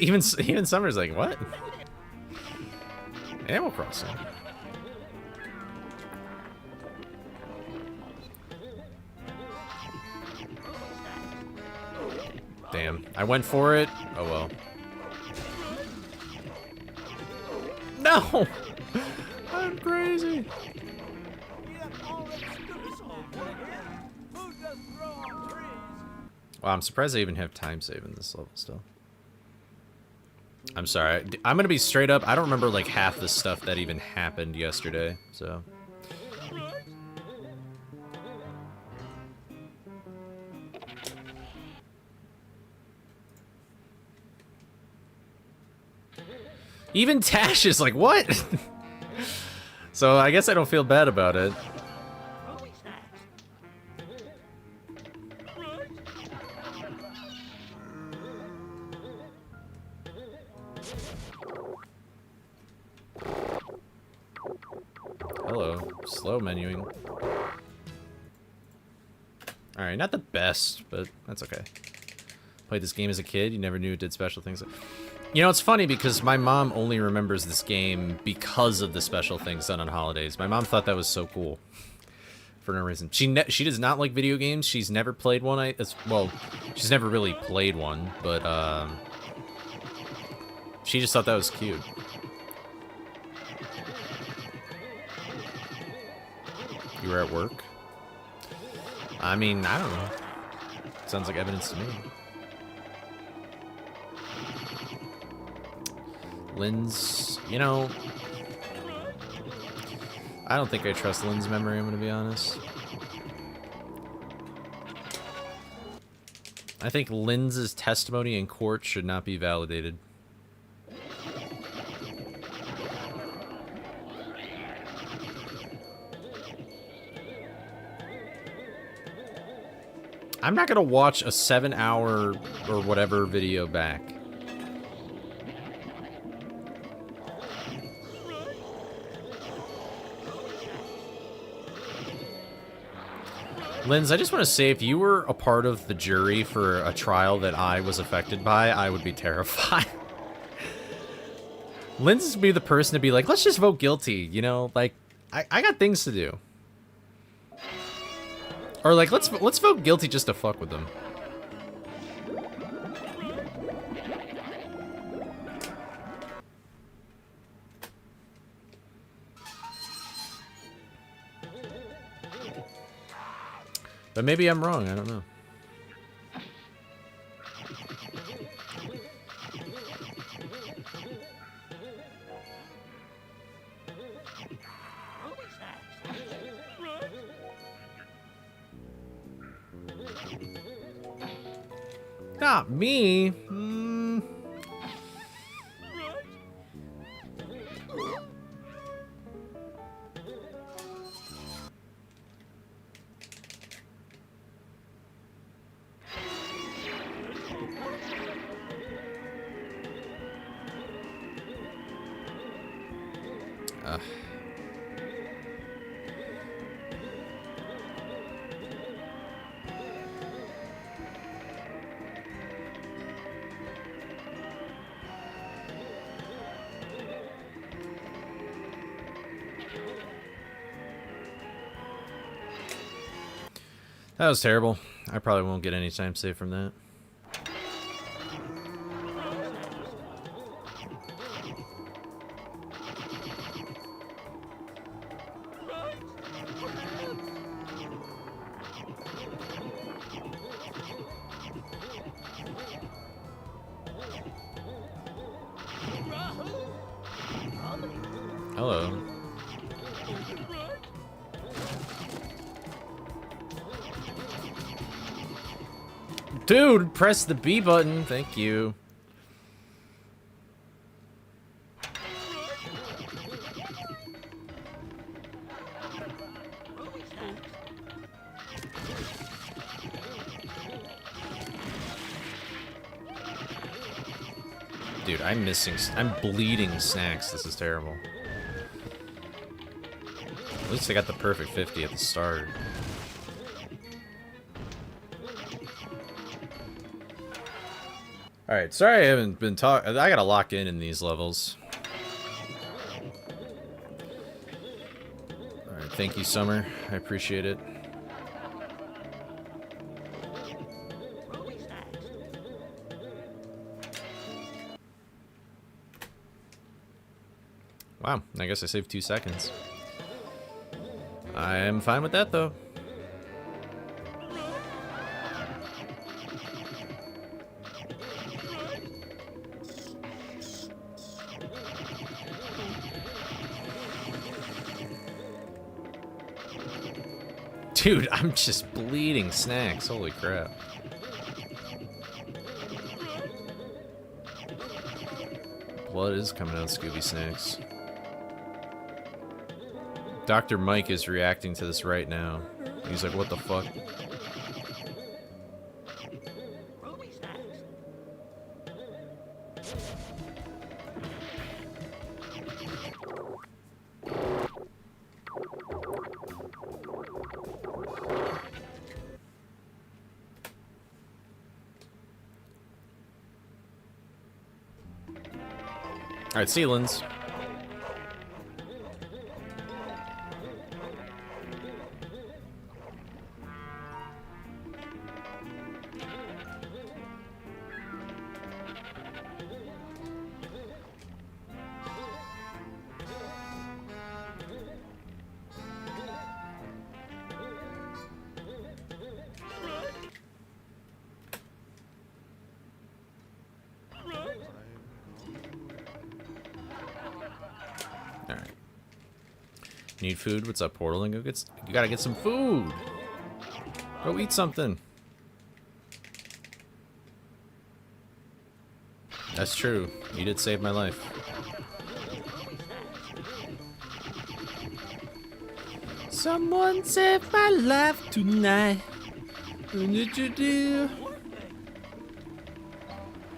Even Summer's like, what? Animal Crossing. Damn, I went for it. Oh well. No! I'm crazy. Wow, I'm surprised I even have time save in this level still. I'm sorry. I'm gonna be straight up. I don't remember like half the stuff that even happened yesterday, so. Even Tash is like, what? So I guess I don't feel bad about it. Hello. Slow menuing. Alright, not the best, but that's okay. Played this game as a kid, you never knew it did special things. You know, it's funny because my mom only remembers this game because of the special things done on holidays. My mom thought that was so cool. For no reason. She does not like video games. She's never played one. Well, she's never really played one, but she just thought that was cute. You were at work? I mean, I don't know. Sounds like evidence to me. Lynn's, you know, I don't think I trust Lynn's memory, I'm gonna be honest. I think Lynn's testimony in court should not be validated. I'm not gonna watch a 7-hour or whatever video back. Linz, I just want to say, if you were a part of the jury for a trial that I was affected by, I would be terrified. Linz would be the person to be like, let's just vote guilty, you know? Like, I got things to do. Or like, let's vote guilty just to fuck with them. But maybe I'm wrong, I don't know. Not me. That was terrible. I probably won't get any time save from that. Hello. Dude, press the B button. Thank you. Dude, I'm bleeding snacks. This is terrible. At least I got the perfect 50 at the start. Alright, sorry I haven't been talking. I gotta lock in these levels. Alright, thank you, Summer. I appreciate it. Wow, I guess I saved 2 seconds. I am fine with that, though. Dude, I'm just bleeding snacks. Holy crap. Blood is coming out of Scooby snacks. Dr. Mike is reacting to this right now. He's like, what the fuck? Alright, Sealands. Alright. Need food? What's up, Portal? And you gotta get some food! Go eat something! That's true. You did save my life. Someone saved my life tonight. What did you do?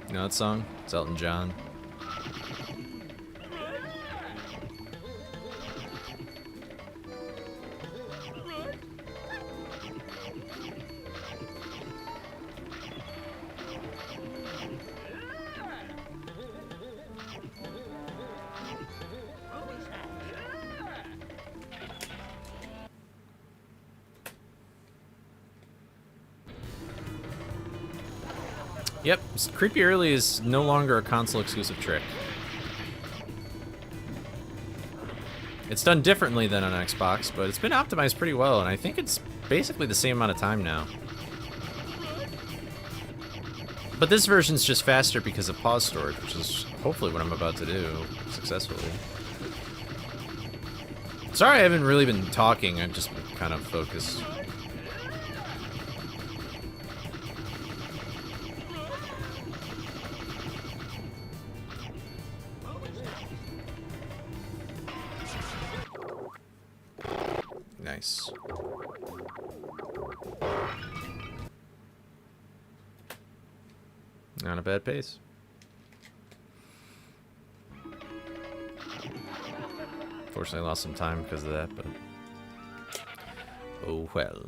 You know that song? It's Elton John. Yep, Creepy Early is no longer a console exclusive trick. It's done differently than on Xbox, but it's been optimized pretty well, and I think it's basically the same amount of time now. But this version's just faster because of pause storage, which is hopefully what I'm about to do successfully. Sorry I haven't really been talking, I've just been kind of focused. Nice. Not a bad pace. Fortunately, I lost some time because of that, but oh well.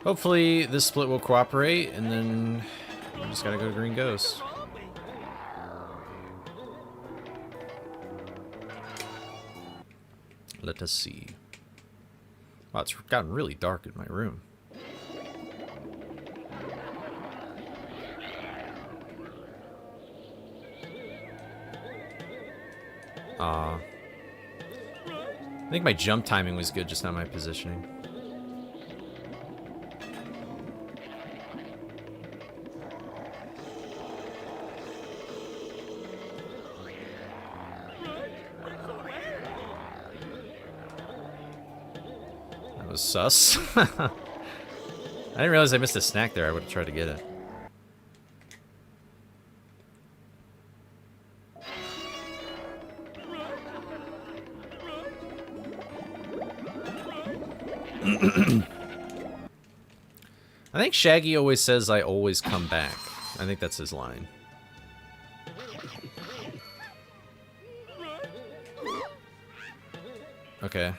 Hopefully this split will cooperate, and then we just gotta go to Green Ghost. Let us see. Wow, it's gotten really dark in my room. I think my jump timing was good, just not my positioning. That was sus. I didn't realize I missed a snack there. I would have tried to get it. I think Shaggy always says I always come back. I think that's his line. Okay.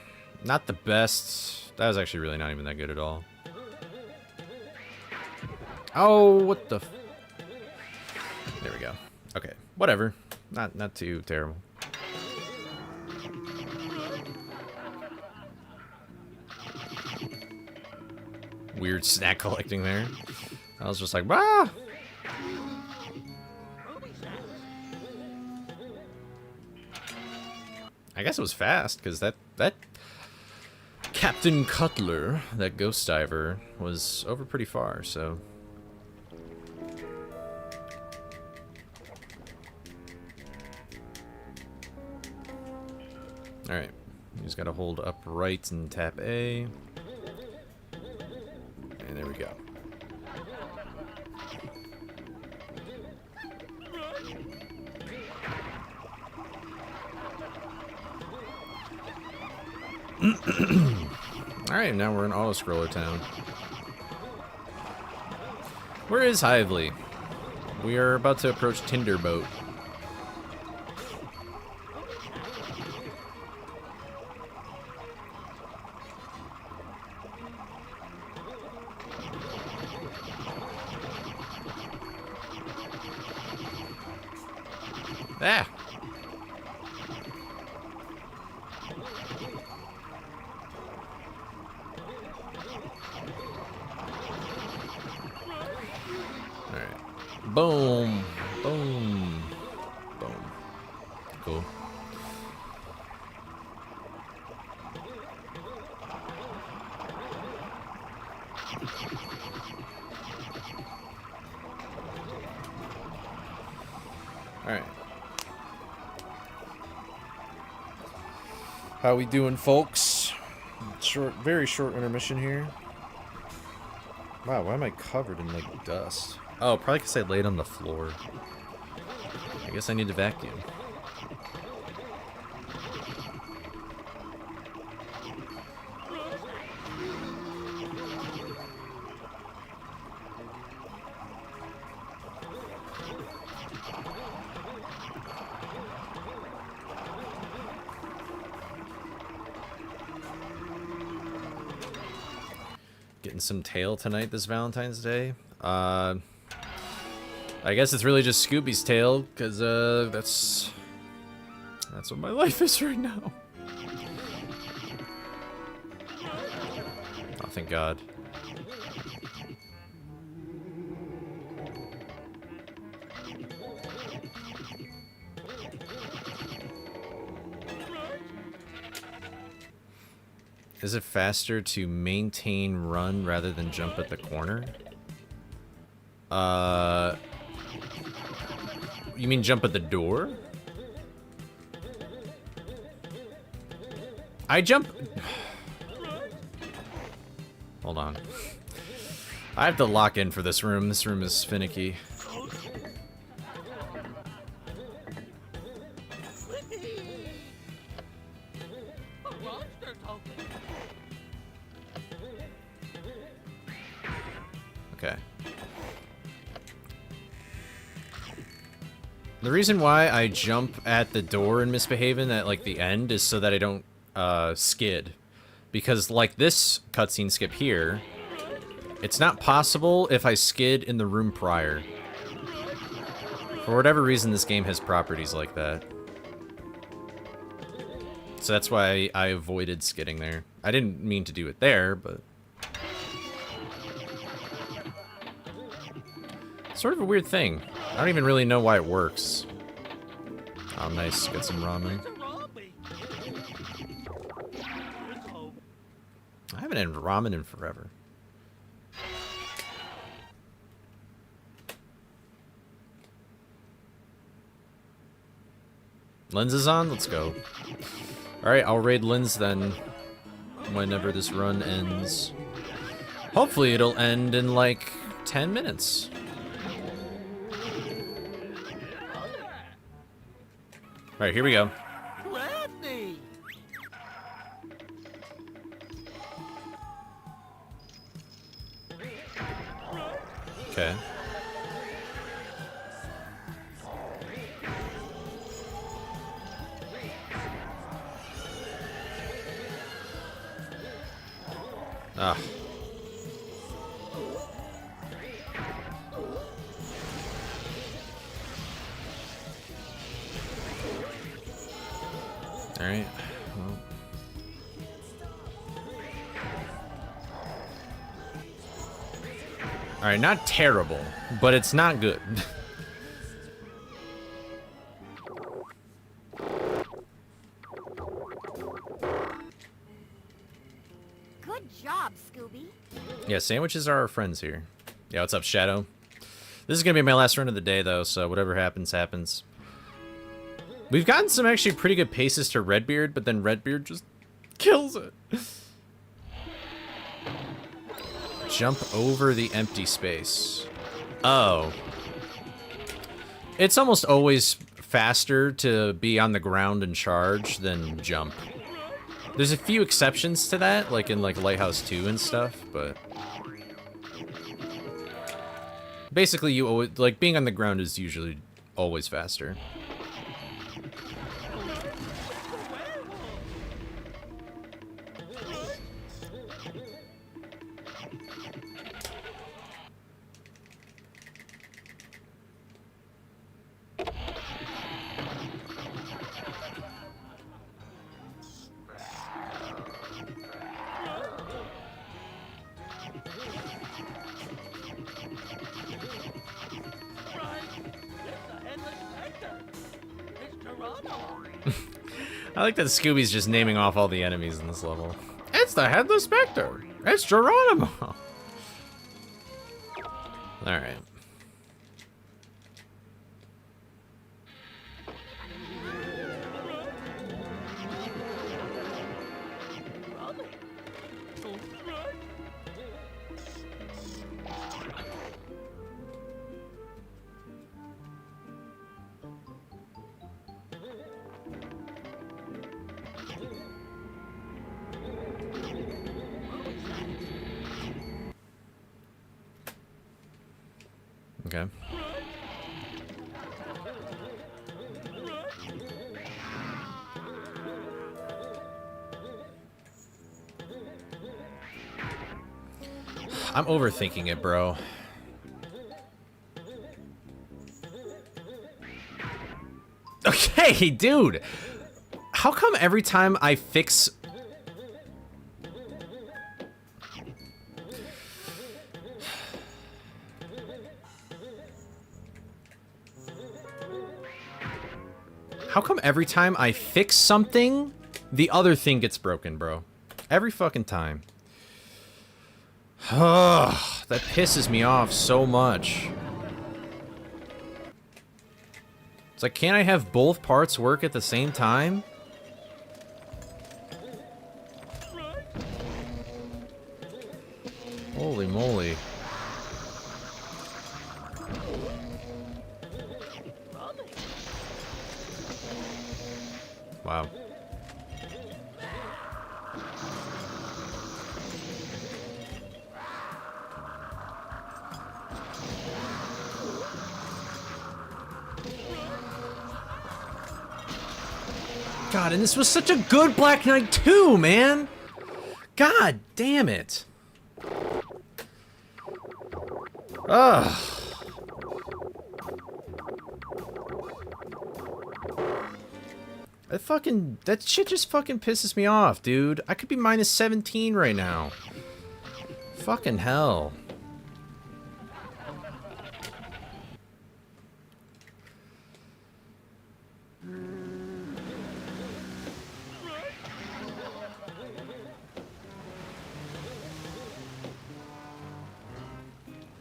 Not the best. That was actually really not even that good at all. Oh, what the... There we go. Okay. Whatever. Not too terrible. Weird snack collecting there. I was just like, ah! I guess it was fast, because that Captain Cutler, that ghost diver, was over pretty far, so... Alright. You just gotta hold upright and tap A. And there we go. Alright, now we're in Auto-Scroller Town. Where is Hively? We are about to approach Tinderboat. Ah! Alright. Boom! Boom! Boom. Cool. Alright. How we doing, folks? Very short intermission here. Wow, why am I covered in, like, dust? Oh, probably because I laid on the floor. I guess I need to vacuum. Getting some tail tonight this Valentine's Day. I guess it's really just Scooby's tail, because that's what my life is right now. Oh, thank God. Is it faster to maintain run rather than jump at the corner? You mean jump at the door? I jump... Hold on. I have to lock in for this room. This room is finicky. Okay. The reason why I jump at the door in Misbehavin' at, like, the end is so that I don't, skid. Because, like this cutscene skip here, It's not possible if I skid in the room prior. For whatever reason, this game has properties like that. So that's why I avoided skidding there. I didn't mean to do it there, but... Sort of a weird thing. I don't even really know why it works. Oh, nice. Get some ramen. I haven't had ramen in forever. Lens is on? Let's go. Alright, I'll raid Lens then. Whenever this run ends. Hopefully it'll end in like 10 minutes. Alright, here we go. Crafty. Okay. Ah. All right. Well. All right, not terrible, but it's not good. Good job, Scooby. Yeah, sandwiches are our friends here. Yeah, what's up, Shadow? This is gonna be my last run of the day, though, so whatever happens, happens. We've gotten some actually pretty good paces to Redbeard, but then Redbeard just kills it. Jump over the empty space. Oh. It's almost always faster to be on the ground and charge than jump. There's a few exceptions to that, like in like Lighthouse 2 and stuff, but... Basically, you always, like, being on the ground is usually always faster. I like that Scooby's just naming off all the enemies in this level. It's the Headless Spectre! It's Geronimo! Alright. Okay. I'm overthinking it, bro. Okay, dude. How come every time I fix... How come every time I fix something, the other thing gets broken, bro? Every fucking time. Ugh, that pisses me off so much. It's like, can't I have both parts work at the same time? Holy moly. Wow. God, and this was such a good Black Knight 2, man! God damn it. Ugh. That shit just fucking pisses me off, dude. I could be minus 17 right now. Fucking hell.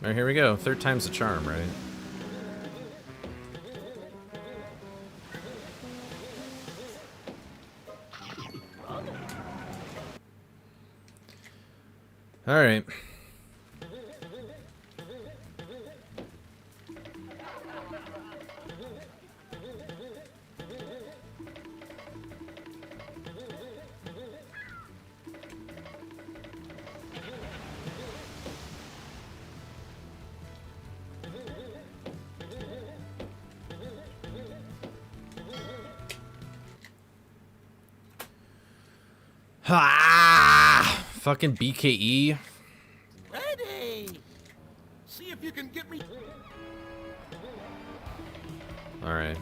Alright, here we go. Third time's the charm, right? Alright. Ah! Fucking BKE. Ready! See if you can get me. Alright.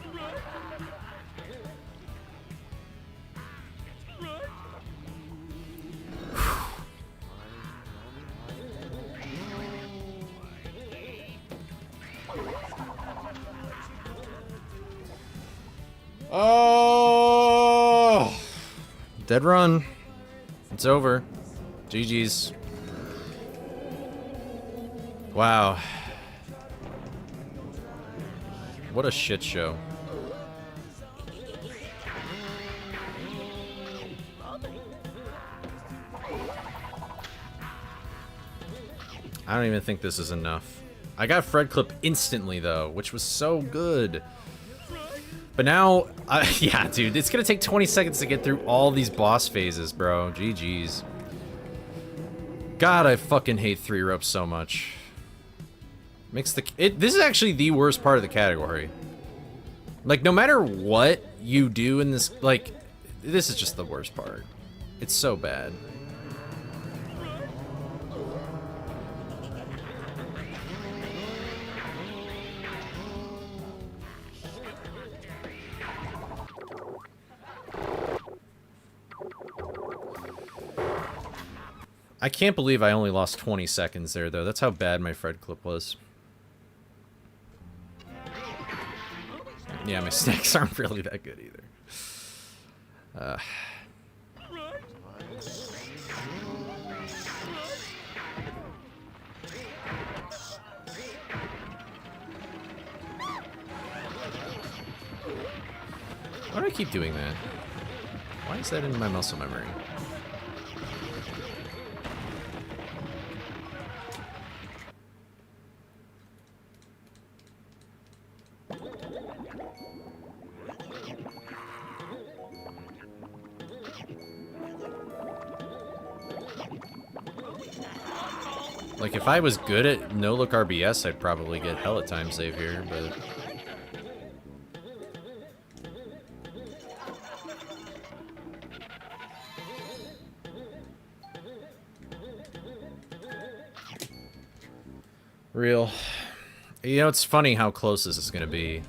Oh! Dead run. It's over. GG's. Wow. What a shit show. I don't even think this is enough. I got Fred clip instantly though, which was so good. But now, yeah, dude, it's gonna take 20 seconds to get through all these boss phases, bro. GG's. God, I fucking hate 3 ropes so much. Makes this is actually the worst part of the category. Like, no matter what you do in this, like, this is just the worst part. It's so bad. I can't believe I only lost 20 seconds there, though. That's how bad my Fred clip was. Yeah, my snacks aren't really that good either. Why do I keep doing that? Why is that in my muscle memory? Like, if I was good at no-look RBS, I'd probably get hella time save here, but... Real. You know, it's funny how close this is gonna be.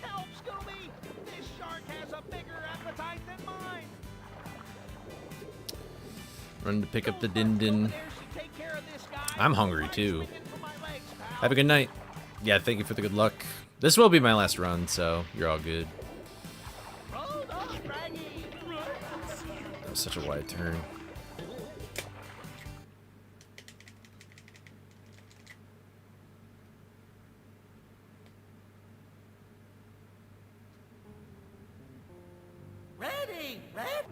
Help, Scooby! This shark has a bigger appetite than mine! Run to pick up the din-din. There should take care of this guy. I'm hungry, Try too. swinging for my legs, pal. Have a good night. Yeah, thank you for the good luck. This will be my last run, so you're all good. Hold on, Dragon. That was such a wide turn. Ready, ready.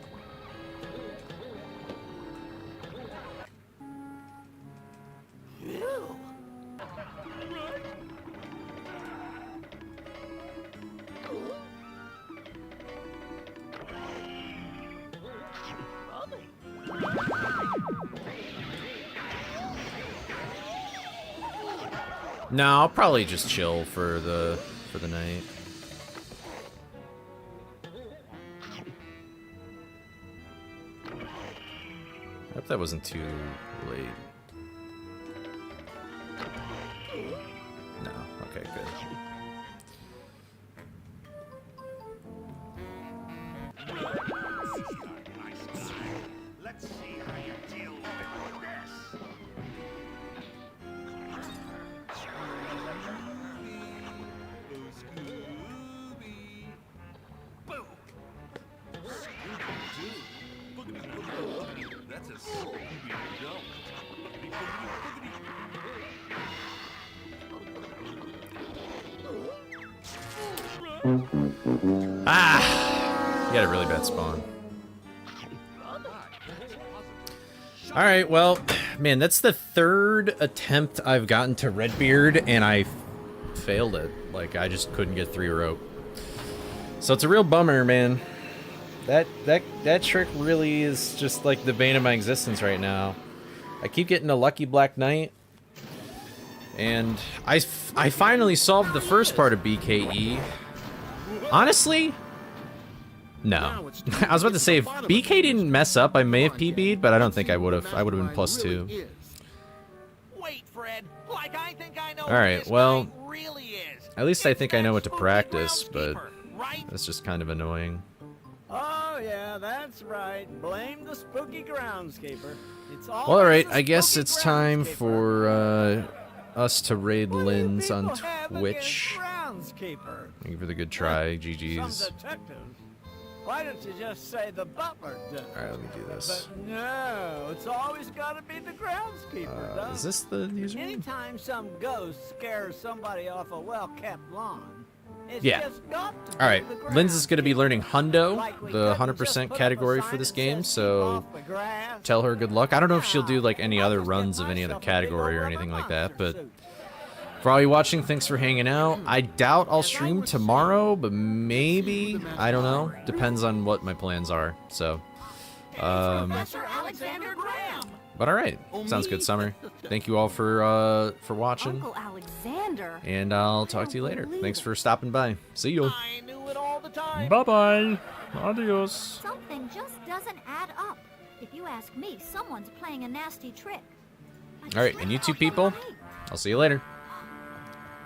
Phew. No, I'll probably just chill for the night. I hope that wasn't too late. No, okay, good. Let's see how you deal with this. Scooby. Boom. That's a Scooby jump. Ah! You got a really bad spawn. Alright, well, man, that's the third attempt I've gotten to Redbeard, and I failed it. Like, I just couldn't get 3 rope. So it's a real bummer, man. That trick really is just like the bane of my existence right now. I keep getting a lucky Black Knight, and I finally solved the first part of BKE. Honestly, no. I was about to say, if BK didn't mess up, I may have PB'd, but I don't think I would have. I would have been +2. Wait, Fred. Like I think I know. All right, well, really is. at least I think I know what to Spooky practice, but groundskeeper, right? that's just kind of annoying. Oh, yeah, that's right. Blame the spooky groundskeeper. It's Well, alright, always the I guess spooky it's time groundskeeper. for us to raid What do you Lynn's on people have Twitch. against groundskeeper? Thank you for the good try, Some GG's. detectives. Why don't you just say the butler did it? Alright, let me do this. But no, it's always got to be the groundskeeper. Is this the username? Anytime some ghost scares somebody off a well-kept lawn, it's Yeah. just got to be Alright, the Lynn's is going to be learning Hundo, Like we the couldn't just 100% put up category a for sign this that game, says, so "Keep off the grass." tell her good luck. I don't know if she'll do like any I'll other just get runs of any other myself a big category old or rubber anything like that, but monster suit. for all you watching, thanks for hanging out. I doubt I'll stream tomorrow, but maybe. I don't know. Depends on what my plans are. So, Professor Alexander Graham. but all right, sounds good, Summer. Thank you all for watching, Uncle Alexander. and I'll talk to you later. Thanks for stopping by. See you. I knew it all the time. Bye bye. Adios. Something just doesn't add up. If you ask me, someone's playing a nasty trick. All right, and you two people, I'll see you later.